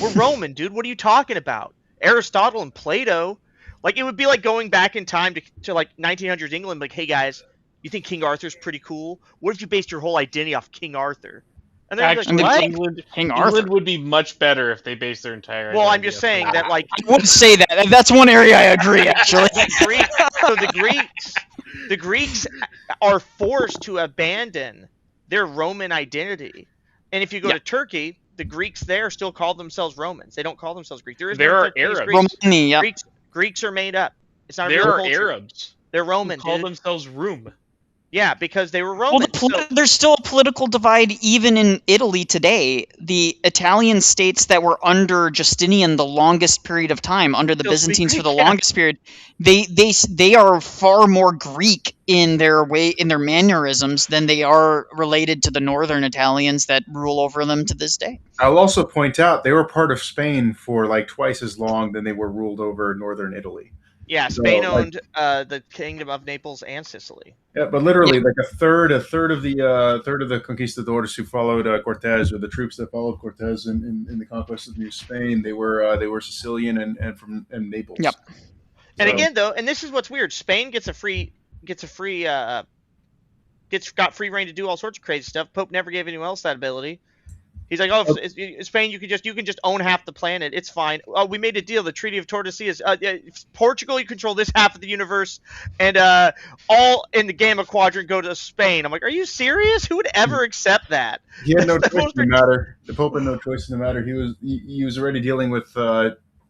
We're Roman, dude. What are you talking about? Aristotle and Plato?" It would be like going back in time to 1900s England, like, hey guys, you think King Arthur's pretty cool? What if you based your whole identity off King Arthur? And they're actually, like, what? England would be much better if they based their entire. Well, I'm just saying that, I wouldn't say that. That's one area I agree, actually. The Greeks are forced to abandon their Roman identity, and if you go to Turkey, the Greeks there still call themselves Romans. They don't call themselves Greeks. There are Arabs. Romani, yeah. Greeks are made up. It's not. There a real are culture. Arabs. They're Roman. Who call themselves Rum. Yeah, because they were Roman. Well, there's still a political divide even in Italy today. The Italian states that were under Justinian the longest period of time, under the Byzantines for the longest period, they are far more Greek in their mannerisms than they are related to the northern Italians that rule over them to this day. I'll also point out they were part of Spain for twice as long than they were ruled over northern Italy. Yeah, Spain owned the Kingdom of Naples and Sicily. Yeah, but literally, a third of the conquistadors who followed Cortés, or the troops that followed Cortés in the conquest of New Spain, they were Sicilian and from Naples. Yep. And again, though, and this is what's weird: Spain gets a free got free reign to do all sorts of crazy stuff. Pope never gave anyone else that ability. He's like, oh, Spain, you can just own half the planet. It's fine. Oh, we made a deal. The Treaty of Tordesillas. Portugal, you control this half of the universe, and all in the Gamma Quadrant go to Spain. I'm like, are you serious? Who would ever accept that? He had no choice in the matter. The Pope had no choice in the matter. He was already dealing with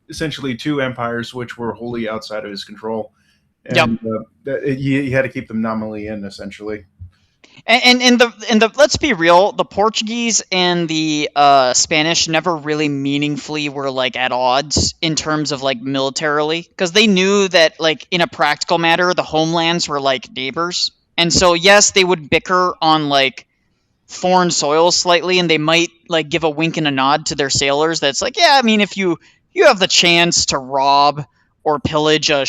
essentially two empires which were wholly outside of his control, and he had to keep them nominally in, essentially. And the let's be real, the Portuguese and the Spanish never really meaningfully were like at odds in terms of like militarily, because they knew that like in a practical matter the homelands were like neighbors, and so yes, they would bicker on like foreign soil slightly, and they might like give a wink and a nod to their sailors that's like, yeah, I mean, if you have the chance to rob or pillage a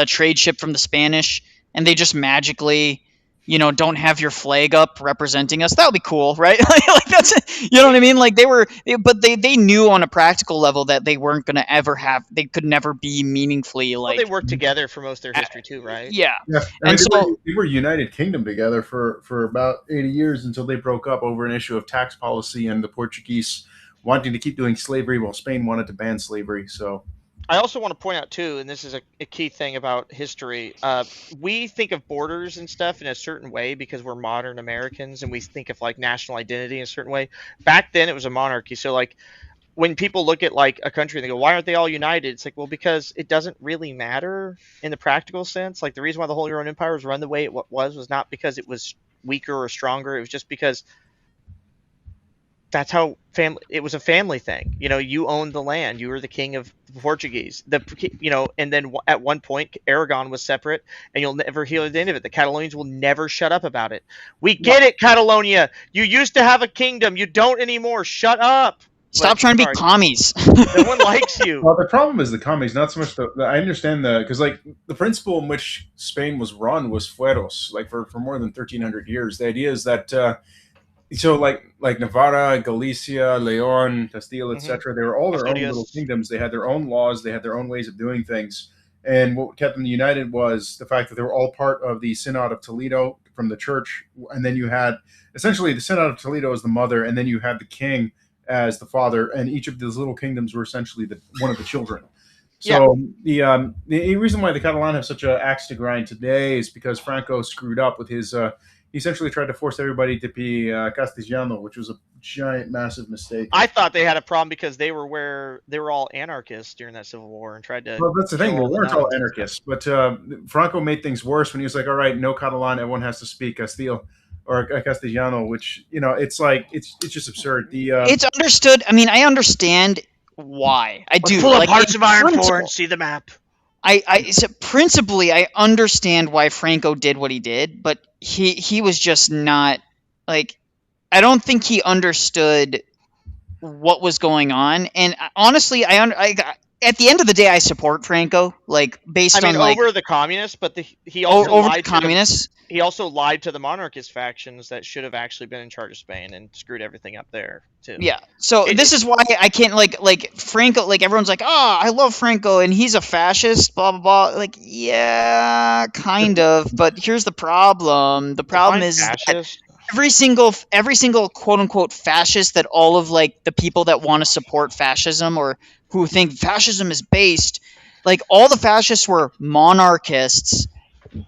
trade ship from the Spanish, and they just magically don't have your flag up representing us, that would be cool, right? Like that's, you know what I mean? Like they knew on a practical level that they weren't going to they could never be meaningfully like. Well, they worked together for most of their history too, right? Yeah. And so they were United Kingdom together for about 80 years until they broke up over an issue of tax policy and the Portuguese wanting to keep doing slavery while Spain wanted to ban slavery. So I also want to point out too, and this is a key thing about history. We think of borders and stuff in a certain way because we're modern Americans, and we think of like national identity in a certain way. Back then, it was a monarchy. So like when people look at like a country and they go, "Why aren't they all united?" It's like, well, because it doesn't really matter in the practical sense. Like the reason why the Holy Roman Empire was run the way it was not because it was weaker or stronger. It was just because that's how it was a family thing. You owned the land. You were the king of the Portuguese. And then at one point, Aragon was separate, and you'll never hear the end of it. The Catalonians will never shut up about it. We get it, Catalonia. You used to have a kingdom. You don't anymore. Shut up. Stop trying to be commies. No one likes you. Well, the problem is the commies, not so much I understand because like the principle in which Spain was run was fueros, like for more than 1,300 years. The idea is that. So like Navarra, Galicia, Leon, Castile, etc. They were all their own little kingdoms. They had their own laws. They had their own ways of doing things. And what kept them united was the fact that they were all part of the Synod of Toledo from the church. And then you had essentially the Synod of Toledo as the mother, and then you had the king as the father. And each of those little kingdoms were essentially one of the children. So the reason why the Catalan have such an axe to grind today is because Franco screwed up with his. He essentially tried to force everybody to be Castellano, which was a giant, massive mistake. I thought they had a problem because they were all anarchists during that Civil War and tried to. Well, that's the thing. They weren't all anarchists, but Franco made things worse when he was like, "All right, no Catalan, everyone has to speak Castile or Castellano," which it's like it's just absurd. It's understood. I mean, I understand why. I do. Pull up Hearts of Iron 4 and see the map. Principally, I understand why Franco did what he did, but he was just not like. I don't think he understood what was going on, and honestly, at the end of the day, I support Franco, like based on like over the communists, but he also over lied the communists. He also lied to the monarchist factions that should have actually been in charge of Spain and screwed everything up there too. Yeah. So this is why I can't like Franco. Like everyone's like, oh, I love Franco and he's a fascist. Blah blah blah. Like, yeah, kind of. But here's the problem. The problem is that every single quote unquote fascist that all of like the people that want to support fascism or who think fascism is based, like all the fascists were monarchists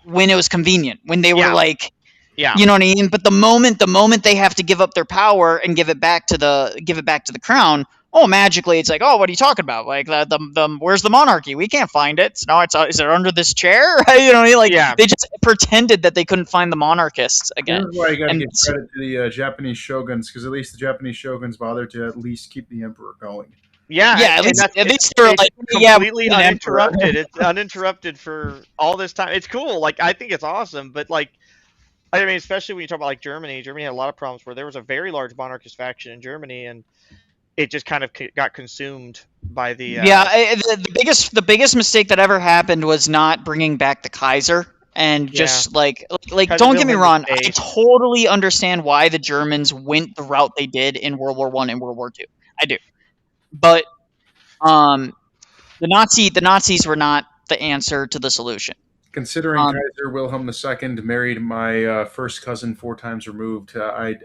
when it was convenient, when they were like, you know what I mean? But the moment they have to give up their power and give it back to the crown, oh, magically it's like, oh, what are you talking about? Like the where's the monarchy? We can't find it. No, is it under this chair? You know what I mean? Like they just pretended that they couldn't find the monarchists again. That's why you got to give credit to the Japanese shoguns, because at least the Japanese shoguns bothered to at least keep the emperor going. Yeah, at least they're like completely uninterrupted. It's uninterrupted for all this time. It's cool. Like I think it's awesome, but like, I mean, especially when you talk about like Germany. Germany had a lot of problems where there was a very large monarchist faction in Germany, and it just kind of got consumed by the. The biggest mistake that ever happened was not bringing back the Kaiser. And just like don't get me wrong, I totally understand why the Germans went the route they did in World War I and World War II. I do. But the Nazis were not the answer to the solution. Considering Kaiser Wilhelm II married my first cousin 4 times removed, I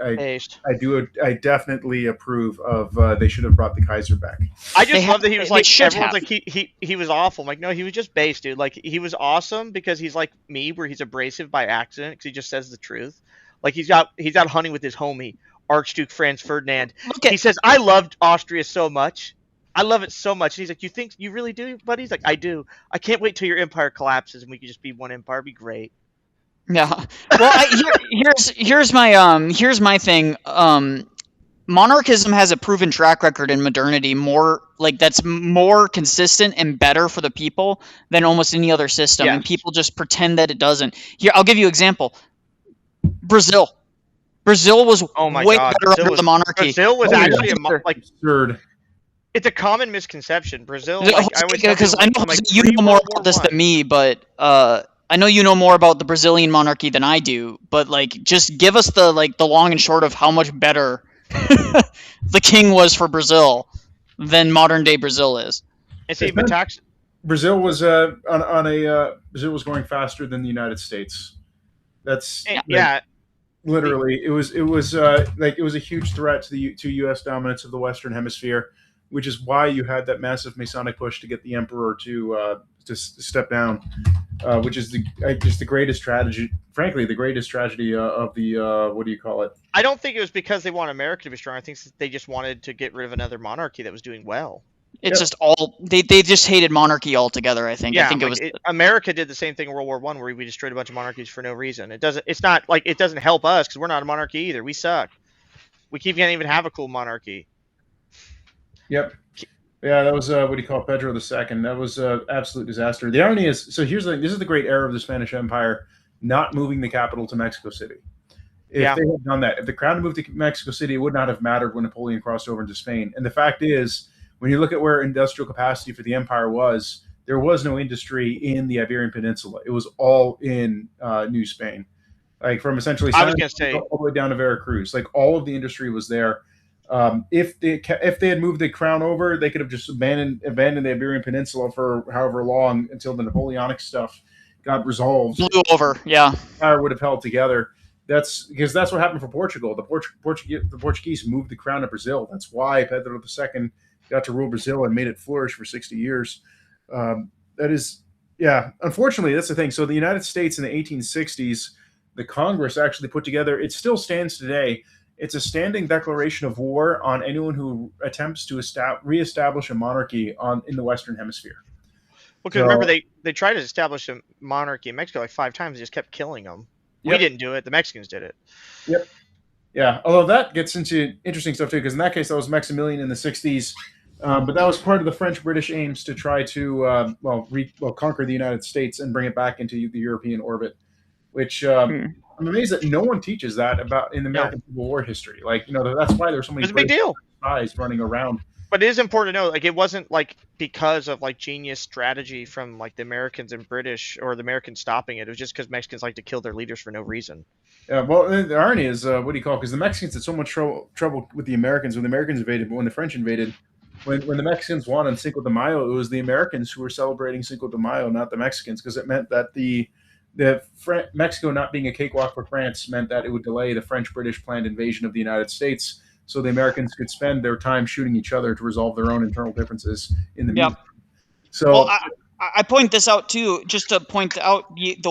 definitely approve of. They should have brought the Kaiser back. I just love that he was like, everyone's have. like, he was awful. I'm like, no, he was just based, dude. Like, he was awesome because he's like me, where he's abrasive by accident because he just says the truth. Like, he's out hunting with his homie, Archduke Franz Ferdinand. He says, I loved Austria so much. I love it so much. And he's like, you think you really do, buddy? He's like, I do. I can't wait till your empire collapses and we can just be one empire. It'd be great. Yeah. Well, here's my thing. Monarchism has a proven track record in modernity, that's more consistent and better for the people than almost any other system. Yes. And people just pretend that it doesn't. Here, I'll give you an example. Brazil was way better under the monarchy. Brazil was actually absurd. It's a common misconception. Brazil, because I know you know more about this than me, but I know you know more about the Brazilian monarchy than I do. But just give us the long and short of how much better the king was for Brazil than modern day Brazil is. And see, Brazil was Brazil was going faster than the United States. That's literally it was a huge threat to U.S. dominance of the Western Hemisphere, which is why you had that massive Masonic push to get the emperor to step down, which is just the greatest tragedy. Frankly, the greatest tragedy of the what do you call it? I don't think it was because they want America to be strong. I think they just wanted to get rid of another monarchy that was doing well. It's just they just hated monarchy altogether. I think. Yeah, I think it was America did the same thing in World War I, where we destroyed a bunch of monarchies for no reason. It's not like it doesn't help us because we're not a monarchy either. We suck. We can't even have a cool monarchy. Yep. Yeah, that was what do you call it, Pedro II. That was an absolute disaster. The irony is, so this is the great era of the Spanish Empire, not moving the capital to Mexico City. If they had done that, if the crown had moved to Mexico City, it would not have mattered when Napoleon crossed over into Spain. And the fact is, when you look at where industrial capacity for the empire was, there was no industry in the Iberian Peninsula. It was all in New Spain, from essentially all the way down to Veracruz. All of the industry was there. If they had moved the crown over, they could have just abandoned the Iberian Peninsula for however long until the Napoleonic stuff got resolved. Blew over, yeah. The empire would have held together. That's what happened for Portugal. The Portuguese moved the crown to Brazil. That's why Pedro II got to rule Brazil and made it flourish for 60 years. Unfortunately, that's the thing. So the United States in the 1860s, the Congress actually put together, it still stands today, it's a standing declaration of war on anyone who attempts to reestablish a monarchy in the Western Hemisphere. Well, because remember, they tried to establish a monarchy in Mexico 5 times. They just kept killing them. Yep. We didn't do it. The Mexicans did it. Yep. Yeah, although that gets into interesting stuff too, because in that case, that was Maximilian in the 60s. But that was part of the French-British aims to try to conquer the United States and bring it back into the European orbit, which I'm amazed that no one teaches that about in the American Civil War history. That's why there's so many big deal spies running around. But it is important to know, it wasn't because of genius strategy from the Americans and British or the Americans stopping it. It was just because Mexicans like to kill their leaders for no reason. Yeah, well, the irony is, because the Mexicans had so much trouble with the Americans when the Americans invaded, but when the French invaded, when the Mexicans won on Cinco de Mayo, it was the Americans who were celebrating Cinco de Mayo, not the Mexicans, because it meant that Mexico not being a cakewalk for France meant that it would delay the French-British planned invasion of the United States, so the Americans could spend their time shooting each other to resolve their own internal differences in the meantime. So, I point this out too, just to point out the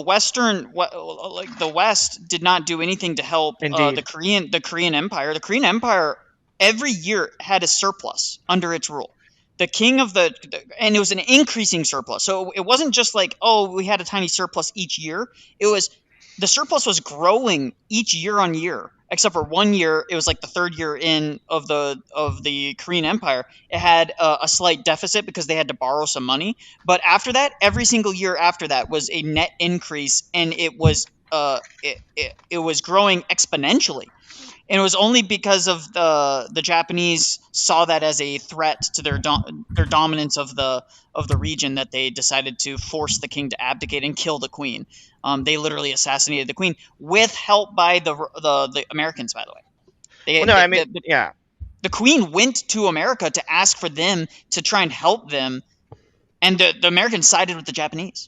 West did not do anything to help the Korean Empire. The Korean Empire every year had a surplus under its rule. The king of and it was an increasing surplus. So it wasn't just we had a tiny surplus each year. The surplus was growing each year on year, except for 1 year. It was the third year in of the Korean Empire. It had a slight deficit because they had to borrow some money. But after that, every single year after that was a net increase, and it was growing exponentially. And it was only because of the Japanese saw that as a threat to their dominance of the region that they decided to force the king to abdicate and kill the queen. They literally assassinated the queen with help by the Americans, by the way. The queen went to America to ask for them to try and help them, and the Americans sided with the Japanese.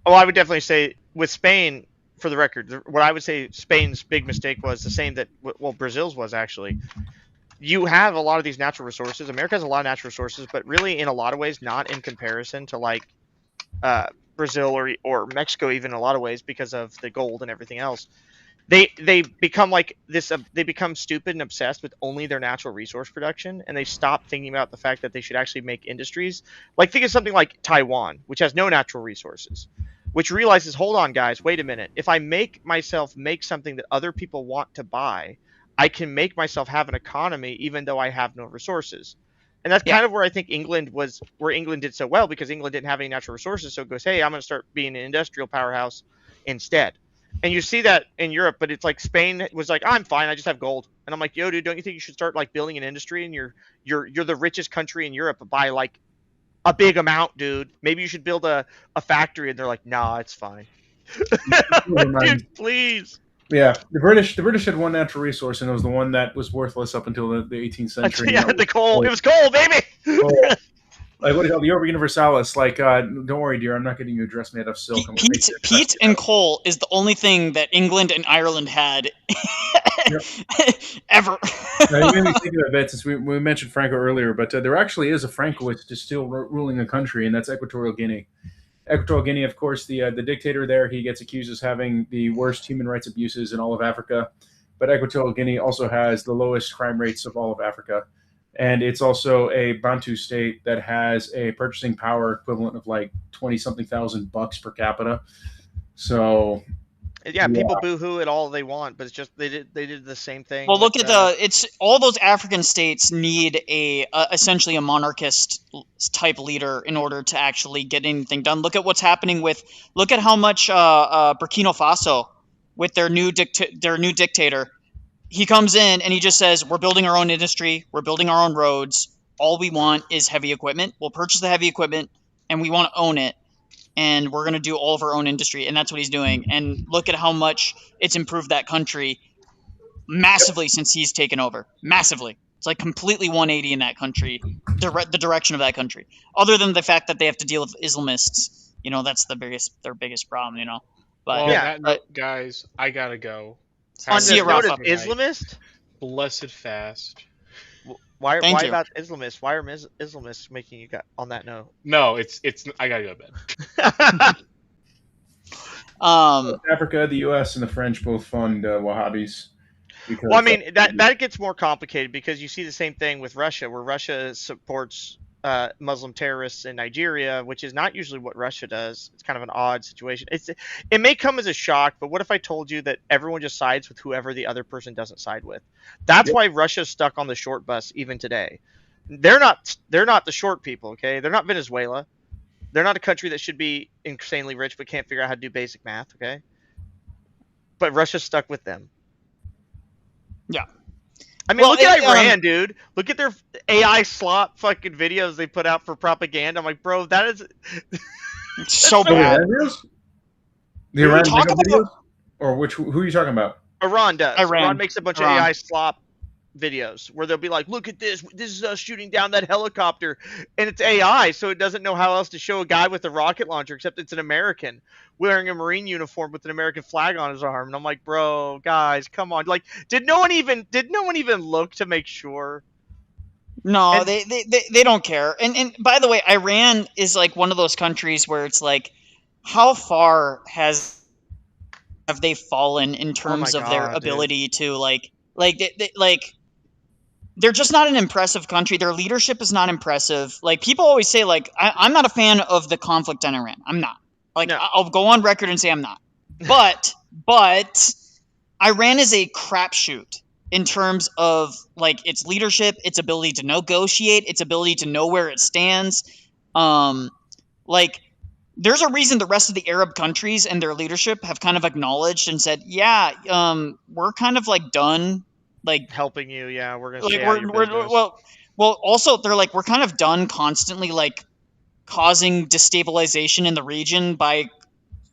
Oh, I would definitely say with Spain, for the record, what I would say Spain's big mistake was the same that Brazil's was actually. You have a lot of these natural resources. America has a lot of natural resources, but really in a lot of ways not in comparison to like Brazil or Mexico, even in a lot of ways because of the gold and everything else. They become like this. They become stupid and obsessed with only their natural resource production, and they stop thinking about the fact that they should actually make industries. Like think of something like Taiwan, which has no natural resources, which realizes, hold on, guys, wait a minute. If I make myself make something that other people want to buy, I can make myself have an economy even though I have no resources. And that's kind of where I think England did so well, because England didn't have any natural resources. So it goes, hey, I'm going to start being an industrial powerhouse instead. And you see that in Europe, but it's like Spain was like, I'm fine, I just have gold. And I'm like, yo, dude, don't you think you should start like building an industry? And you're the richest country in Europe by like a big amount, dude. Maybe you should build a factory. And they're like, nah, it's fine. Dude, please. Yeah, the British had one natural resource, and it was the one that was worthless up until the 18th century. Yeah, the coal. It was coal, baby. Coal. Like what do you call the Orbe Universalis? Like, don't worry, dear, I'm not getting you a dress made of silk. Peat and coal is the only thing that England and Ireland had ever. Now, you made me think of a bit since we mentioned Franco earlier, but there actually is a Francoist still ruling a country, and that's Equatorial Guinea. Equatorial Guinea, of course, the dictator there, he gets accused as having the worst human rights abuses in all of Africa. But Equatorial Guinea also has the lowest crime rates of all of Africa. And it's also a Bantu state that has a purchasing power equivalent of like 20-something thousand bucks per capita. So yeah, people boo-hoo at all they want, but it's just they did the same thing. Well, look at it's all those African states need essentially a monarchist type leader in order to actually get anything done. Look at what's happening look at how much Burkina Faso with their new dictator. He comes in and he just says, we're building our own industry, we're building our own roads. All we want is heavy equipment. We'll purchase the heavy equipment and we want to own it. And we're going to do all of our own industry. And that's what he's doing. And look at how much it's improved that country massively since he's taken over. Massively. It's like completely 180 in that country, the direction of that country. Other than the fact that they have to deal with Islamists. You know, that's their biggest problem, you know. But well, yeah, guys, I got to go. On the note of Islamist? Blessed fast. Why about Islamists? Why are Islamists making you on that note? No, it's I gotta go to bed. Africa, the U.S., and the French both fund Wahhabis. Well, I mean that gets more complicated because you see the same thing with Russia, where Russia supports Muslim terrorists in Nigeria, which is not usually what Russia does. It's kind of an odd situation. It may come as a shock, but what if I told you that everyone just sides with whoever the other person doesn't side with? That's why Russia's stuck on the short bus even today. They're not the short people, okay? They're not Venezuela. They're not a country that should be insanely rich but can't figure out how to do basic math, okay? But Russia's stuck with them. Yeah. I mean, look at Iran, dude. Look at their AI slop fucking videos they put out for propaganda. I'm like, bro, that is so bad. The Iran videos? Or who are you talking about? Iran does. Iran makes a bunch of AI slop videos where they'll be like, look at this. This is us shooting down that helicopter. And it's AI, so it doesn't know how else to show a guy with a rocket launcher, except it's an American wearing a Marine uniform with an American flag on his arm. And I'm like, bro, guys, come on. Like, did no one even look to make sure? No, they don't care. And by the way, Iran is like one of those countries where it's like, how far have they fallen in terms of their ability to like they're just not an impressive country. Their leadership is not impressive. Like, people always say, like, I'm not a fan of the conflict in Iran. I'm not. Like, no. I'll go on record and say I'm not. But Iran is a crapshoot in terms of, like, its leadership, its ability to negotiate, its ability to know where it stands. Like, there's a reason the rest of the Arab countries and their leadership have kind of acknowledged and said, yeah, we're kind of, like, done. Like, helping you, yeah, we're gonna well, also they're like, we're kind of done constantly like causing destabilization in the region by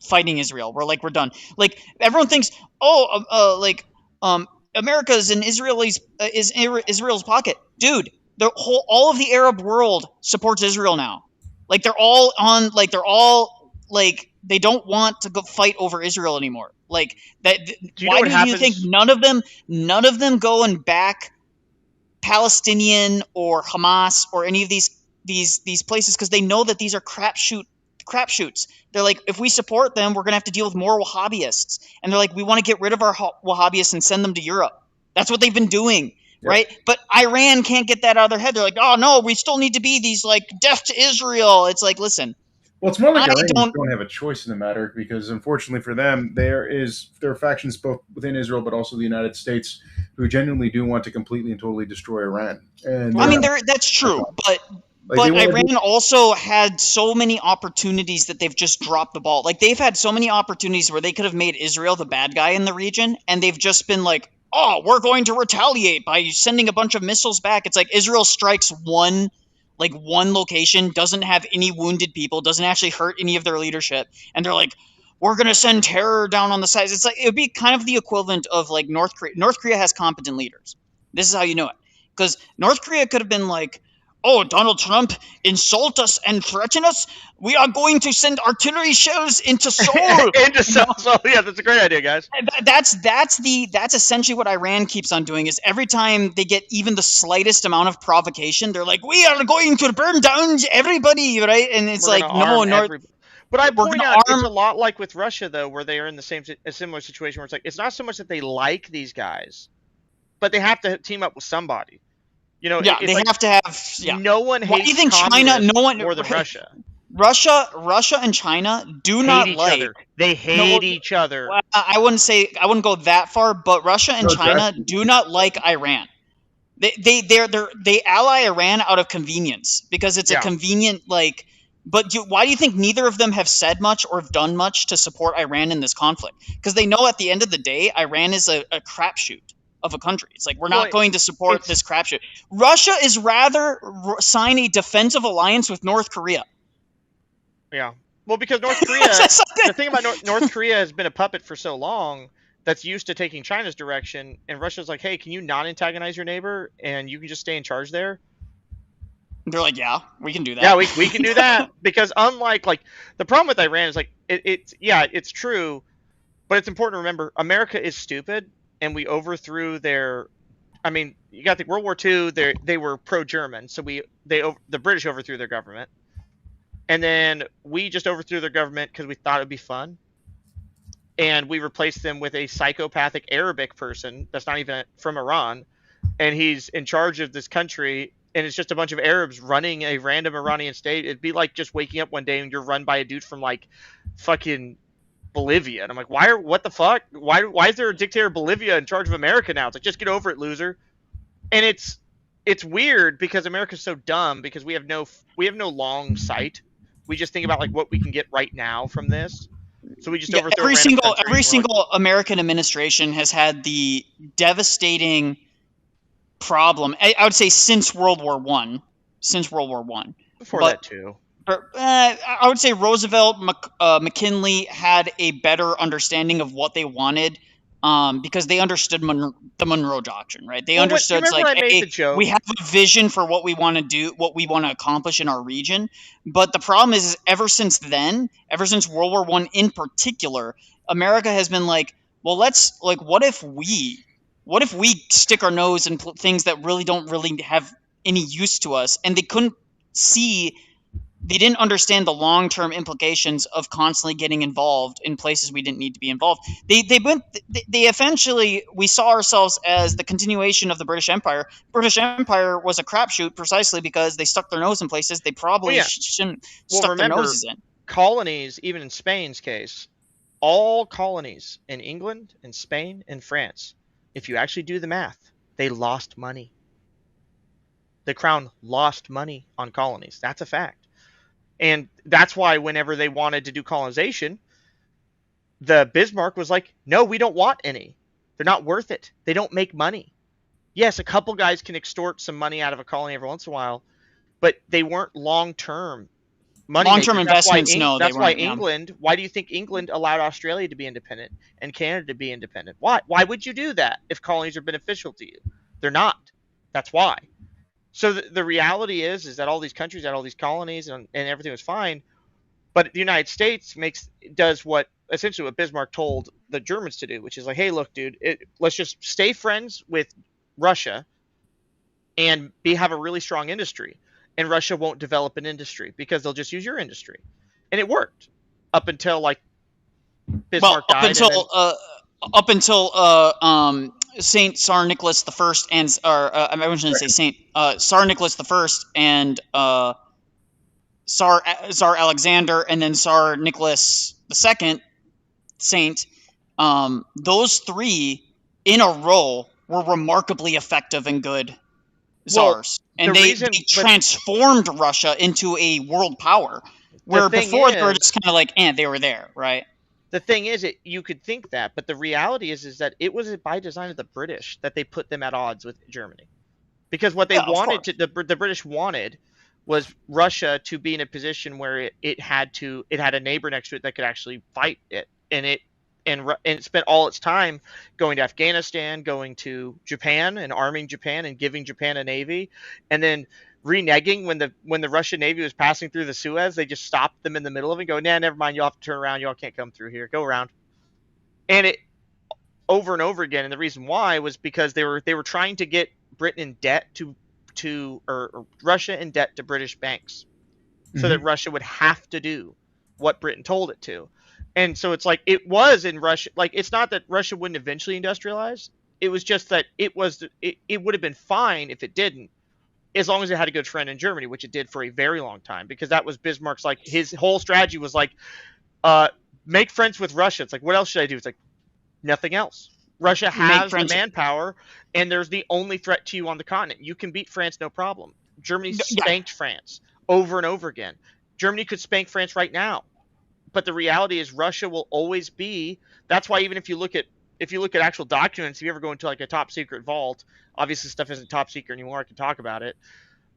fighting Israel. We're done. Like, everyone thinks, America's in Israel's pocket, dude. All of the Arab world supports Israel now. Like, they're all like they don't want to go fight over Israel anymore. Like that. you know Why what do you think happens- none of them go and back Palestinian or Hamas or any of these places? Because they know that these are crapshoots. They're like, if we support them, we're gonna have to deal with more Wahhabists, and they're like, we want to get rid of our Wahhabists and send them to Europe. That's what they've been doing. Yep. Right, but Iran can't get that out of their head. They're like, "Oh no, we still need to be these like death to Israel." It's like, listen, Well, it's more like I Iranians don't- don't have a choice in the matter because, unfortunately for them, there are factions both within Israel but also the United States who genuinely do want to completely and totally destroy Iran. And I mean, that's true, but they wanna Iran also had so many opportunities that they've just dropped the ball. Like they've had so many opportunities where they could have made Israel the bad guy in the region, and they've just been like, "Oh, we're going to retaliate by sending a bunch of missiles back." It's like Israel strikes one location, doesn't have any wounded people, doesn't actually hurt any of their leadership, and they're like, "We're going to send terror down on the sides." It's like it would be kind of the equivalent of like North Korea. North Korea has competent leaders. This is how you know it, because North Korea could have been like, "Oh, Donald Trump insult us and threaten us. We are going to send artillery shells into Seoul." Into Seoul. So yeah, that's a great idea, guys. That's essentially what Iran keeps on doing. Is every time they get even the slightest amount of provocation, they're like, "We are going to burn down everybody," right? And it's We're like, gonna no, arm North. everybody. But I We're point gonna out arm- it's a lot like with Russia though, where they are in a similar situation where it's like it's not so much that they like these guys, but they have to team up with somebody. You know, Yeah, it's they like have to have. Yeah. no one hates Why do you think China? communists No one more than Russia. Russia and China do not Hate each like. other. They hate each other. Well, I wouldn't go that far, but Russia and No, China do not like Iran. They ally Iran out of convenience because it's a Yeah. convenient like. But why do you think neither of them have said much or have done much to support Iran in this conflict? Because they know at the end of the day, Iran is a crapshoot of a country. It's like, we're not Well, going to support this crapshoot. Russia is rather sign a defensive alliance with North Korea. Yeah. Well, because North Korea, the thing about North Korea has been a puppet for so long that's used to taking China's direction, and Russia's like, hey, can you not antagonize your neighbor and you can just stay in charge there? They're like, yeah, we can do that. Yeah, we can do that because unlike like the problem with Iran is like it's true, but it's important to remember America is stupid and we overthrew their. I mean, you got to think World War II. They were pro-German, so the British overthrew their government, and then we just overthrew their government because we thought it'd be fun, and we replaced them with a psychopathic Arabic person that's not even from Iran, and he's in charge of this country. And it's just a bunch of Arabs running a random Iranian state. It'd be like just waking up one day and you're run by a dude from like fucking Bolivia. And I'm like, what the fuck? Why is there a dictator of Bolivia in charge of America now? It's like, just get over it, loser. And it's weird because America's so dumb because we have no long sight. We just think about like what we can get right now from this. So we just overthrow every single American administration has had the devastating problem. I would say since World War One. Before that too. I would say Roosevelt, McKinley had a better understanding of what they wanted, because they understood the Monroe Doctrine, right? They understood like, hey, we have a vision for what we want to do, what we want to accomplish in our region. But the problem is ever since then, ever since World War One in particular, America has been like, well, what if we stick our nose in things that really don't really have any use to us? And they didn't understand the long-term implications of constantly getting involved in places we didn't need to be involved. They eventually, we saw ourselves as the continuation of the British Empire. British Empire was a crapshoot precisely because they stuck their nose in places they probably shouldn't stuck their noses in. Colonies, even in Spain's case, all colonies in England and Spain and France, if you actually do the math, they lost money. The crown lost money on colonies. That's a fact. And that's why whenever they wanted to do colonization, the Bismarck was like, no, we don't want any. They're not worth it. They don't make money. Yes, a couple guys can extort some money out of a colony every once in a while, but they weren't long-term money. Long-term investments, no. That's why England, why do you think England allowed Australia to be independent and Canada to be independent? Why? Why would you do that if colonies are beneficial to you? They're not. That's why. So the reality is that all these countries had all these colonies and everything was fine. But the United States does essentially what Bismarck told the Germans to do, which is like, hey, look, dude, let's just stay friends with Russia and have a really strong industry, and Russia won't develop an industry because they'll just use your industry, and it worked up until like Bismarck died. Up until Saint Tsar Nicholas the First and I shouldn't say Saint Tsar Nicholas the First and Tsar Alexander and then Tsar Nicholas the Second, Saint. Those three in a row were remarkably effective and good czars, and they transformed Russia into a world power. Where before they were just kind of like, they were there, right? The thing is, you could think that, but the reality is that it was by design of the British that they put them at odds with Germany, because what they wanted the British wanted was Russia to be in a position where it had a neighbor next to it that could actually fight it, and it spent all its time going to Afghanistan, going to Japan and arming Japan and giving Japan a navy, and then reneging when the Russian Navy was passing through the Suez. They just stopped them in the middle of it and go, nah, never mind, you'll have to turn around, y'all can't come through here, go around. And it over and over again, and the reason why was because they were trying to get Britain in debt or Russia in debt to British banks, so that Russia would have to do what Britain told it to. And so it's like, it was in Russia, like, it's not that Russia wouldn't eventually industrialize, it was just that it would have been fine if it didn't, as long as it had a good friend in Germany, which it did for a very long time, because that was Bismarck's, like, his whole strategy was like, make friends with Russia. It's like, what else should I do? It's like, nothing else. Russia has the manpower, and there's the only threat to you on the continent. You can beat France, no problem. Germany spanked France over and over again. Germany could spank France right now, but the reality is Russia will always be. That's why even if you look at actual documents, if you ever go into like a top secret vault, obviously stuff isn't top secret anymore, I can talk about it.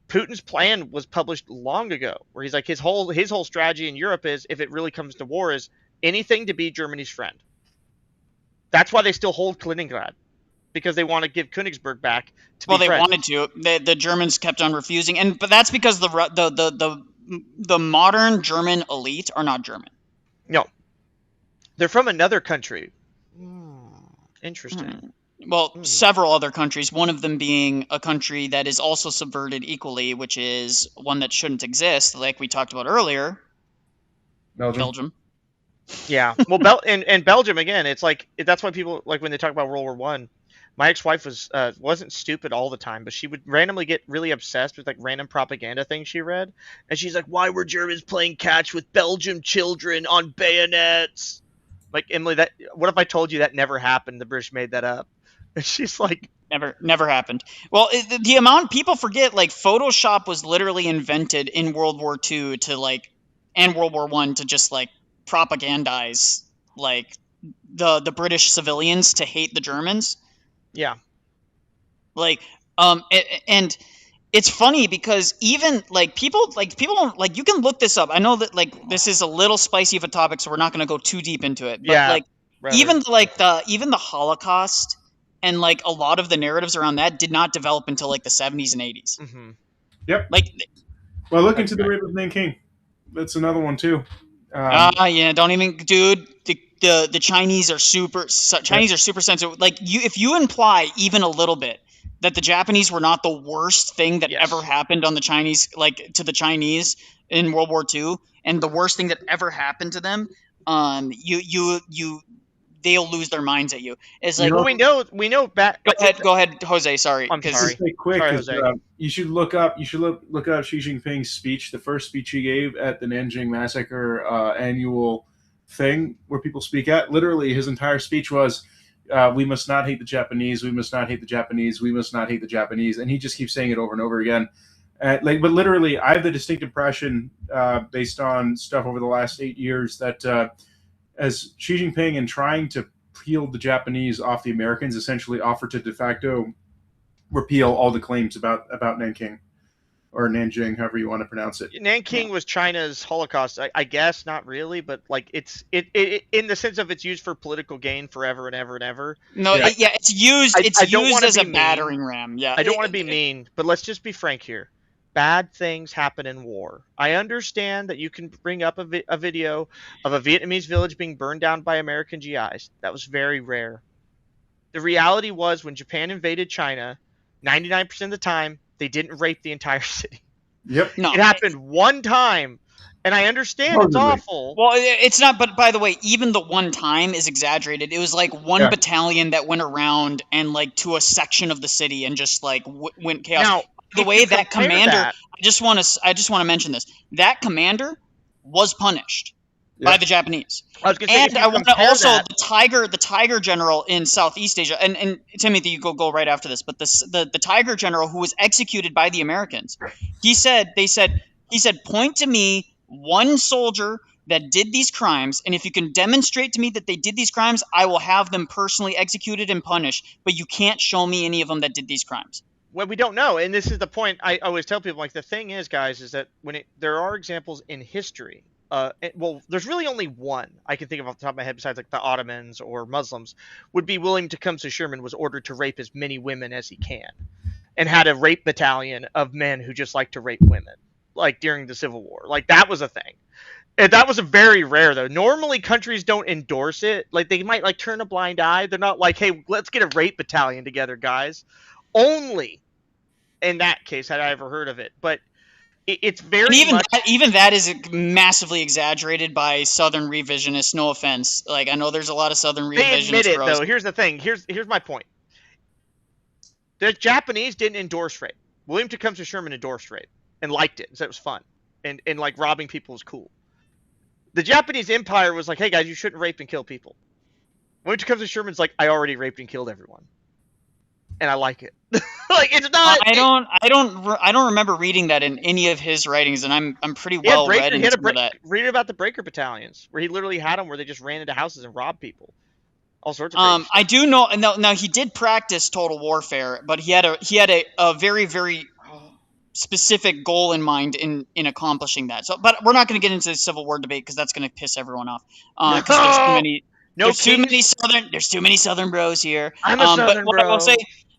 Putin's plan was published long ago, where he's like, his whole strategy in Europe is, if it really comes to war, is anything to be Germany's friend. That's why they still hold Kaliningrad, because they want to give Königsberg back to be friends. Well, they wanted to. The Germans kept on refusing, but that's because the modern German elite are not German. No, they're from another country. Interesting. Well, several other countries, one of them being a country that is also subverted equally, which is one that shouldn't exist, like we talked about earlier. Belgium. Yeah. Well, and Belgium, again, it's like, that's why people, like, when they talk about World War I, my ex-wife wasn't stupid all the time, but she would randomly get really obsessed with like random propaganda things she read. And she's like, why were Germans playing catch with Belgian children on bayonets? Like, Emily, what if I told you that never happened? The British made that up. And she's like, never happened. Well, the amount people forget, like, Photoshop was literally invented in World War II and World War I to just like propagandize like the British civilians to hate the Germans. Yeah. Like, and it's funny because even like people don't, like, you can look this up. I know that like this is a little spicy of a topic, so we're not going to go too deep into it. But like, even the Holocaust and like a lot of the narratives around that did not develop until like the 70s and 80s. Mm-hmm. Yep. Like, well, look into the Rape of Nanking. That's another one too. Yeah, don't even, dude. The Chinese are super sensitive. Like, if you imply even a little bit that the Japanese were not the worst thing that ever happened on the Chinese, like to the Chinese in World War II, and the worst thing that ever happened to them, they'll lose their minds at you. It's like, well, we know back. Go ahead, Jose. Sorry. I'm sorry. Just quick, sorry, Jose. You should look up Xi Jinping's speech, the first speech he gave at the Nanjing Massacre annual thing where people speak at. Literally, his entire speech was, "We must not hate the Japanese. We must not hate the Japanese. We must not hate the Japanese." And he just keeps saying it over and over again. But literally, I have the distinct impression, based on stuff over the last 8 years, that as Xi Jinping, in trying to peel the Japanese off the Americans, essentially offered to de facto repeal all the claims about Nanking, or Nanjing, however you want to pronounce it. Nanking was China's Holocaust, I guess. Not really, but like it's in the sense of it's used for political gain forever and ever and ever. No, it's used. It's used as a battering ram. Yeah, I don't want to be mean, but let's just be frank here. bad things happen in war. I understand that you can bring up a video of a Vietnamese village being burned down by American GIs. That was very rare. The reality was when Japan invaded China, 99% of the time, they didn't rape the entire city. Yep. No, It happened one time, and I understand it's Supposedly. awful. well, it's not. But by the way, even the one time is exaggerated. It was like one Yeah. battalion that went around and like to a section of the city and just like went chaos. Now, The if way you that compare commander, that- I just want to mention this. That commander was punished by Yeah. the Japanese. I was gonna say, if And you I want to compare also that- the Tiger General in Southeast Asia, and Timothy, you go right after this. But the Tiger General who was executed by the Americans, he said, point to me one soldier that did these crimes, and if you can demonstrate to me that they did these crimes, I will have them personally executed and punished. But you can't show me any of them that did these crimes. Well, we don't know, and this is the point I always tell people. Like, the thing is, guys, is that there are examples in history. Well, there's really only one I can think of off the top of my head, besides like the Ottomans or Muslims, would be William Tecumseh Sherman was ordered to rape as many women as he can, and had a rape battalion of men who just like to rape women, like during the Civil War. Like, that was a thing. And that was a very rare, though. Normally, countries don't endorse it. Like, they might like turn a blind eye. They're not like, hey, let's get a rape battalion together, guys. Only in that case had I ever heard of it. But it's very And even much... even that is massively exaggerated by Southern revisionists. No offense, like I know there's a lot of Southern They revisionists. admit it, bros. though. Here's the thing. Here's my point. The Japanese didn't endorse rape. William Tecumseh Sherman endorsed rape and liked it and said it was fun, and like robbing people was cool. The Japanese Empire was like, hey guys, you shouldn't rape and kill people. William Tecumseh Sherman's like, I already raped and killed everyone, and I like it. Like, it's not. I don't remember reading that in any of his writings, and I'm pretty well read into that. Read about the breaker battalions, where he literally had them where they just ran into houses and robbed people. All sorts of crazy I do know. Now he did practice total warfare, but he had a very very specific goal in mind in accomplishing that. So, but we're not going to get into the Civil War debate because that's going to piss everyone off. Because there's too many. There's too many Southern bros here. I'm a Southern but bro.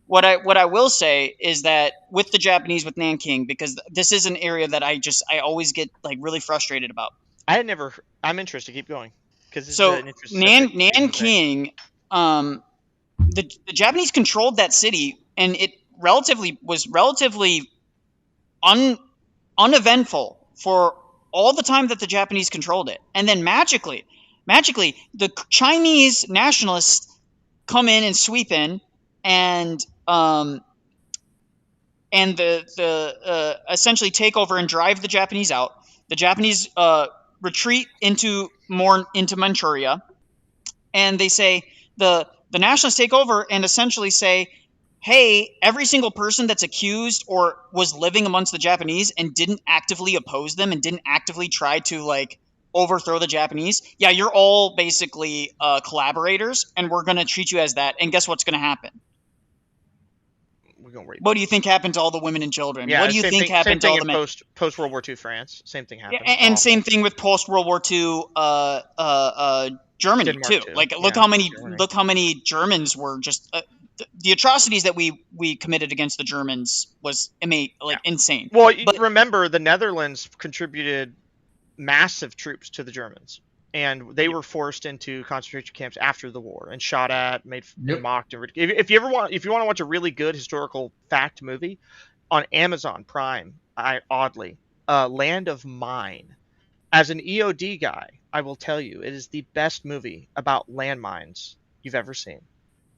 what I will say is that with the Japanese, with Nanking, because this is an area that I always get like really frustrated about. I'm interested. Keep going. So Nanking, the Japanese controlled that city, and it was relatively uneventful for all the time that the Japanese controlled it. And then magically, the Chinese nationalists come in and sweep in, and essentially take over and drive the Japanese out. The Japanese retreat into Manchuria, and they say the nationalists take over and essentially say, hey, every single person that's accused or was living amongst the Japanese and didn't actively oppose them and didn't actively try to like overthrow the Japanese, yeah, you're all basically collaborators, and we're going to treat you as that. And guess what's going to happen? What do you think happened to all the women and children? Yeah, what do you think happened to all the men? Post World War II France? Same thing happened. Yeah, and same thing with post World War II Germany Denmark too. too. Like look Yeah, how many Germans were just the atrocities that we committed against the Germans was insane. Well, remember the Netherlands contributed massive troops to the Germans, and they were forced into concentration camps after the war and shot at, mocked. And if you want to watch a really good historical fact movie on Amazon Prime, oddly, Land of Mine. As an EOD guy, I will tell you, it is the best movie about landmines you've ever seen.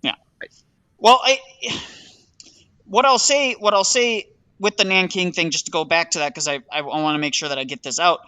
Yeah. Well, what I'll say with the Nanking thing, just to go back to that, because I want to make sure that I get this out.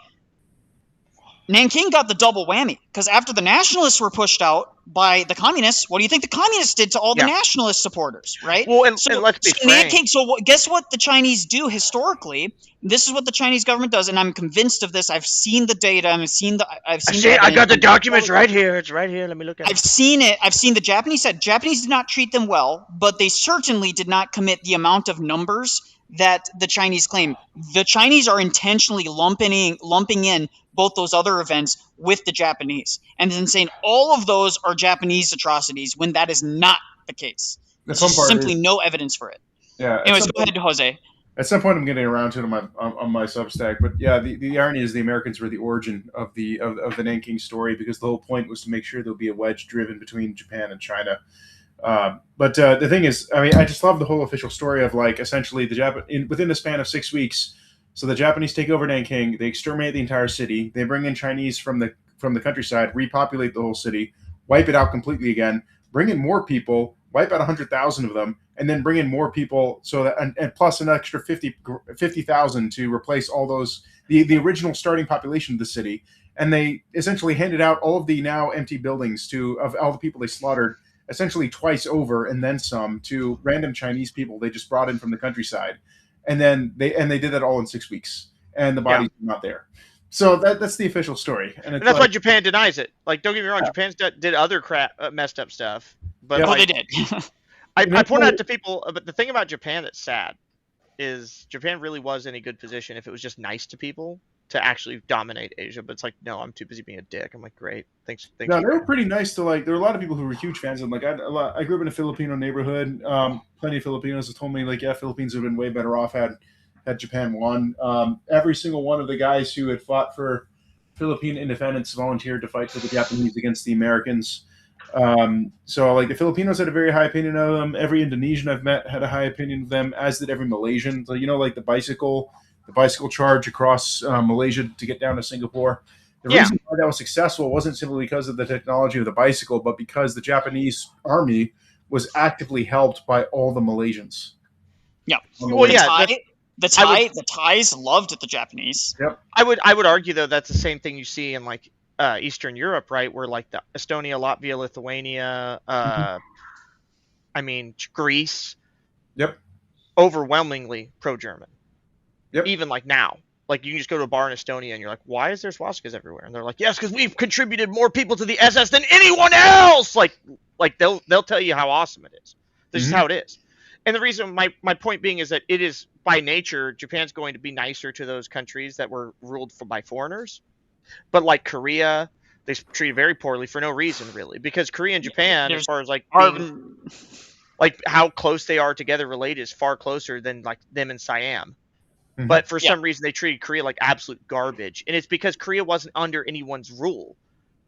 Nanking got the double whammy, because after the nationalists were pushed out by the communists, what do you think the communists did to all the nationalist supporters, right? Well, and let's be frank. Nanking, guess what the Chinese do historically? This is what the Chinese government does, and I'm convinced of this. I've seen the data. I've seen I got the documents right here. It's right here. Let me look at it. I've seen it. I've seen the Japanese said Japanese did not treat them well, but they certainly did not commit the amount of numbers that the Chinese claim. The Chinese are intentionally lumping in both those other events with the Japanese, and then saying all of those are Japanese atrocities when that is not the case. There's simply no evidence for it. Yeah. Anyways, go ahead, Jose. At some point, I'm getting around to it on my Substack. But yeah, the irony is the Americans were the origin of the Nanking story, because the whole point was to make sure there'll be a wedge driven between Japan and China. But the thing is, I mean, I just love the whole official story of like essentially within the span of 6 weeks. So the Japanese take over Nanking, they exterminate the entire city, they bring in Chinese from the countryside, repopulate the whole city, wipe it out completely again, bring in more people, wipe out 100,000 of them, and then bring in more people, so that and plus an extra 50,000 to replace all those the original starting population of the city. And they essentially handed out all of the now empty buildings of all the people they slaughtered, essentially twice over and then some, to random Chinese people they just brought in from the countryside. And then they did that all in 6 weeks, and the bodies were not there. So that's the official story, and that's why Japan denies it. Like, don't get me wrong, Japan did other messed up stuff, but they did. I point out to people, but the thing about Japan that's sad is Japan really was in a good position if it was just nice to people to actually dominate Asia. But it's like, no, I'm too busy being a dick. I'm like, great, thanks. No, they were pretty nice to like. There were a lot of people who were huge fans of them. Like I grew up in a Filipino neighborhood. Plenty of Filipinos have told me like, yeah, Philippines would have been way better off had Japan won. Every single one of the guys who had fought for Philippine independence volunteered to fight for the Japanese against the Americans. So like the Filipinos had a very high opinion of them. Every Indonesian I've met had a high opinion of them, as did every Malaysian. So like the bicycle charge across Malaysia to get down to Singapore. The reason why that was successful wasn't simply because of the technology of the bicycle, but because the Japanese army was actively helped by all the Malaysians. Yeah. Well, the Thais loved the Japanese. Yep. I would argue though that's the same thing you see in like Eastern Europe, right? Where like the Estonia, Latvia, Lithuania, I mean Greece. Yep. Overwhelmingly pro-German. Yep. Even like now. Like you can just go to a bar in Estonia and you're like, why is there swastikas everywhere? And they're like, yes, because we've contributed more people to the SS than anyone else. Like they'll tell you how awesome it is. This is how it is. And the reason my point being is that it is by nature, Japan's going to be nicer to those countries that were ruled by foreigners. But like Korea, they treat very poorly for no reason really, because Korea and Japan, as far as like like how close they are together related, is far closer than like them and Siam. But for some reason, they treated Korea like absolute garbage. And it's because Korea wasn't under anyone's rule.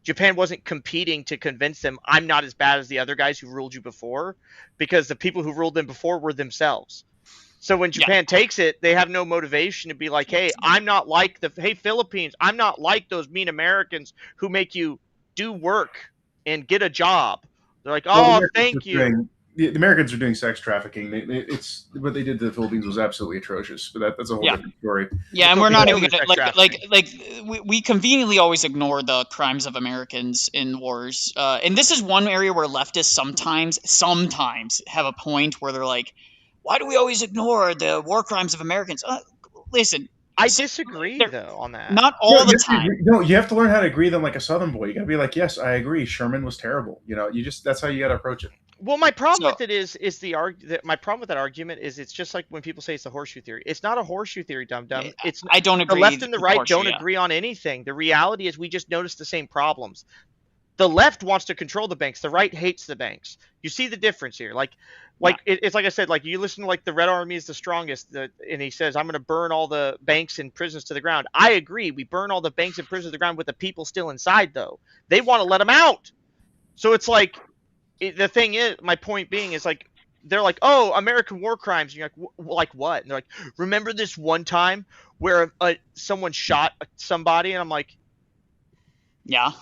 Japan wasn't competing to convince them, I'm not as bad as the other guys who ruled you before, because the people who ruled them before were themselves. So when Japan takes it, they have no motivation to be like, hey, I'm not like Philippines, I'm not like those mean Americans who make you do work and get a job. They're like, oh, thank you. The Americans are doing sex trafficking. It's what they did to the Philippines was absolutely atrocious. But that's a whole different story. Yeah, and we're not even gonna we conveniently always ignore the crimes of Americans in wars. And this is one area where leftists sometimes have a point where they're like, why do we always ignore the war crimes of Americans? Listen, I disagree though on that. Not all the time. No, you have to learn how to agree with them like a Southern boy. You gotta be like, yes, I agree. Sherman was terrible. That's how you gotta approach it. Well, my problem with it is my problem with that argument is it's just like when people say it's a horseshoe theory. It's not a horseshoe theory, dum-dum. I don't agree. The left and the right don't agree on anything. The reality is we just notice the same problems. The left wants to control the banks. The right hates the banks. You see the difference here. It's like I said, like you listen to like the Red Army is the strongest, and he says, I'm going to burn all the banks and prisons to the ground. I agree. We burn all the banks and prisons to the ground with the people still inside, though. They want to let them out. So it's like, the thing is, my point being is like, they're like, oh, American war crimes. And you're like, like what? And they're like, remember this one time where someone shot somebody? And I'm like, yeah.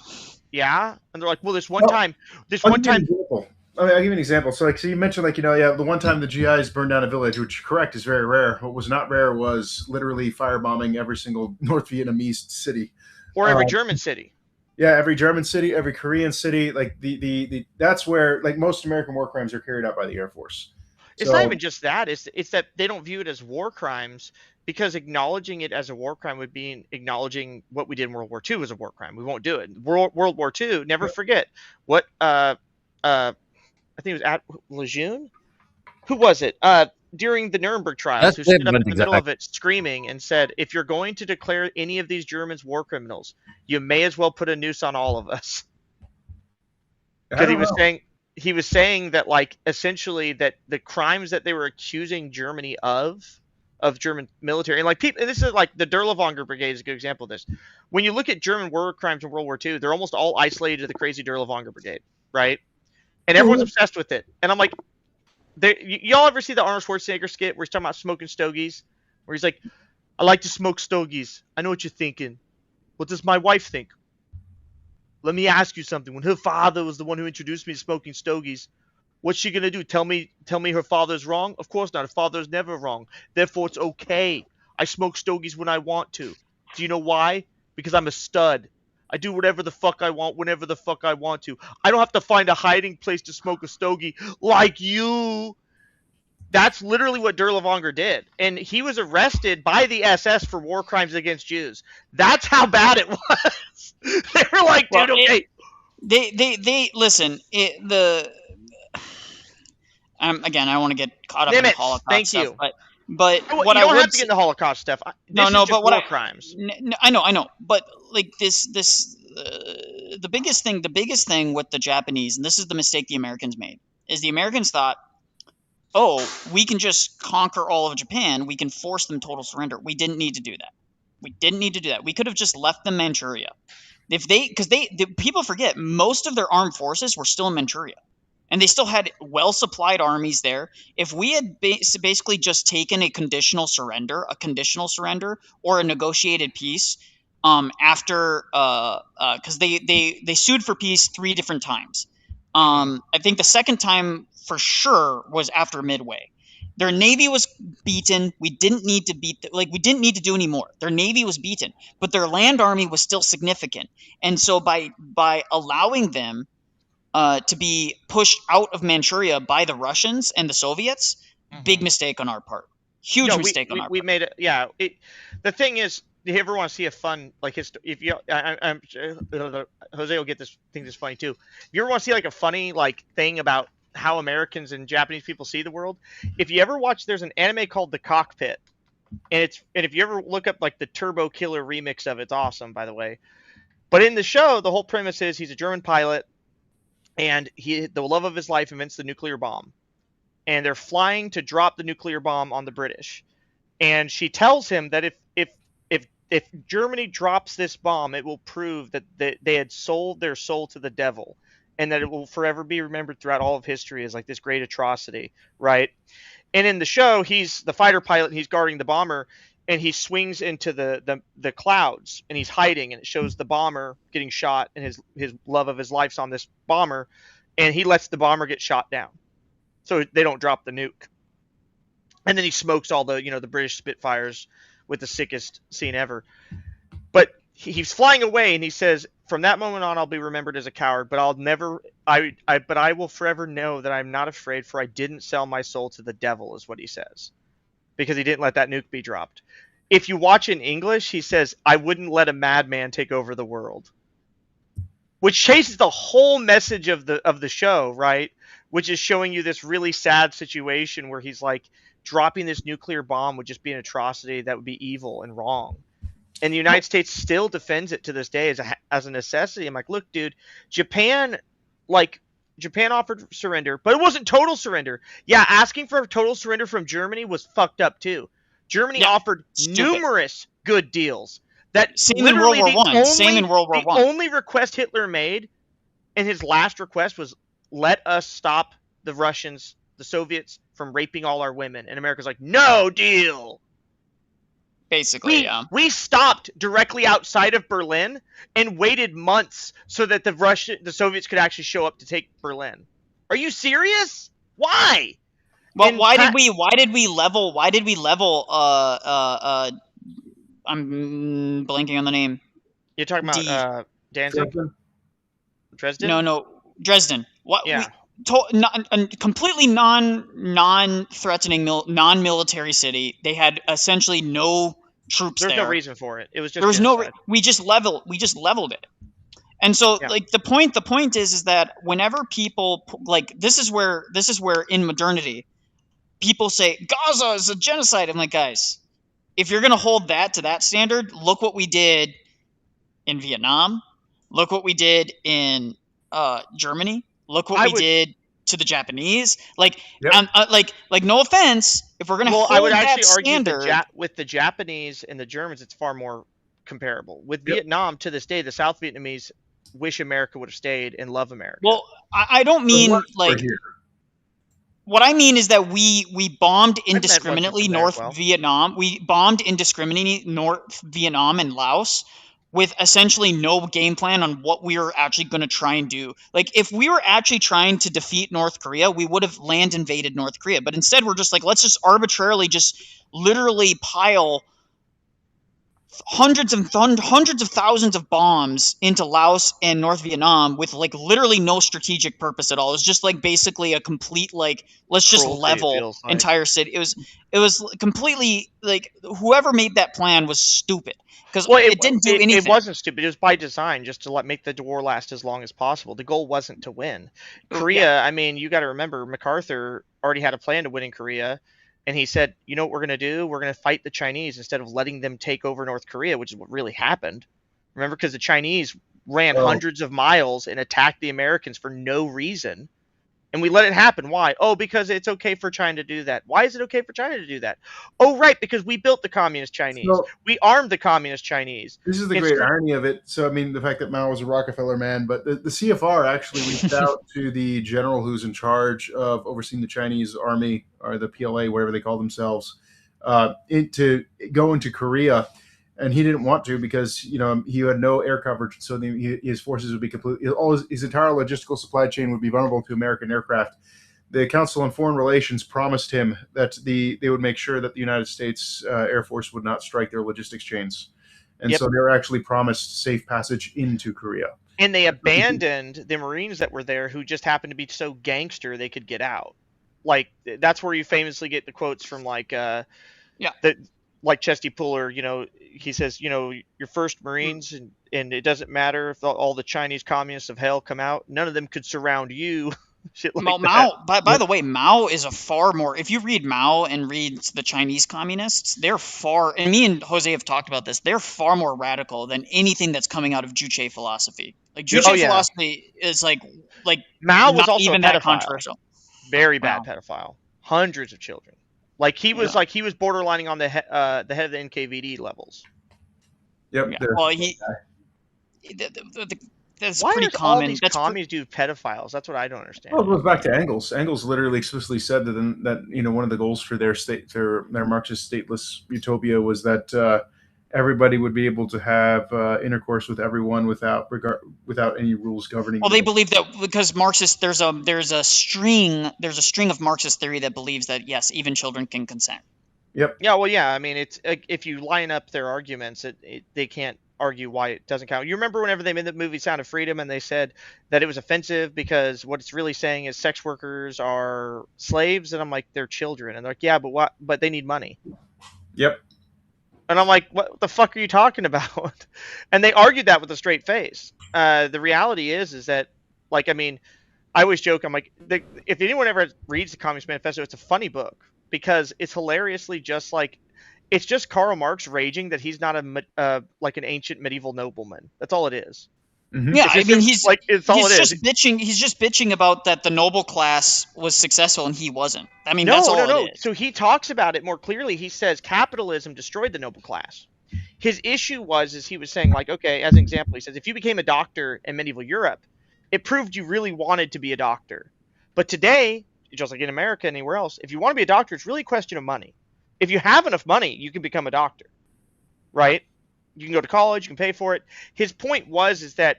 And they're like, well, this one time. I'll give you an example. So you mentioned the one time the GIs burned down a village, which correct is very rare. What was not rare was literally firebombing every single North Vietnamese city. Or every German city. Yeah, every German city, every Korean city, like that's where like most American war crimes are carried out by the Air Force. It's not even just that. It's that they don't view it as war crimes, because acknowledging it as a war crime would be acknowledging what we did in World War II as a war crime. We won't do it. World War II, never forget what I think it was at Lejeune. Who was it? During the Nuremberg trials, who stood up in the middle of it screaming and said, if you're going to declare any of these Germans war criminals, you may as well put a noose on all of us. Because he was saying that, like, essentially that the crimes that they were accusing Germany of of German military. And like people, and this is like the Derlevanger Brigade is a good example of this. When you look at German war crimes in World War II, they're almost all isolated to the crazy Derlevanger Brigade, right? And everyone's obsessed with it. And I'm like, y'all ever see the Arnold Schwarzenegger skit where he's talking about smoking stogies? Where he's like, I like to smoke stogies. I know what you're thinking. What does my wife think? Let me ask you something. When her father was the one who introduced me to smoking stogies, what's she gonna do? Tell me her father's wrong? Of course not. Her father's never wrong. Therefore, it's okay. I smoke stogies when I want to. Do you know why? Because I'm a stud. I do whatever the fuck I want, whenever the fuck I want to. I don't have to find a hiding place to smoke a stogie like you. That's literally what Derlevanger did. And he was arrested by the SS for war crimes against Jews. That's how bad it was. They were like, dude, okay. They listen, again, I don't want to get caught up in the Holocaust stuff, but what you I don't would have to get in the Holocaust stuff. but war crimes. I know, but like the biggest thing with the Japanese, and this is the mistake the Americans made, is the Americans thought, oh, we can just conquer all of Japan, we can force them total surrender. We didn't need to do that. We could have just left them Manchuria. Because people forget, most of their armed forces were still in Manchuria. And they still had well-supplied armies there. If we had basically just taken a conditional surrender, or a negotiated peace, after because they sued for peace 3 different times. I think the second time for sure was after Midway. Their navy was beaten. We didn't need to we didn't need to do any more. Their navy was beaten, but their land army was still significant. And so by allowing them to be pushed out of Manchuria by the Russians and the Soviets, big mistake on our part. Huge mistake on our part. We made it. Yeah. The thing is, do you ever want to see a fun if you Jose will get this think this funny too. If you ever want to see like a funny thing about how Americans and Japanese people see the world, if you ever watch, there's an anime called The Cockpit, and if you ever look up the Turbo Killer remix of it, it's awesome, by the way. But in the show, the whole premise is he's a German pilot, and the love of his life invents the nuclear bomb, and they're flying to drop the nuclear bomb on the British, and she tells him that if Germany drops this bomb, it will prove that they had sold their soul to the devil, and that it will forever be remembered throughout all of history as this great atrocity, right? And in the show, he's the fighter pilot, and he's guarding the bomber, and he swings into the clouds, and he's hiding, and it shows the bomber getting shot, and his love of his life's on this bomber, and he lets the bomber get shot down, so they don't drop the nuke. And then he smokes all the British Spitfires with the sickest scene ever. But he's flying away, and he says, from that moment on, I'll be remembered as a coward, but I will forever know that I'm not afraid, for I didn't sell my soul to the devil, is what he says, because he didn't let that nuke be dropped. If you watch in English, he says, I wouldn't let a madman take over the world, which chases the whole message of the show, right? Which is showing you this really sad situation where he's dropping this nuclear bomb would just be an atrocity that would be evil and wrong. And the United States still defends it to this day as a necessity. I'm like, look, dude, Japan offered surrender, but it wasn't total surrender. Yeah, asking for a total surrender from Germany was fucked up too. Germany offered numerous good deals. Same in World War I. Same in World War I. The only request Hitler made, and his last request, was let us stop the Russians, the Soviets, from raping all our women. And America's like, no deal. Basically, we stopped directly outside of Berlin and waited months so that the Soviets could actually show up to take Berlin. Are you serious? Why? Well, why did we level? I'm blanking on the name. You're talking about Danzig? Dresden? No, Dresden. What? Yeah. Completely non-threatening, non-military city. They had essentially no troops there. There's no reason for it. It was just there was genocide. We just leveled it. And so the point is that whenever people this is where in modernity people say Gaza is a genocide. I'm like, guys, if you're going to hold that to that standard, look what we did in Vietnam. Look what we did in Germany. Look what we did to the Japanese. Like, Yep. like no offense, if we're gonna Well, hold I would that actually argue standard, with the Japanese and the Germans, it's far more comparable. With Yep. Vietnam, to this day, the South Vietnamese wish America would have stayed and love America. well, I don't mean We're like. here. What I mean is that we bombed met ones indiscriminately from there as North well. Vietnam. We bombed indiscriminately North Vietnam and Laos with essentially no game plan on what we were actually going to try and do. Like, if we were actually trying to defeat North Korea, we would have land invaded North Korea. But instead, we're just like, let's just arbitrarily just literally pile hundreds of thousands of bombs into Laos and North Vietnam with like literally no strategic purpose at all. It was just like basically a complete like let's just Cruelty, it level feels like. entire city. It was completely like whoever made that plan was stupid because it didn't do anything. It wasn't stupid. It was by design, just to make the war last as long as possible. The goal wasn't to win. Korea, I mean, you got to remember, MacArthur already had a plan to win in Korea. And he said, you know what we're going to do? We're going to fight the Chinese instead of letting them take over North Korea, which is what really happened. Remember, because the Chinese ran hundreds of miles and attacked the Americans for no reason. And we let it happen. Why? Oh, because it's okay for China to do that. Why is it okay for China to do that? Oh, right, because we built the communist Chinese. So, we armed the communist Chinese. This is the great irony of it. So, I mean, the fact that Mao was a Rockefeller man, but the CFR actually reached out to the general who's in charge of overseeing the Chinese army, or the PLA, whatever they call themselves, to go into Korea. And he didn't want to because, you know, he had no air coverage. So his forces would be completely, his entire logistical supply chain would be vulnerable to American aircraft. The Council on Foreign Relations promised him that they would make sure that the United States Air Force would not strike their logistics chains. And so they were actually promised safe passage into Korea. And they abandoned the Marines that were there who just happened to be so gangster they could get out. Like, that's where you famously get the quotes from, like, like Chesty Puller, you know, he says, you know, your first Marines, and it doesn't matter if all the Chinese communists of hell come out, none of them could surround you. Shit like that. Mao, by the way, Mao is a far more, if you read Mao and read the Chinese communists, they're far, and me and Jose have talked about this, they're far more radical than anything that's coming out of Juche philosophy. Like, Juche philosophy is like Mao was not also even a pedophile. that controversial. Very bad pedophile. Hundreds of children. Like, he was borderlining on the head of the NKVD levels. Yep. Yeah. Well, that's Why pretty does common. all these commies do pedophiles? That's what I don't understand. Well, it goes back to Engels. Engels literally explicitly said that you know, one of the goals for their Marxist stateless utopia was that everybody would be able to have intercourse with everyone without any rules governing. Well, they believe that because Marxist, there's a string of Marxist theory that believes that yes, even children can consent. Yep. Yeah. Well, yeah. I mean, it's if you line up their arguments, they can't argue why it doesn't count. You remember whenever they made the movie Sound of Freedom and they said that it was offensive because what it's really saying is sex workers are slaves, and I'm like, they're children, and they're like, yeah, but what? But they need money. Yep. And I'm like, what the fuck are you talking about? And they argued that with a straight face. The reality is that, like, I mean, I always joke, I'm like, if anyone ever reads the Communist Manifesto, it's a funny book because it's hilariously just like, it's just Karl Marx raging that he's not like an ancient medieval nobleman. That's all it is. Mm-hmm. Yeah, I mean, he's just bitching. He's just bitching about that the noble class was successful and he wasn't. I mean, no, that's all no. it is. So he talks about it more clearly. He says capitalism destroyed the noble class. His issue is he was saying, like, okay, as an example, he says if you became a doctor in medieval Europe, it proved you really wanted to be a doctor. But today, just like in America and anywhere else, if you want to be a doctor, it's really a question of money. If you have enough money, you can become a doctor, right? You can go to college, you can pay for it. His point is that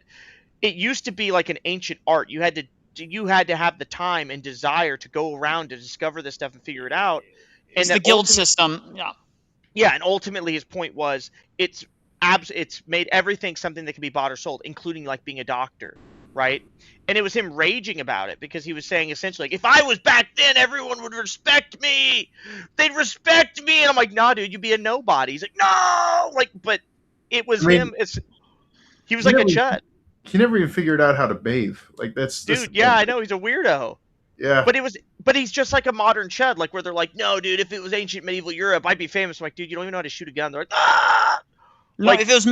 it used to be like an ancient art. You had to have the time and desire to go around to discover this stuff and figure it out. And it's the guild system. Yeah. Yeah, and ultimately his point was it's made everything something that can be bought or sold, including like being a doctor, right? And it was him raging about it because he was saying essentially, like, if I was back then, everyone would respect me. They'd respect me. And I'm like, nah, dude, you'd be a nobody. He's like, no, like, but it was him. He was like a chud. He never even figured out how to bathe. Like that's dude. Yeah, I know he's a weirdo. Yeah. But he's just like a modern chud, like where they're like, no, dude, if it was ancient medieval Europe, I'd be famous. I'm like, dude, you don't even know how to shoot a gun. They're like, ah. No, Like- if it was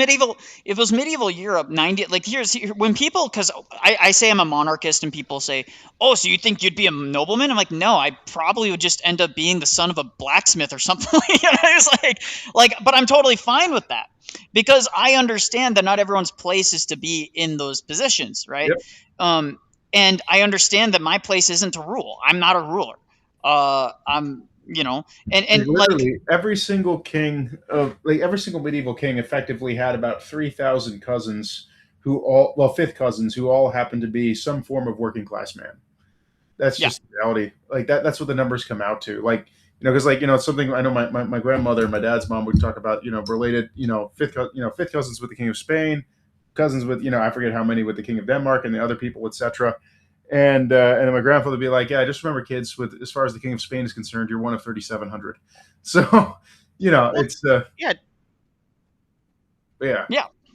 medieval Europe, when people, because I say I'm a monarchist and people say, oh, so you think you'd be a nobleman? I'm like, no, I probably would just end up being the son of a blacksmith or something. It's but I'm totally fine with that because I understand that not everyone's place is to be in those positions, right? Yep. And I understand that my place isn't to rule. I'm not a ruler. I'm, and literally every single king of every single medieval king effectively had about 3,000 cousins fifth cousins who all happened to be some form of working class man. That's just reality. That's what the numbers come out to. Because it's something I know my grandmother and my dad's mom would talk about, related, fifth cousins with the king of Spain, cousins with, I forget how many with the king of Denmark and the other people, etc. And then my grandfather would be like, yeah, just remember, kids, as far as the king of Spain is concerned, you're one of 3,700. So, it's Yeah.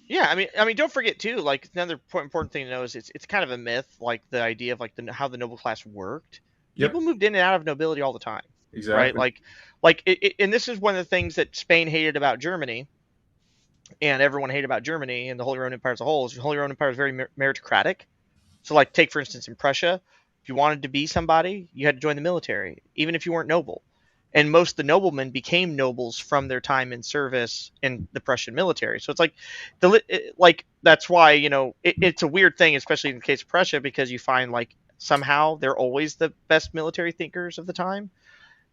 yeah. I mean, don't forget too. Like another important thing to know is it's kind of a myth. Like the idea of how the noble class worked. Yep. People moved in and out of nobility all the time. Exactly. Right. And this is one of the things that Spain hated about Germany, and everyone hated about Germany and the Holy Roman Empire as a whole. Is the Holy Roman Empire is very meritocratic. So, take for instance in Prussia, if you wanted to be somebody, you had to join the military, even if you weren't noble. And most of the noblemen became nobles from their time in service in the Prussian military. So it's that's why it's a weird thing, especially in the case of Prussia, because you find somehow they're always the best military thinkers of the time,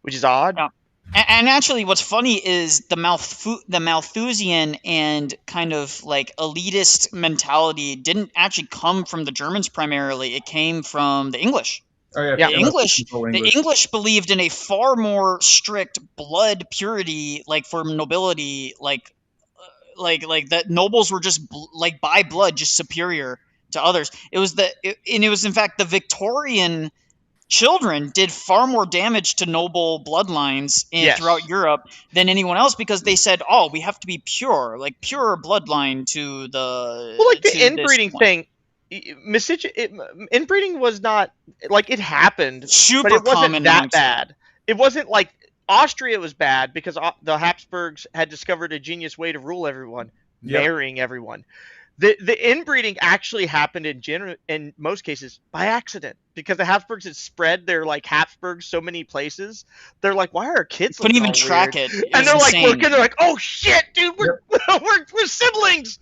which is odd. Yeah. And actually, what's funny is the Malthusian and kind of elitist mentality didn't actually come from the Germans primarily. It came from the English. Oh, yeah. The English believed in a far more strict blood purity, for nobility, that nobles were just by blood just superior to others. It was in fact the Victorian children did far more damage to noble bloodlines throughout Europe than anyone else because they said, "Oh, we have to be pure, pure bloodline to the." Well, the inbreeding thing, inbreeding was not it happened, super but it wasn't common that bad. It wasn't like Austria was bad because the Habsburgs had discovered a genius way to rule everyone, marrying everyone. The inbreeding actually happened in most cases by accident because the Habsburgs had spread their Habsburgs so many places. They're like, why are our kids? Couldn't even track it. And they're looking. They're like, oh shit, dude, we're siblings.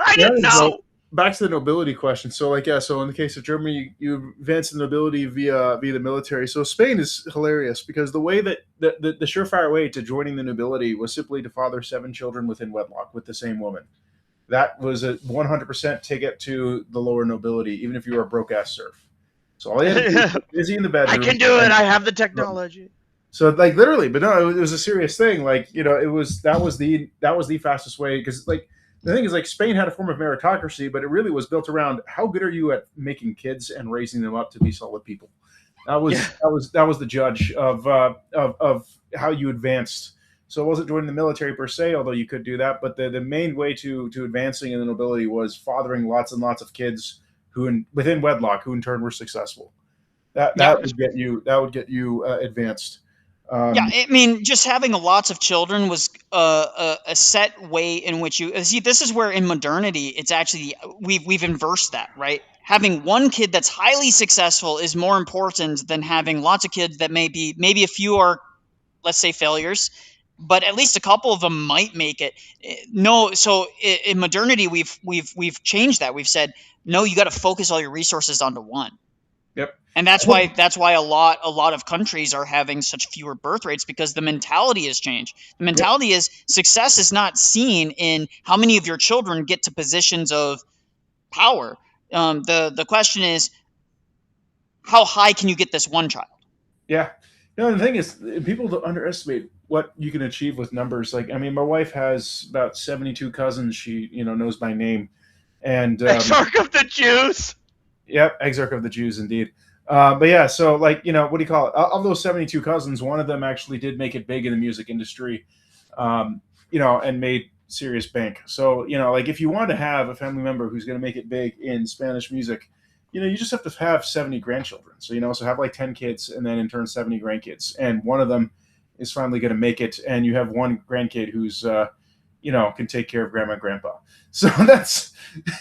I didn't know. Back to the nobility question. So so in the case of Germany, you advance the nobility via the military. So Spain is hilarious because the way that the surefire way to joining the nobility was simply to father 7 children within wedlock with the same woman. That was a 100% ticket to the lower nobility, even if you were a broke ass serf. So all you had to do was busy in the bedroom. I can do it. I have the technology. So literally, but no, it was a serious thing. It was that was the fastest way because the thing is Spain had a form of meritocracy, but it really was built around how good are you at making kids and raising them up to be solid people. That was the judge of how you advanced. So it wasn't joining the military per se, although you could do that. But the main way to advancing in the nobility was fathering lots and lots of kids within wedlock, who in turn were successful. That would get you advanced. I mean, just having lots of children was a set way in which you see. This is where in modernity, it's actually we've inversed that, right? Having one kid that's highly successful is more important than having lots of kids that maybe a few are, let's say, failures, but at least a couple of them might make it. No, so in modernity, we've changed that. We've said no, you got to focus all your resources onto one. Yep. And that's why a lot of countries are having such fewer birth rates because the mentality has changed. The mentality is success is not seen in how many of your children get to positions of power. The question is, how high can you get this one child? Yeah. The thing is, people don't underestimate what you can achieve with numbers. My wife has about 72 cousins she knows by name, and Exarch of the Jews. Yep, Exarch of the Jews, indeed. But yeah, so what do you call it? Of those 72 cousins, one of them actually did make it big in the music industry, and made serious bank. So if you want to have a family member who's going to make it big in Spanish music, you just have to have 70 grandchildren. So so have 10 kids, and then in turn 70 grandkids, and one of them is finally going to make it, and you have one grandkid who's can take care of grandma and grandpa. So that's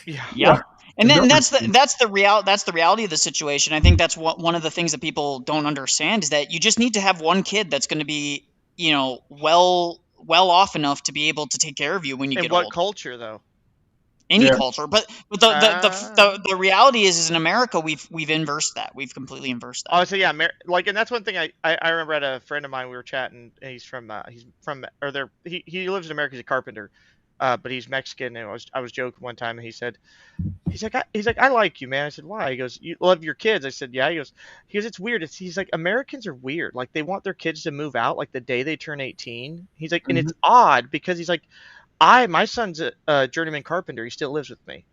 yeah. And then that's the reality of the situation. I think that's one of the things that people don't understand is that you just need to have one kid that's going to be, well off enough to be able to take care of you when you get what old. culture though? Any culture, but the reality is in America we've inversed that. We've completely inversed that. Oh, so yeah, and that's one thing I remember at a friend of mine, we were chatting, and he lives in America, he's a carpenter, but he's Mexican, and I was joking one time, and he's like, I like you, man. I said, why? He goes, you love your kids. I said, yeah. He goes, it's weird. He's like, Americans are weird. Like they want their kids to move out like the day they turn 18. He's like, and it's odd because he's like, my son's a journeyman carpenter. He still lives with me.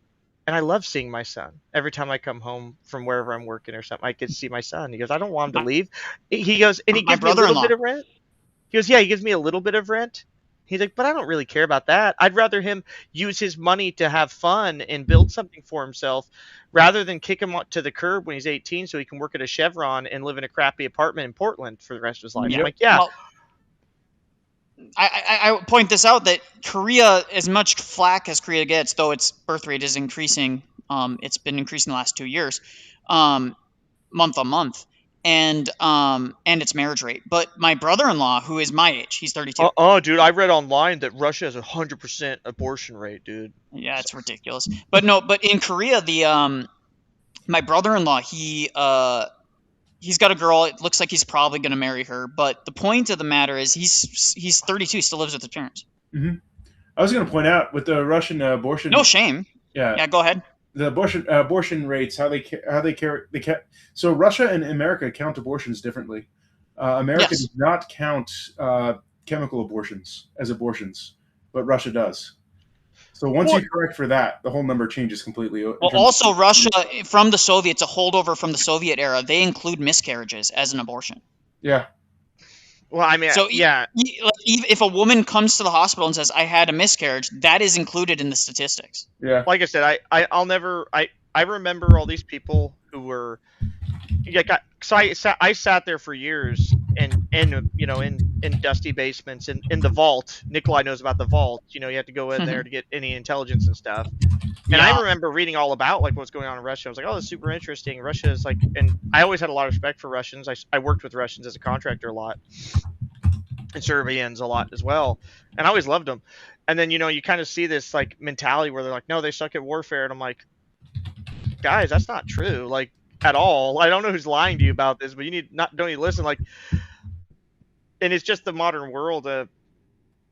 And I love seeing my son. Every time I come home from wherever I'm working or something, I get to see my son. He goes, I don't want him to leave. He goes, and he gives me a little bit of rent. He goes, yeah, he gives me a little bit of rent. He's like, but I don't really care about that. I'd rather him use his money to have fun and build something for himself rather than kick him to the curb when he's 18 so he can work at a Chevron and live in a crappy apartment in Portland for the rest of his life. Yeah. I'm like, yeah. Well, I point this out that Korea, as much flack as Korea gets, though its birth rate is increasing, it's been increasing the last 2 years, month on month, and its marriage rate. But my brother-in-law, who is my age, he's 32. Dude, I read online that Russia has 100% abortion rate, dude. Yeah, it's ridiculous. But in Korea, my brother-in-law, he's got a girl. It looks like he's probably going to marry her. But the point of the matter is he's 32, still lives with his parents. Mm-hmm. I was going to point out with the Russian abortion. No shame. Yeah, go ahead. The abortion rates, how they carry. So Russia and America count abortions differently. America does not count chemical abortions as abortions, but Russia does. So once you correct for that, the whole number changes completely. Well, also Russia, from the Soviets, a holdover from the Soviet era, they include miscarriages as an abortion. Yeah. Well, I mean, so yeah. If a woman comes to the hospital and says, I had a miscarriage, that is included in the statistics. Yeah. Like I said, I remember all these people who were, so I sat there for years in dusty basements in the vault. Nikolai knows about the vault. You have to go in there to get any intelligence and stuff. And I remember reading all about like what's going on in Russia. I was like, oh, that's super interesting. Russia is like, and I always had a lot of respect for Russians. I worked with Russians as a contractor a lot, and Serbians a lot as well, and I always loved them. And then you kind of see this like mentality where they're like, no, they suck at warfare, and I'm like, guys, that's not true, like at all. I don't know who's lying to you about this, but don't you listen, like. And it's just the modern world.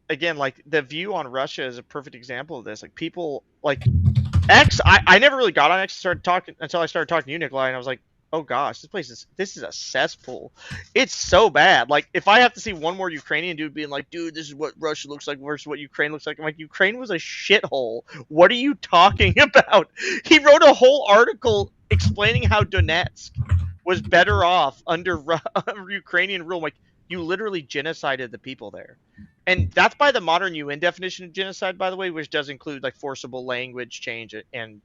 Again, like the view on Russia is a perfect example of this. Like people like X. I never really got on X until I started talking to you, Nikolai, and I was like, oh gosh, this is a cesspool. It's so bad. Like if I have to see one more Ukrainian dude being like, dude, this is what Russia looks like versus what Ukraine looks like. I'm like, Ukraine was a shithole. What are you talking about? He wrote a whole article explaining how Donetsk was better off under Ukrainian rule. I'm like, you literally genocided the people there. And that's by the modern UN definition of genocide, by the way, which does include like forcible language change and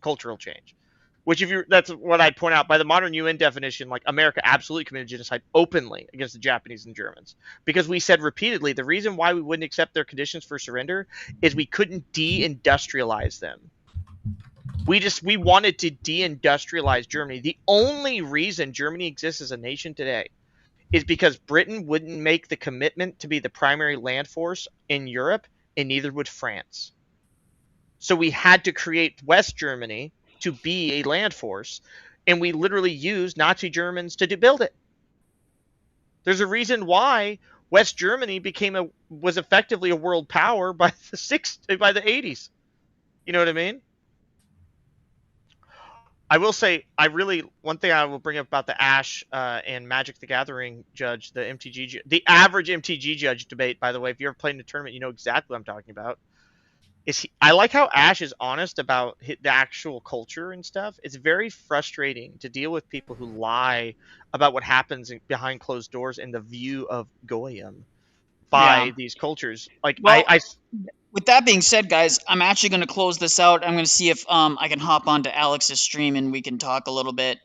cultural change. Which that's what I'd point out. By the modern UN definition, like America absolutely committed genocide openly against the Japanese and Germans. Because we said repeatedly, the reason why we wouldn't accept their conditions for surrender is we couldn't de-industrialize them. We wanted to de-industrialize Germany. The only reason Germany exists as a nation today is because Britain wouldn't make the commitment to be the primary land force in Europe, and neither would France. So we had to create West Germany to be a land force, and we literally used Nazi Germans to build it. There's a reason why West Germany was effectively a world power by the 80s. You know what I mean? I will say, one thing I will bring up about the Ash and Magic the Gathering judge, the average MTG judge debate, by the way, if you ever played in a tournament, you know exactly what I'm talking about. I like how Ash is honest about the actual culture and stuff. It's very frustrating to deal with people who lie about what happens behind closed doors in the view of Goyim by these cultures. Like, well, with that being said, guys, I'm actually going to close this out. I'm going to see if I can hop onto Alex's stream and we can talk a little bit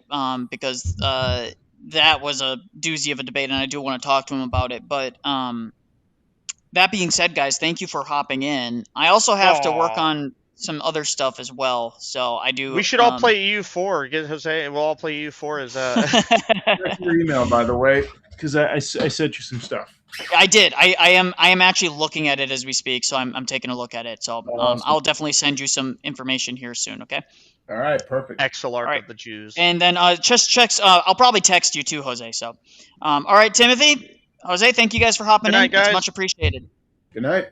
because that was a doozy of a debate, and I do want to talk to him about it. But that being said, guys, thank you for hopping in. I also have to work Aw. on some other stuff as well, so I do. We should all play EU4. Get Jose, and we'll all play EU4 as Check your email, by the way, because I sent you some stuff. I did. I am actually looking at it as we speak, so I'm taking a look at it. So Awesome. I'll definitely send you some information here soon. Okay. All right, perfect. Exilarch Right. of the Jews. And then just checks. I'll probably text you too, Jose. So, all right, Timothy, Jose, thank you guys for hopping Good night, in. It's guys. much appreciated. Good night.